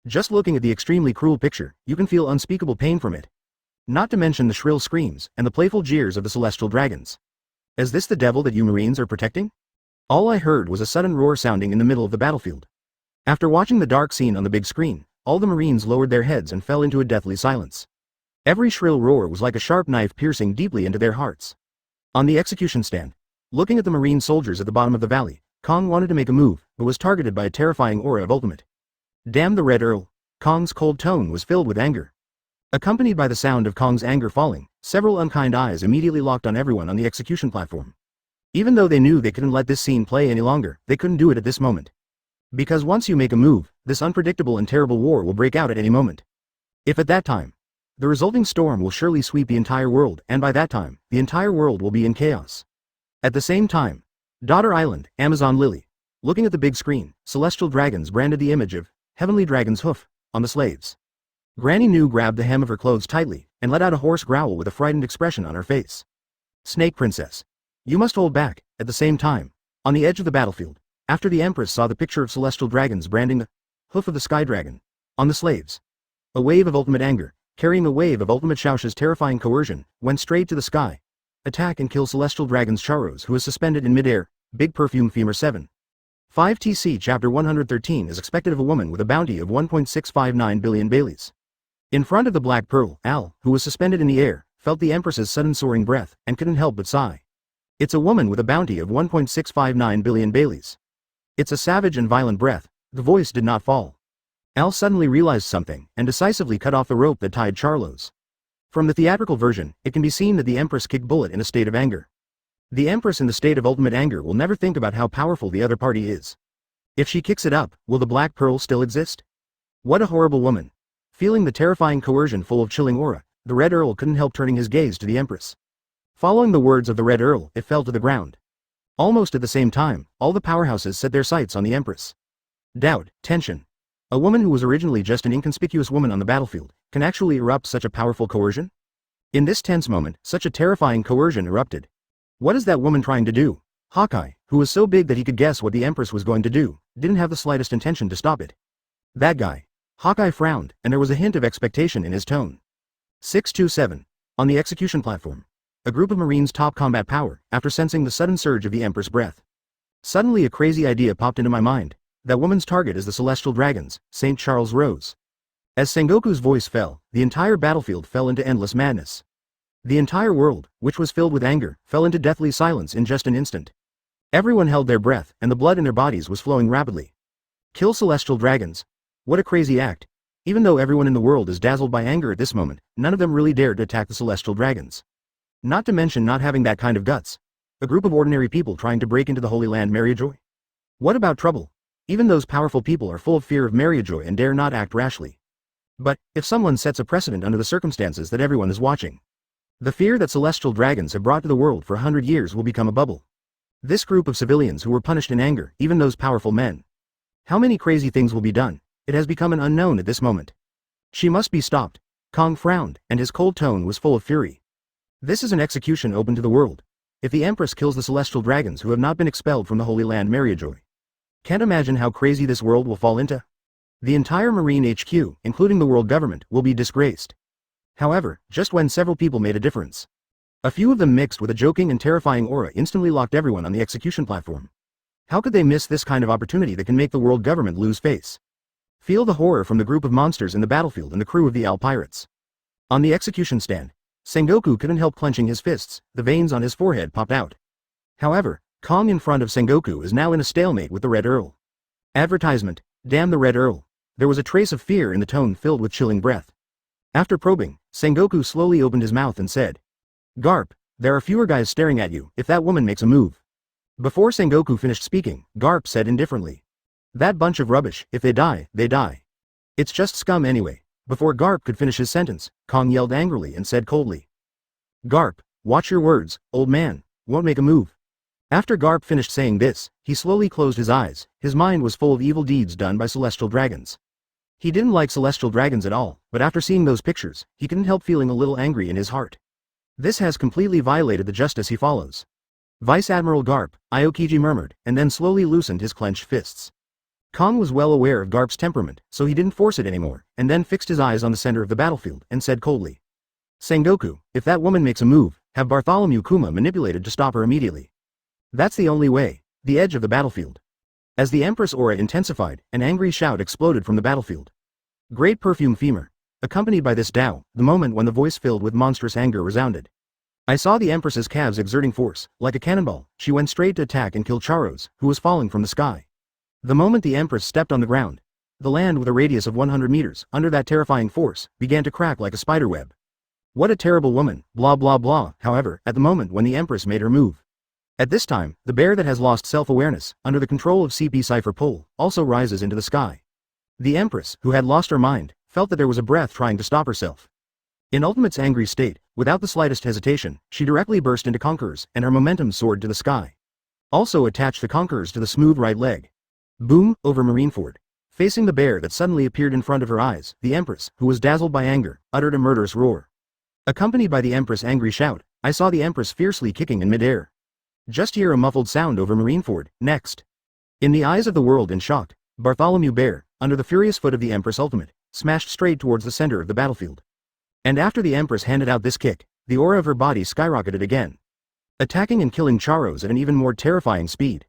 Just looking at the extremely cruel picture, you can feel unspeakable pain from it. Not to mention the shrill screams and the playful jeers of the celestial dragons. Is this the devil that you Marines are protecting? All I heard was a sudden roar sounding in the middle of the battlefield. After watching the dark scene on the big screen, all the Marines lowered their heads and fell into a deathly silence. Every shrill roar was like a sharp knife piercing deeply into their hearts. On the execution stand, looking at the Marine soldiers at the bottom of the valley, Kong wanted to make a move, but was targeted by a terrifying aura of ultimate. Damn the Red Earl. Kong's cold tone was filled with anger. Accompanied by the sound of Kong's anger falling, several unkind eyes immediately locked on everyone on the execution platform. Even though they knew they couldn't let this scene play any longer, they couldn't do it at this moment. Because once you make a move, this unpredictable and terrible war will break out at any moment. If at that time, the resulting storm will surely sweep the entire world, and by that time, the entire world will be in chaos. At the same time, Daughter Island, Amazon Lily. Looking at the big screen, celestial dragons branded the image of Heavenly Dragon's hoof on the slaves. Granny Nu grabbed the hem of her clothes tightly, and let out a hoarse growl with a frightened expression on her face. Snake Princess. You must hold back. At the same time, on the edge of the battlefield, after the Empress saw the picture of celestial dragons branding the hoof of the Sky Dragon on the slaves, a wave of ultimate anger, carrying a wave of ultimate Xiaosha's terrifying coercion, went straight to the sky. Attack and kill celestial dragons Charos, who is suspended in midair. Big Perfume Femur 7. 5TC Chapter 113 is expected of a woman with a bounty of 1.659 billion Baileys. In front of the Black Pearl, Al, who was suspended in the air, felt the Empress's sudden soaring breath, and couldn't help but sigh. It's a woman with a bounty of 1.659 billion Baileys. It's a savage and violent breath. The voice did not fall. Al suddenly realized something, and decisively cut off the rope that tied Charlos. From the theatrical version, it can be seen that the Empress kicked Bullet in a state of anger. The Empress in the state of ultimate anger will never think about how powerful the other party is. If she kicks it up, will the Black Pearl still exist? What a horrible woman. Feeling the terrifying coercion full of chilling aura, the Red Earl couldn't help turning his gaze to the Empress. Following the words of the Red Earl, it fell to the ground. Almost at the same time, all the powerhouses set their sights on the Empress. Doubt, tension. A woman who was originally just an inconspicuous woman on the battlefield, can actually erupt such a powerful coercion? In this tense moment, such a terrifying coercion erupted. What is that woman trying to do? Haki, who was so big that he could guess what the Empress was going to do, didn't have the slightest intention to stop it. That guy. Haki frowned, and there was a hint of expectation in his tone. 627. On the execution platform. A group of Marines top combat power, after sensing the sudden surge of the Empress' breath. Suddenly a crazy idea popped into my mind. That woman's target is the Celestial Dragons, St. Charles Rose. As Sengoku's voice fell, the entire battlefield fell into endless madness. The entire world, which was filled with anger, fell into deathly silence in just an instant. Everyone held their breath, and the blood in their bodies was flowing rapidly. Kill Celestial Dragons? What a crazy act. Even though everyone in the world is dazzled by anger at this moment, none of them really dared to attack the Celestial Dragons. Not to mention not having that kind of guts. A group of ordinary people trying to break into the Holy Land Meriajoy? What about trouble? Even those powerful people are full of fear of Meriajoy and dare not act rashly. But, if someone sets a precedent under the circumstances that everyone is watching, the fear that Celestial Dragons have brought to the world for 100 years will become a bubble. This group of civilians who were punished in anger, even those powerful men. How many crazy things will be done? It has become an unknown at this moment. She must be stopped. Kong frowned, and his cold tone was full of fury. This is an execution open to the world. If the Empress kills the Celestial Dragons who have not been expelled from the Holy Land Meriajoy, can't imagine how crazy this world will fall into. The entire Marine HQ, including the world government, will be disgraced. However, just when several people made a difference. A few of them mixed with a joking and terrifying aura instantly locked everyone on the execution platform. How could they miss this kind of opportunity that can make the world government lose face? Feel the horror from the group of monsters in the battlefield and the crew of the Al Pirates. On the execution stand, Sengoku couldn't help clenching his fists, the veins on his forehead popped out. However, Kong in front of Sengoku is now in a stalemate with the Red Earl. Advertisement, damn the Red Earl. There was a trace of fear in the tone filled with chilling breath. After probing, Sengoku slowly opened his mouth and said, Garp, there are fewer guys staring at you if that woman makes a move. Before Sengoku finished speaking, Garp said indifferently, that bunch of rubbish, if they die, they die. It's just scum anyway. Before Garp could finish his sentence, Kong yelled angrily and said coldly, Garp, watch your words, old man, won't make a move. After Garp finished saying this, he slowly closed his eyes. His mind was full of evil deeds done by Celestial Dragons. He didn't like Celestial Dragons at all, but after seeing those pictures, he couldn't help feeling a little angry in his heart. This has completely violated the justice he follows. Vice Admiral Garp, Aokiji murmured, and then slowly loosened his clenched fists. Kong was well aware of Garp's temperament, so he didn't force it anymore, and then fixed his eyes on the center of the battlefield, and said coldly, Sengoku, if that woman makes a move, have Bartholomew Kuma manipulated to stop her immediately. That's the only way. The edge of the battlefield. As the Empress aura intensified, an angry shout exploded from the battlefield. Great perfume femur. Accompanied by this Tao, the moment when the voice filled with monstrous anger resounded. I saw the Empress's calves exerting force. Like a cannonball, she went straight to attack and kill Charros, who was falling from the sky. The moment the Empress stepped on the ground, the land with a radius of 100 meters, under that terrifying force, began to crack like a spiderweb. What a terrible woman, blah blah blah. However, at the moment when the Empress made her move. At this time, the bear that has lost self-awareness, under the control of CP Cypher Pole, also rises into the sky. The Empress, who had lost her mind, felt that there was a breath trying to stop herself. In Ultimate's angry state, without the slightest hesitation, she directly burst into Conquerors, and her momentum soared to the sky. Also attached the Conquerors to the smooth right leg. Boom, over Marineford. Facing the bear that suddenly appeared in front of her eyes, the Empress, who was dazzled by anger, uttered a murderous roar. Accompanied by the Empress' angry shout, I saw the Empress fiercely kicking in midair. Just hear a muffled sound over Marineford, next. In the eyes of the world in shock, Bartholomew Bear, under the furious foot of the Empress Ultimate, smashed straight towards the center of the battlefield. And after the Empress handed out this kick, the aura of her body skyrocketed again. Attacking and killing Charros at an even more terrifying speed.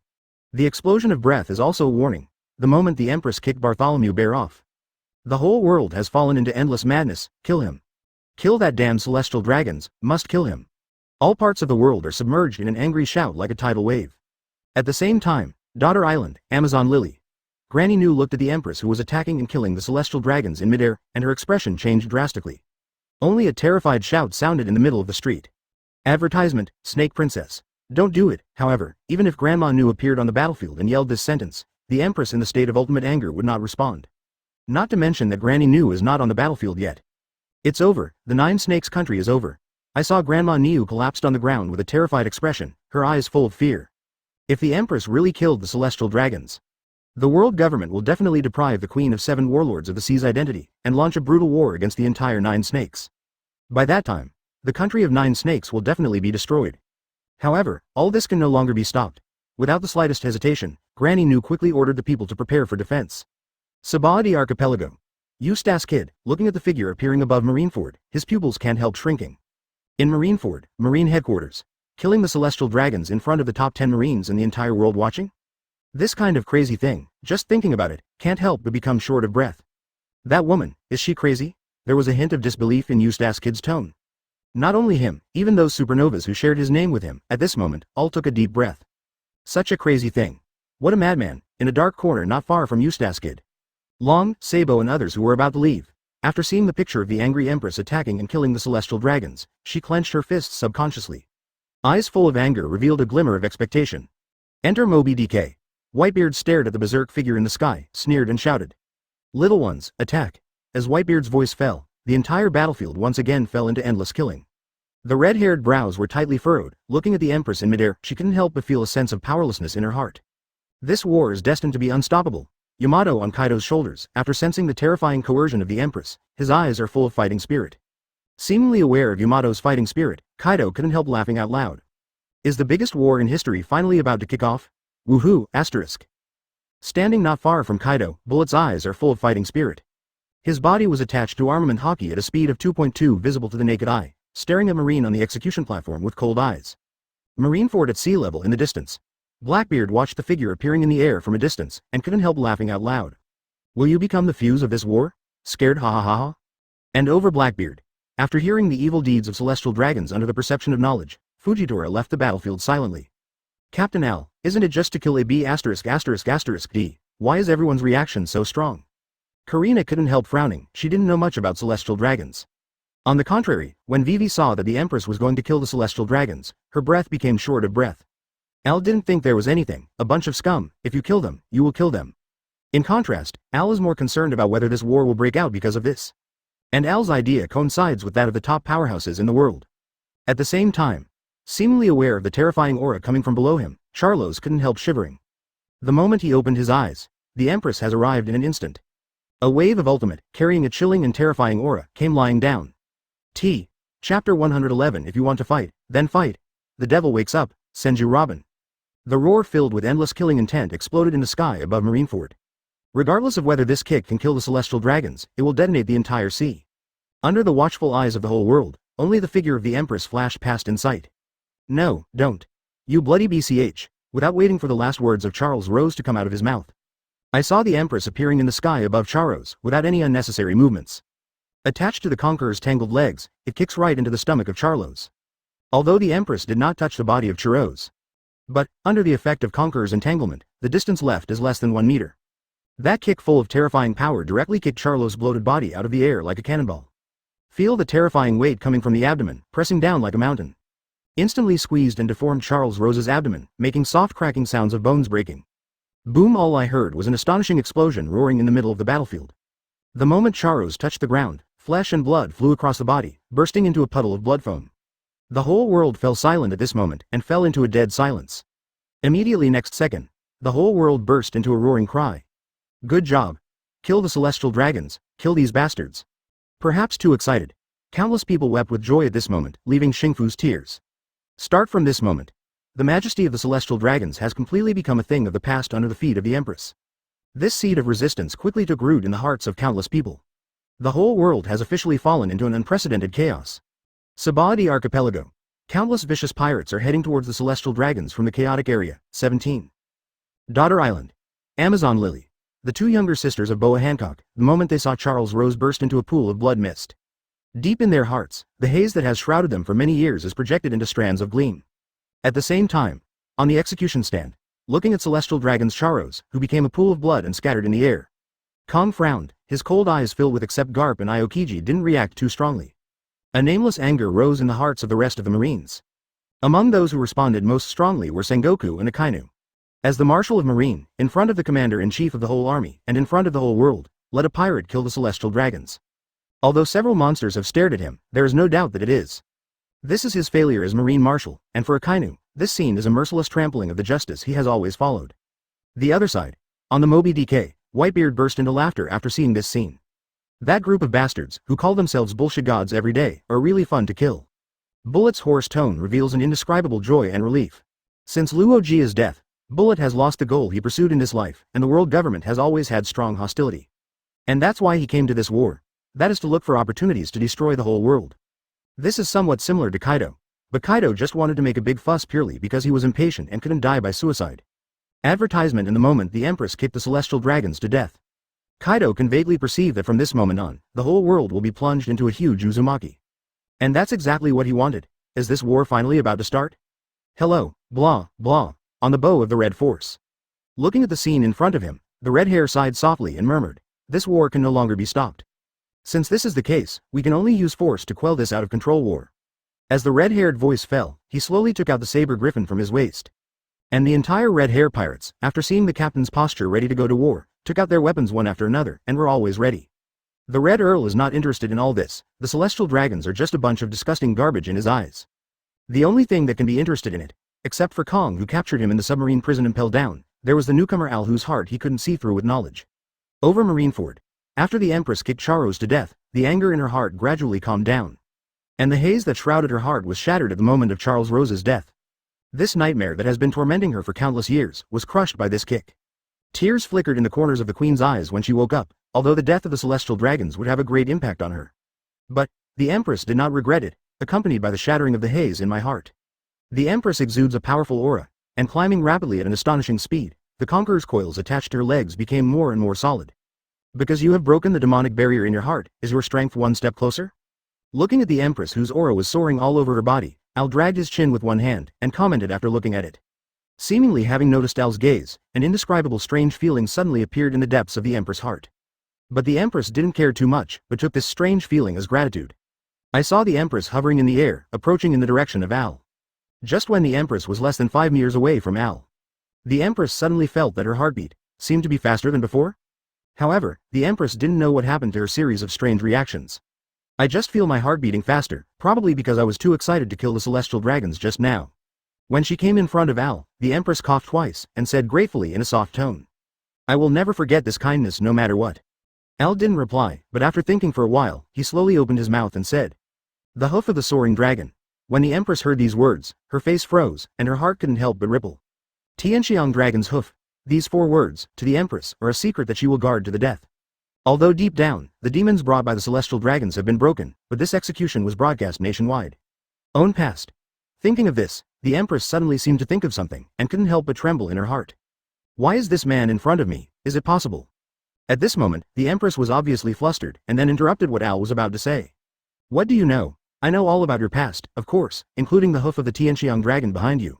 The explosion of breath is also a warning. The moment the Empress kicked Bartholomew Bear off. The whole world has fallen into endless madness. Kill him. Kill that damn Celestial Dragons, must kill him. All parts of the world are submerged in an angry shout like a tidal wave. At the same time, Daughter Island, Amazon Lily. Granny Nu looked at the Empress who was attacking and killing the celestial dragons in midair, and her expression changed drastically. Only a terrified shout sounded in the middle of the street. Advertisement, Snake Princess. Don't do it. However, even if Grandma Nu appeared on the battlefield and yelled this sentence, the Empress in the state of ultimate anger would not respond. Not to mention that Granny Nu is not on the battlefield yet. It's over, the Nine Snakes country is over. I saw Grandma Nu collapsed on the ground with a terrified expression, her eyes full of fear. If the Empress really killed the celestial dragons, the world government will definitely deprive the Queen of Seven Warlords of the Sea's identity, and launch a brutal war against the entire Nine Snakes. By that time, the country of Nine Snakes will definitely be destroyed. However, all this can no longer be stopped. Without the slightest hesitation, Granny Nu quickly ordered the people to prepare for defense. Sabaody Archipelago. Eustace Kid, looking at the figure appearing above Marineford, his pupils can't help shrinking. In Marineford, Marine headquarters, killing the celestial dragons in front of the top 10 Marines in the entire world watching? This kind of crazy thing, just thinking about it, can't help but become short of breath. That woman, is she crazy? There was a hint of disbelief in Eustace Kid's tone. Not only him, even those supernovas who shared his name with him, at this moment, all took a deep breath. Such a crazy thing. What a madman, in a dark corner not far from Eustace Kid. Long, Sabo and others who were about to leave. After seeing the picture of the angry Empress attacking and killing the celestial dragons, she clenched her fists subconsciously. Eyes full of anger revealed a glimmer of expectation. Enter Moby DK. Whitebeard stared at the berserk figure in the sky, sneered and shouted. Little ones, attack. As Whitebeard's voice fell, the entire battlefield once again fell into endless killing. The red-haired brows were tightly furrowed. Looking at the Empress in midair, she couldn't help but feel a sense of powerlessness in her heart. This war is destined to be unstoppable. Yamato on Kaido's shoulders, after sensing the terrifying coercion of the Empress, his eyes are full of fighting spirit. Seemingly aware of Yamato's fighting spirit, Kaido couldn't help laughing out loud. Is the biggest war in history finally about to kick off? Woohoo! Asterisk. Standing not far from Kaido, Bullet's eyes are full of fighting spirit. His body was attached to armament Haki at a speed of 2.2 visible to the naked eye, staring at Marine on the execution platform with cold eyes. Marineford at sea level in the distance. Blackbeard watched the figure appearing in the air from a distance, and couldn't help laughing out loud. Will you become the fuse of this war? Scared ha ha ha ha? And over Blackbeard. After hearing the evil deeds of celestial dragons under the perception of knowledge, Fujitora left the battlefield silently. Captain Al, isn't it just to kill a B asterisk asterisk asterisk D? Why is everyone's reaction so strong? Karina couldn't help frowning, she didn't know much about celestial dragons. On the contrary, when Vivi saw that the Empress was going to kill the celestial dragons, her breath became short of breath. Al didn't think there was anything, a bunch of scum, if you kill them, you will kill them. In contrast, Al is more concerned about whether this war will break out because of this. And Al's idea coincides with that of the top powerhouses in the world. At the same time, seemingly aware of the terrifying aura coming from below him, Charlos couldn't help shivering. The moment he opened his eyes, the Empress has arrived in an instant. A wave of ultimate, carrying a chilling and terrifying aura, came lying down. Chapter 111. If you want to fight, then fight. The devil wakes up, Senju Robin. The roar filled with endless killing intent exploded in the sky above Marineford. Regardless of whether this kick can kill the celestial dragons, it will detonate the entire sea. Under the watchful eyes of the whole world, only the figure of the Empress flashed past in sight. No, don't. You bloody BCH. Without waiting for the last words of Charles rose to come out of his mouth. I saw the Empress appearing in the sky above Charos, without any unnecessary movements. Attached to the Conqueror's tangled legs, it kicks right into the stomach of Charlos. Although the Empress did not touch the body of Charos. But, under the effect of Conqueror's entanglement, the distance left is less than 1 meter. That kick full of terrifying power directly kicked Charlos' bloated body out of the air like a cannonball. Feel the terrifying weight coming from the abdomen, pressing down like a mountain. Instantly squeezed and deformed Charles Rose's abdomen, making soft cracking sounds of bones breaking. Boom! All I heard was an astonishing explosion roaring in the middle of the battlefield. The moment Charos touched the ground, flesh and blood flew across the body, bursting into a puddle of blood foam. The whole world fell silent at this moment, and fell into a dead silence. Immediately next second, the whole world burst into a roaring cry. Good job. Kill the celestial dragons, kill these bastards. Perhaps too excited. Countless people wept with joy at this moment, leaving Xingfu's tears. Start from this moment. The majesty of the celestial dragons has completely become a thing of the past under the feet of the Empress. This seed of resistance quickly took root in the hearts of countless people. The whole world has officially fallen into an unprecedented chaos. Sabaody Archipelago. Countless vicious pirates are heading towards the celestial dragons from the chaotic area. 17. Daughter Island. Amazon Lily. The two younger sisters of Boa Hancock, the moment they saw Charles Rose burst into a pool of blood mist. Deep in their hearts, the haze that has shrouded them for many years is projected into strands of gleam. At the same time, on the execution stand, looking at celestial dragon's Charos, who became a pool of blood and scattered in the air. Kong frowned, his cold eyes filled with except Garp and Aokiji didn't react too strongly. A nameless anger rose in the hearts of the rest of the Marines. Among those who responded most strongly were Sengoku and Akainu. As the Marshal of Marine, in front of the Commander-in-Chief of the whole army, and in front of the whole world, let a pirate kill the celestial dragons. Although several monsters have stared at him, there is no doubt that it is. This is his failure as Marine Marshal, and for Akainu, this scene is a merciless trampling of the justice he has always followed. The other side. On the Moby DK, Whitebeard burst into laughter after seeing this scene. That group of bastards, who call themselves bullshit gods every day, are really fun to kill. Bullet's hoarse tone reveals an indescribable joy and relief. Since Luo Jia's death, Bullet has lost the goal he pursued in his life, and the world government has always had strong hostility. And that's why he came to this war. That is to look for opportunities to destroy the whole world. This is somewhat similar to Kaido. But Kaido just wanted to make a big fuss purely because he was impatient and couldn't die by suicide. Advertisement in the moment the Empress kicked the celestial dragons to death. Kaido can vaguely perceive that from this moment on, the whole world will be plunged into a huge Uzumaki. And that's exactly what he wanted. Is this war finally about to start? Hello, blah, blah, on the bow of the Red Force. Looking at the scene in front of him, the red hair sighed softly and murmured, this war can no longer be stopped. Since this is the case, we can only use force to quell this out of control war. As the red-haired voice fell, he slowly took out the saber griffin from his waist. And the entire red-hair pirates, after seeing the captain's posture ready to go to war, took out their weapons one after another, and were always ready. The Red Earl is not interested in all this, the celestial dragons are just a bunch of disgusting garbage in his eyes. The only thing that can be interested in it, except for Kong who captured him in the submarine prison and Impel Down, there was the newcomer Al whose heart he couldn't see through with knowledge. Over Marineford. After the Empress kicked Charos to death, the anger in her heart gradually calmed down. And the haze that shrouded her heart was shattered at the moment of Charles Rose's death. This nightmare that has been tormenting her for countless years was crushed by this kick. Tears flickered in the corners of the Queen's eyes when she woke up, although the death of the celestial dragons would have a great impact on her. But the Empress did not regret it, accompanied by the shattering of the haze in my heart. The Empress exudes a powerful aura, and climbing rapidly at an astonishing speed, the Conqueror's coils attached to her legs became more and more solid. Because you have broken the demonic barrier in your heart, is your strength one step closer? Looking at the Empress whose aura was soaring all over her body, Al dragged his chin with one hand, and commented after looking at it. Seemingly having noticed Al's gaze, an indescribable strange feeling suddenly appeared in the depths of the Empress' heart. But the Empress didn't care too much, but took this strange feeling as gratitude. I saw the Empress hovering in the air, approaching in the direction of Al. Just when the Empress was less than 5 meters away from Al. The Empress suddenly felt that her heartbeat seemed to be faster than before. However, the Empress didn't know what happened to her series of strange reactions. I just feel my heart beating faster, probably because I was too excited to kill the celestial dragons just now. When she came in front of Al, the Empress coughed twice, and said gratefully in a soft tone. I will never forget this kindness no matter what. Al didn't reply, but after thinking for a while, he slowly opened his mouth and said, the hoof of the soaring dragon. When the Empress heard these words, her face froze, and her heart couldn't help but ripple. Tianxiang dragon's hoof. These 4 words, to the Empress, are a secret that she will guard to the death. Although deep down, the demons brought by the celestial dragons have been broken, but this execution was broadcast nationwide. Own past. Thinking of this, the Empress suddenly seemed to think of something, and couldn't help but tremble in her heart. Why is this man in front of me? Is it possible? At this moment, the Empress was obviously flustered, and then interrupted what Al was about to say. What do you know? I know all about your past, of course, including the hoof of the Tianxiang dragon behind you.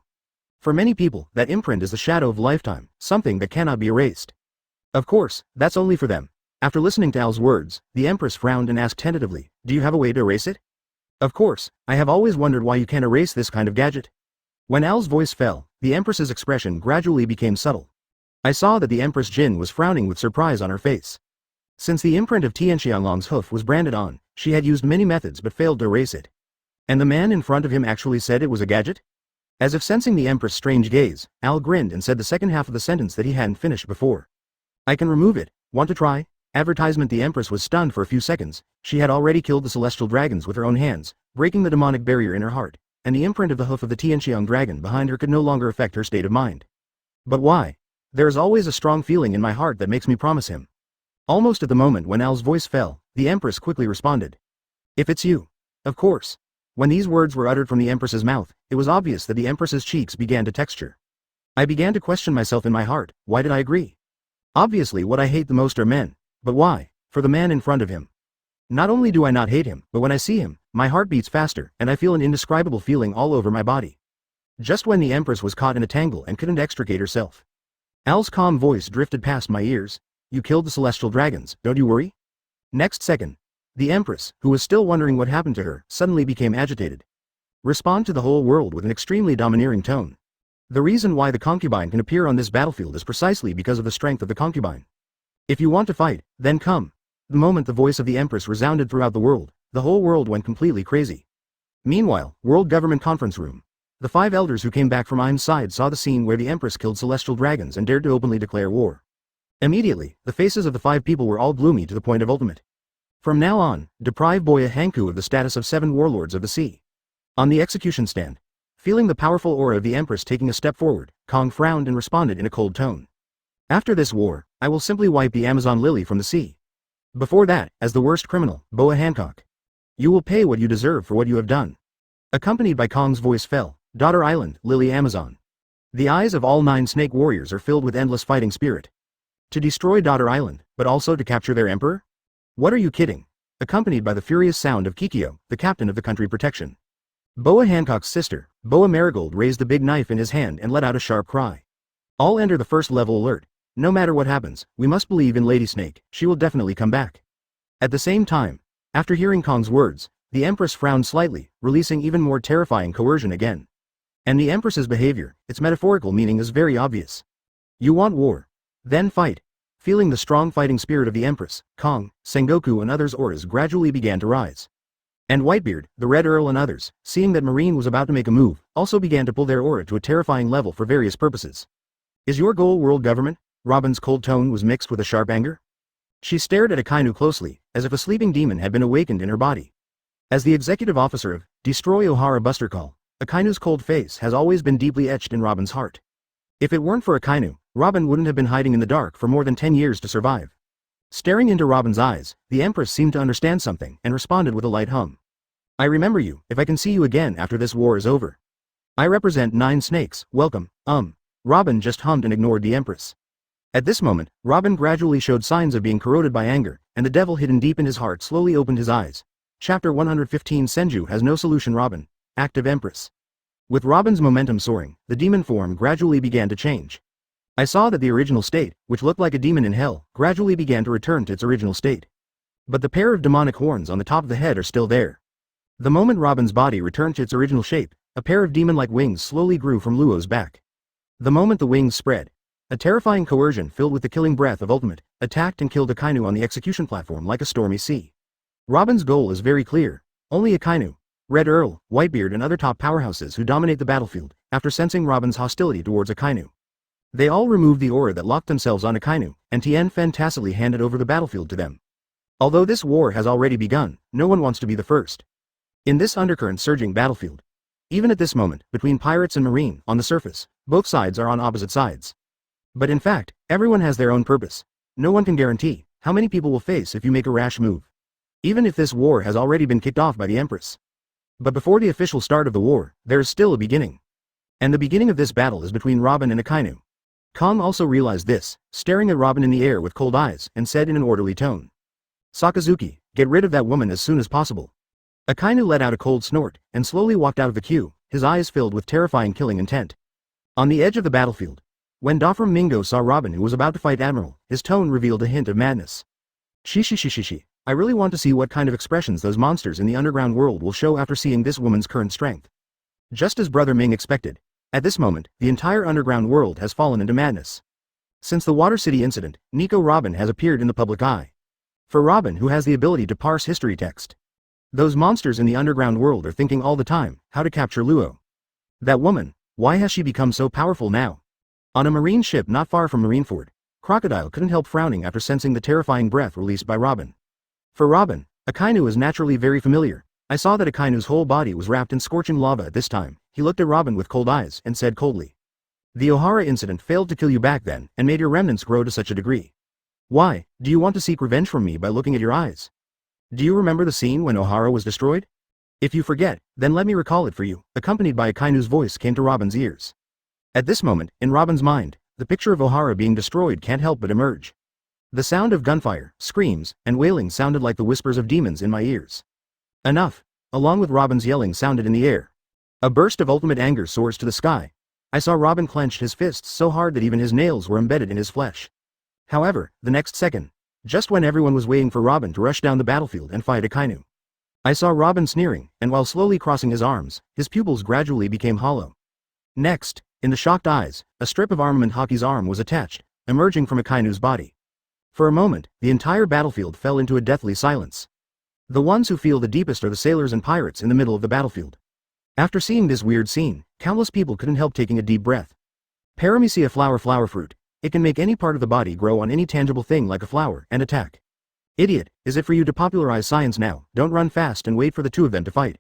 For many people, that imprint is the shadow of lifetime, something that cannot be erased. Of course, that's only for them. After listening to Al's words, the Empress frowned and asked tentatively, do you have a way to erase it? Of course, I have always wondered why you can't erase this kind of gadget. When Al's voice fell, the Empress's expression gradually became subtle. I saw that the Empress Jin was frowning with surprise on her face. Since the imprint of Tianxianglong's hoof was branded on, she had used many methods but failed to erase it. And the man in front of him actually said it was a gadget? As if sensing the Empress' strange gaze, Al grinned and said the second half of the sentence that he hadn't finished before. I can remove it. Want to try? Advertisement. The Empress was stunned for a few seconds. She had already killed the celestial dragons with her own hands, breaking the demonic barrier in her heart, and the imprint of the hoof of the Tianxiang dragon behind her could no longer affect her state of mind. But why? There is always a strong feeling in my heart that makes me promise him. Almost at the moment when Al's voice fell, the Empress quickly responded. If it's you. Of course. When these words were uttered from the Empress's mouth, it was obvious that the Empress's cheeks began to texture. I began to question myself in my heart. Why did I agree? Obviously what I hate the most are men. But why? For the man in front of him. Not only do I not hate him, but when I see him, my heart beats faster, and I feel an indescribable feeling all over my body. just when the Empress was caught in a tangle and couldn't extricate herself. Al's calm voice drifted past my ears. You killed the celestial dragons, don't you worry? Next second, the Empress, who was still wondering what happened to her, suddenly became agitated. Respond to the whole world with an extremely domineering tone. The reason why the concubine can appear on this battlefield is precisely because of the strength of the concubine. If you want to fight, then come. The moment the voice of the Empress resounded throughout the whole world went completely crazy. Meanwhile, World Government Conference Room. The 5 elders who came back from Im's side saw the scene where the Empress killed celestial dragons and dared to openly declare war. Immediately, the faces of the 5 people were all gloomy to the point of ultimate. From now on, deprive Boya Hanku of the status of 7 warlords of the sea. On the execution stand, feeling the powerful aura of the Empress taking a step forward, Kong frowned and responded in a cold tone. After this war, I will simply wipe the Amazon lily from the sea. Before that, as the worst criminal, Boa Hancock. You will pay what you deserve for what you have done. Accompanied by Kong's voice fell, Daughter Island, Lily Amazon. The eyes of all 9 snake warriors are filled with endless fighting spirit. To destroy Daughter Island, but also to capture their emperor? What are you kidding? Accompanied by the furious sound of Kikyo, the captain of the country protection. Boa Hancock's sister, Boa Marigold raised the big knife in his hand and let out a sharp cry. All enter the first level alert. No matter what happens, we must believe in Lady Snake, she will definitely come back. At the same time, after hearing Kong's words, the Empress frowned slightly, releasing even more terrifying coercion again. And the Empress's behavior, its metaphorical meaning is very obvious. You want war? Then fight. Feeling the strong fighting spirit of the Empress, Kong, Sengoku and others' auras gradually began to rise. And Whitebeard, the Red Earl and others, seeing that Marine was about to make a move, also began to pull their aura to a terrifying level for various purposes. Is your goal world government? Robin's cold tone was mixed with a sharp anger. She stared at Akainu closely, as if a sleeping demon had been awakened in her body. As the executive officer of Destroy Ohara Buster Call, Akainu's cold face has always been deeply etched in Robin's heart. If it weren't for Akainu, Robin wouldn't have been hiding in the dark for more than 10 years to survive. Staring into Robin's eyes, the Empress seemed to understand something and responded with a light hum. I remember you, if I can see you again after this war is over. I represent 9 snakes, welcome, Robin just hummed and ignored the Empress. At this moment, Robin gradually showed signs of being corroded by anger, and the devil hidden deep in his heart slowly opened his eyes. Chapter 115 Senju has no solution. Robin, active Empress. With Robin's momentum soaring, the demon form gradually began to change. I saw that the original state, which looked like a demon in hell, gradually began to return to its original state. But the pair of demonic horns on the top of the head are still there. The moment Robin's body returned to its original shape, a pair of demon-like wings slowly grew from Luo's back. The moment the wings spread, a terrifying coercion filled with the killing breath of ultimate, attacked and killed Akainu on the execution platform like a stormy sea. Robin's goal is very clear. Only Akainu, Red Earl, Whitebeard and other top powerhouses who dominate the battlefield, after sensing Robin's hostility towards Akainu. They all removed the aura that locked themselves on Akainu, and Tien Fen tacitly handed over the battlefield to them. Although this war has already begun, no one wants to be the first. In this undercurrent surging battlefield, even at this moment, between pirates and marine, on the surface, both sides are on opposite sides. But in fact, everyone has their own purpose. No one can guarantee how many people will face if you make a rash move. Even if this war has already been kicked off by the Empress. But before the official start of the war, there is still a beginning. And the beginning of this battle is between Robin and Akainu. Kong also realized this, staring at Robin in the air with cold eyes, and said in an orderly tone. Sakazuki, get rid of that woman as soon as possible. Akainu let out a cold snort, and slowly walked out of the queue, his eyes filled with terrifying killing intent. On the edge of the battlefield, when Dofram Mingo saw Robin who was about to fight Admiral, his tone revealed a hint of madness. Shishi, I really want to see what kind of expressions those monsters in the underground world will show after seeing this woman's current strength. Just as Brother Ming expected, at this moment, the entire underground world has fallen into madness. Since the Water City incident, Nico Robin has appeared in the public eye. For Robin, who has the ability to parse history text, those monsters in the underground world are thinking all the time how to capture Luo. That woman, why has she become so powerful now? On a marine ship not far from Marineford, Crocodile couldn't help frowning after sensing the terrifying breath released by Robin. For Robin, Akainu is naturally very familiar. I saw that Akainu's whole body was wrapped in scorching lava at this time. He looked at Robin with cold eyes and said coldly. The Ohara incident failed to kill you back then and made your remnants grow to such a degree. Why, do you want to seek revenge from me by looking at your eyes? Do you remember the scene when Ohara was destroyed? If you forget, then let me recall it for you, accompanied by Akainu's voice came to Robin's ears. At this moment, in Robin's mind, the picture of Ohara being destroyed can't help but emerge. The sound of gunfire, screams, and wailing sounded like the whispers of demons in my ears. Enough, along with Robin's yelling sounded in the air. A burst of ultimate anger soars to the sky. I saw Robin clench his fists so hard that even his nails were embedded in his flesh. However, the next second, just when everyone was waiting for Robin to rush down the battlefield and fight Akainu, I saw Robin sneering, and while slowly crossing his arms, his pupils gradually became hollow. Next, in the shocked eyes, a strip of armament Haki's arm was attached, emerging from Akainu's body. For a moment, the entire battlefield fell into a deathly silence. The ones who feel the deepest are the sailors and pirates in the middle of the battlefield. After seeing this weird scene, countless people couldn't help taking a deep breath. Paramecia flower fruit. It can make any part of the body grow on any tangible thing like a flower and attack. Idiot, is it for you to popularize science now? Don't run fast and wait for the two of them to fight.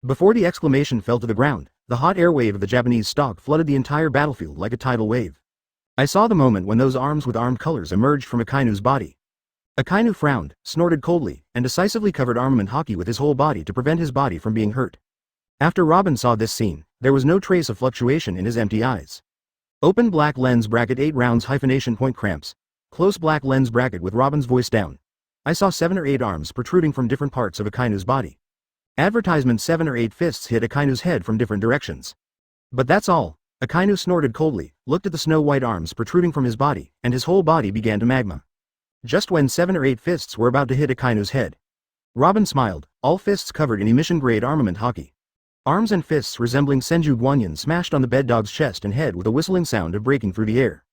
Before the exclamation fell to the ground, the hot air wave of the Japanese stock flooded the entire battlefield like a tidal wave. I saw the moment when those arms with armed colors emerged from Akainu's body. Akainu frowned, snorted coldly, and decisively covered armament Haki with his whole body to prevent his body from being hurt. After Robin saw this scene, there was no trace of fluctuation in his empty eyes. Open black lens bracket 8 rounds hyphenation point cramps. Close black lens bracket with Robin's voice down. I saw 7 or 8 arms protruding from different parts of Akainu's body. Advertisement 7 or 8 fists hit Akainu's head from different directions. But that's all. Akainu snorted coldly, looked at the snow-white arms protruding from his body, and his whole body began to magma. Just when 7 or 8 fists were about to hit Akainu's head, Robin smiled, all fists covered in emission-grade armament Haki. Arms and fists resembling Senju Guanyin smashed on the beddog's chest and head with a whistling sound of breaking through the air.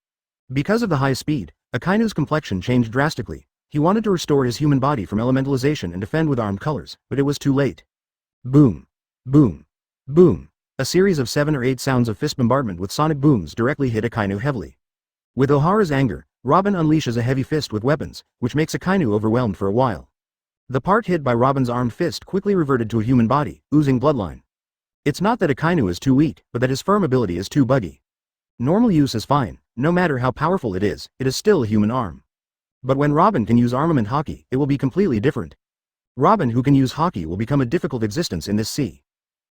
Because of the high speed, Akainu's complexion changed drastically. He wanted to restore his human body from elementalization and defend with armed colors, but it was too late. Boom. Boom. Boom. A series of 7 or 8 sounds of fist bombardment with sonic booms directly hit Akainu heavily. With Ohara's anger, Robin unleashes a heavy fist with weapons, which makes Akainu overwhelmed for a while. The part hit by Robin's armed fist quickly reverted to a human body, oozing bloodline. It's not that Akainu is too weak, but that his firm ability is too buggy. Normal use is fine, no matter how powerful it is still a human arm. But when Robin can use armament Haki, it will be completely different. Robin who can use Haki will become a difficult existence in this sea.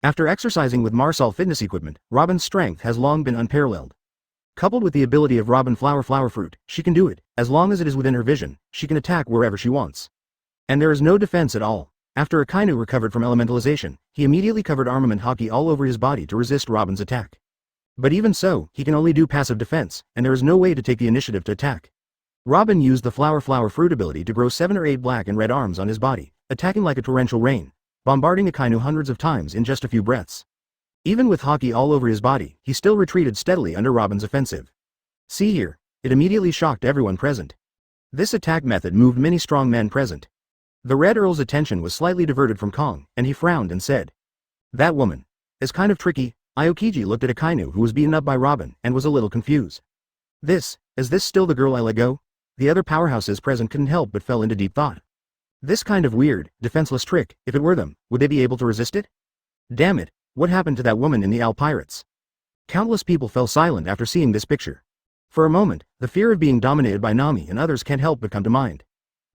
After exercising with Marsal fitness equipment, Robin's strength has long been unparalleled. Coupled with the ability of Robin flower fruit, she can do it, as long as it is within her vision, she can attack wherever she wants. And there is no defense at all. After Akainu recovered from elementalization, he immediately covered armament Haki all over his body to resist Robin's attack. But even so, he can only do passive defense, and there is no way to take the initiative to attack. Robin used the flower fruit ability to grow 7 or 8 black and red arms on his body, attacking like a torrential rain, bombarding Akainu hundreds of times in just a few breaths. Even with Haki all over his body, he still retreated steadily under Robin's offensive. See here, it immediately shocked everyone present. This attack method moved many strong men present. The Red Earl's attention was slightly diverted from Kong, and he frowned and said, "That woman is kind of tricky." Aokiji looked at Akainu who was beaten up by Robin and was a little confused. Is this still the girl I let go? The other powerhouses present couldn't help but fell into deep thought. This kind of weird, defenseless trick, if it were them, would they be able to resist it? Damn it, what happened to that woman in the Owl Pirates? Countless people fell silent after seeing this picture. For a moment, the fear of being dominated by Nami and others can't help but come to mind.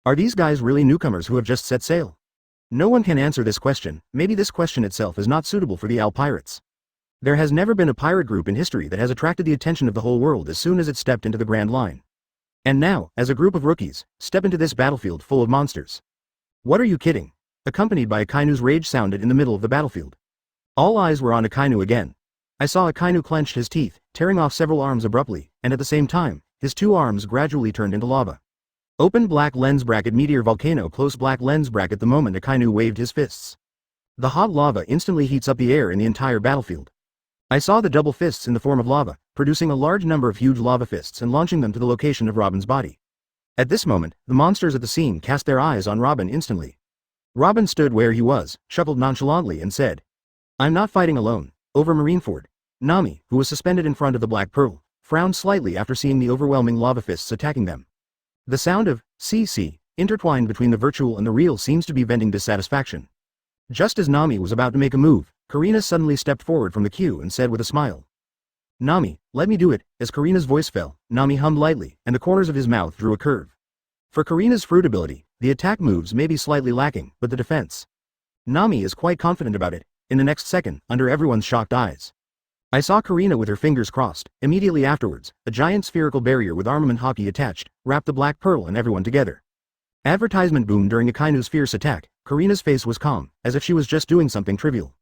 Are these guys really newcomers who have just set sail? No one can answer this question. Maybe this question itself is not suitable for the Owl Pirates. There has never been a pirate group in history that has attracted the attention of the whole world as soon as it stepped into the Grand Line. And now, as a group of rookies, step into this battlefield full of monsters. What are you kidding? Accompanied by Akainu's rage sounded in the middle of the battlefield. All eyes were on Akainu again. I saw Akainu clench his teeth, tearing off several arms abruptly, and at the same time, his 2 arms gradually turned into lava. Open black lens bracket meteor volcano close black lens bracket the moment Akainu waved his fists. The hot lava instantly heats up the air in the entire battlefield. I saw the double fists in the form of lava, producing a large number of huge lava fists and launching them to the location of Robin's body. At this moment, the monsters at the scene cast their eyes on Robin instantly. Robin stood where he was, chuckled nonchalantly and said, "I'm not fighting alone." Over Marineford, Nami, who was suspended in front of the Black Pearl, frowned slightly after seeing the overwhelming lava fists attacking them. The sound of CC, intertwined between the virtual and the real, seems to be venting dissatisfaction. Just as Nami was about to make a move, Karina suddenly stepped forward from the queue and said with a smile, "Nami, let me do it." As Karina's voice fell, Nami hummed lightly, and the corners of his mouth drew a curve. For Karina's fruit ability, the attack moves may be slightly lacking, but the defense. Nami is quite confident about it. In the next second, under everyone's shocked eyes, I saw Karina with her fingers crossed. Immediately afterwards, a giant spherical barrier with armament Haki attached, wrapped the Black Pearl and everyone together. Advertisement boomed during Akainu's fierce attack. Karina's face was calm, as if she was just doing something trivial.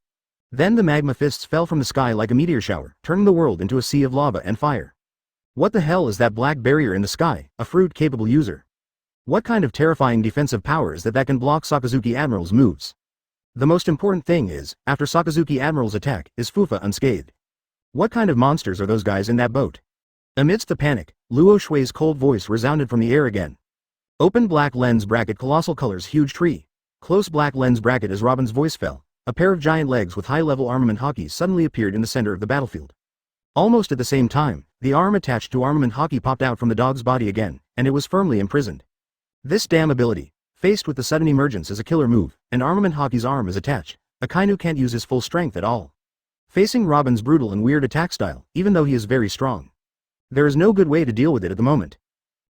Then the magma fists fell from the sky like a meteor shower, turning the world into a sea of lava and fire. What the hell is that black barrier in the sky? A fruit-capable user. What kind of terrifying defensive power is that can block Sakazuki Admiral's moves? The most important thing is, after Sakazuki Admiral's attack, is Fufa unscathed. What kind of monsters are those guys in that boat? Amidst the panic, Luo Shui's cold voice resounded from the air again. Open black lens bracket colossal colors huge tree. Close black lens bracket as Robin's voice fell. A pair of giant legs with high-level armament Haki suddenly appeared in the center of the battlefield. Almost at the same time, the arm attached to armament Haki popped out from the dog's body again, and it was firmly imprisoned. This damn ability, faced with the sudden emergence as a killer move, and armament Haki's arm is attached, Akainu can't use his full strength at all. Facing Robin's brutal and weird attack style, even though he is very strong, there is no good way to deal with it at the moment.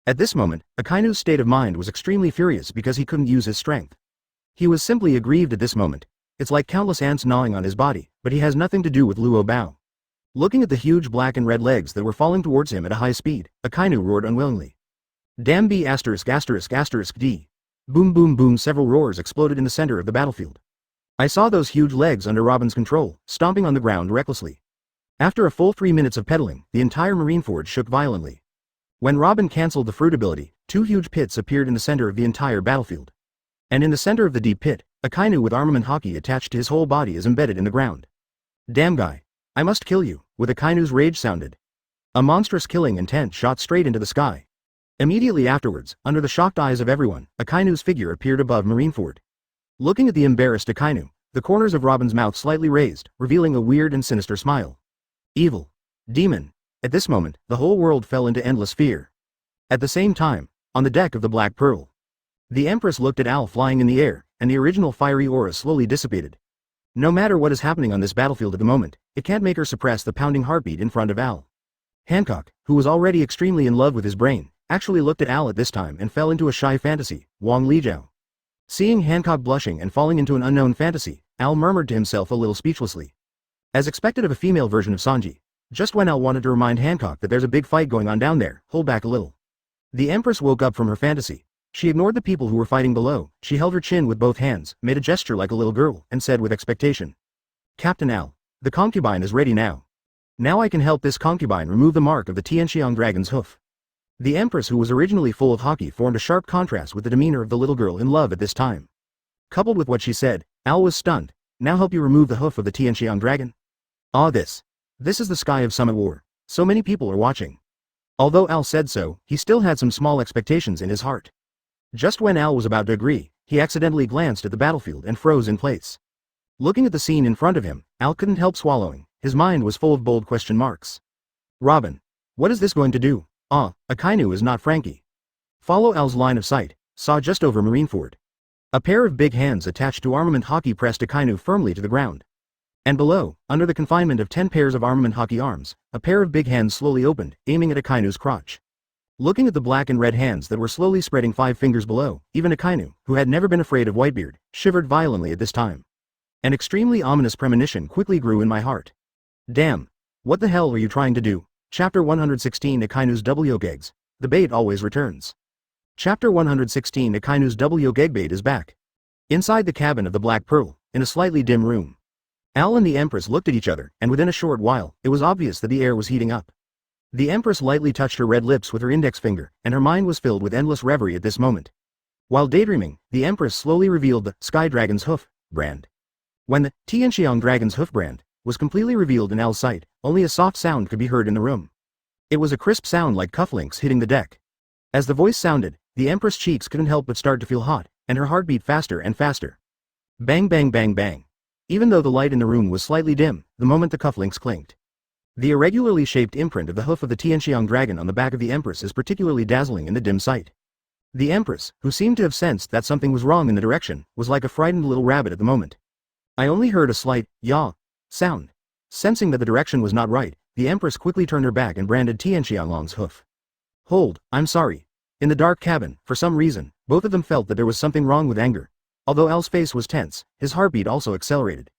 At this moment, Akainu's state of mind was extremely furious because he couldn't use his strength. He was simply aggrieved at this moment. It's like countless ants gnawing on his body, but he has nothing to do with Luo Bao. Looking at the huge black and red legs that were falling towards him at a high speed, Akainu roared unwillingly. Damn B**********. D. Boom boom boom, several roars exploded in the center of the battlefield. I saw those huge legs under Robin's control, stomping on the ground recklessly. After a full 3 minutes of pedaling, the entire Marineford shook violently. When Robin cancelled the fruit ability, two huge pits appeared in the center of the entire battlefield. And in the center of the deep pit, Akainu with armament Haki attached to his whole body is embedded in the ground. Damn guy. I must kill you, with Akainu's rage sounded. A monstrous killing intent shot straight into the sky. Immediately afterwards, under the shocked eyes of everyone, Akainu's figure appeared above Marineford. Looking at the embarrassed Akainu, the corners of Robin's mouth slightly raised, revealing a weird and sinister smile. Evil. Demon. At this moment, the whole world fell into endless fear. At the same time, on the deck of the Black Pearl, the Empress looked at Al flying in the air, and the original fiery aura slowly dissipated. No matter what is happening on this battlefield at the moment, it can't make her suppress the pounding heartbeat in front of Al. Hancock, who was already extremely in love with his brain, actually looked at Al at this time and fell into a shy fantasy, Wang Lijiao. Seeing Hancock blushing and falling into an unknown fantasy, Al murmured to himself a little speechlessly. As expected of a female version of Sanji, just when Al wanted to remind Hancock that there's a big fight going on down there, hold back a little. The Empress woke up from her fantasy. She ignored the people who were fighting below, she held her chin with both hands, made a gesture like a little girl, and said with expectation. Captain Al, the concubine is ready now. Now I can help this concubine remove the mark of the Tianxiang dragon's hoof. The Empress, who was originally full of Haki, formed a sharp contrast with the demeanor of the little girl in love at this time. Coupled with what she said, Al was stunned. Now help you remove the hoof of the Tianxiang dragon? Ah, this is the sky of Summit War. So many people are watching. Although Al said so, he still had some small expectations in his heart. Just when Al was about to agree, he accidentally glanced at the battlefield and froze in place. Looking at the scene in front of him, Al couldn't help swallowing. His mind was full of bold question marks. Robin. What is this going to do? Ah, Akainu is not Frankie. Follow Al's line of sight, saw just over Marineford. A pair of big hands attached to armament Haki pressed Akainu firmly to the ground. And below, under the confinement of 10 pairs of armament Haki arms, a pair of big hands slowly opened, aiming at Akainu's crotch. Looking at the black and red hands that were slowly spreading 5 fingers below, even Akainu, who had never been afraid of Whitebeard, shivered violently at this time. An extremely ominous premonition quickly grew in my heart. Damn. What the hell are you trying to do? Chapter 116 Akainu's double yoke eggs. The bait always returns. Chapter 116 Akainu's double yoke egg bait is back. Inside the cabin of the Black Pearl, in a slightly dim room, Al and the Empress looked at each other, and within a short while, it was obvious that the air was heating up. The Empress lightly touched her red lips with her index finger, and her mind was filled with endless reverie at this moment. While daydreaming, the Empress slowly revealed the Sky Dragon's Hoof brand. When the Tianxiang Dragon's Hoof brand was completely revealed in Al's sight, only a soft sound could be heard in the room. It was a crisp sound like cufflinks hitting the deck. As the voice sounded, the Empress' cheeks couldn't help but start to feel hot, and her heart beat faster and faster. Bang bang bang bang. Even though the light in the room was slightly dim, the moment the cufflinks clinked. The irregularly shaped imprint of the hoof of the Tianxiang dragon on the back of the Empress is particularly dazzling in the dim sight. The Empress, who seemed to have sensed that something was wrong in the direction, was like a frightened little rabbit at the moment. I only heard a slight, yaw, sound. Sensing that the direction was not right, the Empress quickly turned her back and branded Tianxianglong's hoof. Hold, I'm sorry. In the dark cabin, for some reason, both of them felt that there was something wrong with anger. Although Al's face was tense, his heartbeat also accelerated.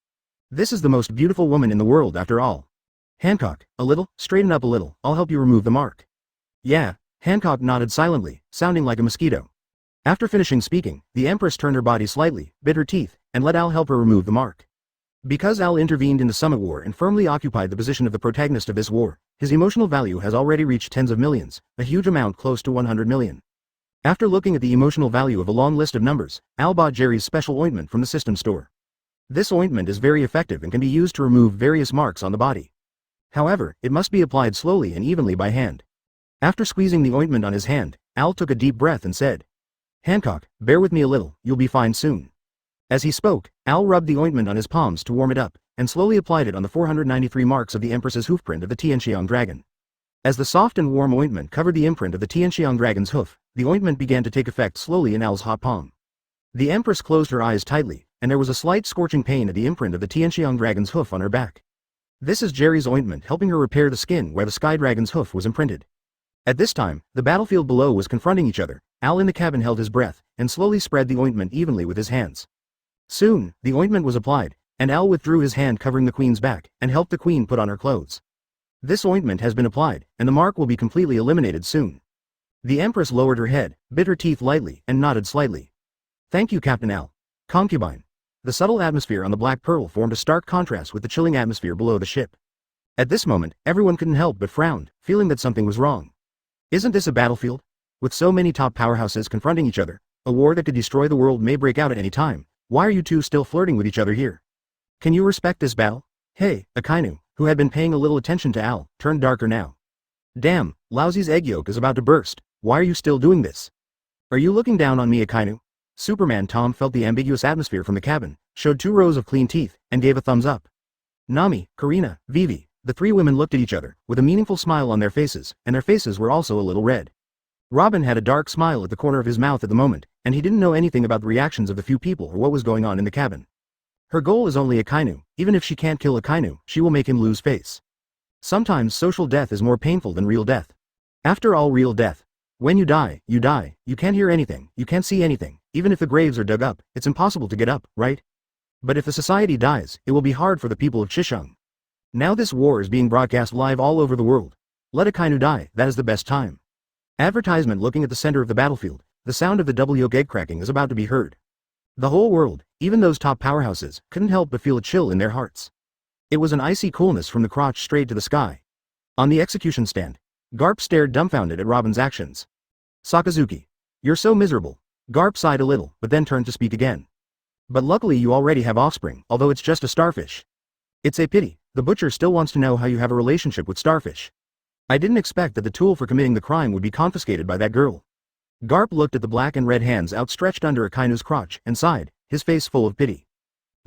This is the most beautiful woman in the world after all. Hancock, a little, straighten up a little, I'll help you remove the mark. Yeah, Hancock nodded silently, sounding like a mosquito. After finishing speaking, the Empress turned her body slightly, bit her teeth, and let Al help her remove the mark. Because Al intervened in the Summit War and firmly occupied the position of the protagonist of this war, his emotional value has already reached tens of millions, a huge amount close to 100 million. After looking at the emotional value of a long list of numbers, Al bought Jerry's special ointment from the system store. This ointment is very effective and can be used to remove various marks on the body. However, it must be applied slowly and evenly by hand. After squeezing the ointment on his hand, Al took a deep breath and said, "Hancock, bear with me a little, you'll be fine soon." As he spoke, Al rubbed the ointment on his palms to warm it up, and slowly applied it on the 493 marks of the Empress's hoofprint of the Tianxiang dragon. As the soft and warm ointment covered the imprint of the Tianxiang dragon's hoof, the ointment began to take effect slowly in Al's hot palm. The Empress closed her eyes tightly, and there was a slight scorching pain at the imprint of the Tianxiang dragon's hoof on her back. This is Jerry's ointment helping her repair the skin where the Sky Dragon's hoof was imprinted. At this time, the battlefield below was confronting each other. Al in the cabin held his breath, and slowly spread the ointment evenly with his hands. Soon, the ointment was applied, and Al withdrew his hand covering the queen's back, and helped the queen put on her clothes. This ointment has been applied, and the mark will be completely eliminated soon. The Empress lowered her head, bit her teeth lightly, and nodded slightly. "Thank you, Captain Al." Concubine. The subtle atmosphere on the Black Pearl formed a stark contrast with the chilling atmosphere below the ship. At this moment, everyone couldn't help but frown, feeling that something was wrong. Isn't this a battlefield? With so many top powerhouses confronting each other, a war that could destroy the world may break out at any time. Why are you two still flirting with each other here? Can you respect this battle? Hey, Akainu, who had been paying a little attention to Al, turned darker now. Damn, Lousy's egg yolk is about to burst. Why are you still doing this? Are you looking down on me, Akainu? Superman Tom felt the ambiguous atmosphere from the cabin, showed 2 rows of clean teeth, and gave a thumbs up. Nami, Karina, Vivi, the 3 women looked at each other, with a meaningful smile on their faces, and their faces were also a little red. Robin had a dark smile at the corner of his mouth at the moment, and he didn't know anything about the reactions of the few people or what was going on in the cabin. Her goal is only Akainu. Even if she can't kill Akainu, she will make him lose face. Sometimes social death is more painful than real death. After all, real death. When you die, you die. You can't hear anything, you can't see anything. Even if the graves are dug up, it's impossible to get up, right? But if the society dies, it will be hard for the people of Chishang. Now this war is being broadcast live all over the world. Let Akainu die, that is the best time. Advertisement. Looking at the center of the battlefield, the sound of the double yolk egg cracking is about to be heard. The whole world, even those top powerhouses, couldn't help but feel a chill in their hearts. It was an icy coolness from the crotch straight to the sky. On the execution stand, Garp stared dumbfounded at Robin's actions. Sakazuki. You're so miserable. Garp sighed a little, but then turned to speak again. But luckily you already have offspring, although it's just a starfish. It's a pity. The butcher still wants to know how you have a relationship with starfish. I didn't expect that the tool for committing the crime would be confiscated by that girl. Garp looked at the black and red hands outstretched under Akainu's crotch, and sighed, his face full of pity.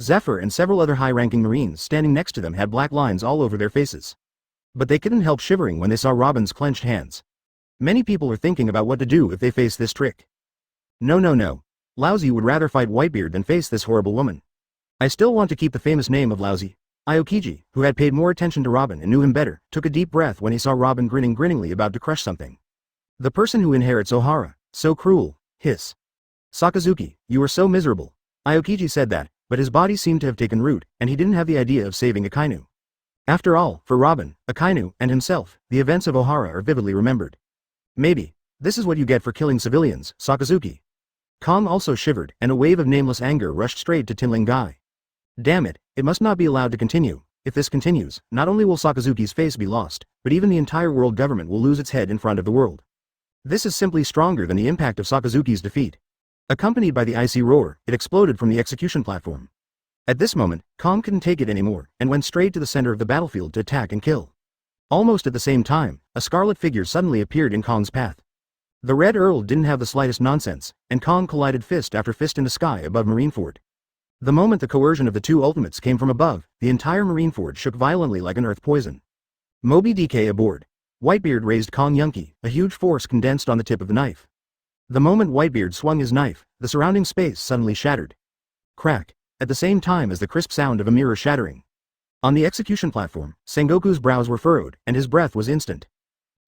Zephyr and several other high-ranking Marines standing next to them had black lines all over their faces. But they couldn't help shivering when they saw Robin's clenched hands. Many people are thinking about what to do if they face this trick. No. Lousy would rather fight Whitebeard than face this horrible woman. I still want to keep the famous name of Lousy. Aokiji, who had paid more attention to Robin and knew him better, took a deep breath when he saw Robin grinningly about to crush something. The person who inherits Ohara, so cruel, hiss. Sakazuki, you are so miserable. Aokiji said that, but his body seemed to have taken root, and he didn't have the idea of saving Akainu. After all, for Robin, Akainu, and himself, the events of Ohara are vividly remembered. Maybe. This is what you get for killing civilians, Sakazuki. Kong also shivered, and a wave of nameless anger rushed straight to Tinling Gai. Damn it, it must not be allowed to continue. If this continues, not only will Sakazuki's face be lost, but even the entire world government will lose its head in front of the world. This is simply stronger than the impact of Sakazuki's defeat. Accompanied by the icy roar, it exploded from the execution platform. At this moment, Kong couldn't take it anymore, and went straight to the center of the battlefield to attack and kill. Almost at the same time, a scarlet figure suddenly appeared in Kong's path. The Red Earl didn't have the slightest nonsense, and Kong collided fist after fist in the sky above Marineford. The moment the coercion of the 2 ultimates came from above, the entire Marineford shook violently like an earth poison. Moby DK aboard. Whitebeard raised Kong Yunki, a huge force condensed on the tip of the knife. The moment Whitebeard swung his knife, the surrounding space suddenly shattered. Crack, at the same time as the crisp sound of a mirror shattering. On the execution platform, Sengoku's brows were furrowed, and his breath was instant.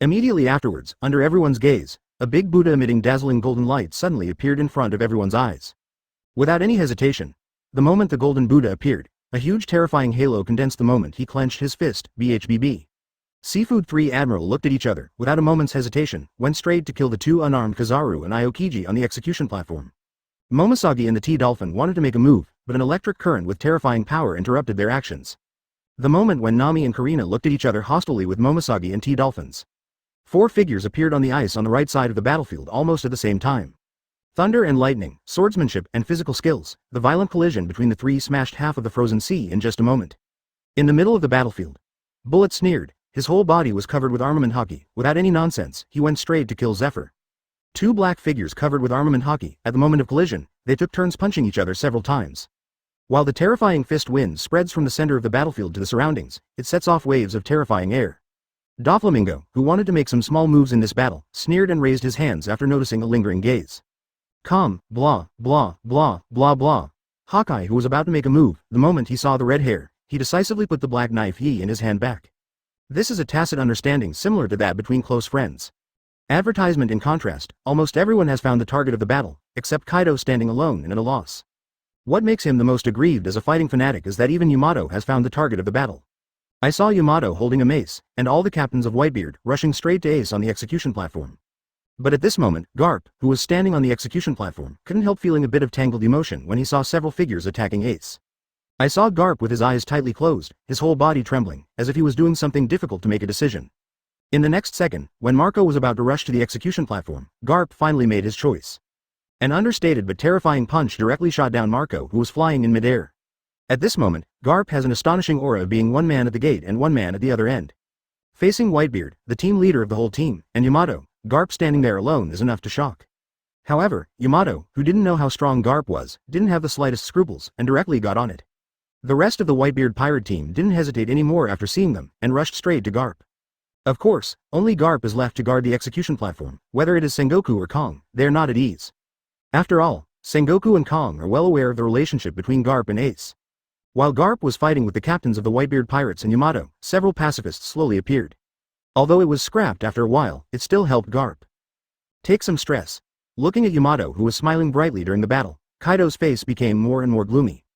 Immediately afterwards, under everyone's gaze, a big Buddha emitting dazzling golden light suddenly appeared in front of everyone's eyes. Without any hesitation, the moment the golden Buddha appeared, a huge terrifying halo condensed the moment he clenched his fist, BHBB. Seafood 3 Admiral looked at each other, without a moment's hesitation, went straight to kill the 2 unarmed Kizaru and Aokiji on the execution platform. Momoshagi and the T-Dolphin wanted to make a move, but an electric current with terrifying power interrupted their actions. The moment when Nami and Karina looked at each other hostilely with Momoshagi and T-Dolphins. 4 figures appeared on the ice on the right side of the battlefield almost at the same time. Thunder and lightning, swordsmanship and physical skills, the violent collision between the 3 smashed half of the frozen sea in just a moment. In the middle of the battlefield, Bullet sneered. His whole body was covered with armament Haki. Without any nonsense, he went straight to kill Zephyr. 2 black figures covered with armament Haki. At the moment of collision, they took turns punching each other several times. While the terrifying fist wind spreads from the center of the battlefield to the surroundings, it sets off waves of terrifying air. Doflamingo, who wanted to make some small moves in this battle, sneered and raised his hands after noticing a lingering gaze. Calm, blah, blah, blah, blah, blah. Hawkeye, who was about to make a move, the moment he saw the red hair, he decisively put the black knife Yi in his hand back. This is a tacit understanding similar to that between close friends. Advertisement in contrast, almost everyone has found the target of the battle, except Kaido standing alone and at a loss. What makes him the most aggrieved as a fighting fanatic is that even Yamato has found the target of the battle. I saw Yamato holding a mace, and all the captains of Whitebeard rushing straight to Ace on the execution platform. But at this moment, Garp, who was standing on the execution platform, couldn't help feeling a bit of tangled emotion when he saw several figures attacking Ace. I saw Garp with his eyes tightly closed, his whole body trembling, as if he was doing something difficult to make a decision. In the next second, when Marco was about to rush to the execution platform, Garp finally made his choice. An understated but terrifying punch directly shot down Marco, who was flying in midair. At this moment, Garp has an astonishing aura of being one man at the gate and one man at the other end. Facing Whitebeard, the team leader of the whole team, and Yamato, Garp standing there alone is enough to shock. However, Yamato, who didn't know how strong Garp was, didn't have the slightest scruples, and directly got on it. The rest of the Whitebeard pirate team didn't hesitate anymore after seeing them, and rushed straight to Garp. Of course, only Garp is left to guard the execution platform. Whether it is Sengoku or Kong, they are not at ease. After all, Sengoku and Kong are well aware of the relationship between Garp and Ace. While Garp was fighting with the captains of the Whitebeard pirates and Yamato, several pacifists slowly appeared. Although it was scrapped after a while, it still helped Garp take some stress. Looking at Yamato, who was smiling brightly during the battle, Kaido's face became more and more gloomy.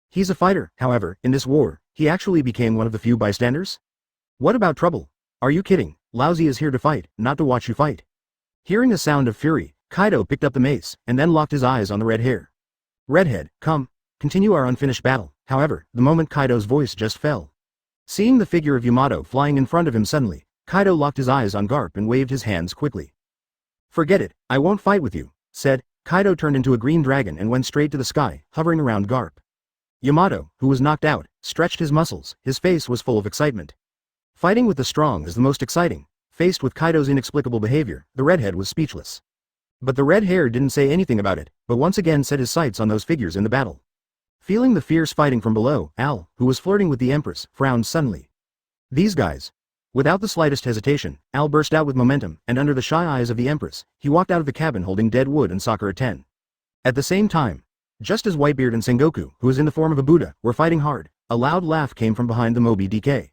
He's a fighter, however, in this war, he actually became one of the few bystanders? What about trouble? Are you kidding? Lousy is here to fight, not to watch you fight. Hearing a sound of fury, Kaido picked up the mace, and then locked his eyes on the red hair. Redhead, come, continue our unfinished battle. However, the moment Kaido's voice just fell. Seeing the figure of Yamato flying in front of him suddenly, Kaido locked his eyes on Garp and waved his hands quickly. Forget it, I won't fight with you, said. Kaido turned into a green dragon and went straight to the sky, hovering around Garp. Yamato, who was knocked out, stretched his muscles, his face was full of excitement. Fighting with the strong is the most exciting. Faced with Kaido's inexplicable behavior, the redhead was speechless. But the red hair didn't say anything about it, but once again set his sights on those figures in the battle. Feeling the fierce fighting from below, Al, who was flirting with the Empress, frowned suddenly. These guys. Without the slightest hesitation, Al burst out with momentum, and under the shy eyes of the Empress, he walked out of the cabin holding dead wood and Sakura 10. At the same time, just as Whitebeard and Sengoku, who was in the form of a Buddha, were fighting hard, a loud laugh came from behind the Moby DK.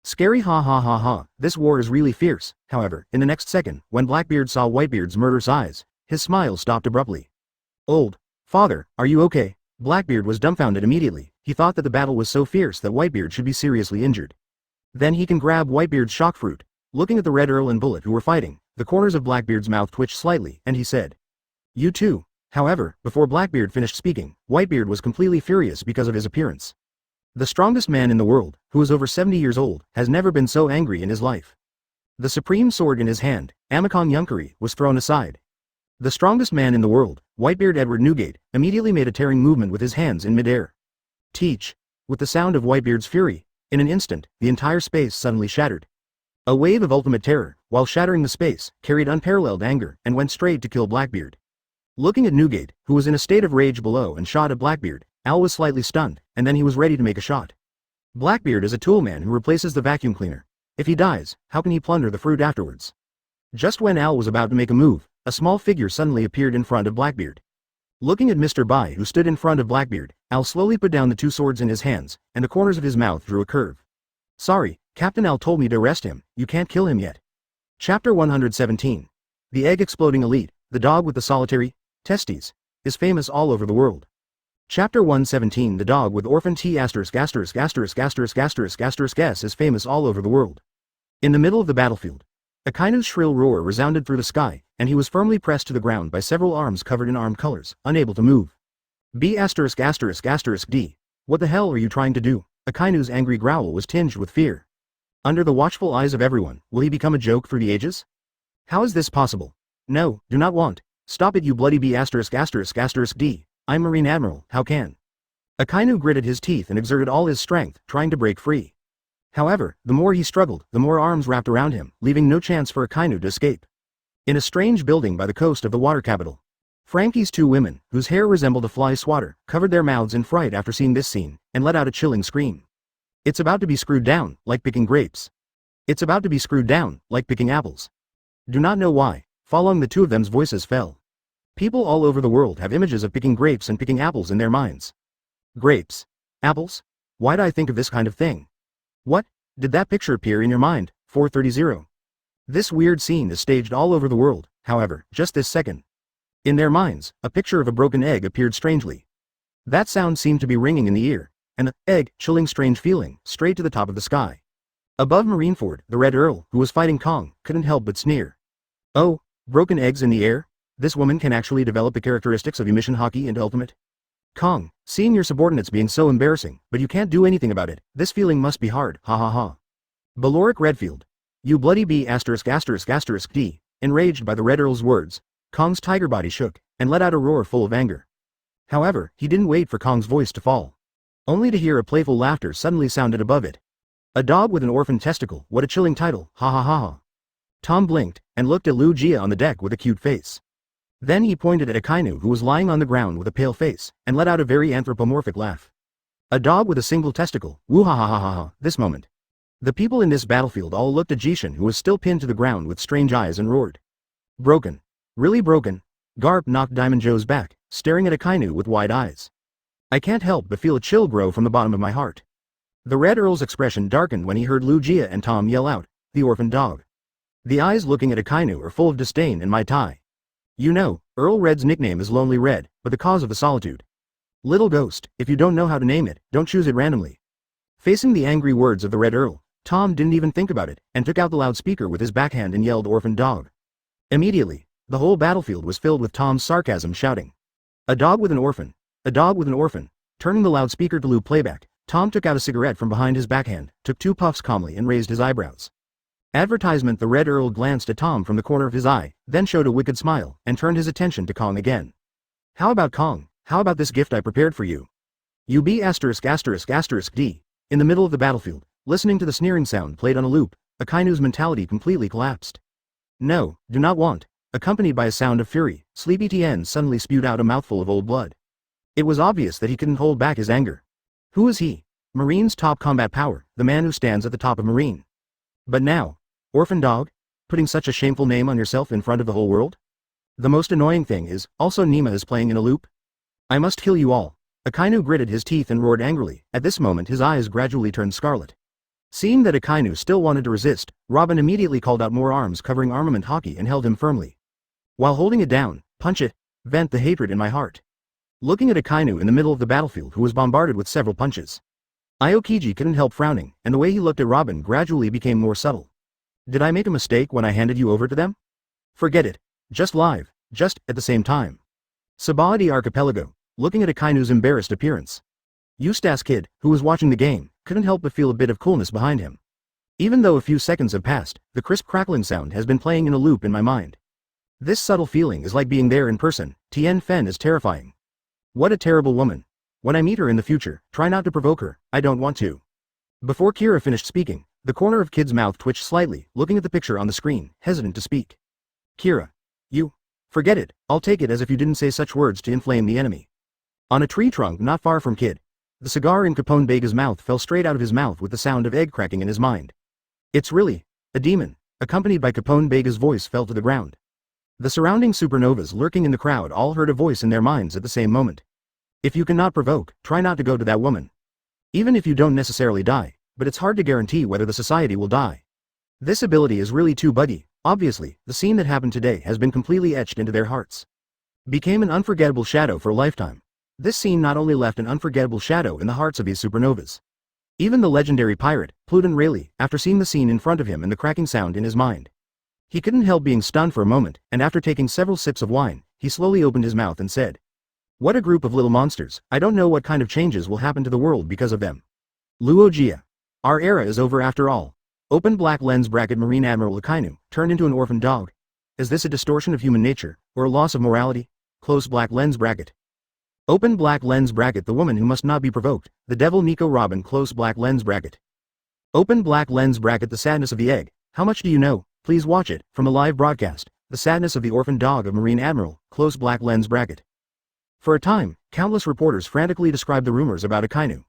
Scary ha ha ha ha, this war is really fierce. However, in the next second, when Blackbeard saw Whitebeard's murderous eyes, his smile stopped abruptly. Old father, are you okay? Blackbeard was dumbfounded immediately. He thought that the battle was so fierce that Whitebeard should be seriously injured. Then he can grab Whitebeard's shock fruit. Looking at the Red Earl and Bullet who were fighting, the corners of Blackbeard's mouth twitched slightly, and he said, "You too." However, before Blackbeard finished speaking, Whitebeard was completely furious because of his appearance. The strongest man in the world, who is over 70 years old, has never been so angry in his life. The supreme sword in his hand, Amikon Yunkari, was thrown aside. The strongest man in the world, Whitebeard Edward Newgate, immediately made a tearing movement with his hands in midair. Teach. With the sound of Whitebeard's fury, in an instant, the entire space suddenly shattered. A wave of ultimate terror, while shattering the space, carried unparalleled anger and went straight to kill Blackbeard. Looking at Newgate, who was in a state of rage below and shot at Blackbeard, Al was slightly stunned, and then he was ready to make a shot. Blackbeard is a toolman who replaces the vacuum cleaner. If he dies, how can he plunder the fruit afterwards? Just when Al was about to make a move, a small figure suddenly appeared in front of Blackbeard. Looking at Mr. Bai, who stood in front of Blackbeard, Al slowly put down the two swords in his hands, and the corners of his mouth drew a curve. Sorry, Captain Al told me to arrest him, you can't kill him yet. Chapter 117. The egg exploding elite, the dog with the solitary testes, is famous all over the world. Chapter 117. The dog with orphan T**************** S is famous all over the world. In the middle of the battlefield, Akainu's shrill roar resounded through the sky, and he was firmly pressed to the ground by several arms covered in arm colors, unable to move. B**********. D. What the hell are you trying to do? Akainu's angry growl was tinged with fear. Under the watchful eyes of everyone, will he become a joke through the ages? How is this possible? No, do not want. Stop it, you bloody B********. D. I'm Marine Admiral, how can? Akainu gritted his teeth and exerted all his strength, trying to break free. However, the more he struggled, the more arms wrapped around him, leaving no chance for Akainu to escape. In a strange building by the coast of the water capital, Frankie's two women, whose hair resembled a fly swatter, covered their mouths in fright after seeing this scene, and let out a chilling scream. It's about to be screwed down, like picking grapes. It's about to be screwed down, like picking apples. Do not know why, following the two of them's voices fell. People all over the world have images of picking grapes and picking apples in their minds. Grapes. Apples? Why do I think of this kind of thing? What? Did that picture appear in your mind? 430. This weird scene is staged all over the world, however, just this second. In their minds, a picture of a broken egg appeared strangely. That sound seemed to be ringing in the ear, and the egg, chilling strange feeling, straight to the top of the sky. Above Marineford, the Red Earl, who was fighting Kong, couldn't help but sneer. Oh, broken eggs in the air? This woman can actually develop the characteristics of emission Haki and Ultimate? Kong, seeing your subordinates being so embarrassing, but you can't do anything about it, this feeling must be hard, ha ha ha. Baloric Redfield. You bloody B*******. D. Enraged by the Red Earl's words, Kong's tiger body shook, and let out a roar full of anger. However, he didn't wait for Kong's voice to fall. Only to hear a playful laughter suddenly sounded above it. A dog with an orphan testicle, what a chilling title, ha ha ha ha. Tom blinked, and looked at Lu Jia on the deck with a cute face. Then he pointed at Akainu, who was lying on the ground with a pale face, and let out a very anthropomorphic laugh. A dog with a single testicle, woo ha ha ha ha ha. This moment, the people in this battlefield all looked at Jishin, who was still pinned to the ground with strange eyes, and roared. Broken. Really broken? Garp knocked Diamond Joe's back, staring at Akainu with wide eyes. I can't help but feel a chill grow from the bottom of my heart. The Red Earl's expression darkened when he heard Lu Jia and Tom yell out, the orphan dog. The eyes looking at Akainu are full of disdain and Mai Tai. You know, Earl Red's nickname is Lonely Red, but the cause of the solitude. Little ghost, if you don't know how to name it, don't choose it randomly. Facing the angry words of the Red Earl, Tom didn't even think about it, and took out the loudspeaker with his backhand and yelled orphan dog. Immediately, the whole battlefield was filled with Tom's sarcasm shouting. A dog with an orphan. A dog with an orphan. Turning the loudspeaker to loop playback, Tom took out a cigarette from behind his backhand, took 2 puffs calmly and raised his eyebrows. Advertisement. The Red Earl glanced at Tom from the corner of his eye, then showed a wicked smile, and turned his attention to Kong again. How about Kong? How about this gift I prepared for you? You B*******. D. In the middle of the battlefield, listening to the sneering sound played on a loop, Akainu's mentality completely collapsed. No, do not want. Accompanied by a sound of fury, Sleepy Tien suddenly spewed out a mouthful of old blood. It was obvious that he couldn't hold back his anger. Who is he? Marine's top combat power, the man who stands at the top of Marine. But now, orphan dog? Putting such a shameful name on yourself in front of the whole world? The most annoying thing is, also Nima is playing in a loop? I must kill you all. Akainu gritted his teeth and roared angrily. At this moment his eyes gradually turned scarlet. Seeing that Akainu still wanted to resist, Robin immediately called out more arms covering armament Haki and held him firmly. While holding it down, punch it, vent the hatred in my heart. Looking at Akainu in the middle of the battlefield, who was bombarded with several punches, Aokiji couldn't help frowning, and the way he looked at Robin gradually became more subtle. Did I make a mistake when I handed you over to them? Forget it. Just live, just at the same time. Sabaody Archipelago, looking at Akainu's embarrassed appearance. Eustace Kid, who was watching the game, couldn't help but feel a bit of coolness behind him. Even though a few seconds have passed, the crisp crackling sound has been playing in a loop in my mind. This subtle feeling is like being there in person. Tien Fen is terrifying. What a terrible woman. When I meet her in the future, try not to provoke her, I don't want to. Before Kira finished speaking, the corner of Kid's mouth twitched slightly, looking at the picture on the screen, hesitant to speak. Kira. You. Forget it, I'll take it as if you didn't say such words to inflame the enemy. On a tree trunk not far from Kid, the cigar in Capone Bega's mouth fell straight out of his mouth with the sound of egg cracking in his mind. It's really a demon, accompanied by Capone Bega's voice fell to the ground. The surrounding supernovas lurking in the crowd all heard a voice in their minds at the same moment. If you cannot provoke, try not to go to that woman. Even if you don't necessarily die, but it's hard to guarantee whether the society will die. This ability is really too buggy. Obviously, the scene that happened today has been completely etched into their hearts. Became an unforgettable shadow for a lifetime. This scene not only left an unforgettable shadow in the hearts of these supernovas. Even the legendary pirate, Pluton Rayleigh, after seeing the scene in front of him and the cracking sound in his mind, He couldn't help being stunned for a moment, and after taking several sips of wine, he slowly opened his mouth and said, "What a group of little monsters, I don't know what kind of changes will happen to the world because of them. Luogia. Our era is over after all. Open black lens bracket Marine Admiral Akainu, turned into an orphan dog. Is this a distortion of human nature, or a loss of morality? Close black lens bracket. Open black lens bracket the woman who must not be provoked, the devil Nico Robin close black lens bracket. Open black lens bracket the sadness of the egg, how much do you know, please watch it, from a live broadcast, the sadness of the orphan dog of Marine Admiral, close black lens bracket." For a time, countless reporters frantically described the rumors about Akainu.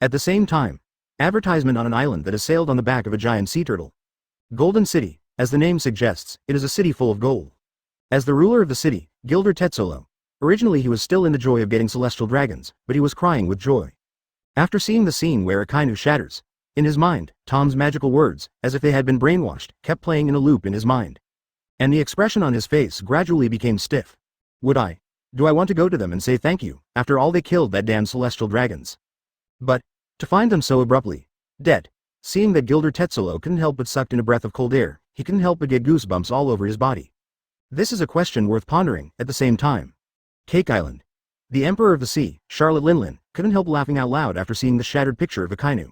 At the same time, advertisement on an island that is sailed on the back of a giant sea turtle. Golden City, as the name suggests, it is a city full of gold. As the ruler of the city, Gilder Tetsolo, originally he was still in the joy of getting celestial dragons, but he was crying with joy. After seeing the scene where Akainu shatters, in his mind, Tom's magical words, as if they had been brainwashed, kept playing in a loop in his mind. And the expression on his face gradually became stiff. Do I want to go to them and say thank you, after all they killed that damn celestial dragons? But, to find them so abruptly dead. Seeing that Gilder Tetsolo couldn't help but sucked in a breath of cold air, he couldn't help but get goosebumps all over his body. This is a question worth pondering, at the same time. Cake Island. The Emperor of the Sea, Charlotte Linlin, couldn't help laughing out loud after seeing the shattered picture of Akainu.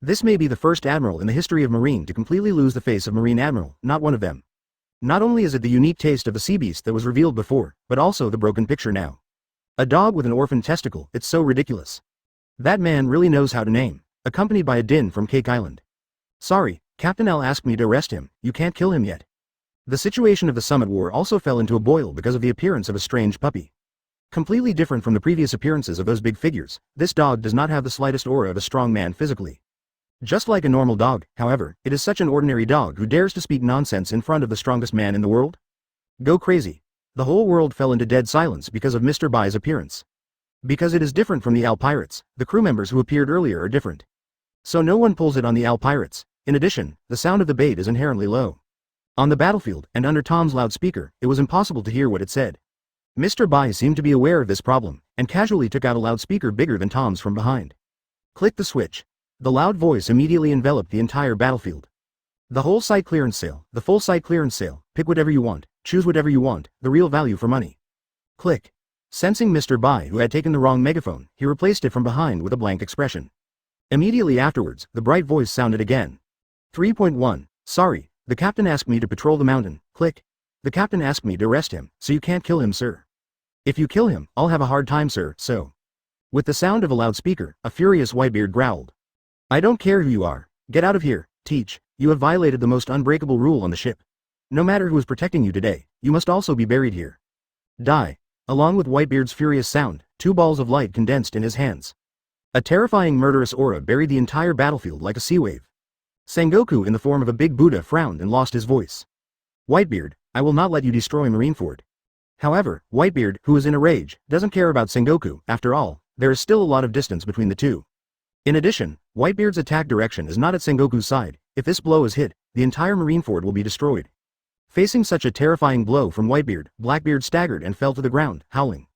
This may be the first admiral in the history of Marine to completely lose the face of Marine Admiral, not one of them. Not only is it the unique taste of the sea beast that was revealed before, but also the broken picture now. A dog with an orphan testicle, it's so ridiculous. That man really knows how to name, accompanied by a din from Cake Island. Sorry, Captain L asked me to arrest him, you can't kill him yet. The situation of the Summit War also fell into a boil because of the appearance of a strange puppy. Completely different from the previous appearances of those big figures, this dog does not have the slightest aura of a strong man physically. Just like a normal dog, however, it is such an ordinary dog who dares to speak nonsense in front of the strongest man in the world? Go crazy. The whole world fell into dead silence because of Mr. Bai's appearance. Because it is different from the Al Pirates, the crew members who appeared earlier are different. So no one pulls it on the Al Pirates. In addition, the sound of the bait is inherently low. On the battlefield, and under Tom's loudspeaker, it was impossible to hear what it said. Mr. Bai seemed to be aware of this problem, and casually took out a loudspeaker bigger than Tom's from behind. Click the switch. The loud voice immediately enveloped the entire battlefield. The whole site clearance sale, the full site clearance sale, pick whatever you want, choose whatever you want, the real value for money. Click. Sensing Mr. Bai who had taken the wrong megaphone, he replaced it from behind with a blank expression. Immediately afterwards, the bright voice sounded again. 3.1. Sorry, the captain asked me to patrol the mountain, click. The captain asked me to arrest him, so you can't kill him, sir. If you kill him, I'll have a hard time, sir, so. With the sound of a loudspeaker, a furious Whitebeard growled. I don't care who you are, get out of here, Teach, you have violated the most unbreakable rule on the ship. No matter who is protecting you today, you must also be buried here. Die. Along with Whitebeard's furious sound, two balls of light condensed in his hands. A terrifying murderous aura buried the entire battlefield like a sea wave. Sengoku in the form of a big Buddha frowned and lost his voice. Whitebeard, I will not let you destroy Marineford. However, Whitebeard, who is in a rage, doesn't care about Sengoku, after all, there is still a lot of distance between the two. In addition, Whitebeard's attack direction is not at Sengoku's side. If this blow is hit, the entire Marineford will be destroyed. Facing such a terrifying blow from Whitebeard, Blackbeard staggered and fell to the ground, howling.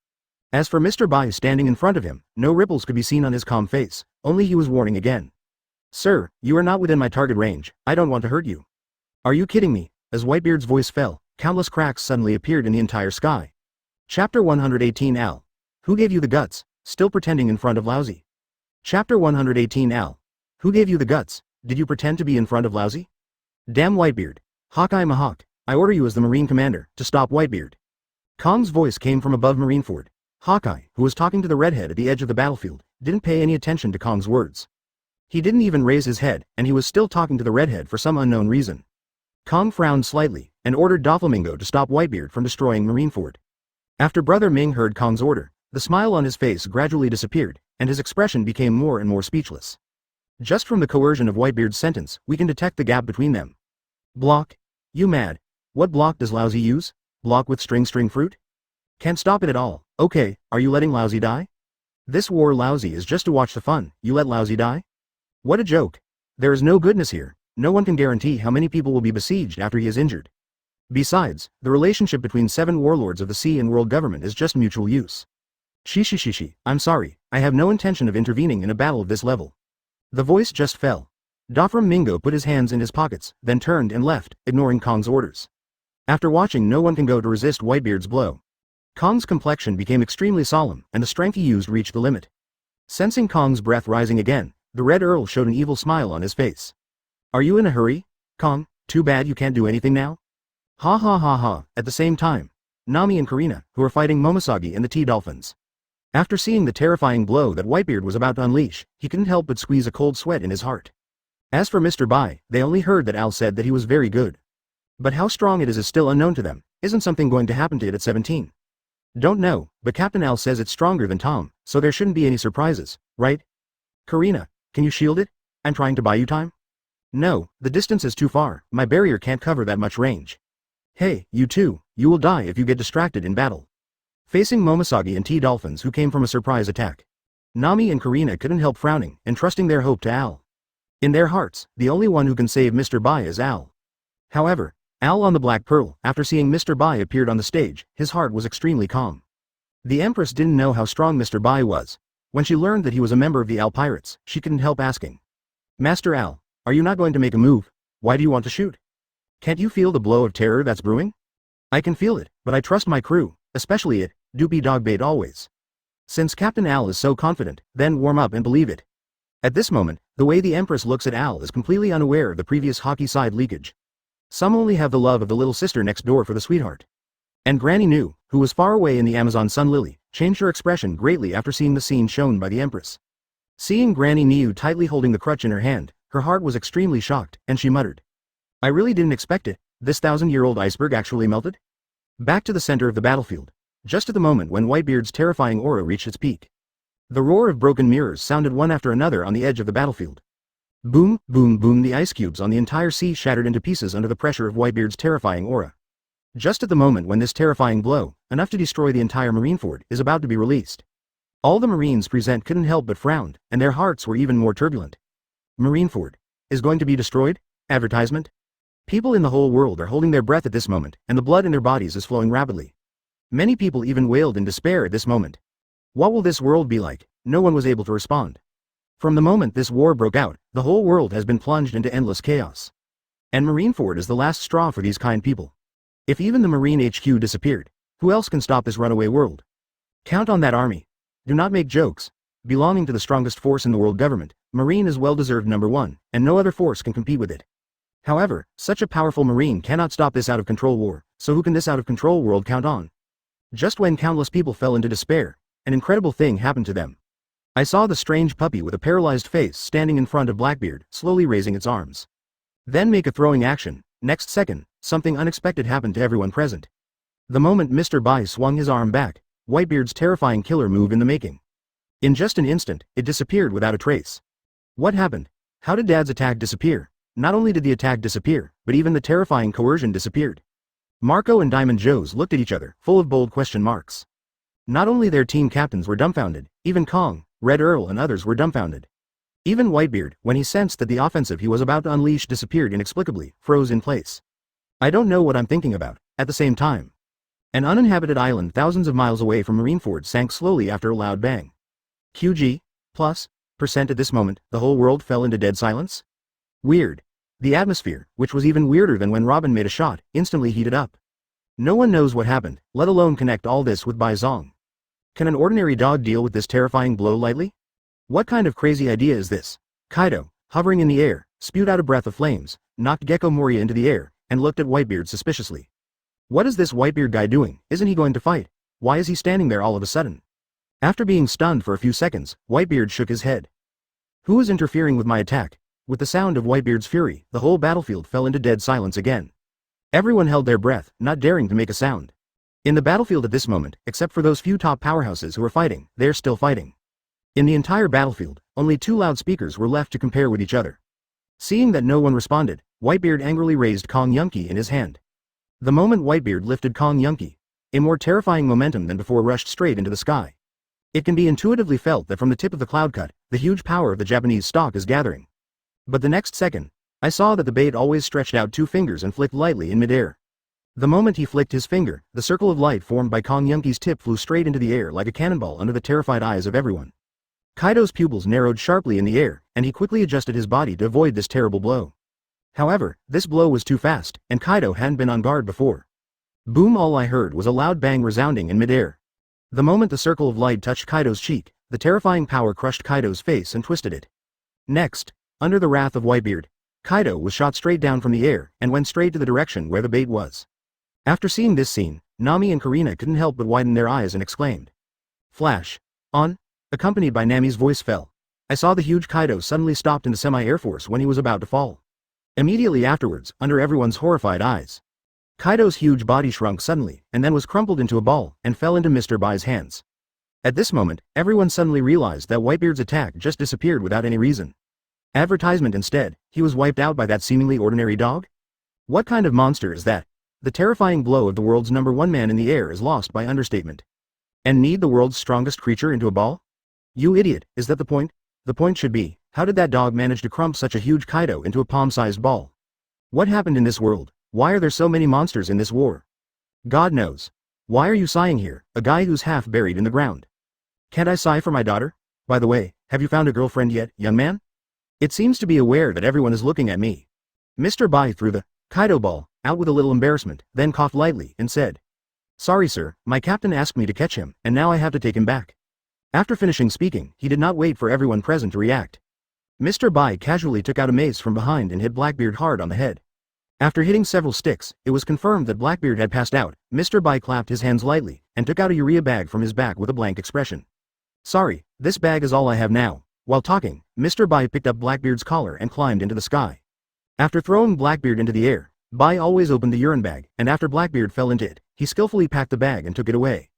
As for Mr. Bai standing in front of him, no ripples could be seen on his calm face, only he was warning again. Sir, you are not within my target range, I don't want to hurt you. Are you kidding me? As Whitebeard's voice fell, countless cracks suddenly appeared in the entire sky. Chapter 118 Al. Who gave you the guts, still pretending in front of Lousy? Chapter 118 Al. Who gave you the guts, did you pretend to be in front of Lousy? Damn Whitebeard. Hawkeye Mahawk, I order you as the Marine Commander, to stop Whitebeard. Kong's voice came from above Marineford. Hawkeye, who was talking to the redhead at the edge of the battlefield, didn't pay any attention to Kong's words. He didn't even raise his head, and he was still talking to the redhead for some unknown reason. Kong frowned slightly, and ordered Doflamingo to stop Whitebeard from destroying Marineford. After Brother Ming heard Kong's order, the smile on his face gradually disappeared, and his expression became more and more speechless. Just from the coercion of Whitebeard's sentence, we can detect the gap between them. Block? You mad? What block does Lousy use? Block with string fruit? Can't stop it at all. Okay, are you letting Lousy die? This war Lousy is just to watch the fun, you let Lousy die? What a joke. There is no goodness here, no one can guarantee how many people will be besieged after he is injured. Besides, the relationship between 7 warlords of the sea and world government is just mutual use. Shishi, I'm sorry, I have no intention of intervening in a battle of this level. The voice just fell. Dofram Mingo put his hands in his pockets, then turned and left, ignoring Kong's orders. After watching no one can go to resist Whitebeard's blow. Kong's complexion became extremely solemn, and the strength he used reached the limit. Sensing Kong's breath rising again, the Red Earl showed an evil smile on his face. Are you in a hurry, Kong? Too bad you can't do anything now? Ha ha ha ha. At the same time, Nami and Karina, who were fighting Momosagi and the T-Dolphins. After seeing the terrifying blow that Whitebeard was about to unleash, he couldn't help but squeeze a cold sweat in his heart. As for Mr. Bai, they only heard that Al said that he was very good. But how strong it is still unknown to them. Isn't something going to happen to it at 17? Don't know, but Captain Al says it's stronger than Tom, so there shouldn't be any surprises, right? Karina, can you shield it? I'm trying to buy you time. No, the distance is too far, my barrier can't cover that much range. Hey, you two, you will die if you get distracted in battle. Facing Momosagi and T-Dolphins who came from a surprise attack. Nami and Karina couldn't help frowning, entrusting their hope to Al. In their hearts, the only one who can save Mr. Bai is Al. However, Al on the Black Pearl, after seeing Mr. Bai appeared on the stage, his heart was extremely calm. The Empress didn't know how strong Mr. Bai was. When she learned that he was a member of the Al Pirates, she couldn't help asking. Master Al, are you not going to make a move? Why do you want to shoot? Can't you feel the blow of terror that's brewing? I can feel it, but I trust my crew, especially it, Doopy Dogbait always. Since Captain Al is so confident, then warm up and believe it. At this moment, the way the Empress looks at Al is completely unaware of the previous Haki side leakage. Some only have the love of the little sister next door for the sweetheart. And Granny Nu, who was far away in the Amazon Sun Lily, changed her expression greatly after seeing the scene shown by the Empress. Seeing Granny Nu tightly holding the crutch in her hand, her heart was extremely shocked, and she muttered. I really didn't expect it, this 1,000-year-old iceberg actually melted? Back to the center of the battlefield. Just at the moment when Whitebeard's terrifying aura reached its peak. The roar of broken mirrors sounded one after another on the edge of the battlefield. Boom, boom, boom, the ice cubes on the entire sea shattered into pieces under the pressure of Whitebeard's terrifying aura. Just at the moment when this terrifying blow, enough to destroy the entire Marineford, is about to be released. All the Marines present couldn't help but frown, and their hearts were even more turbulent. Marineford is going to be destroyed? Advertisement? People in the whole world are holding their breath at this moment, and the blood in their bodies is flowing rapidly. Many people even wailed in despair at this moment. What will this world be like? No one was able to respond. From the moment this war broke out, the whole world has been plunged into endless chaos. And Marineford is the last straw for these kind people. If even the Marine HQ disappeared, who else can stop this runaway world? Count on that army. Do not make jokes. Belonging to the strongest force in the world government, Marine is well-deserved #1, and no other force can compete with it. However, such a powerful Marine cannot stop this out-of-control war, so who can this out-of-control world count on? Just when countless people fell into despair, an incredible thing happened to them. I saw the strange puppy with a paralyzed face standing in front of Blackbeard, slowly raising its arms. Then make a throwing action. Next second, something unexpected happened to everyone present. The moment Mr. Bai swung his arm back, Whitebeard's terrifying killer move in the making. In just an instant, it disappeared without a trace. What happened? How did Dad's attack disappear? Not only did the attack disappear, but even the terrifying coercion disappeared. Marco and Diamond Joes looked at each other, full of bold question marks. Not only their team captains were dumbfounded, even Kong, Red Earl and others were dumbfounded. Even Whitebeard, when he sensed that the offensive he was about to unleash disappeared inexplicably, froze in place. I don't know what I'm thinking about. At the same time, an uninhabited island thousands of miles away from Marineford sank slowly after a loud bang. QG+% at this moment, the whole world fell into dead silence? Weird. The atmosphere, which was even weirder than when Robin made a shot, instantly heated up. No one knows what happened, let alone connect all this with Bai Zong. Can an ordinary dog deal with this terrifying blow lightly? What kind of crazy idea is this? Kaido, hovering in the air, spewed out a breath of flames, knocked Gecko Moria into the air, and looked at Whitebeard suspiciously. What is this Whitebeard guy doing? Isn't he going to fight? Why is he standing there all of a sudden? After being stunned for a few seconds, Whitebeard shook his head. Who is interfering with my attack? With the sound of Whitebeard's fury, the whole battlefield fell into dead silence again. Everyone held their breath, not daring to make a sound. In the battlefield at this moment, except for those few top powerhouses who were fighting, they're still fighting. In the entire battlefield, only 2 loudspeakers were left to compare with each other. Seeing that no one responded, Whitebeard angrily raised Kong Yunki in his hand. The moment Whitebeard lifted Kong Yunki, a more terrifying momentum than before rushed straight into the sky. It can be intuitively felt that from the tip of the cloud cut, the huge power of the Japanese stock is gathering. But the next second, I saw that the bait always stretched out 2 fingers and flicked lightly in midair. The moment he flicked his finger, the circle of light formed by Kong Yunki's tip flew straight into the air like a cannonball under the terrified eyes of everyone. Kaido's pupils narrowed sharply in the air, and he quickly adjusted his body to avoid this terrible blow. However, this blow was too fast, and Kaido hadn't been on guard before. Boom! All I heard was a loud bang resounding in midair. The moment the circle of light touched Kaido's cheek, the terrifying power crushed Kaido's face and twisted it. Next, under the wrath of Whitebeard, Kaido was shot straight down from the air and went straight to the direction where the bait was. After seeing this scene, Nami and Karina couldn't help but widen their eyes and exclaimed. Flash. On. Accompanied by Nami's voice fell. I saw the huge Kaido suddenly stopped in the semi-air force when he was about to fall. Immediately afterwards, under everyone's horrified eyes, Kaido's huge body shrunk suddenly, and then was crumpled into a ball, and fell into Mr. Bai's hands. At this moment, everyone suddenly realized that Whitebeard's attack just disappeared without any reason. Advertisement instead, he was wiped out by that seemingly ordinary dog? What kind of monster is that? The terrifying blow of the world's #1 man in the air is lost by understatement. And need the world's strongest creature into a ball? You idiot, is that the point? The point should be, how did that dog manage to crump such a huge Kaido into a palm-sized ball? What happened in this world? Why are there so many monsters in this war? God knows. Why are you sighing here, a guy who's half buried in the ground? Can't I sigh for my daughter? By the way, have you found a girlfriend yet, young man? It seems to be aware that everyone is looking at me. Mr. Bai threw the Kaido ball out with a little embarrassment, then coughed lightly and said, Sorry sir, my captain asked me to catch him, and now I have to take him back. After finishing speaking, he did not wait for everyone present to react. Mr. Bai casually took out a mace from behind and hit Blackbeard hard on the head. After hitting several sticks, it was confirmed that Blackbeard had passed out. Mr. Bai clapped his hands lightly, and took out a urea bag from his back with a blank expression. Sorry, this bag is all I have now. While talking, Mr. Bai picked up Blackbeard's collar and climbed into the sky. After throwing Blackbeard into the air, Bai always opened the urine bag, and after Blackbeard fell into it, he skillfully packed the bag and took it away.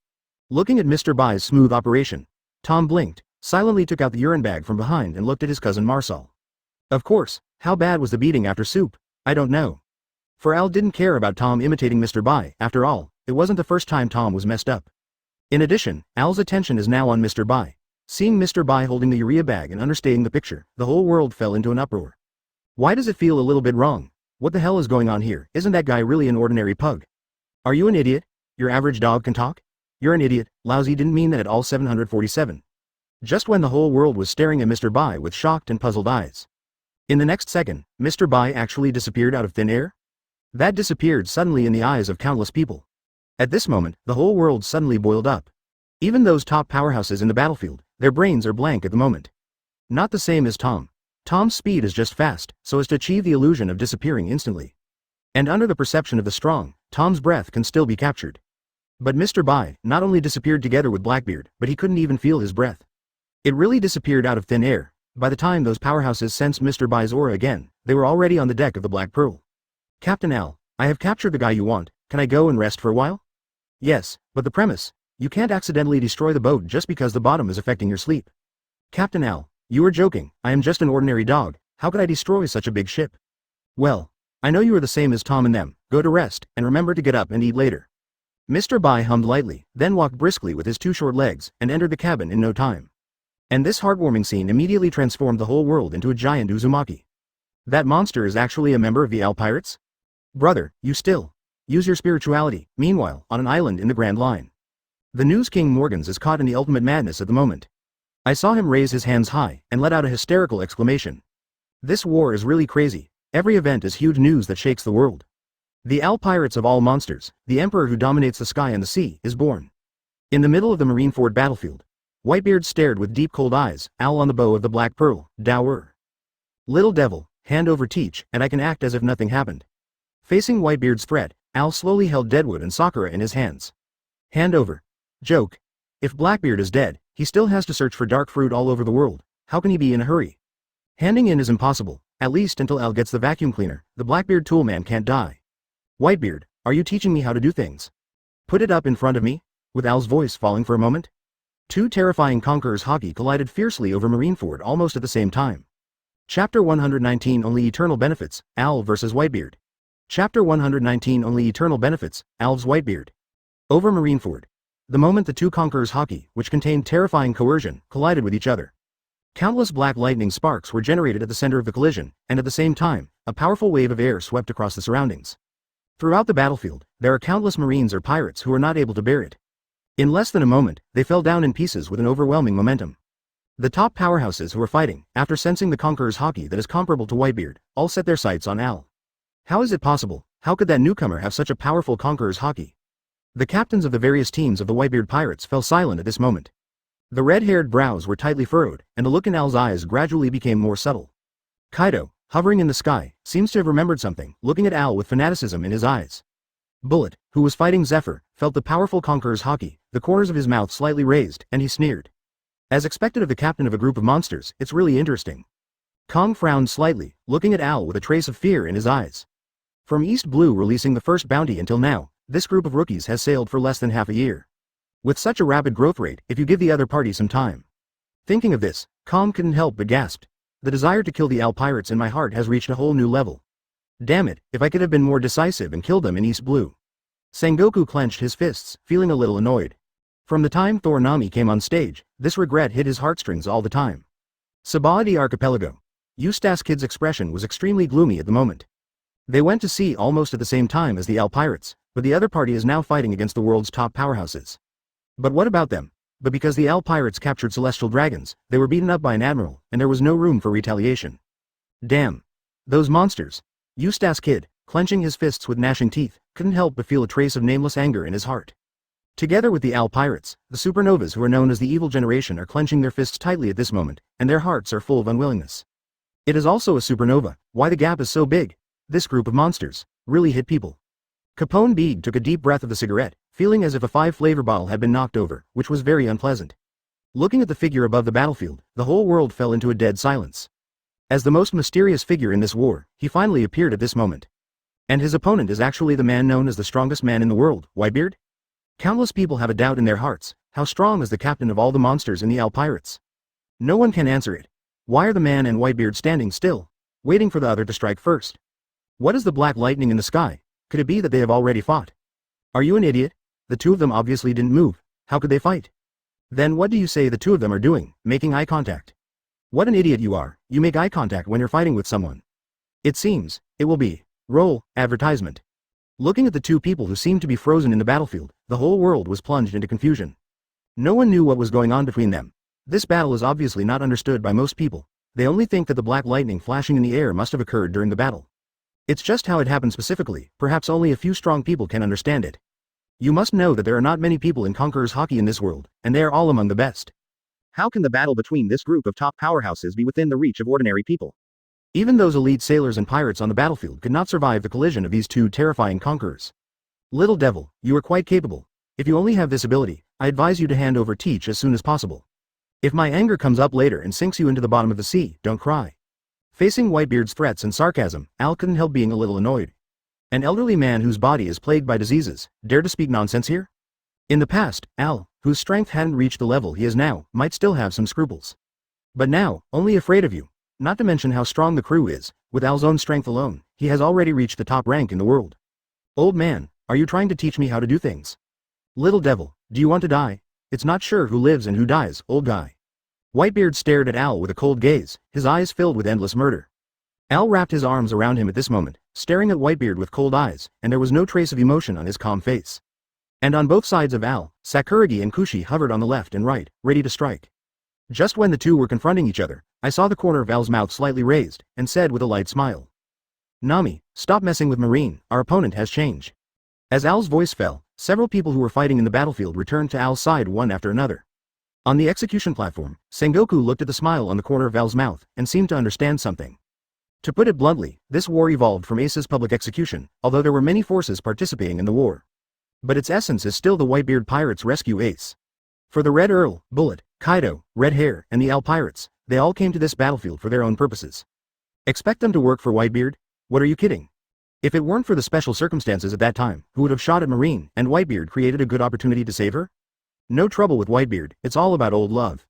Looking at Mr. Bai's smooth operation, Tom blinked, silently took out the urine bag from behind and looked at his cousin Marcel. Of course, how bad was the beating after soup? I don't know. For Al didn't care about Tom imitating Mr. Bai. After all, it wasn't the first time Tom was messed up. In addition, Al's attention is now on Mr. Bai. Seeing Mr. Bai holding the urea bag and understating the picture, the whole world fell into an uproar. Why does it feel a little bit wrong? What the hell is going on here? Isn't that guy really an ordinary pug? Are you an idiot? Your average dog can talk? You're an idiot. Lousy didn't mean that at all. 747. Just when the whole world was staring at Mr. Bai with shocked and puzzled eyes. In the next second, Mr. Bai actually disappeared out of thin air? That disappeared suddenly in the eyes of countless people. At this moment, the whole world suddenly boiled up. Even those top powerhouses in the battlefield, their brains are blank at the moment. Not the same as Tom. Tom's speed is just fast, so as to achieve the illusion of disappearing instantly. And under the perception of the strong, Tom's breath can still be captured. But Mr. Bai not only disappeared together with Blackbeard, but he couldn't even feel his breath. It really disappeared out of thin air. By the time those powerhouses sensed Mr. Bai's aura again, they were already on the deck of the Black Pearl. Captain Al, I have captured the guy you want. Can I go and rest for a while? Yes, but the premise. You can't accidentally destroy the boat just because the bottom is affecting your sleep. Captain Al, you are joking. I am just an ordinary dog. How could I destroy such a big ship? Well, I know you are the same as Tom and them. Go to rest, and remember to get up and eat later. Mr. Bai hummed lightly, then walked briskly with his two short legs, and entered the cabin in no time. And this heartwarming scene immediately transformed the whole world into a giant Uzumaki. That monster is actually a member of the Al Pirates? Brother, you still use your spirituality. Meanwhile, on an island in the Grand Line, the News King Morgans is caught in the ultimate madness at the moment. I saw him raise his hands high and let out a hysterical exclamation. This war is really crazy. Every event is huge news that shakes the world. The Al Pirates of all monsters, the emperor who dominates the sky and the sea, is born. In the middle of the Marineford battlefield, Whitebeard stared with deep cold eyes. Al on the bow of the Black Pearl, Dower. Little devil, hand over teach, and I can act as if nothing happened. Facing Whitebeard's threat, Al slowly held Deadwood and Sakura in his hands. Hand over. Joke. If Blackbeard is dead, he still has to search for dark fruit all over the world. How can he be in a hurry? Handing in is impossible, at least until Al gets the vacuum cleaner. The Blackbeard toolman can't die. Whitebeard, are you teaching me how to do things? Put it up in front of me? With Al's voice falling for a moment. Two terrifying conquerors Haki collided fiercely over Marineford almost at the same time. Chapter 119 Only Eternal Benefits, Al vs. Whitebeard. Chapter 119 Only Eternal Benefits, Al's Whitebeard. Over Marineford. The moment the two conquerors Haki, which contained terrifying coercion, collided with each other. Countless black lightning sparks were generated at the center of the collision, and at the same time, a powerful wave of air swept across the surroundings. Throughout the battlefield, there are countless marines or pirates who are not able to bear it. In less than a moment, they fell down in pieces with an overwhelming momentum. The top powerhouses who were fighting, after sensing the Conqueror's Haki that is comparable to Whitebeard, all set their sights on Al. How is it possible? How could that newcomer have such a powerful Conqueror's Haki? The captains of the various teams of the Whitebeard pirates fell silent at this moment. The red-haired brows were tightly furrowed, and the look in Al's eyes gradually became more subtle. Kaido, hovering in the sky, seems to have remembered something, looking at Al with fanaticism in his eyes. Bullet, who was fighting Zephyr, felt the powerful Conqueror's Haki, the corners of his mouth slightly raised, and he sneered. As expected of the captain of a group of monsters, it's really interesting. Kong frowned slightly, looking at Al with a trace of fear in his eyes. From East Blue releasing the first bounty until now, this group of rookies has sailed for less than half a year. With such a rapid growth rate, if you give the other party some time. Thinking of this, Kong couldn't help but gasped. The desire to kill the Al pirates in my heart has reached a whole new level. Damn it, if I could have been more decisive and killed them in East Blue. Sengoku clenched his fists, feeling a little annoyed. From the time Thor Nami came on stage, this regret hit his heartstrings all the time. Sabaody Archipelago. Eustace Kid's expression was extremely gloomy at the moment. They went to sea almost at the same time as the Al pirates, but the other party is now fighting against the world's top powerhouses. But what about them? But because the Al pirates captured celestial dragons, they were beaten up by an admiral, and there was no room for retaliation. Damn. Those monsters. Eustace Kid, clenching his fists with gnashing teeth, couldn't help but feel a trace of nameless anger in his heart. Together with the Al pirates, the supernovas who are known as the evil generation are clenching their fists tightly at this moment, and their hearts are full of unwillingness. It is also a supernova. Why the gap is so big? This group of monsters really hit people. Capone Beeg took a deep breath of the cigarette, feeling as if a 5-flavor bottle had been knocked over, which was very unpleasant. Looking at the figure above the battlefield, the whole world fell into a dead silence. As the most mysterious figure in this war, he finally appeared at this moment. And his opponent is actually the man known as the strongest man in the world, Whitebeard? Countless people have a doubt in their hearts. How strong is the captain of all the monsters in the Al pirates? No one can answer it. Why are the man and Whitebeard standing still, waiting for the other to strike first? What is the black lightning in the sky? Could it be that they have already fought? Are you an idiot? The two of them obviously didn't move. How could they fight? Then what do you say the two of them are doing, making eye contact? What an idiot you are. You make eye contact when you're fighting with someone. It seems, it will be. Roll, advertisement. Looking at the two people who seemed to be frozen in the battlefield, the whole world was plunged into confusion. No one knew what was going on between them. This battle is obviously not understood by most people. They only think that the black lightning flashing in the air must have occurred during the battle. It's just how it happened specifically, perhaps only a few strong people can understand it. You must know that there are not many people in Conqueror's Haki in this world, and they are all among the best. How can the battle between this group of top powerhouses be within the reach of ordinary people? Even those elite sailors and pirates on the battlefield could not survive the collision of these two terrifying conquerors. Little devil, you are quite capable. If you only have this ability, I advise you to hand over Teach as soon as possible. If my anger comes up later and sinks you into the bottom of the sea, don't cry. Facing Whitebeard's threats and sarcasm, Al couldn't help being a little annoyed. An elderly man whose body is plagued by diseases, dare to speak nonsense here? In the past, Al, whose strength hadn't reached the level he is now, might still have some scruples. But now, only afraid of you. Not to mention how strong the crew is. With Al's own strength alone, he has already reached the top rank in the world. Old man, are you trying to teach me how to do things? Little devil, do you want to die? It's not sure who lives and who dies, old guy. Whitebeard stared at Al with a cold gaze, his eyes filled with endless murder. Al wrapped his arms around him at this moment, staring at Whitebeard with cold eyes, and there was no trace of emotion on his calm face. And on both sides of Al, Sakuragi and Kushi hovered on the left and right, ready to strike. Just when the two were confronting each other, I saw the corner of Al's mouth slightly raised, and said with a light smile. Nami, stop messing with Marine, our opponent has changed. As Al's voice fell, several people who were fighting in the battlefield returned to Al's side one after another. On the execution platform, Sengoku looked at the smile on the corner of Al's mouth, and seemed to understand something. To put it bluntly, this war evolved from Ace's public execution, although there were many forces participating in the war. But its essence is still the Whitebeard pirates rescue Ace. For the Red Earl, Bullet, Kaido, Red Hair, and the Al pirates, they all came to this battlefield for their own purposes. Expect them to work for Whitebeard? What are you kidding? If it weren't for the special circumstances at that time, who would have shot at Marine, and Whitebeard created a good opportunity to save her? No trouble with Whitebeard, it's all about old love.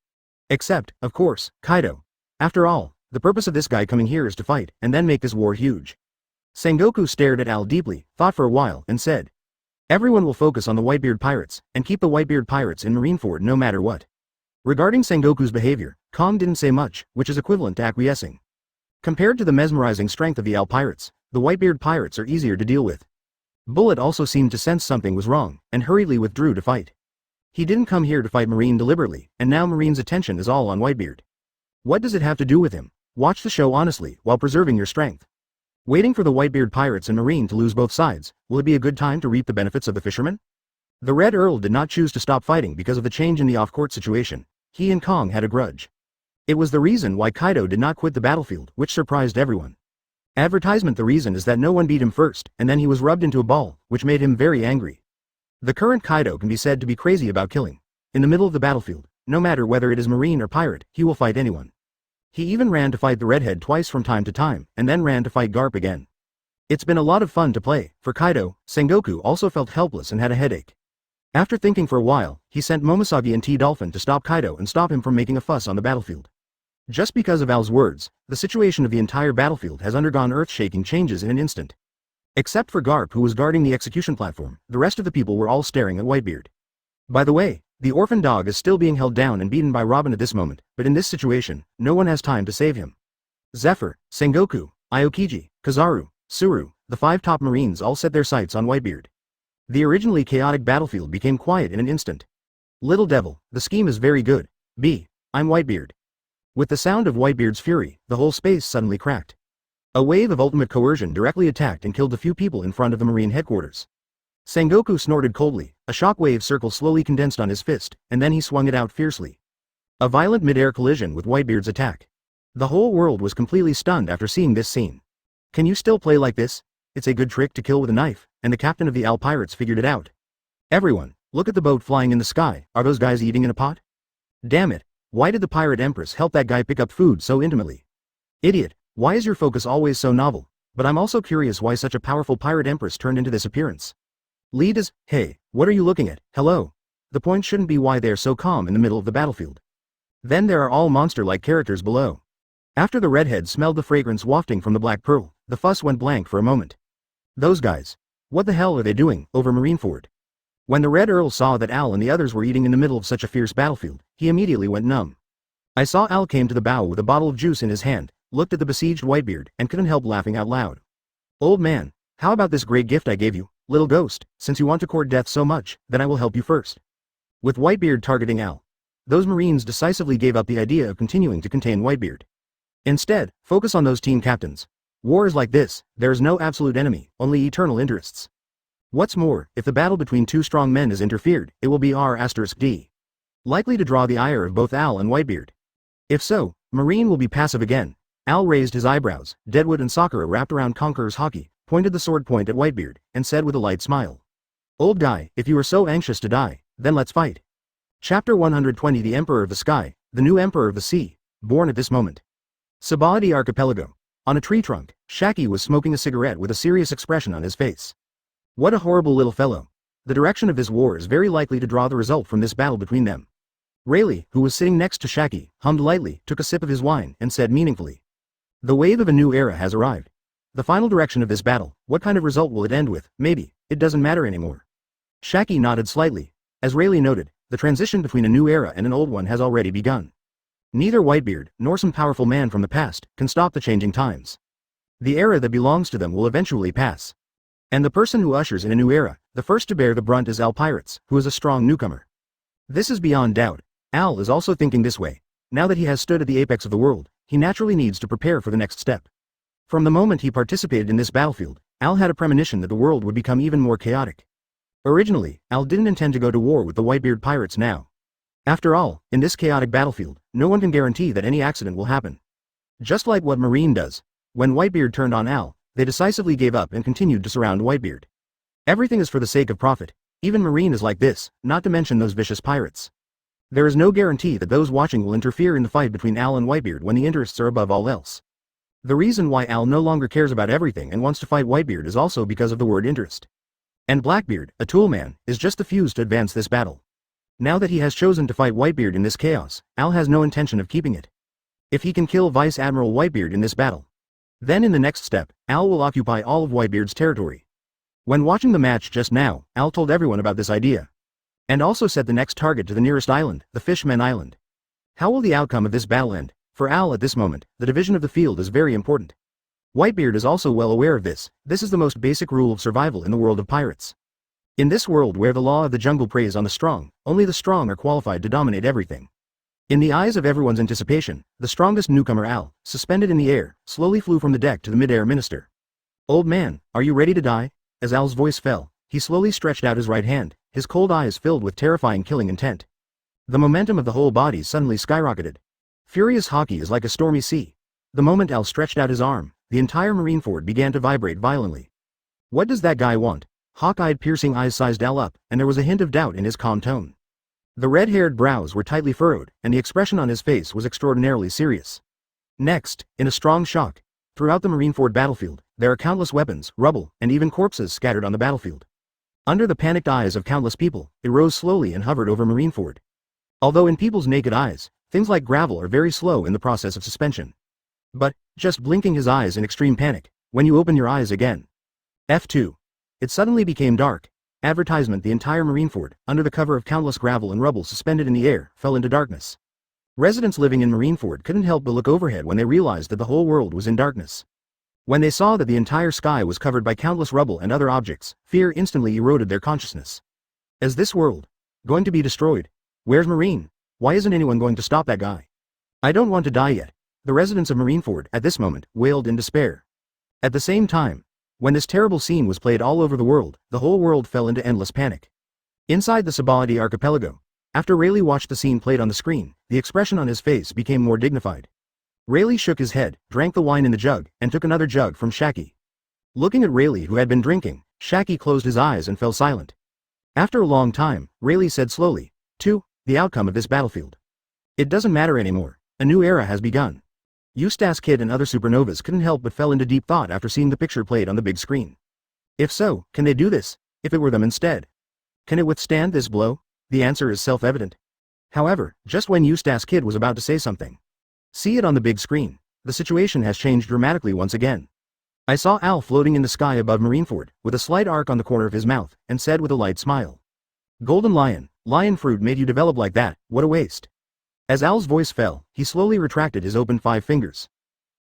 Except, of course, Kaido. After all, the purpose of this guy coming here is to fight, and then make this war huge. Sengoku stared at Al deeply, thought for a while, and said, everyone will focus on the Whitebeard pirates, and keep the Whitebeard pirates in Marineford no matter what. Regarding Sengoku's behavior, Kong didn't say much, which is equivalent to acquiescing. Compared to the mesmerizing strength of the Al pirates, the Whitebeard pirates are easier to deal with. Bullet also seemed to sense something was wrong, and hurriedly withdrew to fight. He didn't come here to fight Marine deliberately, and now Marine's attention is all on Whitebeard. What does it have to do with him? Watch the show honestly, while preserving your strength. Waiting for the Whitebeard pirates and Marine to lose both sides, will it be a good time to reap the benefits of the fisherman? The Red Earl did not choose to stop fighting because of the change in the off-court situation. He and Kong had a grudge. It was the reason why Kaido did not quit the battlefield, which surprised everyone. Advertisement: the reason is that no one beat him first, and then he was rubbed into a ball, which made him very angry. The current Kaido can be said to be crazy about killing. In the middle of the battlefield, no matter whether it is Marine or pirate, he will fight anyone. He even ran to fight the Redhead twice from time to time, and then ran to fight Garp again. It's been a lot of fun to play. For Kaido, Sengoku also felt helpless and had a headache. After thinking for a while, he sent Momoshage and T-Dolphin to stop Kaido and stop him from making a fuss on the battlefield. Just because of Al's words, the situation of the entire battlefield has undergone earth-shaking changes in an instant. Except for Garp, who was guarding the execution platform, the rest of the people were all staring at Whitebeard. By the way, the orphan dog is still being held down and beaten by Robin at this moment, but in this situation, no one has time to save him. Zephyr, Sengoku, Aokiji, Kizaru, Tsuru, the 5 top Marines all set their sights on Whitebeard. The originally chaotic battlefield became quiet in an instant. Little devil, the scheme is very good. I'm Whitebeard. With the sound of Whitebeard's fury, the whole space suddenly cracked. A wave of ultimate coercion directly attacked and killed the few people in front of the Marine headquarters. Sengoku snorted coldly, a shockwave circle slowly condensed on his fist, and then he swung it out fiercely. A violent mid-air collision with Whitebeard's attack. The whole world was completely stunned after seeing this scene. Can you still play like this? It's a good trick to kill with a knife, and the captain of the Al Pirates figured it out. Everyone, look at the boat flying in the sky. Are those guys eating in a pot? Damn it, why did the Pirate Empress help that guy pick up food so intimately? Idiot, why is your focus always so novel? But I'm also curious why such a powerful Pirate Empress turned into this appearance. Lead is, hey, what are you looking at? Hello. The point shouldn't be why they're so calm in the middle of the battlefield. Then there are all monster-like characters below. After the Redhead smelled the fragrance wafting from the Black Pearl, the fuss went blank for a moment. Those guys. What the hell are they doing, over Marineford? When the Red Earl saw that Al and the others were eating in the middle of such a fierce battlefield, he immediately went numb. I saw Al came to the bow with a bottle of juice in his hand, looked at the besieged Whitebeard, and couldn't help laughing out loud. Old man, how about this great gift I gave you? Little ghost, since you want to court death so much, then I will help you first. With Whitebeard targeting Al, those Marines decisively gave up the idea of continuing to contain Whitebeard. Instead, focus on those team captains. War is like this, there is no absolute enemy, only eternal interests. What's more, if the battle between two strong men is interfered, it will be R**D. Likely to draw the ire of both Al and Whitebeard. If so, Marine will be passive again. Al raised his eyebrows, Deadwood and Sakura wrapped around Conqueror's Haki, pointed the sword point at Whitebeard, and said with a light smile. Old guy, if you are so anxious to die, then let's fight. Chapter 120 The Emperor of the Sky, the new Emperor of the Sea, born at this moment. Sabaody Archipelago. On a tree trunk, Shaki was smoking a cigarette with a serious expression on his face. What a horrible little fellow. The direction of this war is very likely to draw the result from this battle between them. Rayleigh, who was sitting next to Shaki, hummed lightly, took a sip of his wine, and said meaningfully. The wave of a new era has arrived. The final direction of this battle, what kind of result will it end with? Maybe, it doesn't matter anymore. Shaki nodded slightly. As Rayleigh noted, the transition between a new era and an old one has already begun. Neither Whitebeard, nor some powerful man from the past, can stop the changing times. The era that belongs to them will eventually pass. And the person who ushers in a new era, the first to bear the brunt is Al Pirates, who is a strong newcomer. This is beyond doubt. Al is also thinking this way. Now that he has stood at the apex of the world, he naturally needs to prepare for the next step. From the moment he participated in this battlefield, Al had a premonition that the world would become even more chaotic. Originally, Al didn't intend to go to war with the Whitebeard pirates now. After all, in this chaotic battlefield, no one can guarantee that any accident will happen. Just like what Marine does. When Whitebeard turned on Al, they decisively gave up and continued to surround Whitebeard. Everything is for the sake of profit. Even Marine is like this, not to mention those vicious pirates. There is no guarantee that those watching will interfere in the fight between Al and Whitebeard when the interests are above all else. The reason why Al no longer cares about everything and wants to fight Whitebeard is also because of the word interest. And Blackbeard, a toolman, is just the fuse to advance this battle. Now that he has chosen to fight Whitebeard in this chaos, Al has no intention of keeping it. If he can kill Vice Admiral Whitebeard in this battle, then in the next step, Al will occupy all of Whitebeard's territory. When watching the match just now, Al told everyone about this idea. And also set the next target to the nearest island, the Fishmen Island. How will the outcome of this battle end? For Al at this moment, the division of the field is very important. Whitebeard is also well aware of this. This is the most basic rule of survival in the world of pirates. In this world where the law of the jungle preys on the strong, only the strong are qualified to dominate everything. In the eyes of everyone's anticipation, the strongest newcomer Al, suspended in the air, slowly flew from the deck to the mid-air minister. "Old man, are you ready to die?" As Al's voice fell, he slowly stretched out his right hand, his cold eyes filled with terrifying killing intent. The momentum of the whole body suddenly skyrocketed. Furious Haki is like a stormy sea. The moment Al stretched out his arm, the entire Marineford began to vibrate violently. "What does that guy want?" Hawk-eyed piercing eyes sized Al up, and there was a hint of doubt in his calm tone. The red-haired brows were tightly furrowed, and the expression on his face was extraordinarily serious. Next, in a strong shock, throughout the Marineford battlefield, there are countless weapons, rubble, and even corpses scattered on the battlefield. Under the panicked eyes of countless people, it rose slowly and hovered over Marineford. Although in people's naked eyes, things like gravel are very slow in the process of suspension. But, just blinking his eyes in extreme panic, when you open your eyes again. F2. It suddenly became dark. Advertisement: the entire Marineford, under the cover of countless gravel and rubble suspended in the air, fell into darkness. Residents living in Marineford couldn't help but look overhead when they realized that the whole world was in darkness. When they saw that the entire sky was covered by countless rubble and other objects, fear instantly eroded their consciousness. Is this world going to be destroyed? Where's Marine? Why isn't anyone going to stop that guy? "I don't want to die yet," the residents of Marineford, at this moment, wailed in despair. At the same time, when this terrible scene was played all over the world, the whole world fell into endless panic. Inside the Sabaody archipelago, after Rayleigh watched the scene played on the screen, the expression on his face became more dignified. Rayleigh shook his head, drank the wine in the jug, and took another jug from Shaki. Looking at Rayleigh, who had been drinking, Shaki closed his eyes and fell silent. After a long time, Rayleigh said slowly, the outcome of this battlefield. It doesn't matter anymore. A new era has begun." Eustace Kid and other supernovas couldn't help but fell into deep thought after seeing the picture played on the big screen. If so, can they do this? If it were them instead? Can it withstand this blow? The answer is self-evident. However, just when Eustace Kid was about to say something, "See it on the big screen. The situation has changed dramatically once again." I saw Al floating in the sky above Marineford, with a slight arc on the corner of his mouth, and said with a light smile, "Golden Lion, lion fruit made you develop like that, what a waste." As Al's voice fell, he slowly retracted his open 5 fingers.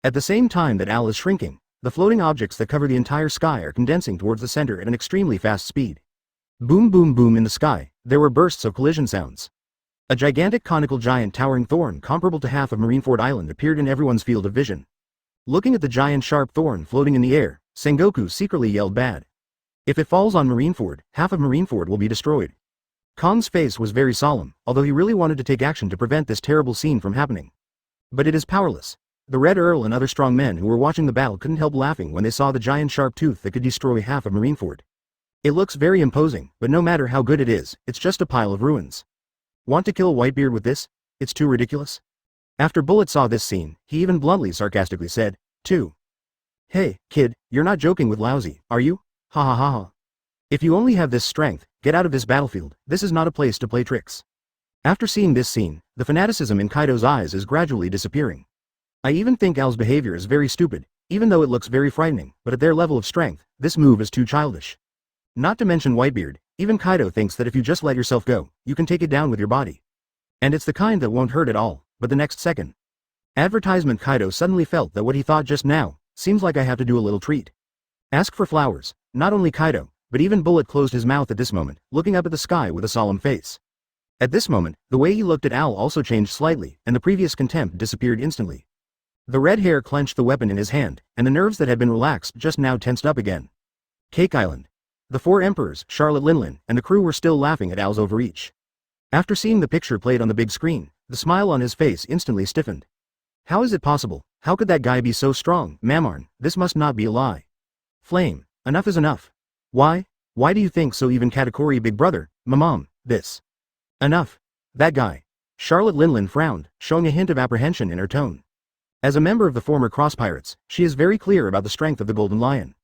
At the same time that Al is shrinking, the floating objects that cover the entire sky are condensing towards the center at an extremely fast speed. Boom boom boom in the sky, there were bursts of collision sounds. A gigantic conical giant towering thorn comparable to half of Marineford Island appeared in everyone's field of vision. Looking at the giant sharp thorn floating in the air, Sengoku secretly yelled bad. If it falls on Marineford, half of Marineford will be destroyed. Kong's face was very solemn, although he really wanted to take action to prevent this terrible scene from happening. But it is powerless. The Red Earl and other strong men who were watching the battle couldn't help laughing when they saw the giant sharp tooth that could destroy half of Marineford. It looks very imposing, but no matter how good it is, it's just a pile of ruins. Want to kill Whitebeard with this? It's too ridiculous. After Bullet saw this scene, he even bluntly sarcastically said, "Hey, kid, you're not joking with Lousy, are you? Ha ha ha ha. If you only have this strength, get out of this battlefield. This is not a place to play tricks." After seeing this scene, the fanaticism in Kaido's eyes is gradually disappearing. I even think Al's behavior is very stupid, even though it looks very frightening, but at their level of strength, this move is too childish. Not to mention Whitebeard, even Kaido thinks that if you just let yourself go, you can take it down with your body. And it's the kind that won't hurt at all, but the next second. Advertisement Kaido suddenly felt that what he thought just now, seems like I have to do a little treat. Ask for flowers. Not only Kaido, but even Bullet closed his mouth at this moment, looking up at the sky with a solemn face. At this moment, the way he looked at Al also changed slightly, and the previous contempt disappeared instantly. The red hair clenched the weapon in his hand, and the nerves that had been relaxed just now tensed up again. Cake Island. The 4 emperors, Charlotte Linlin, and the crew were still laughing at Al's overreach. After seeing the picture played on the big screen, the smile on his face instantly stiffened. How is it possible? How could that guy be so strong? Mamarn, this must not be a lie. Flame, enough is enough. Why do you think so? Even Katakuri big brother, Mamam, this. Enough. That guy. Charlotte Linlin frowned, showing a hint of apprehension in her tone. As a member of the former Cross Pirates, she is very clear about the strength of the Golden Lion.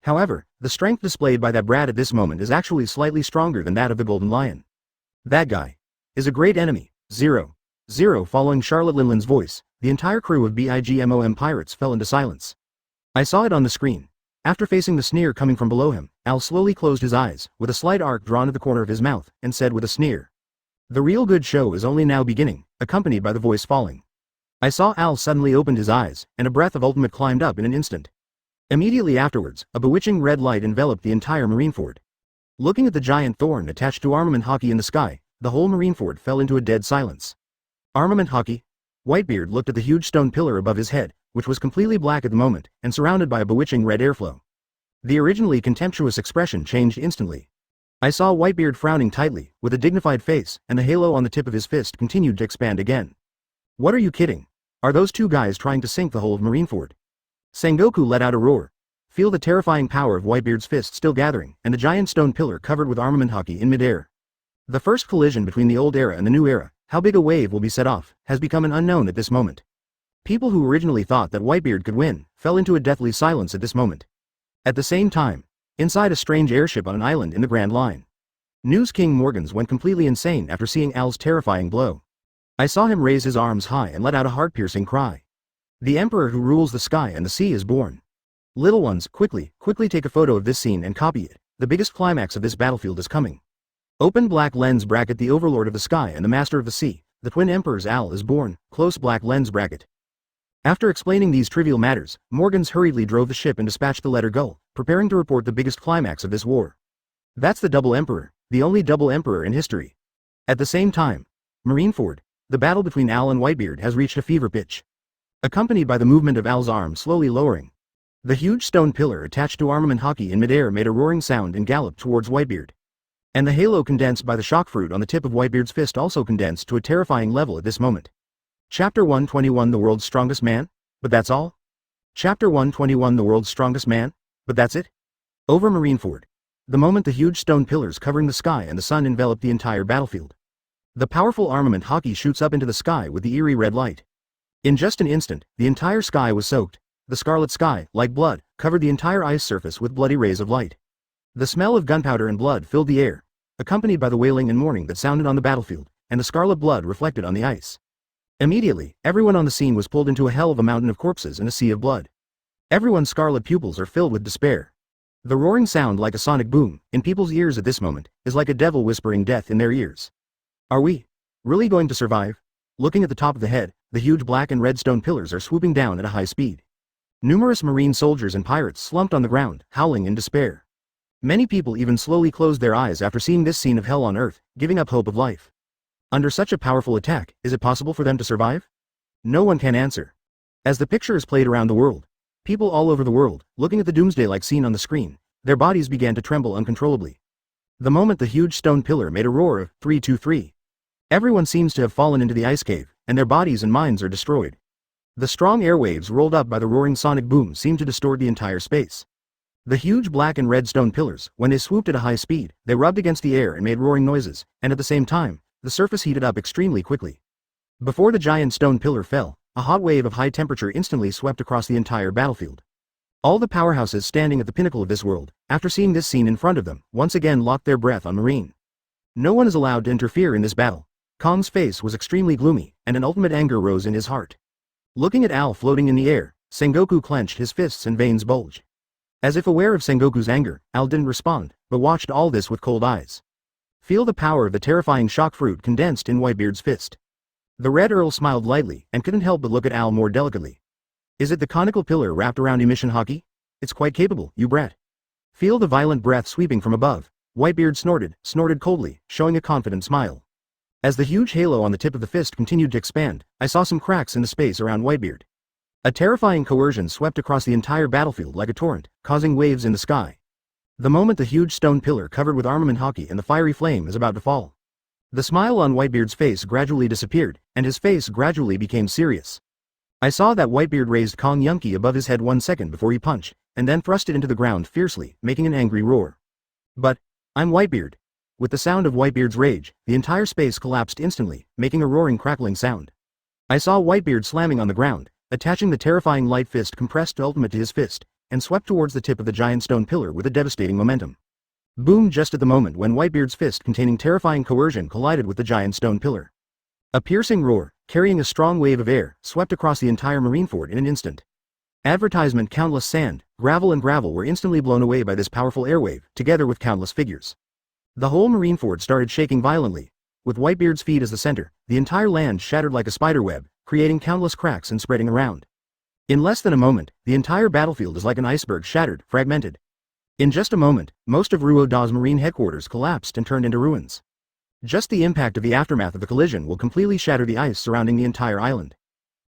However, the strength displayed by that brat at this moment is actually slightly stronger than that of the Golden Lion. That guy is a great enemy. 0. Following Charlotte Linlin's voice, the entire crew of BIGMOM pirates fell into silence. I saw it on the screen. After facing the sneer coming from below him, Al slowly closed his eyes, with a slight arc drawn to the corner of his mouth, and said with a sneer, "The real good show is only now beginning," accompanied by the voice falling. I saw Al suddenly opened his eyes, and a breath of ultimate climbed up in an instant. Immediately afterwards, a bewitching red light enveloped the entire Marineford. Looking at the giant thorn attached to armament Haki in the sky, the whole Marineford fell into a dead silence. Armament Haki? Whitebeard looked at the huge stone pillar above his head, which was completely black at the moment, and surrounded by a bewitching red airflow. The originally contemptuous expression changed instantly. I saw Whitebeard frowning tightly, with a dignified face, and the halo on the tip of his fist continued to expand again. What are you kidding? Are those two guys trying to sink the whole of Marineford? Sengoku let out a roar. Feel the terrifying power of Whitebeard's fist still gathering, and the giant stone pillar covered with armament Haki in midair. The first collision between the old era and the new era, how big a wave will be set off, has become an unknown at this moment. People who originally thought that Whitebeard could win, fell into a deathly silence at this moment. At the same time, inside a strange airship on an island in the Grand Line, News King Morgans went completely insane after seeing Al's terrifying blow. I saw him raise his arms high and let out a heart-piercing cry. The Emperor who rules the sky and the sea is born. Little ones, quickly take a photo of this scene and copy it. The biggest climax of this battlefield is coming. Open black lens bracket. The Overlord of the Sky and the Master of the Sea, the twin emperors Al is born, close black lens bracket. After explaining these trivial matters, Morgans hurriedly drove the ship and dispatched the letter Gull, preparing to report the biggest climax of this war. That's the double emperor, the only double emperor in history. At the same time, Marineford, the battle between Al and Whitebeard has reached a fever pitch. Accompanied by the movement of Al's arm slowly lowering, the huge stone pillar attached to armament Haki in midair made a roaring sound and galloped towards Whitebeard. And the halo condensed by the shock fruit on the tip of Whitebeard's fist also condensed to a terrifying level at this moment. Chapter 121 The World's Strongest Man? But that's all? Chapter 121 The World's Strongest Man? But that's it? Over Marineford. The moment the huge stone pillars covering the sky and the sun enveloped the entire battlefield. The powerful armament Haki shoots up into the sky with the eerie red light. In just an instant, the entire sky was soaked. The scarlet sky, like blood, covered the entire ice surface with bloody rays of light. The smell of gunpowder and blood filled the air, accompanied by the wailing and mourning that sounded on the battlefield, and the scarlet blood reflected on the ice. Immediately, everyone on the scene was pulled into a hell of a mountain of corpses and a sea of blood. Everyone's scarlet pupils are filled with despair. The roaring sound, like a sonic boom, in people's ears at this moment, is like a devil whispering death in their ears. Are we really going to survive? Looking at the top of the head, the huge black and red stone pillars are swooping down at a high speed. Numerous marine soldiers and pirates slumped on the ground, howling in despair. Many people even slowly closed their eyes after seeing this scene of hell on earth, giving up hope of life. Under such a powerful attack, is it possible for them to survive? No one can answer. As the picture is played around the world, people all over the world, looking at the doomsday-like scene on the screen, their bodies began to tremble uncontrollably. The moment the huge stone pillar made a roar of 3-2-3, everyone seems to have fallen into the ice cave, and their bodies and minds are destroyed. The strong airwaves rolled up by the roaring sonic boom seemed to distort the entire space. The huge black and red stone pillars, when they swooped at a high speed, they rubbed against the air and made roaring noises, and at the same time, the surface heated up extremely quickly. Before the giant stone pillar fell, a hot wave of high temperature instantly swept across the entire battlefield. All the powerhouses standing at the pinnacle of this world, after seeing this scene in front of them, once again locked their breath on Marine. No one is allowed to interfere in this battle. Kong's face was extremely gloomy, and an ultimate anger rose in his heart. Looking at Al floating in the air, Sengoku clenched his fists and veins bulged. As if aware of Sengoku's anger, Al didn't respond, but watched all this with cold eyes. Feel the power of the terrifying shock fruit condensed in Whitebeard's fist. The Red Earl smiled lightly and couldn't help but look at Al more delicately. Is it the conical pillar wrapped around emission Haki? It's quite capable, you brat. Feel the violent breath sweeping from above. Whitebeard snorted coldly, showing a confident smile. As the huge halo on the tip of the fist continued to expand, I saw some cracks in the space around Whitebeard. A terrifying coercion swept across the entire battlefield like a torrent, causing waves in the sky. The moment the huge stone pillar covered with armament Haki and the fiery flame is about to fall, the smile on Whitebeard's face gradually disappeared, and his face gradually became serious. I saw that Whitebeard raised Kong Yunki above his head 1 second before he punched, and then thrust it into the ground fiercely, making an angry roar. But I'm Whitebeard. With the sound of Whitebeard's rage, the entire space collapsed instantly, making a roaring crackling sound. I saw Whitebeard slamming on the ground, attaching the terrifying light fist compressed ultimate to his fist, and swept towards the tip of the giant stone pillar with a devastating momentum. Boom! Just at the moment when Whitebeard's fist containing terrifying coercion collided with the giant stone pillar. A piercing roar, carrying a strong wave of air, swept across the entire Marineford in an instant. Advertisement: countless sand, gravel were instantly blown away by this powerful airwave, together with countless figures. The whole Marineford started shaking violently. With Whitebeard's feet as the center, the entire land shattered like a spider web, creating countless cracks and spreading around. In less than a moment, the entire battlefield is like an iceberg shattered, fragmented. In just a moment, most of Ruoda's marine headquarters collapsed and turned into ruins. Just the impact of the aftermath of the collision will completely shatter the ice surrounding the entire island.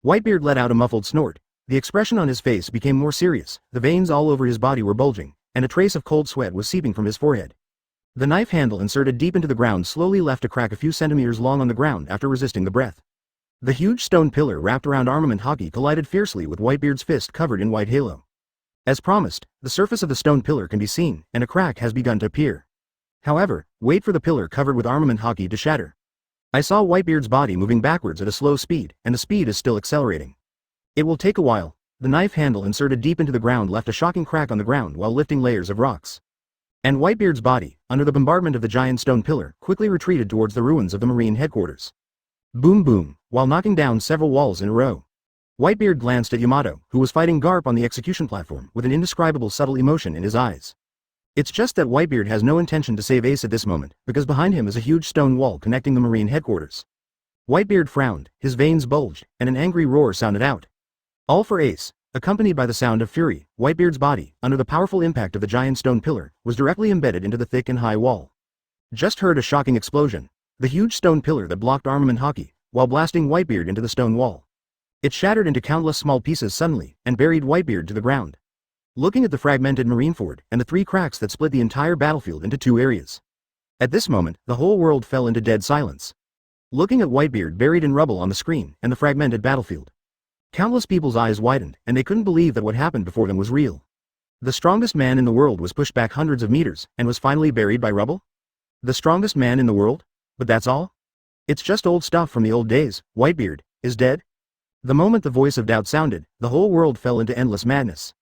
Whitebeard let out a muffled snort. The expression on his face became more serious, the veins all over his body were bulging, and a trace of cold sweat was seeping from his forehead. The knife handle inserted deep into the ground slowly left a crack a few centimeters long on the ground after resisting the breath. The huge stone pillar wrapped around armament Haki collided fiercely with Whitebeard's fist covered in white halo. As promised, the surface of the stone pillar can be seen, and a crack has begun to appear. However, wait for the pillar covered with armament Haki to shatter. I saw Whitebeard's body moving backwards at a slow speed, and the speed is still accelerating. It will take a while. The knife handle inserted deep into the ground left a shocking crack on the ground while lifting layers of rocks. And Whitebeard's body, under the bombardment of the giant stone pillar, quickly retreated towards the ruins of the marine headquarters. Boom boom, while knocking down several walls in a row. Whitebeard glanced at Yamato, who was fighting Garp on the execution platform with an indescribable subtle emotion in his eyes. It's just that Whitebeard has no intention to save Ace at this moment, because behind him is a huge stone wall connecting the marine headquarters. Whitebeard frowned, his veins bulged, and an angry roar sounded out. All for Ace. Accompanied by the sound of fury, Whitebeard's body, under the powerful impact of the giant stone pillar, was directly embedded into the thick and high wall. Just heard a shocking explosion. The huge stone pillar that blocked armament Haki, while blasting Whitebeard into the stone wall. It shattered into countless small pieces suddenly, and buried Whitebeard to the ground. Looking at the fragmented marineford, and the three cracks that split the entire battlefield into two areas. At this moment, the whole world fell into dead silence. Looking at Whitebeard buried in rubble on the screen, and the fragmented battlefield. Countless people's eyes widened, and they couldn't believe that what happened before them was real. The strongest man in the world was pushed back hundreds of meters, and was finally buried by rubble? The strongest man in the world? But that's all? It's just old stuff from the old days. Whitebeard is dead? The moment the voice of doubt sounded, the whole world fell into endless madness.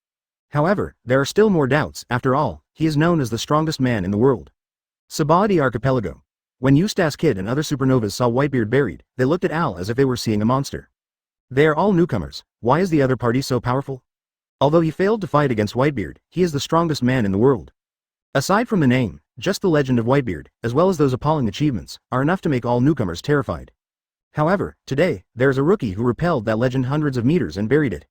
However, there are still more doubts. After all, he is known as the strongest man in the world. Sabaody Archipelago. When Eustace Kid and other supernovas saw Whitebeard buried, they looked at Al as if they were seeing a monster. They are all newcomers. Why is the other party so powerful? Although he failed to fight against Whitebeard, he is the strongest man in the world. Aside from the name, just the legend of Whitebeard, as well as those appalling achievements, are enough to make all newcomers terrified. However, today, there is a rookie who repelled that legend hundreds of meters and buried it.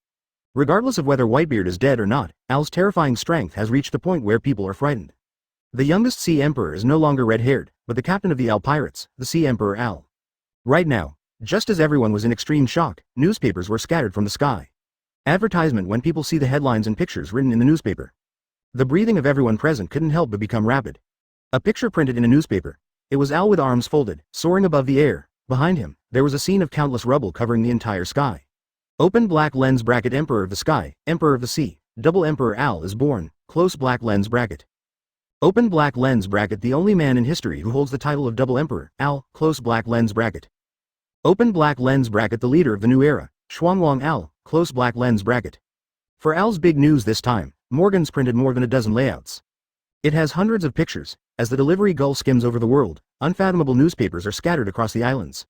Regardless of whether Whitebeard is dead or not, Al's terrifying strength has reached the point where people are frightened. The youngest Sea Emperor is no longer red-haired, but the captain of the Al Pirates, the Sea Emperor Al. Right now, just as everyone was in extreme shock, newspapers were scattered from the sky. Advertisement when people see the headlines and pictures written in the newspaper. The breathing of everyone present couldn't help but become rapid. A picture printed in a newspaper. It was Al with arms folded, soaring above the air. Behind him, there was a scene of countless rubble covering the entire sky. Open black lens bracket Emperor of the Sky, Emperor of the Sea, double Emperor Al is born, close black lens bracket. Open black lens bracket the only man in history who holds the title of double Emperor, Al, close black lens bracket. Open black lens bracket the leader of the new era, Xuanwang Al, close black lens bracket. For Al's big news this time, Morgan's printed more than a dozen layouts. It has hundreds of pictures. As the delivery gull skims over the world, unfathomable newspapers are scattered across the islands.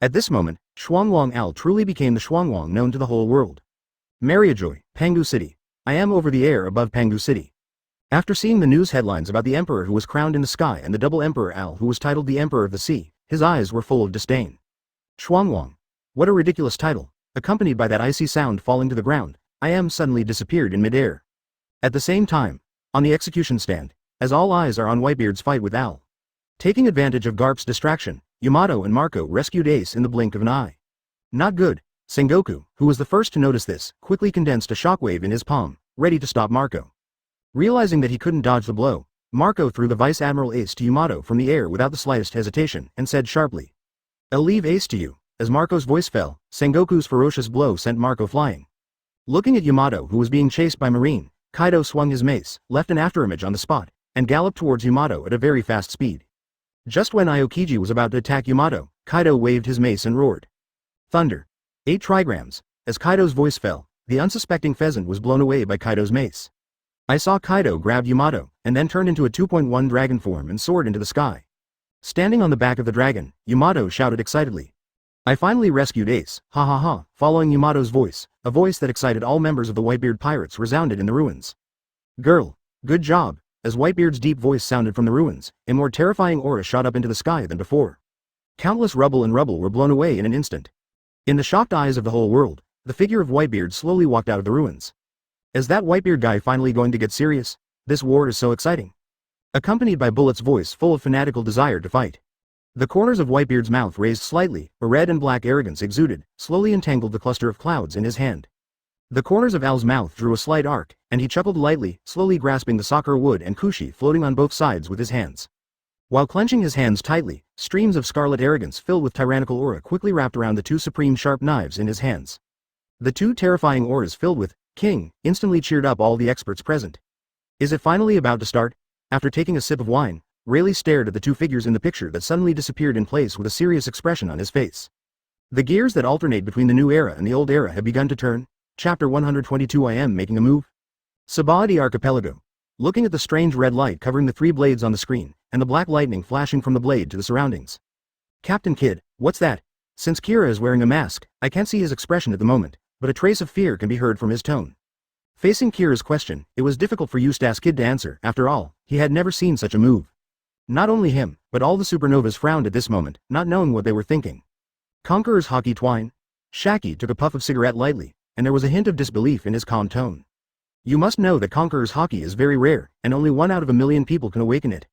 At this moment, Xuanwang Al truly became the Xuanwang known to the whole world. Mariajoy, Pangu City. I am over the air above Pangu City. After seeing the news headlines about the emperor who was crowned in the sky and the double Emperor Al who was titled the Emperor of the Sea, his eyes were full of disdain. Xuanwang. What a ridiculous title. Accompanied by that icy sound falling to the ground, I am suddenly disappeared in midair. At the same time, on the execution stand, as all eyes are on Whitebeard's fight with Al. Taking advantage of Garp's distraction, Yamato and Marco rescued Ace in the blink of an eye. Not good. Sengoku, who was the first to notice this, quickly condensed a shockwave in his palm, ready to stop Marco. Realizing that he couldn't dodge the blow, Marco threw the Vice Admiral Ace to Yamato from the air without the slightest hesitation, and said sharply, "I'll leave Ace to you." As Marco's voice fell, Sengoku's ferocious blow sent Marco flying. Looking at Yamato who was being chased by Marine, Kaido swung his mace, left an afterimage on the spot, and galloped towards Yamato at a very fast speed. Just when Aokiji was about to attack Yamato, Kaido waved his mace and roared. Thunder. 8 trigrams. As Kaido's voice fell, the unsuspecting pheasant was blown away by Kaido's mace. I saw Kaido grab Yamato, and then turned into a 2.1 dragon form and soared into the sky. Standing on the back of the dragon, Yamato shouted excitedly. I finally rescued Ace, ha ha ha, following Yamato's voice, a voice that excited all members of the Whitebeard Pirates resounded in the ruins. Girl. Good job. As Whitebeard's deep voice sounded from the ruins, a more terrifying aura shot up into the sky than before. Countless rubble were blown away in an instant. In the shocked eyes of the whole world, the figure of Whitebeard slowly walked out of the ruins. Is that Whitebeard guy finally going to get serious? This war is so exciting. Accompanied by Bullet's voice full of fanatical desire to fight. The corners of Whitebeard's mouth raised slightly, a red and black arrogance exuded, slowly entangled the cluster of clouds in his hand. The corners of Al's mouth drew a slight arc, and he chuckled lightly, slowly grasping the sakura wood and kushi floating on both sides with his hands. While clenching his hands tightly, streams of scarlet arrogance filled with tyrannical aura quickly wrapped around the two supreme sharp knives in his hands. The two terrifying auras filled with King instantly cheered up all the experts present. Is it finally about to start? After taking a sip of wine, Rayleigh stared at the two figures in the picture that suddenly disappeared in place with a serious expression on his face. The gears that alternate between the new era and the old era have begun to turn. Chapter 122. I am making a move. Sabaody Archipelago. Looking at the strange red light covering the three blades on the screen, and the black lightning flashing from the blade to the surroundings. Captain Kidd, what's that? Since Kira is wearing a mask, I can't see his expression at the moment, but a trace of fear can be heard from his tone. Facing Kira's question, it was difficult for Eustace Kidd to answer. After all, he had never seen such a move. Not only him, but all the supernovas frowned at this moment, not knowing what they were thinking. Conqueror's Haki twine? Shaki took a puff of cigarette lightly, and there was a hint of disbelief in his calm tone. You must know that Conqueror's Haki is very rare, and only 1 out of a million people can awaken it.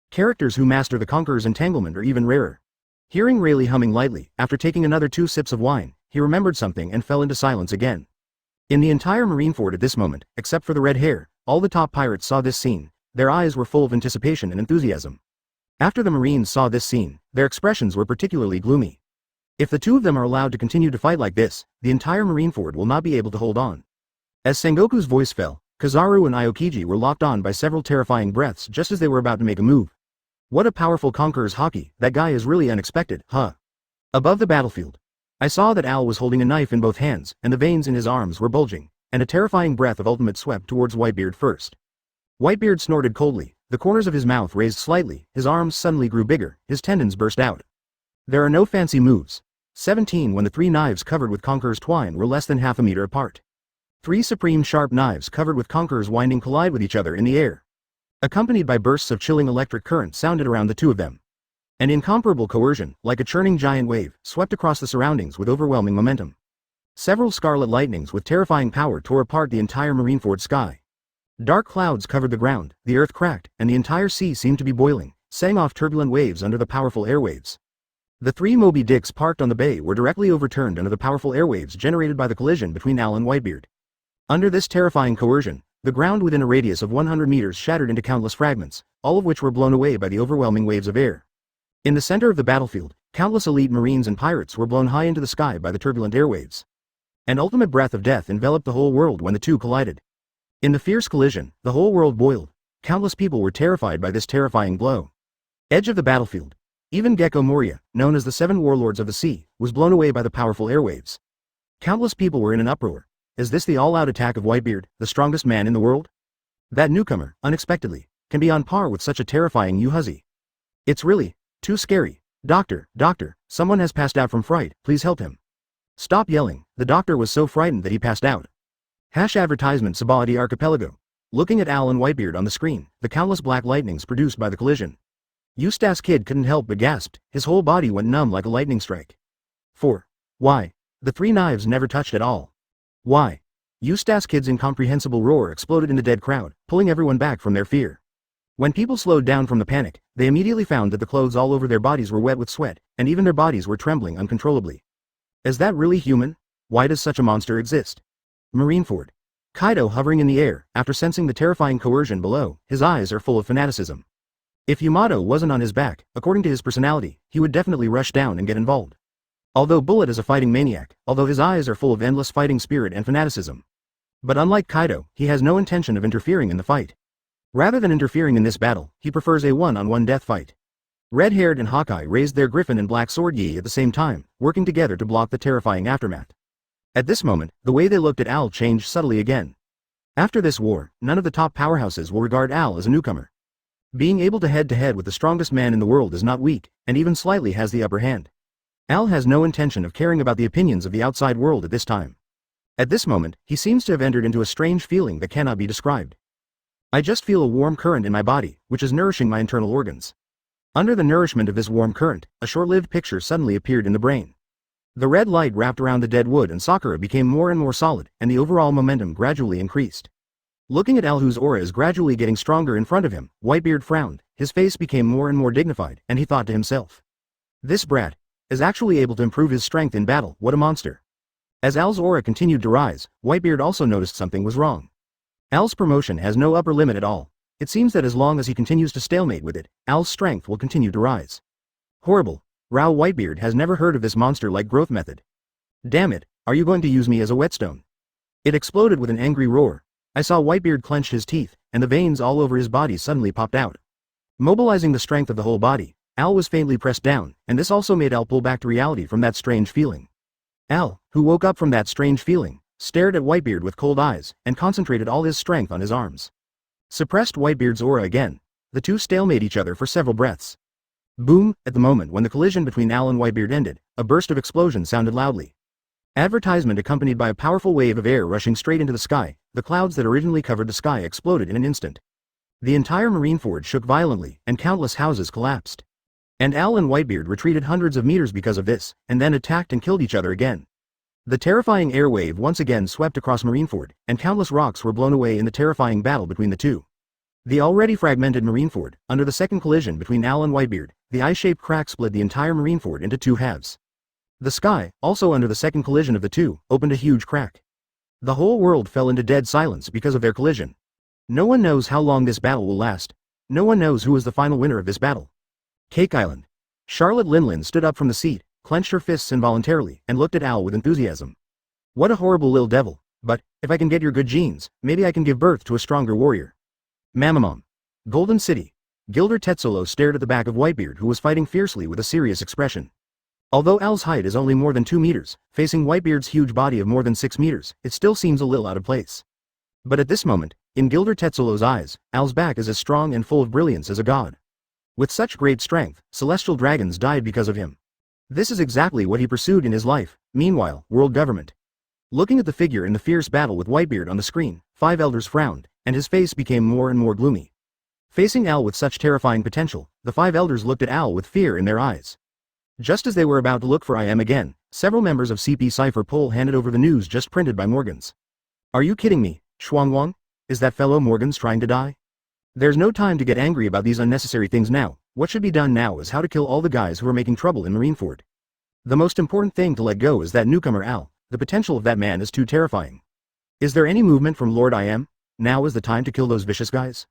Characters who master the Conqueror's entanglement are even rarer. Hearing Rayleigh humming lightly, after taking another 2 sips of wine, he remembered something and fell into silence again. In the entire Marineford at this moment, except for the red hair, all the top pirates saw this scene. Their eyes were full of anticipation and enthusiasm. After the Marines saw this scene, their expressions were particularly gloomy. If the two of them are allowed to continue to fight like this, the entire Marineford will not be able to hold on. As Sengoku's voice fell, Kizaru and Aokiji were locked on by several terrifying breaths just as they were about to make a move. What a powerful Conqueror's Haki, that guy is really unexpected, huh? Above the battlefield. I saw that Al was holding a knife in both hands, and the veins in his arms were bulging, and a terrifying breath of ultimate swept towards Whitebeard first. Whitebeard snorted coldly, the corners of his mouth raised slightly, his arms suddenly grew bigger, his tendons burst out. There are no fancy moves. 17 When the 3 knives covered with Conqueror's twine were less than half a meter apart. 3 supreme sharp knives covered with Conqueror's winding collide with each other in the air. Accompanied by bursts of chilling electric current sounded around the two of them. An incomparable coercion, like a churning giant wave, swept across the surroundings with overwhelming momentum. Several scarlet lightnings with terrifying power tore apart the entire Marineford sky. Dark clouds covered the ground, the earth cracked, and the entire sea seemed to be boiling, setting off turbulent waves under the powerful airwaves. The 3 Moby Dicks parked on the bay were directly overturned under the powerful airwaves generated by the collision between Al and Whitebeard. Under this terrifying coercion, the ground within a radius of 100 meters shattered into countless fragments, all of which were blown away by the overwhelming waves of air. In the center of the battlefield, countless elite marines and pirates were blown high into the sky by the turbulent airwaves. An ultimate breath of death enveloped the whole world when the two collided. In the fierce collision, the whole world boiled. Countless people were terrified by this terrifying blow. Edge of the battlefield. Even Gecko Moria, known as the 7 warlords of the sea, was blown away by the powerful airwaves. Countless people were in an uproar. Is this the all-out attack of Whitebeard, the strongest man in the world? That newcomer, unexpectedly, can be on par with such a terrifying Uhuzi. It's really too scary. Doctor, someone has passed out from fright, please help him. Stop yelling, the doctor was so frightened that he passed out. Advertisement Sabaody Archipelago. Looking at Al and Whitebeard on the screen, the countless black lightnings produced by the collision. Eustace Kidd couldn't help but gasped, his whole body went numb like a lightning strike. 4. Why? The 3 knives never touched at all. Why? Eustace Kidd's incomprehensible roar exploded in the dead crowd, pulling everyone back from their fear. When people slowed down from the panic, they immediately found that the clothes all over their bodies were wet with sweat, and even their bodies were trembling uncontrollably. Is that really human? Why does such a monster exist? Marineford. Kaido hovering in the air, after sensing the terrifying coercion below, his eyes are full of fanaticism. If Yamato wasn't on his back, according to his personality, he would definitely rush down and get involved. Although Bullet is a fighting maniac, although his eyes are full of endless fighting spirit and fanaticism. But unlike Kaido, he has no intention of interfering in the fight. Rather than interfering in this battle, he prefers a one-on-one death fight. Red-haired and Hawkeye raised their griffin and black sword yi at the same time, working together to block the terrifying aftermath. At this moment, the way they looked at Al changed subtly again. After this war, none of the top powerhouses will regard Al as a newcomer. Being able to head-to-head with the strongest man in the world is not weak, and even slightly has the upper hand. Al has no intention of caring about the opinions of the outside world at this time. At this moment, he seems to have entered into a strange feeling that cannot be described. I just feel a warm current in my body, which is nourishing my internal organs. Under the nourishment of this warm current, a short-lived picture suddenly appeared in the brain. The red light wrapped around the dead wood and Sakura became more and more solid, and the overall momentum gradually increased. Looking at Al, whose aura is gradually getting stronger in front of him, Whitebeard frowned, his face became more and more dignified, and he thought to himself. This brat is actually able to improve his strength in battle, what a monster. As Al's aura continued to rise, Whitebeard also noticed something was wrong. Al's promotion has no upper limit at all. It seems that as long as he continues to stalemate with it, Al's strength will continue to rise. Horrible. Rao Whitebeard has never heard of this monster-like growth method. Damn it, are you going to use me as a whetstone? It exploded with an angry roar. I saw Whitebeard clench his teeth, and the veins all over his body suddenly popped out. Mobilizing the strength of the whole body, Al was faintly pressed down, and this also made Al pull back to reality from that strange feeling. Al, who woke up from that strange feeling, stared at Whitebeard with cold eyes, and concentrated all his strength on his arms. Suppressed Whitebeard's aura again. The two stalemate each other for several breaths. Boom! At the moment when the collision between Al and Whitebeard ended, a burst of explosion sounded loudly. Advertisement accompanied by a powerful wave of air rushing straight into the sky, the clouds that originally covered the sky exploded in an instant. The entire Marineford shook violently, and countless houses collapsed. And Al and Whitebeard retreated hundreds of meters because of this, and then attacked and killed each other again. The terrifying air wave once again swept across Marineford, and countless rocks were blown away in the terrifying battle between the two. The already fragmented Marineford, under the second collision between Al and Whitebeard, the eye-shaped crack split the entire Marineford into two halves. The sky, also under the second collision of the two, opened a huge crack. The whole world fell into dead silence because of their collision. No one knows how long this battle will last. No one knows who is the final winner of this battle. Cake Island. Charlotte Linlin stood up from the seat, clenched her fists involuntarily, and looked at Al with enthusiasm. What a horrible little devil, but, if I can get your good genes, maybe I can give birth to a stronger warrior. Mamamom. Golden City. Gilder Tetsolo stared at the back of Whitebeard, who was fighting fiercely with a serious expression. Although Al's height is only more than 2 meters, facing Whitebeard's huge body of more than 6 meters, it still seems a little out of place. But at this moment, in Gilder Tetsolo's eyes, Al's back is as strong and full of brilliance as a god. With such great strength, celestial dragons died because of him. This is exactly what he pursued in his life. Meanwhile, world government. Looking at the figure in the fierce battle with Whitebeard on the screen, 5 elders frowned, and his face became more and more gloomy. Facing Al with such terrifying potential, the 5 elders looked at Al with fear in their eyes. Just as they were about to look for IM again, several members of CP Cypher Pol handed over the news just printed by Morgans. Are you kidding me, Shuangwang? Is that fellow Morgans trying to die? There's no time to get angry about these unnecessary things now. What should be done now is how to kill all the guys who are making trouble in Marineford. The most important thing to let go is that newcomer Al. The potential of that man is too terrifying. Is there any movement from Lord IM? Now is the time to kill those vicious guys.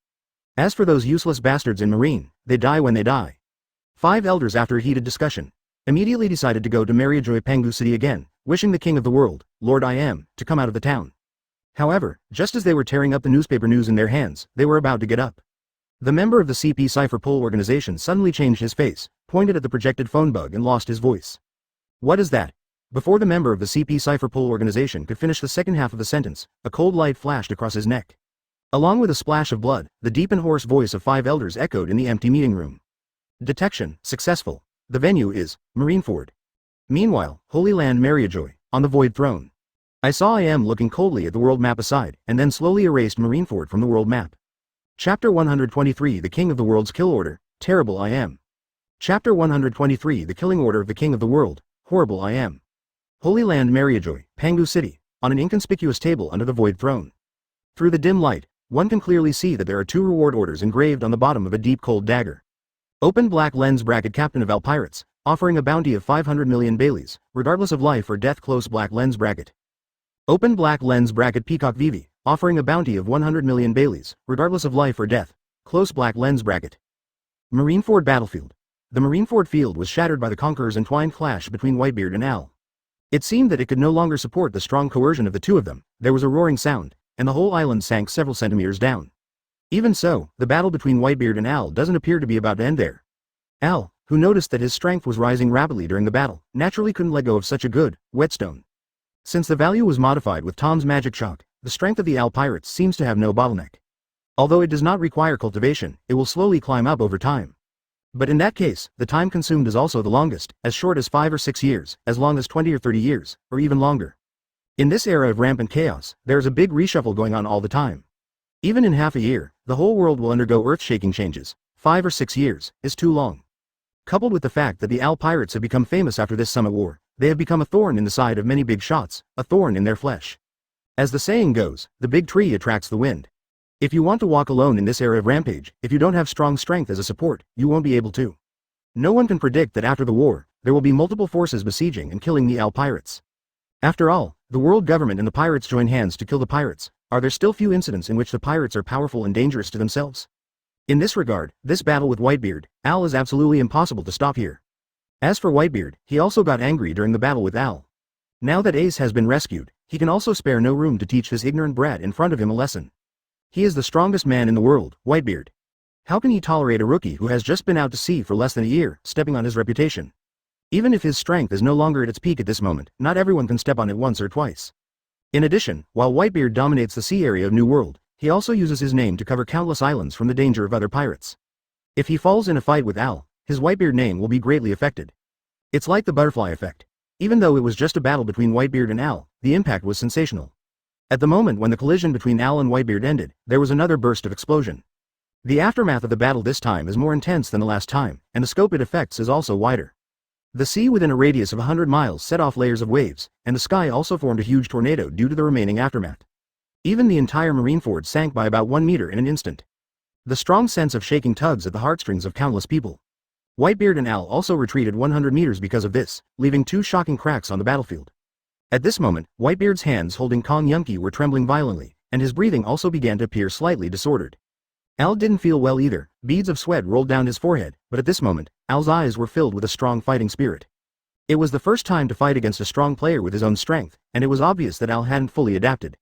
As for those useless bastards in Marine, they die when they die. 5 elders, after a heated discussion, immediately decided to go to Mariajoy Pangu City again, wishing the king of the world, Lord IM, to come out of the town. However, just as they were tearing up the newspaper news in their hands, they were about to get up. The member of the CP Cypher Pol organization suddenly changed his face, pointed at the projected phone bug and lost his voice. What is that? Before the member of the CP Cypher Pol organization could finish the second half of the sentence, a cold light flashed across his neck. Along with a splash of blood, the deep and hoarse voice of 5 elders echoed in the empty meeting room. Detection, successful. The venue is Marineford. Meanwhile, Holy Land Mariajoy, on the Void Throne. I saw IM looking coldly at the world map aside, and then slowly erased Marineford from the world map. Chapter 123 The King of the World's Kill Order, Terrible IM. Chapter 123 The Killing Order of the King of the World, Horrible IM. Holy Land Mariajoy, Pangu City, on an inconspicuous table under the Void Throne. Through the dim light, one can clearly see that there are 2 reward orders engraved on the bottom of a deep cold dagger. Open black lens bracket Captain of Al Pirates, offering a bounty of 500 million Baileys, regardless of life or death. Close black lens bracket. Open black lens bracket Peacock Vivi, offering a bounty of 100 million Baileys, regardless of life or death. Close black lens bracket. Marineford Battlefield. The Marineford field was shattered by the Conqueror's entwined clash between Whitebeard and Al. It seemed that it could no longer support the strong coercion of the two of them. There was a roaring sound, and the whole island sank several centimeters down. Even so, the battle between Whitebeard and Al doesn't appear to be about to end there. Al, who noticed that his strength was rising rapidly during the battle, naturally couldn't let go of such a good whetstone. Since the value was modified with Tom's magic shock, the strength of the Al Pirates seems to have no bottleneck. Although it does not require cultivation, it will slowly climb up over time. But in that case, the time consumed is also the longest, as short as 5 or 6 years, as long as 20 or 30 years, or even longer. In this era of rampant chaos, there is a big reshuffle going on all the time. Even in half a year, the whole world will undergo earth-shaking changes. 5 or 6 years is too long. Coupled with the fact that the Al Pirates have become famous after this summit war, they have become a thorn in the side of many big shots, a thorn in their flesh. As the saying goes, the big tree attracts the wind. If you want to walk alone in this era of rampage, if you don't have strong strength as a support, you won't be able to. No one can predict that after the war, there will be multiple forces besieging and killing the Al pirates. After all, the world government and the pirates join hands to kill the pirates. Are there still few incidents in which the pirates are powerful and dangerous to themselves? In this regard, this battle with Whitebeard, Al is absolutely impossible to stop here. As for Whitebeard, he also got angry during the battle with Al. Now that Ace has been rescued, he can also spare no room to teach this ignorant brat in front of him a lesson. He is the strongest man in the world, Whitebeard. How can he tolerate a rookie who has just been out to sea for less than a year, stepping on his reputation? Even if his strength is no longer at its peak at this moment, not everyone can step on it once or twice. In addition, while Whitebeard dominates the sea area of New World, he also uses his name to cover countless islands from the danger of other pirates. If he falls in a fight with Al, his Whitebeard name will be greatly affected. It's like the butterfly effect. Even though it was just a battle between Whitebeard and Al, the impact was sensational. At the moment when the collision between Al and Whitebeard ended, there was another burst of explosion. The aftermath of the battle this time is more intense than the last time, and the scope it affects is also wider. The sea within a radius of 100 miles set off layers of waves, and the sky also formed a huge tornado due to the remaining aftermath. Even the entire Marineford sank by about 1 meter in an instant. The strong sense of shaking tugs at the heartstrings of countless people. Whitebeard and Al also retreated 100 meters because of this, leaving 2 shocking cracks on the battlefield. At this moment, Whitebeard's hands holding Kong Yunki were trembling violently, and his breathing also began to appear slightly disordered. Al didn't feel well either, beads of sweat rolled down his forehead, but at this moment, Al's eyes were filled with a strong fighting spirit. It was the first time to fight against a strong player with his own strength, and it was obvious that Al hadn't fully adapted.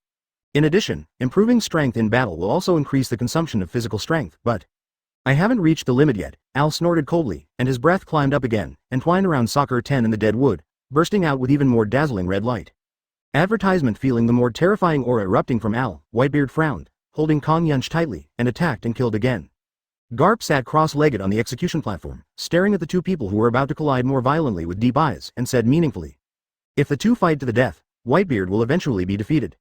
In addition, improving strength in battle will also increase the consumption of physical strength, but I haven't reached the limit yet, Al snorted coldly, and his breath climbed up again, and twined around Soccer 10 in the dead wood, bursting out with even more dazzling red light. Advertisement feeling the more terrifying aura erupting from Al, Whitebeard frowned, holding Kong Yunch tightly, and attacked and killed again. Garp sat cross-legged on the execution platform, staring at the 2 people who were about to collide more violently with deep eyes, and said meaningfully, "If the 2 fight to the death, Whitebeard will eventually be defeated."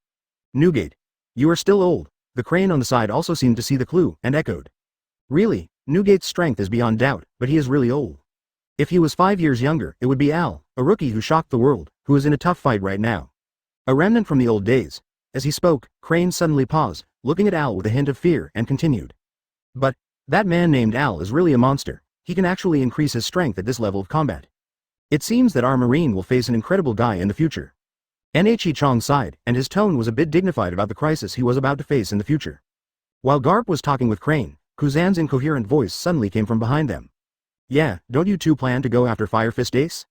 "Newgate, you are still old." The crane on the side also seemed to see the clue, and echoed, "Really, Newgate's strength is beyond doubt, but he is really old. If he was 5 years younger, it would be Al, a rookie who shocked the world, who is in a tough fight right now. A remnant from the old days." As he spoke, Crane suddenly paused, looking at Al with a hint of fear, and continued, "But that man named Al is really a monster. He can actually increase his strength at this level of combat. It seems that our Marine will face an incredible guy in the future." Nhe Chong sighed, and his tone was a bit dignified about the crisis he was about to face in the future. While Garp was talking with Crane, Kuzan's incoherent voice suddenly came from behind them. "Yeah, don't you 2 plan to go after Fire Fist Ace?"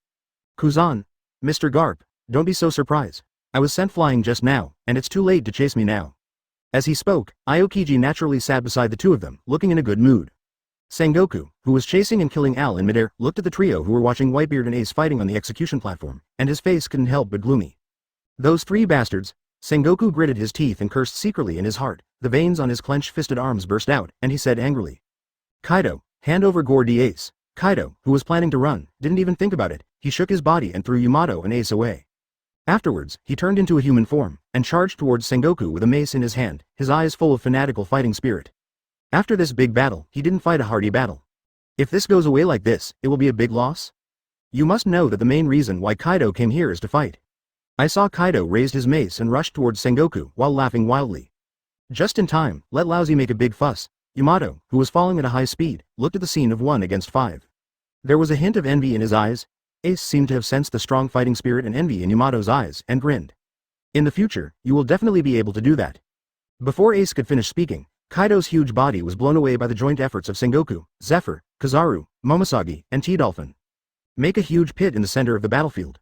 "Kuzan, Mr. Garp, don't be so surprised. I was sent flying just now, and it's too late to chase me now." As he spoke, Aokiji naturally sat beside the 2 of them, looking in a good mood. Sengoku, who was chasing and killing Al in midair, looked at the trio who were watching Whitebeard and Ace fighting on the execution platform, and his face couldn't help but gloomy. "Those 3 bastards." Sengoku gritted his teeth and cursed secretly in his heart. The veins on his clenched-fisted arms burst out, and he said angrily, "Kaido, hand over Gore the Ace." Kaido, who was planning to run, didn't even think about it. He shook his body and threw Yamato and Ace away. Afterwards, he turned into a human form, and charged towards Sengoku with a mace in his hand, his eyes full of fanatical fighting spirit. After this big battle, he didn't fight a hearty battle. If this goes away like this, it will be a big loss. You must know that the main reason why Kaido came here is to fight. I saw Kaido raised his mace and rushed towards Sengoku while laughing wildly. Just in time, let Lousy make a big fuss. Yamato, who was falling at a high speed, looked at the scene of 1 against 5. There was a hint of envy in his eyes. Ace seemed to have sensed the strong fighting spirit and envy in Yamato's eyes, and grinned. "In the future, you will definitely be able to do that." Before Ace could finish speaking, Kaido's huge body was blown away by the joint efforts of Sengoku, Zephyr, Kizaru, Momosagi, and T-Dolphin. "Make a huge pit in the center of the battlefield."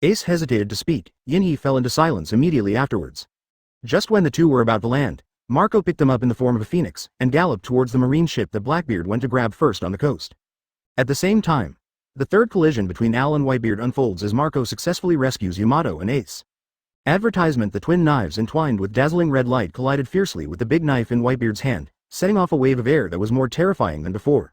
Ace hesitated to speak. Yinhe fell into silence immediately afterwards. Just when the 2 were about to land, Marco picked them up in the form of a phoenix, and galloped towards the marine ship that Blackbeard went to grab first on the coast. At the same time, the 3rd collision between Al and Whitebeard unfolds as Marco successfully rescues Yamato and Ace. Advertisement: the twin knives entwined with dazzling red light collided fiercely with the big knife in Whitebeard's hand, setting off a wave of air that was more terrifying than before.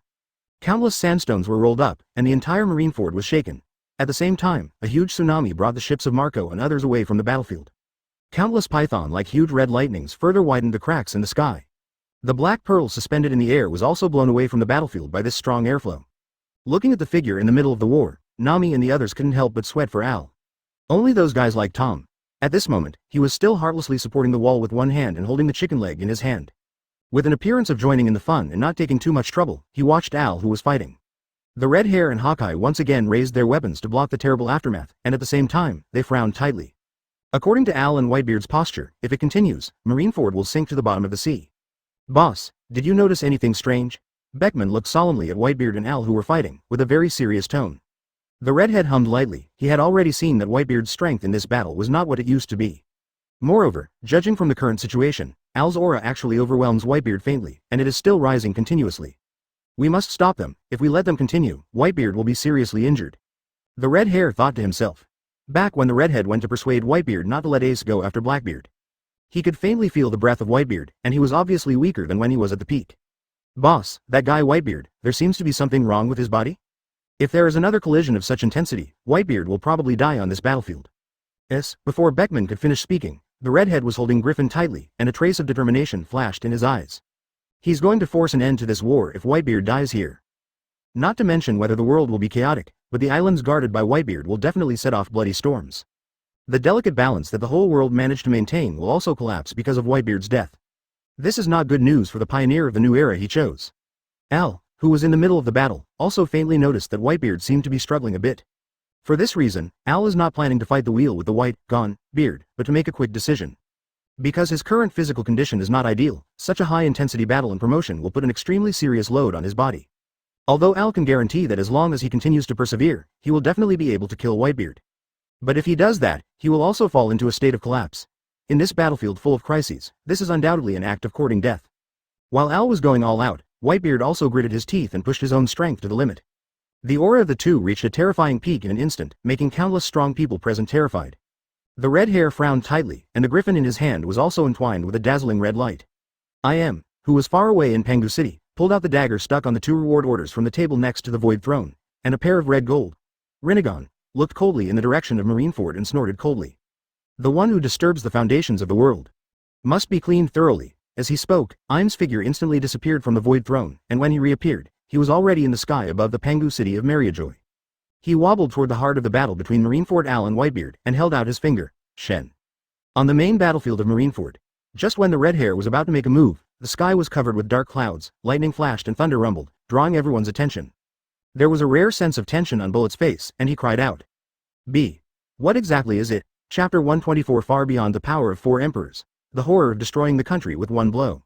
Countless sandstones were rolled up, and the entire Marineford was shaken. At the same time, a huge tsunami brought the ships of Marco and others away from the battlefield. Countless python-like huge red lightnings further widened the cracks in the sky. The black pearl suspended in the air was also blown away from the battlefield by this strong airflow. Looking at the figure in the middle of the war, Nami and the others couldn't help but sweat for Al. Only those guys like Tom. At this moment, he was still heartlessly supporting the wall with 1 hand and holding the chicken leg in his hand. With an appearance of joining in the fun and not taking too much trouble, he watched Al, who was fighting. The red hair and Haki once again raised their weapons to block the terrible aftermath, and at the same time, they frowned tightly. According to Al and Whitebeard's posture, if it continues, Marineford will sink to the bottom of the sea. Boss, did you notice anything strange? Beckman looked solemnly at Whitebeard and Al, who were fighting, with a very serious tone. The redhead hummed lightly. He had already seen that Whitebeard's strength in this battle was not what it used to be. Moreover, judging from the current situation, Al's aura actually overwhelms Whitebeard faintly, and it is still rising continuously. We must stop them. If we let them continue, Whitebeard will be seriously injured. The red hair thought to himself. Back when the redhead went to persuade Whitebeard not to let Ace go after Blackbeard, he could faintly feel the breath of Whitebeard, and he was obviously weaker than when he was at the peak. Boss, that guy Whitebeard, there seems to be something wrong with his body? If there is another collision of such intensity, Whitebeard will probably die on this battlefield. Before Beckman could finish speaking, the redhead was holding Griffin tightly, and a trace of determination flashed in his eyes. He's going to force an end to this war if Whitebeard dies here. Not to mention whether the world will be chaotic, but the islands guarded by Whitebeard will definitely set off bloody storms. The delicate balance that the whole world managed to maintain will also collapse because of Whitebeard's death. This is not good news for the pioneer of the new era he chose. Al, who was in the middle of the battle, also faintly noticed that Whitebeard seemed to be struggling a bit. For this reason, Al is not planning to fight the wheel with the white, gone, beard, but to make a quick decision. Because his current physical condition is not ideal, such a high-intensity battle and promotion will put an extremely serious load on his body. Although Al can guarantee that as long as he continues to persevere, he will definitely be able to kill Whitebeard. But if he does that, he will also fall into a state of collapse. In this battlefield full of crises, this is undoubtedly an act of courting death. While Al was going all out, Whitebeard also gritted his teeth and pushed his own strength to the limit. The aura of the two reached a terrifying peak in an instant, making countless strong people present terrified. The red hair frowned tightly, and the griffin in his hand was also entwined with a dazzling red light. I.M., who was far away in Pangu City, pulled out the dagger stuck on the 2 reward orders from the table next to the void throne, and a pair of red gold. Rinnegan looked coldly in the direction of Marineford and snorted coldly. The one who disturbs the foundations of the world must be cleaned thoroughly. As he spoke, Im's figure instantly disappeared from the void throne, and when he reappeared, he was already in the sky above the Pangu city of Mariajoy. He wobbled toward the heart of the battle between Marineford, Al, and Whitebeard, and held out his finger, Shen. On the main battlefield of Marineford, just when the red hair was about to make a move, the sky was covered with dark clouds, lightning flashed and thunder rumbled, drawing everyone's attention. There was a rare sense of tension on Bullet's face, and he cried out. What exactly is it? Chapter 124 Far Beyond the Power of 4 Emperors. The Horror of Destroying the Country with One Blow.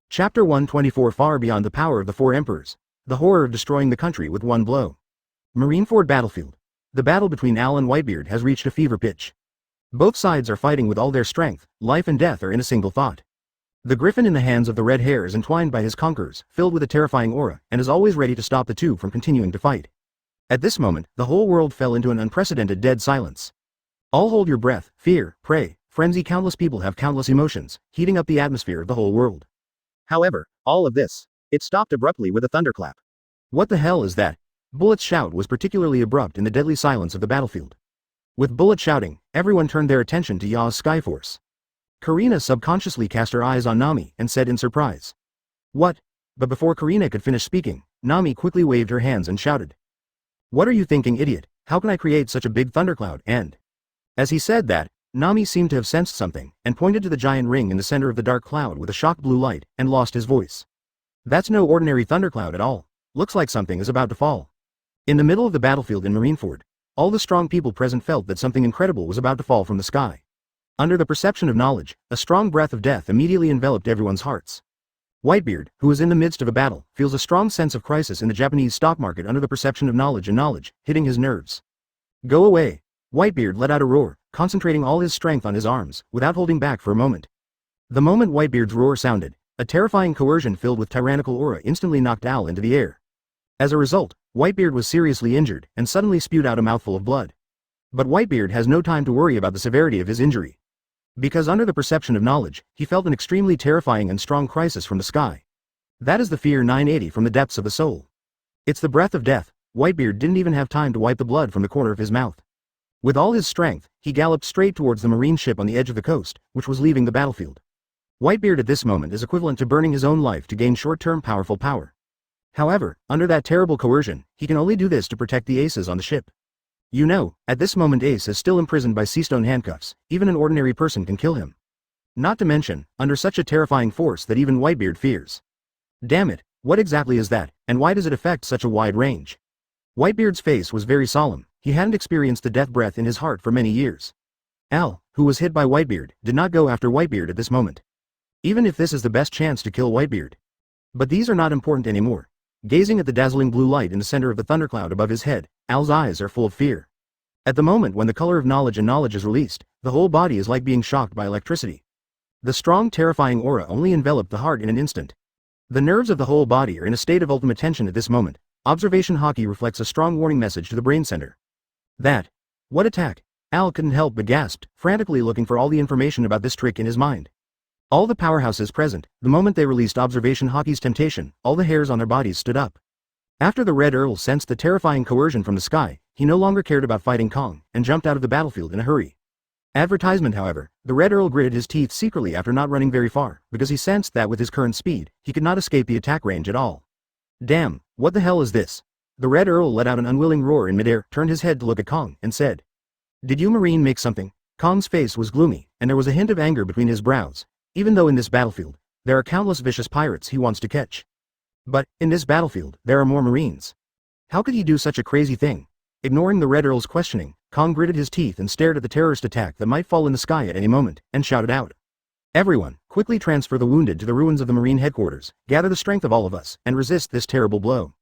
Chapter 124 Far Beyond the Power of the 4 Emperors. The Horror of Destroying the Country with One Blow. Marineford Battlefield. The battle between Al and Whitebeard has reached a fever pitch. Both sides are fighting with all their strength, life and death are in a single thought. The griffin in the hands of the red hair is entwined by his conquerors, filled with a terrifying aura, and is always ready to stop the two from continuing to fight. At this moment, the whole world fell into an unprecedented dead silence. All hold your breath, fear, pray, frenzy. Countless people have countless emotions, heating up the atmosphere of the whole world. However, all of this, it stopped abruptly with a thunderclap. What the hell is that? Bullet's shout was particularly abrupt in the deadly silence of the battlefield. With Bullet shouting, everyone turned their attention to Ya's Skyforce. Karina subconsciously cast her eyes on Nami and said in surprise. What? But before Karina could finish speaking, Nami quickly waved her hands and shouted. What are you thinking, idiot? How can I create such a big thundercloud? And as he said that, Nami seemed to have sensed something, and pointed to the giant ring in the center of the dark cloud with a shocked blue light, and lost his voice. That's no ordinary thundercloud at all. Looks like something is about to fall. In the middle of the battlefield in Marineford, all the strong people present felt that something incredible was about to fall from the sky. Under the perception of knowledge, a strong breath of death immediately enveloped everyone's hearts. Whitebeard, who is in the midst of a battle, feels a strong sense of crisis in the Japanese stock market under the perception of knowledge and knowledge, hitting his nerves. Go away. Whitebeard let out a roar, concentrating all his strength on his arms, without holding back for a moment. The moment Whitebeard's roar sounded, a terrifying coercion filled with tyrannical aura instantly knocked Al into the air. As a result, Whitebeard was seriously injured, and suddenly spewed out a mouthful of blood. But Whitebeard has no time to worry about the severity of his injury. Because under the perception of knowledge, he felt an extremely terrifying and strong crisis from the sky. That is the fear 980 from the depths of the soul. It's the breath of death. Whitebeard didn't even have time to wipe the blood from the corner of his mouth. With all his strength, he galloped straight towards the marine ship on the edge of the coast, which was leaving the battlefield. Whitebeard at this moment is equivalent to burning his own life to gain short-term powerful power. However, under that terrible coercion, he can only do this to protect the aces on the ship. You know, at this moment Ace is still imprisoned by seastone handcuffs. Even an ordinary person can kill him. Not to mention, under such a terrifying force that even Whitebeard fears. Damn it, what exactly is that, and why does it affect such a wide range? Whitebeard's face was very solemn, he hadn't experienced the death breath in his heart for many years. Al, who was hit by Whitebeard, did not go after Whitebeard at this moment. Even if this is the best chance to kill Whitebeard. But these are not important anymore. Gazing at the dazzling blue light in the center of the thundercloud above his head, Al's eyes are full of fear. At the moment when the color of knowledge and knowledge is released, the whole body is like being shocked by electricity. The strong, terrifying aura only enveloped the heart in an instant. The nerves of the whole body are in a state of ultimate tension at this moment. Observation Haki reflects a strong warning message to the brain center. What attack? Al couldn't help but gasped, frantically looking for all the information about this trick in his mind. All the powerhouses present, the moment they released Observation Haki's temptation, all the hairs on their bodies stood up. After the Red Earl sensed the terrifying coercion from the sky, he no longer cared about fighting Kong, and jumped out of the battlefield in a hurry. Advertisement however, the Red Earl gritted his teeth secretly after not running very far, because he sensed that with his current speed, he could not escape the attack range at all. Damn, what the hell is this? The Red Earl let out an unwilling roar in midair, turned his head to look at Kong, and said, "Did you Marine make something?" Kong's face was gloomy, and there was a hint of anger between his brows. Even though in this battlefield, there are countless vicious pirates he wants to catch. But, in this battlefield, there are more Marines. How could he do such a crazy thing? Ignoring the Red Earl's questioning, Kong gritted his teeth and stared at the terrorist attack that might fall in the sky at any moment, and shouted out. "Everyone, quickly transfer the wounded to the ruins of the Marine headquarters, gather the strength of all of us, and resist this terrible blow.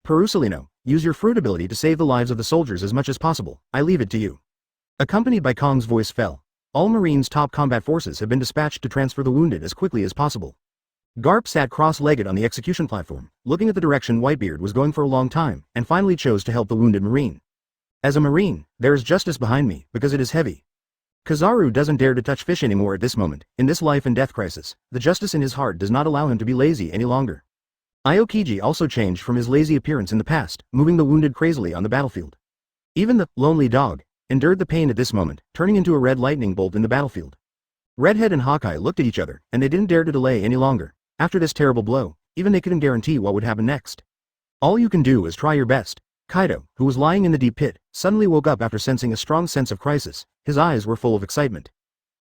Perusalino, use your fruit ability to save the lives of the soldiers as much as possible, I leave it to you." Accompanied by Kong's voice fell. All Marines' top combat forces have been dispatched to transfer the wounded as quickly as possible. Garp sat cross-legged on the execution platform, looking at the direction Whitebeard was going for a long time, and finally chose to help the wounded Marine. "As a Marine, there is justice behind me, because it is heavy." Kizaru doesn't dare to touch fish anymore at this moment. In this life and death crisis, the justice in his heart does not allow him to be lazy any longer. Aokiji also changed from his lazy appearance in the past, moving the wounded crazily on the battlefield. Even the lonely dog endured the pain at this moment, turning into a red lightning bolt in the battlefield. Redhead and Hawkeye looked at each other, and they didn't dare to delay any longer. After this terrible blow, even they couldn't guarantee what would happen next. All you can do is try your best. Kaido, who was lying in the deep pit, suddenly woke up after sensing a strong sense of crisis. His eyes were full of excitement.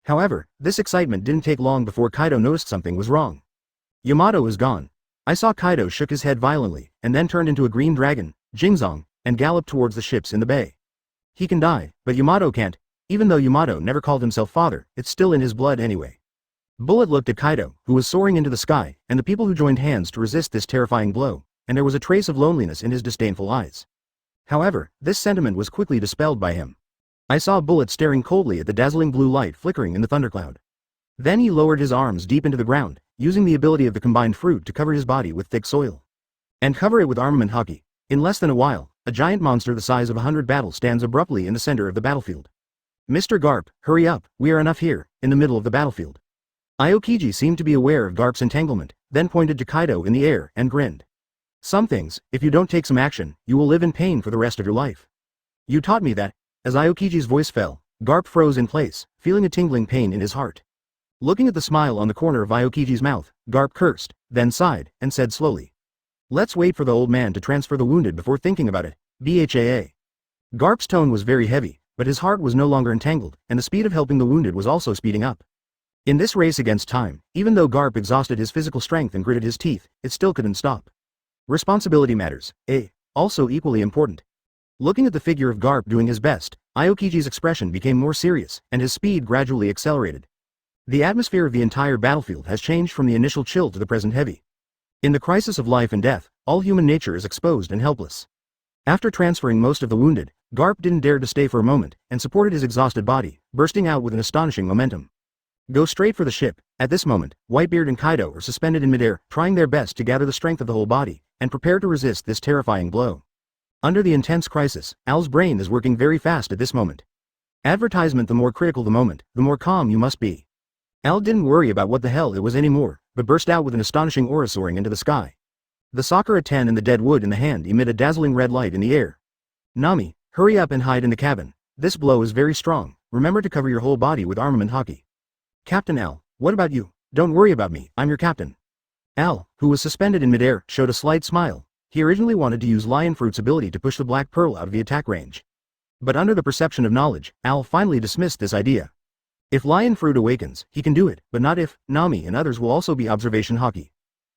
However, this excitement didn't take long before Kaido noticed something was wrong. Yamato is gone. I saw Kaido shook his head violently, and then turned into a green dragon, Jingzong, and galloped towards the ships in the bay. He can die, but Yamato can't. Even though Yamato never called himself father, it's still in his blood anyway. Bullet looked at Kaido, who was soaring into the sky, and the people who joined hands to resist this terrifying blow, and there was a trace of loneliness in his disdainful eyes. However, this sentiment was quickly dispelled by him. I saw Bullet staring coldly at the dazzling blue light flickering in the thundercloud. Then he lowered his arms deep into the ground, using the ability of the combined fruit to cover his body with thick soil. And cover it with armament Haki. In less than a while, a giant monster the size of 100 battles stands abruptly in the center of the battlefield. "Mr. Garp, hurry up, we are enough here, in the middle of the battlefield." Aokiji seemed to be aware of Garp's entanglement, then pointed to Kaido in the air and grinned. "Some things, if you don't take some action, you will live in pain for the rest of your life. You taught me that." As Aokiji's voice fell, Garp froze in place, feeling a tingling pain in his heart. Looking at the smile on the corner of Aokiji's mouth, Garp cursed, then sighed, and said slowly. "Let's wait for the old man to transfer the wounded before thinking about it, BHAA." Garp's tone was very heavy, but his heart was no longer entangled, and the speed of helping the wounded was also speeding up. In this race against time, even though Garp exhausted his physical strength and gritted his teeth, it still couldn't stop. Responsibility matters, also equally important. Looking at the figure of Garp doing his best, Aokiji's expression became more serious, and his speed gradually accelerated. The atmosphere of the entire battlefield has changed from the initial chill to the present heavy. In the crisis of life and death, all human nature is exposed and helpless. After transferring most of the wounded, Garp didn't dare to stay for a moment, and supported his exhausted body, bursting out with an astonishing momentum. Go straight for the ship. At this moment, Whitebeard and Kaido are suspended in midair, trying their best to gather the strength of the whole body, and prepare to resist this terrifying blow. Under the intense crisis, Al's brain is working very fast at this moment. Advertisement: the more critical the moment, the more calm you must be. Al didn't worry about what the hell it was anymore, but burst out with an astonishing aura soaring into the sky. The Sakura 10 and the dead wood in the hand emit a dazzling red light in the air. "Nami, hurry up and hide in the cabin. This blow is very strong, remember to cover your whole body with armament Haki." "Captain Al, what about you?" "Don't worry about me, I'm your captain." Al, who was suspended in midair, showed a slight smile. He originally wanted to use Lion Fruit's ability to push the Black Pearl out of the attack range. But under the perception of knowledge, Al finally dismissed this idea. If Lion Fruit awakens, he can do it, but not if Nami and others will also be observation Haki.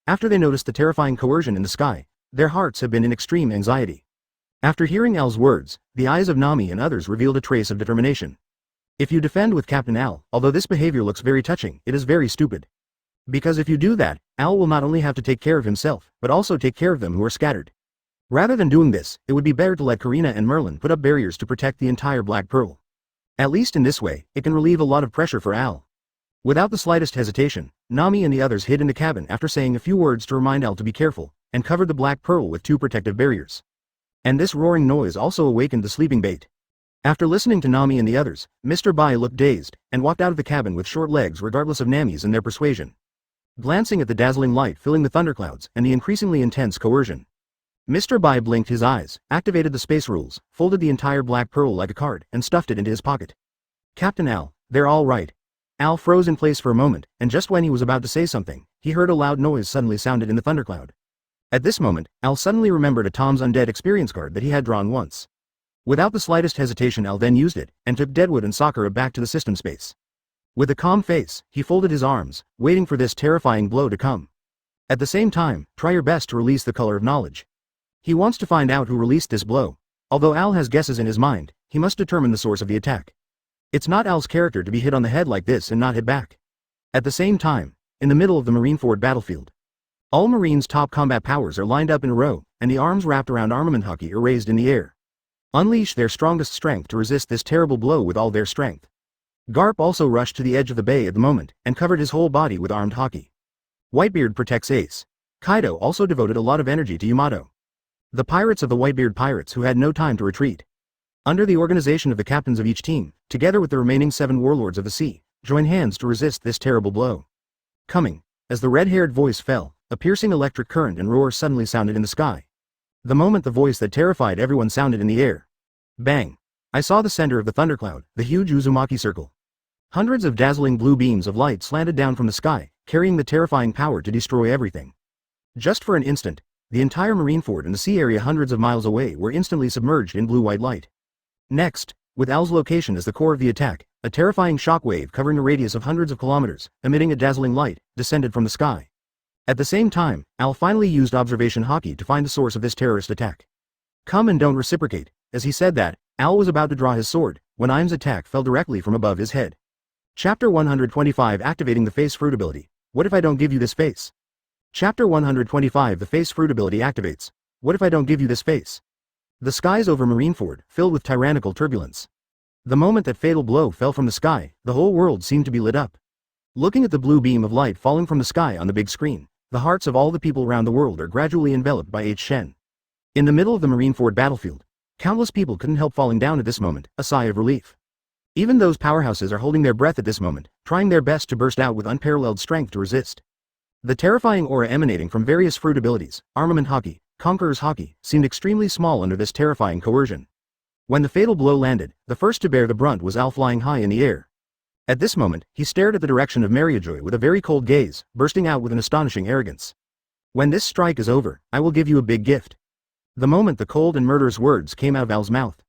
After they noticed the terrifying coercion in the sky, their hearts have been in extreme anxiety. After hearing Al's words, the eyes of Nami and others revealed a trace of determination. If you defend with Captain Al, although this behavior looks very touching, it is very stupid. Because if you do that, Al will not only have to take care of himself, but also take care of them who are scattered. Rather than doing this, it would be better to let Karina and Merlin put up barriers to protect the entire Black Pearl. At least in this way, it can relieve a lot of pressure for Al. Without the slightest hesitation, Nami and the others hid in the cabin after saying a few words to remind Al to be careful, and covered the Black Pearl with 2 protective barriers. And this roaring noise also awakened the sleeping bait. After listening to Nami and the others, Mr. Bai looked dazed, and walked out of the cabin with short legs regardless of Nami's and their persuasion. Glancing at the dazzling light filling the thunderclouds and the increasingly intense coercion, Mr. Bai blinked his eyes, activated the space rules, folded the entire Black Pearl like a card, and stuffed it into his pocket. Captain Al, they're all right. Al froze in place for a moment, and just when he was about to say something, he heard a loud noise suddenly sounded in the thundercloud. At this moment, Al suddenly remembered a Tom's Undead experience card that he had drawn once. Without the slightest hesitation, Al then used it, and took Deadwood and Sakura back to the system space. With a calm face, he folded his arms, waiting for this terrifying blow to come. At the same time, try your best to release the color of knowledge. He wants to find out who released this blow. Although Al has guesses in his mind, he must determine the source of the attack. It's not Al's character to be hit on the head like this and not hit back. At the same time, in the middle of the Marineford battlefield, all Marines' top combat powers are lined up in a row, and the arms wrapped around armament Haki are raised in the air. Unleash their strongest strength to resist this terrible blow with all their strength. Garp also rushed to the edge of the bay at the moment, and covered his whole body with armed Haki. Whitebeard protects Ace. Kaido also devoted a lot of energy to Yamato. The pirates of the Whitebeard pirates who had no time to retreat. Under the organization of the captains of each team, together with the remaining 7 warlords of the sea, join hands to resist this terrible blow. Coming, as the red-haired voice fell, a piercing electric current and roar suddenly sounded in the sky. The moment the voice that terrified everyone sounded in the air. Bang! I saw the center of the thundercloud, the huge Uzumaki circle. Hundreds of dazzling blue beams of light slanted down from the sky, carrying the terrifying power to destroy everything. Just for an instant, the entire Marineford and the sea area hundreds of miles away were instantly submerged in blue-white light. Next, with Al's location as the core of the attack, a terrifying shockwave covering a radius of hundreds of kilometers, emitting a dazzling light, descended from the sky. At the same time, Al finally used observation Haki to find the source of this terrorist attack. Come and don't reciprocate. As he said that, Al was about to draw his sword, when Im's attack fell directly from above his head. Chapter 125 Activating the Face Fruit Ability. What if I don't give you this face? Chapter 125 The Face Fruit Ability activates. What if I don't give you this face? The skies over Marineford, filled with tyrannical turbulence. The moment that fatal blow fell from the sky, the whole world seemed to be lit up. Looking at the blue beam of light falling from the sky on the big screen, the hearts of all the people around the world are gradually enveloped by H. Shen. In the middle of the Marineford battlefield, countless people couldn't help falling down at this moment, a sigh of relief. Even those powerhouses are holding their breath at this moment, trying their best to burst out with unparalleled strength to resist. The terrifying aura emanating from various fruit abilities, Armament Haki, Conqueror's Haki, seemed extremely small under this terrifying coercion. When the fatal blow landed, the first to bear the brunt was Al flying high in the air. At this moment, he stared at the direction of Mariajoy with a very cold gaze, bursting out with an astonishing arrogance. When this strike is over, I will give you a big gift. The moment the cold and murderous words came out of Al's mouth,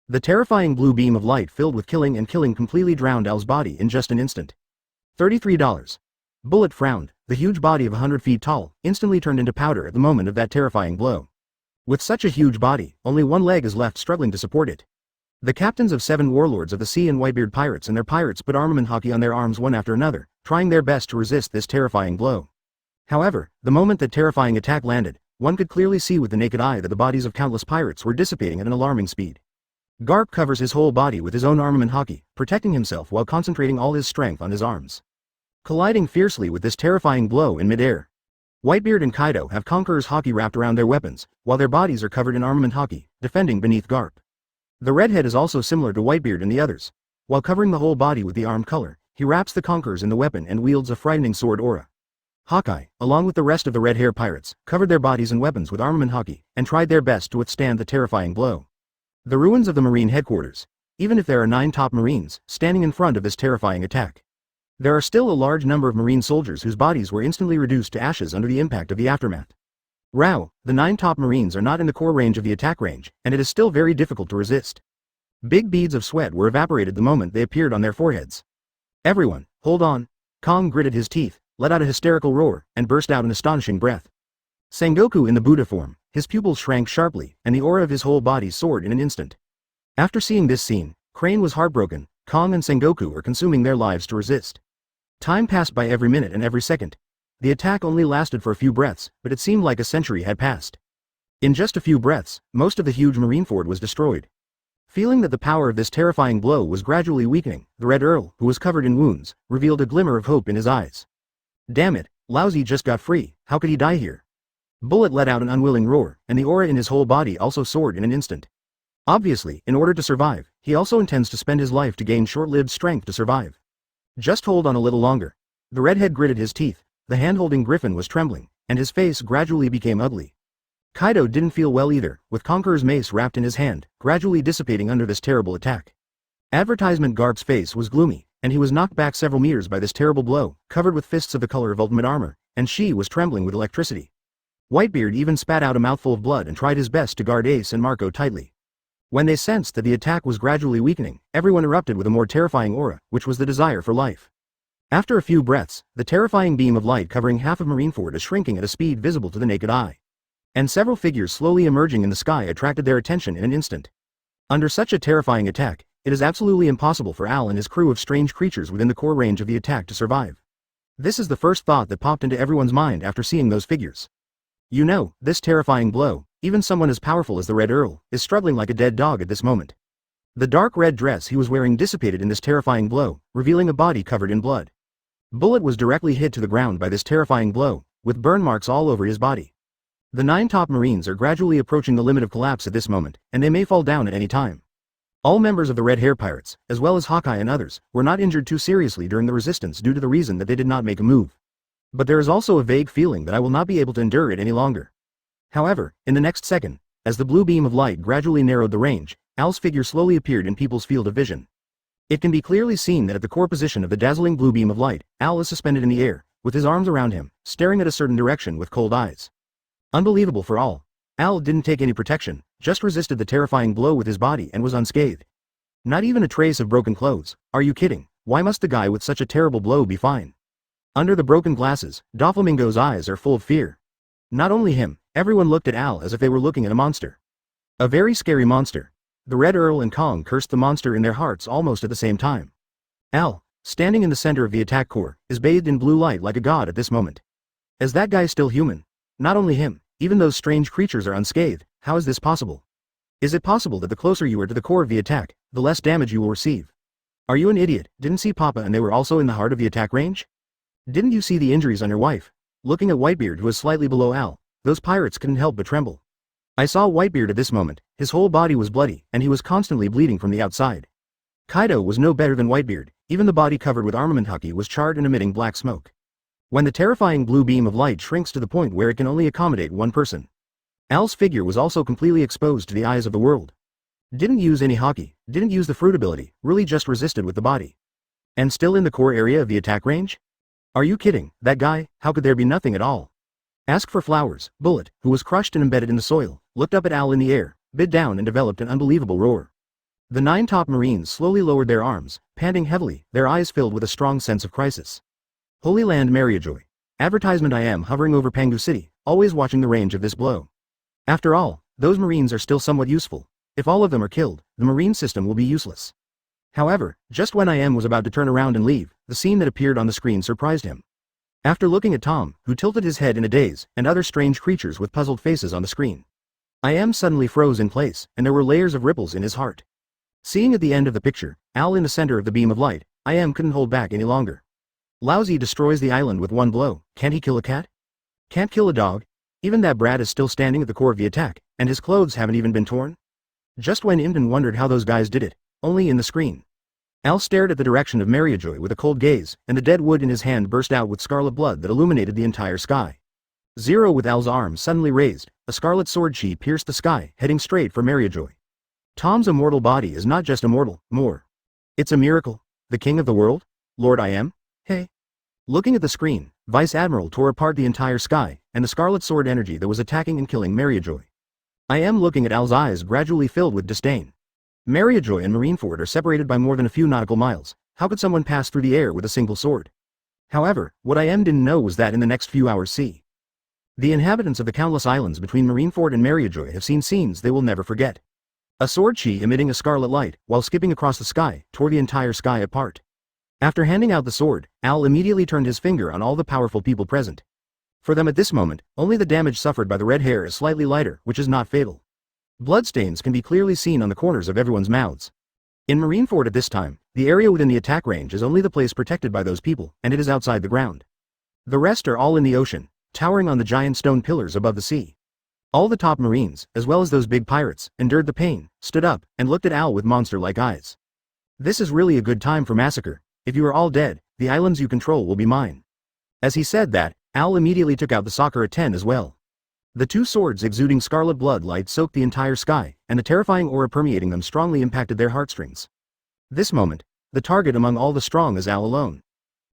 the terrifying blue beam of light filled with killing and killing completely drowned Al's body in just an instant. $33. Bullet frowned. The huge body of 100 feet tall instantly turned into powder at the moment of that terrifying blow. With such a huge body, only one leg is left struggling to support it. The captains of 7 warlords of the sea and Whitebeard pirates and their pirates put armament Haki on their arms one after another, trying their best to resist this terrifying blow. However, the moment that terrifying attack landed, one could clearly see with the naked eye that the bodies of countless pirates were dissipating at an alarming speed. Garp covers his whole body with his own armament Haki, protecting himself while concentrating all his strength on his arms. Colliding fiercely with this terrifying blow in midair, Whitebeard and Kaido have Conqueror's Haki wrapped around their weapons, while their bodies are covered in armament Haki, defending beneath Garp. The redhead is also similar to Whitebeard and the others. While covering the whole body with the armed color, he wraps the Conquerors in the weapon and wields a frightening sword aura. Hawkeye, along with the rest of the red hair pirates, covered their bodies and weapons with armament Haki, and tried their best to withstand the terrifying blow. The ruins of the Marine headquarters. Even if there are 9 top Marines standing in front of this terrifying attack, there are still a large number of Marine soldiers whose bodies were instantly reduced to ashes under the impact of the aftermath. Rao, the 9 top Marines are not in the core range of the attack range, and it is still very difficult to resist. Big beads of sweat were evaporated the moment they appeared on their foreheads. Everyone, hold on. Kong gritted his teeth, let out a hysterical roar, and burst out an astonishing breath. Sengoku in the Buddha form, his pupils shrank sharply, and the aura of his whole body soared in an instant. After seeing this scene, Crane was heartbroken. Kong and Sengoku are consuming their lives to resist. Time passed by every minute and every second. The attack only lasted for a few breaths, but it seemed like a century had passed. In just a few breaths, most of the huge Marineford was destroyed. Feeling that the power of this terrifying blow was gradually weakening, the Red Earl, who was covered in wounds, revealed a glimmer of hope in his eyes. Damn it, Lousy just got free, how could he die here? Bullet let out an unwilling roar, and the aura in his whole body also soared in an instant. Obviously, in order to survive, he also intends to spend his life to gain short-lived strength to survive. Just hold on a little longer. The redhead gritted his teeth, the hand-holding griffin was trembling, and his face gradually became ugly. Kaido didn't feel well either, with Conqueror's mace wrapped in his hand, gradually dissipating under this terrible attack. Advertisement Garp's face was gloomy, and he was knocked back several meters by this terrible blow, covered with fists of the color of ultimate armor, and she was trembling with electricity. Whitebeard even spat out a mouthful of blood and tried his best to guard Ace and Marco tightly. When they sensed that the attack was gradually weakening, everyone erupted with a more terrifying aura, which was the desire for life. After a few breaths, the terrifying beam of light covering half of Marineford is shrinking at a speed visible to the naked eye. And several figures slowly emerging in the sky attracted their attention in an instant. Under such a terrifying attack, it is absolutely impossible for Al and his crew of strange creatures within the core range of the attack to survive. This is the first thought that popped into everyone's mind after seeing those figures. You know, this terrifying blow, even someone as powerful as the Red Earl, is struggling like a dead dog at this moment. The dark red dress he was wearing dissipated in this terrifying blow, revealing a body covered in blood. Bullet was directly hit to the ground by this terrifying blow, with burn marks all over his body. The 9 top Marines are gradually approaching the limit of collapse at this moment, and they may fall down at any time. All members of the Red Hair Pirates, as well as Haki and others, were not injured too seriously during the resistance due to the reason that they did not make a move. But there is also a vague feeling that I will not be able to endure it any longer. However, in the next second, as the blue beam of light gradually narrowed the range, Al's figure slowly appeared in people's field of vision. It can be clearly seen that at the core position of the dazzling blue beam of light, Al is suspended in the air, with his arms around him, staring at a certain direction with cold eyes. Unbelievable for all. Al didn't take any protection, just resisted the terrifying blow with his body and was unscathed. Not even a trace of broken clothes. Are you kidding? Why must the guy with such a terrible blow be fine? Under the broken glasses, Doflamingo's eyes are full of fear. Not only him, everyone looked at Al as if they were looking at a monster. A very scary monster. The Red Earl and Kong cursed the monster in their hearts almost at the same time. Al, standing in the center of the attack core, is bathed in blue light like a god at this moment. Is that guy still human? Not only him, even those strange creatures are unscathed. How is this possible? Is it possible that the closer you are to the core of the attack, the less damage you will receive? Are you an idiot? Didn't see Papa and they were also in the heart of the attack range? Didn't you see the injuries on your wife? Looking at Whitebeard who was slightly below Al, those pirates couldn't help but tremble. I saw Whitebeard at this moment, his whole body was bloody, and he was constantly bleeding from the outside. Kaido was no better than Whitebeard, even the body covered with armament Haki was charred and emitting black smoke. When the terrifying blue beam of light shrinks to the point where it can only accommodate one person. Al's figure was also completely exposed to the eyes of the world. Didn't use any Haki, didn't use the fruit ability, really just resisted with the body. And still in the core area of the attack range? Are you kidding? That guy, how could there be nothing at all? Ask for flowers. Bullet, who was crushed and embedded in the soil, looked up at Al in the air, bit down and developed an unbelievable roar. The 9 top Marines slowly lowered their arms, panting heavily, their eyes filled with a strong sense of crisis. Holy Land Mariajoy. Advertisement I am hovering over Pangu City, always watching the range of this blow. After all, those Marines are still somewhat useful. If all of them are killed, the Marine system will be useless. However, just when I am was about to turn around and leave, the scene that appeared on the screen surprised him. After looking at Tom, who tilted his head in a daze, and other strange creatures with puzzled faces on the screen, I am suddenly froze in place, and there were layers of ripples in his heart. Seeing at the end of the picture, Al in the center of the beam of light, I am couldn't hold back any longer. Lousy destroys the island with one blow. Can't he kill a cat? Can't kill a dog? Even that brat is still standing at the core of the attack, and his clothes haven't even been torn? Just when Imden wondered how those guys did it, only in the screen. Al stared at the direction of Mariajoy with a cold gaze, and the dead wood in his hand burst out with scarlet blood that illuminated the entire sky. Zero with Al's arm suddenly raised, a scarlet sword she pierced the sky, heading straight for Mariajoy. Tom's immortal body is not just immortal, more. It's a miracle. The king of the world? Lord I am? Hey. Looking at the screen, Vice Admiral tore apart the entire sky, and the scarlet sword energy that was attacking and killing Mariajoy. I am looking at Al's eyes gradually filled with disdain. Mariajoy and Marineford are separated by more than a few nautical miles. How could someone pass through the air with a single sword? However, what I didn't know was that in the next few hours the inhabitants of the countless islands between Marineford and Mariajoy have seen scenes they will never forget. A sword chi emitting a scarlet light, while skipping across the sky, tore the entire sky apart. After handing out the sword, Al immediately turned his finger on all the powerful people present. For them at this moment, only the damage suffered by the red hair is slightly lighter, which is not fatal. Bloodstains can be clearly seen on the corners of everyone's mouths. In Marineford at this time, the area within the attack range is only the place protected by those people, and it is outside the ground. The rest are all in the ocean, towering on the giant stone pillars above the sea. All the top marines, as well as those big pirates, endured the pain, stood up, and looked at Al with monster-like eyes. This is really a good time for massacre. If you are all dead, the islands you control will be mine. As he said that, Al immediately took out the Sakura 10 as well. The two swords exuding scarlet blood light soaked the entire sky, and the terrifying aura permeating them strongly impacted their heartstrings. This moment, the target among all the strong is Al alone.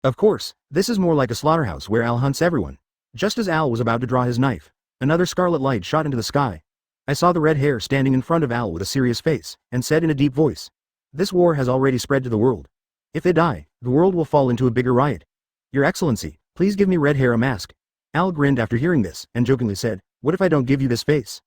Of course, this is more like a slaughterhouse where Al hunts everyone. Just as Al was about to draw his knife, another scarlet light shot into the sky. I saw the red hair standing in front of Al with a serious face, and said in a deep voice, "This war has already spread to the world. If they die, the world will fall into a bigger riot. Your Excellency, please give me red hair a mask." Al grinned after hearing this, and jokingly said, "What if I don't give you this face?"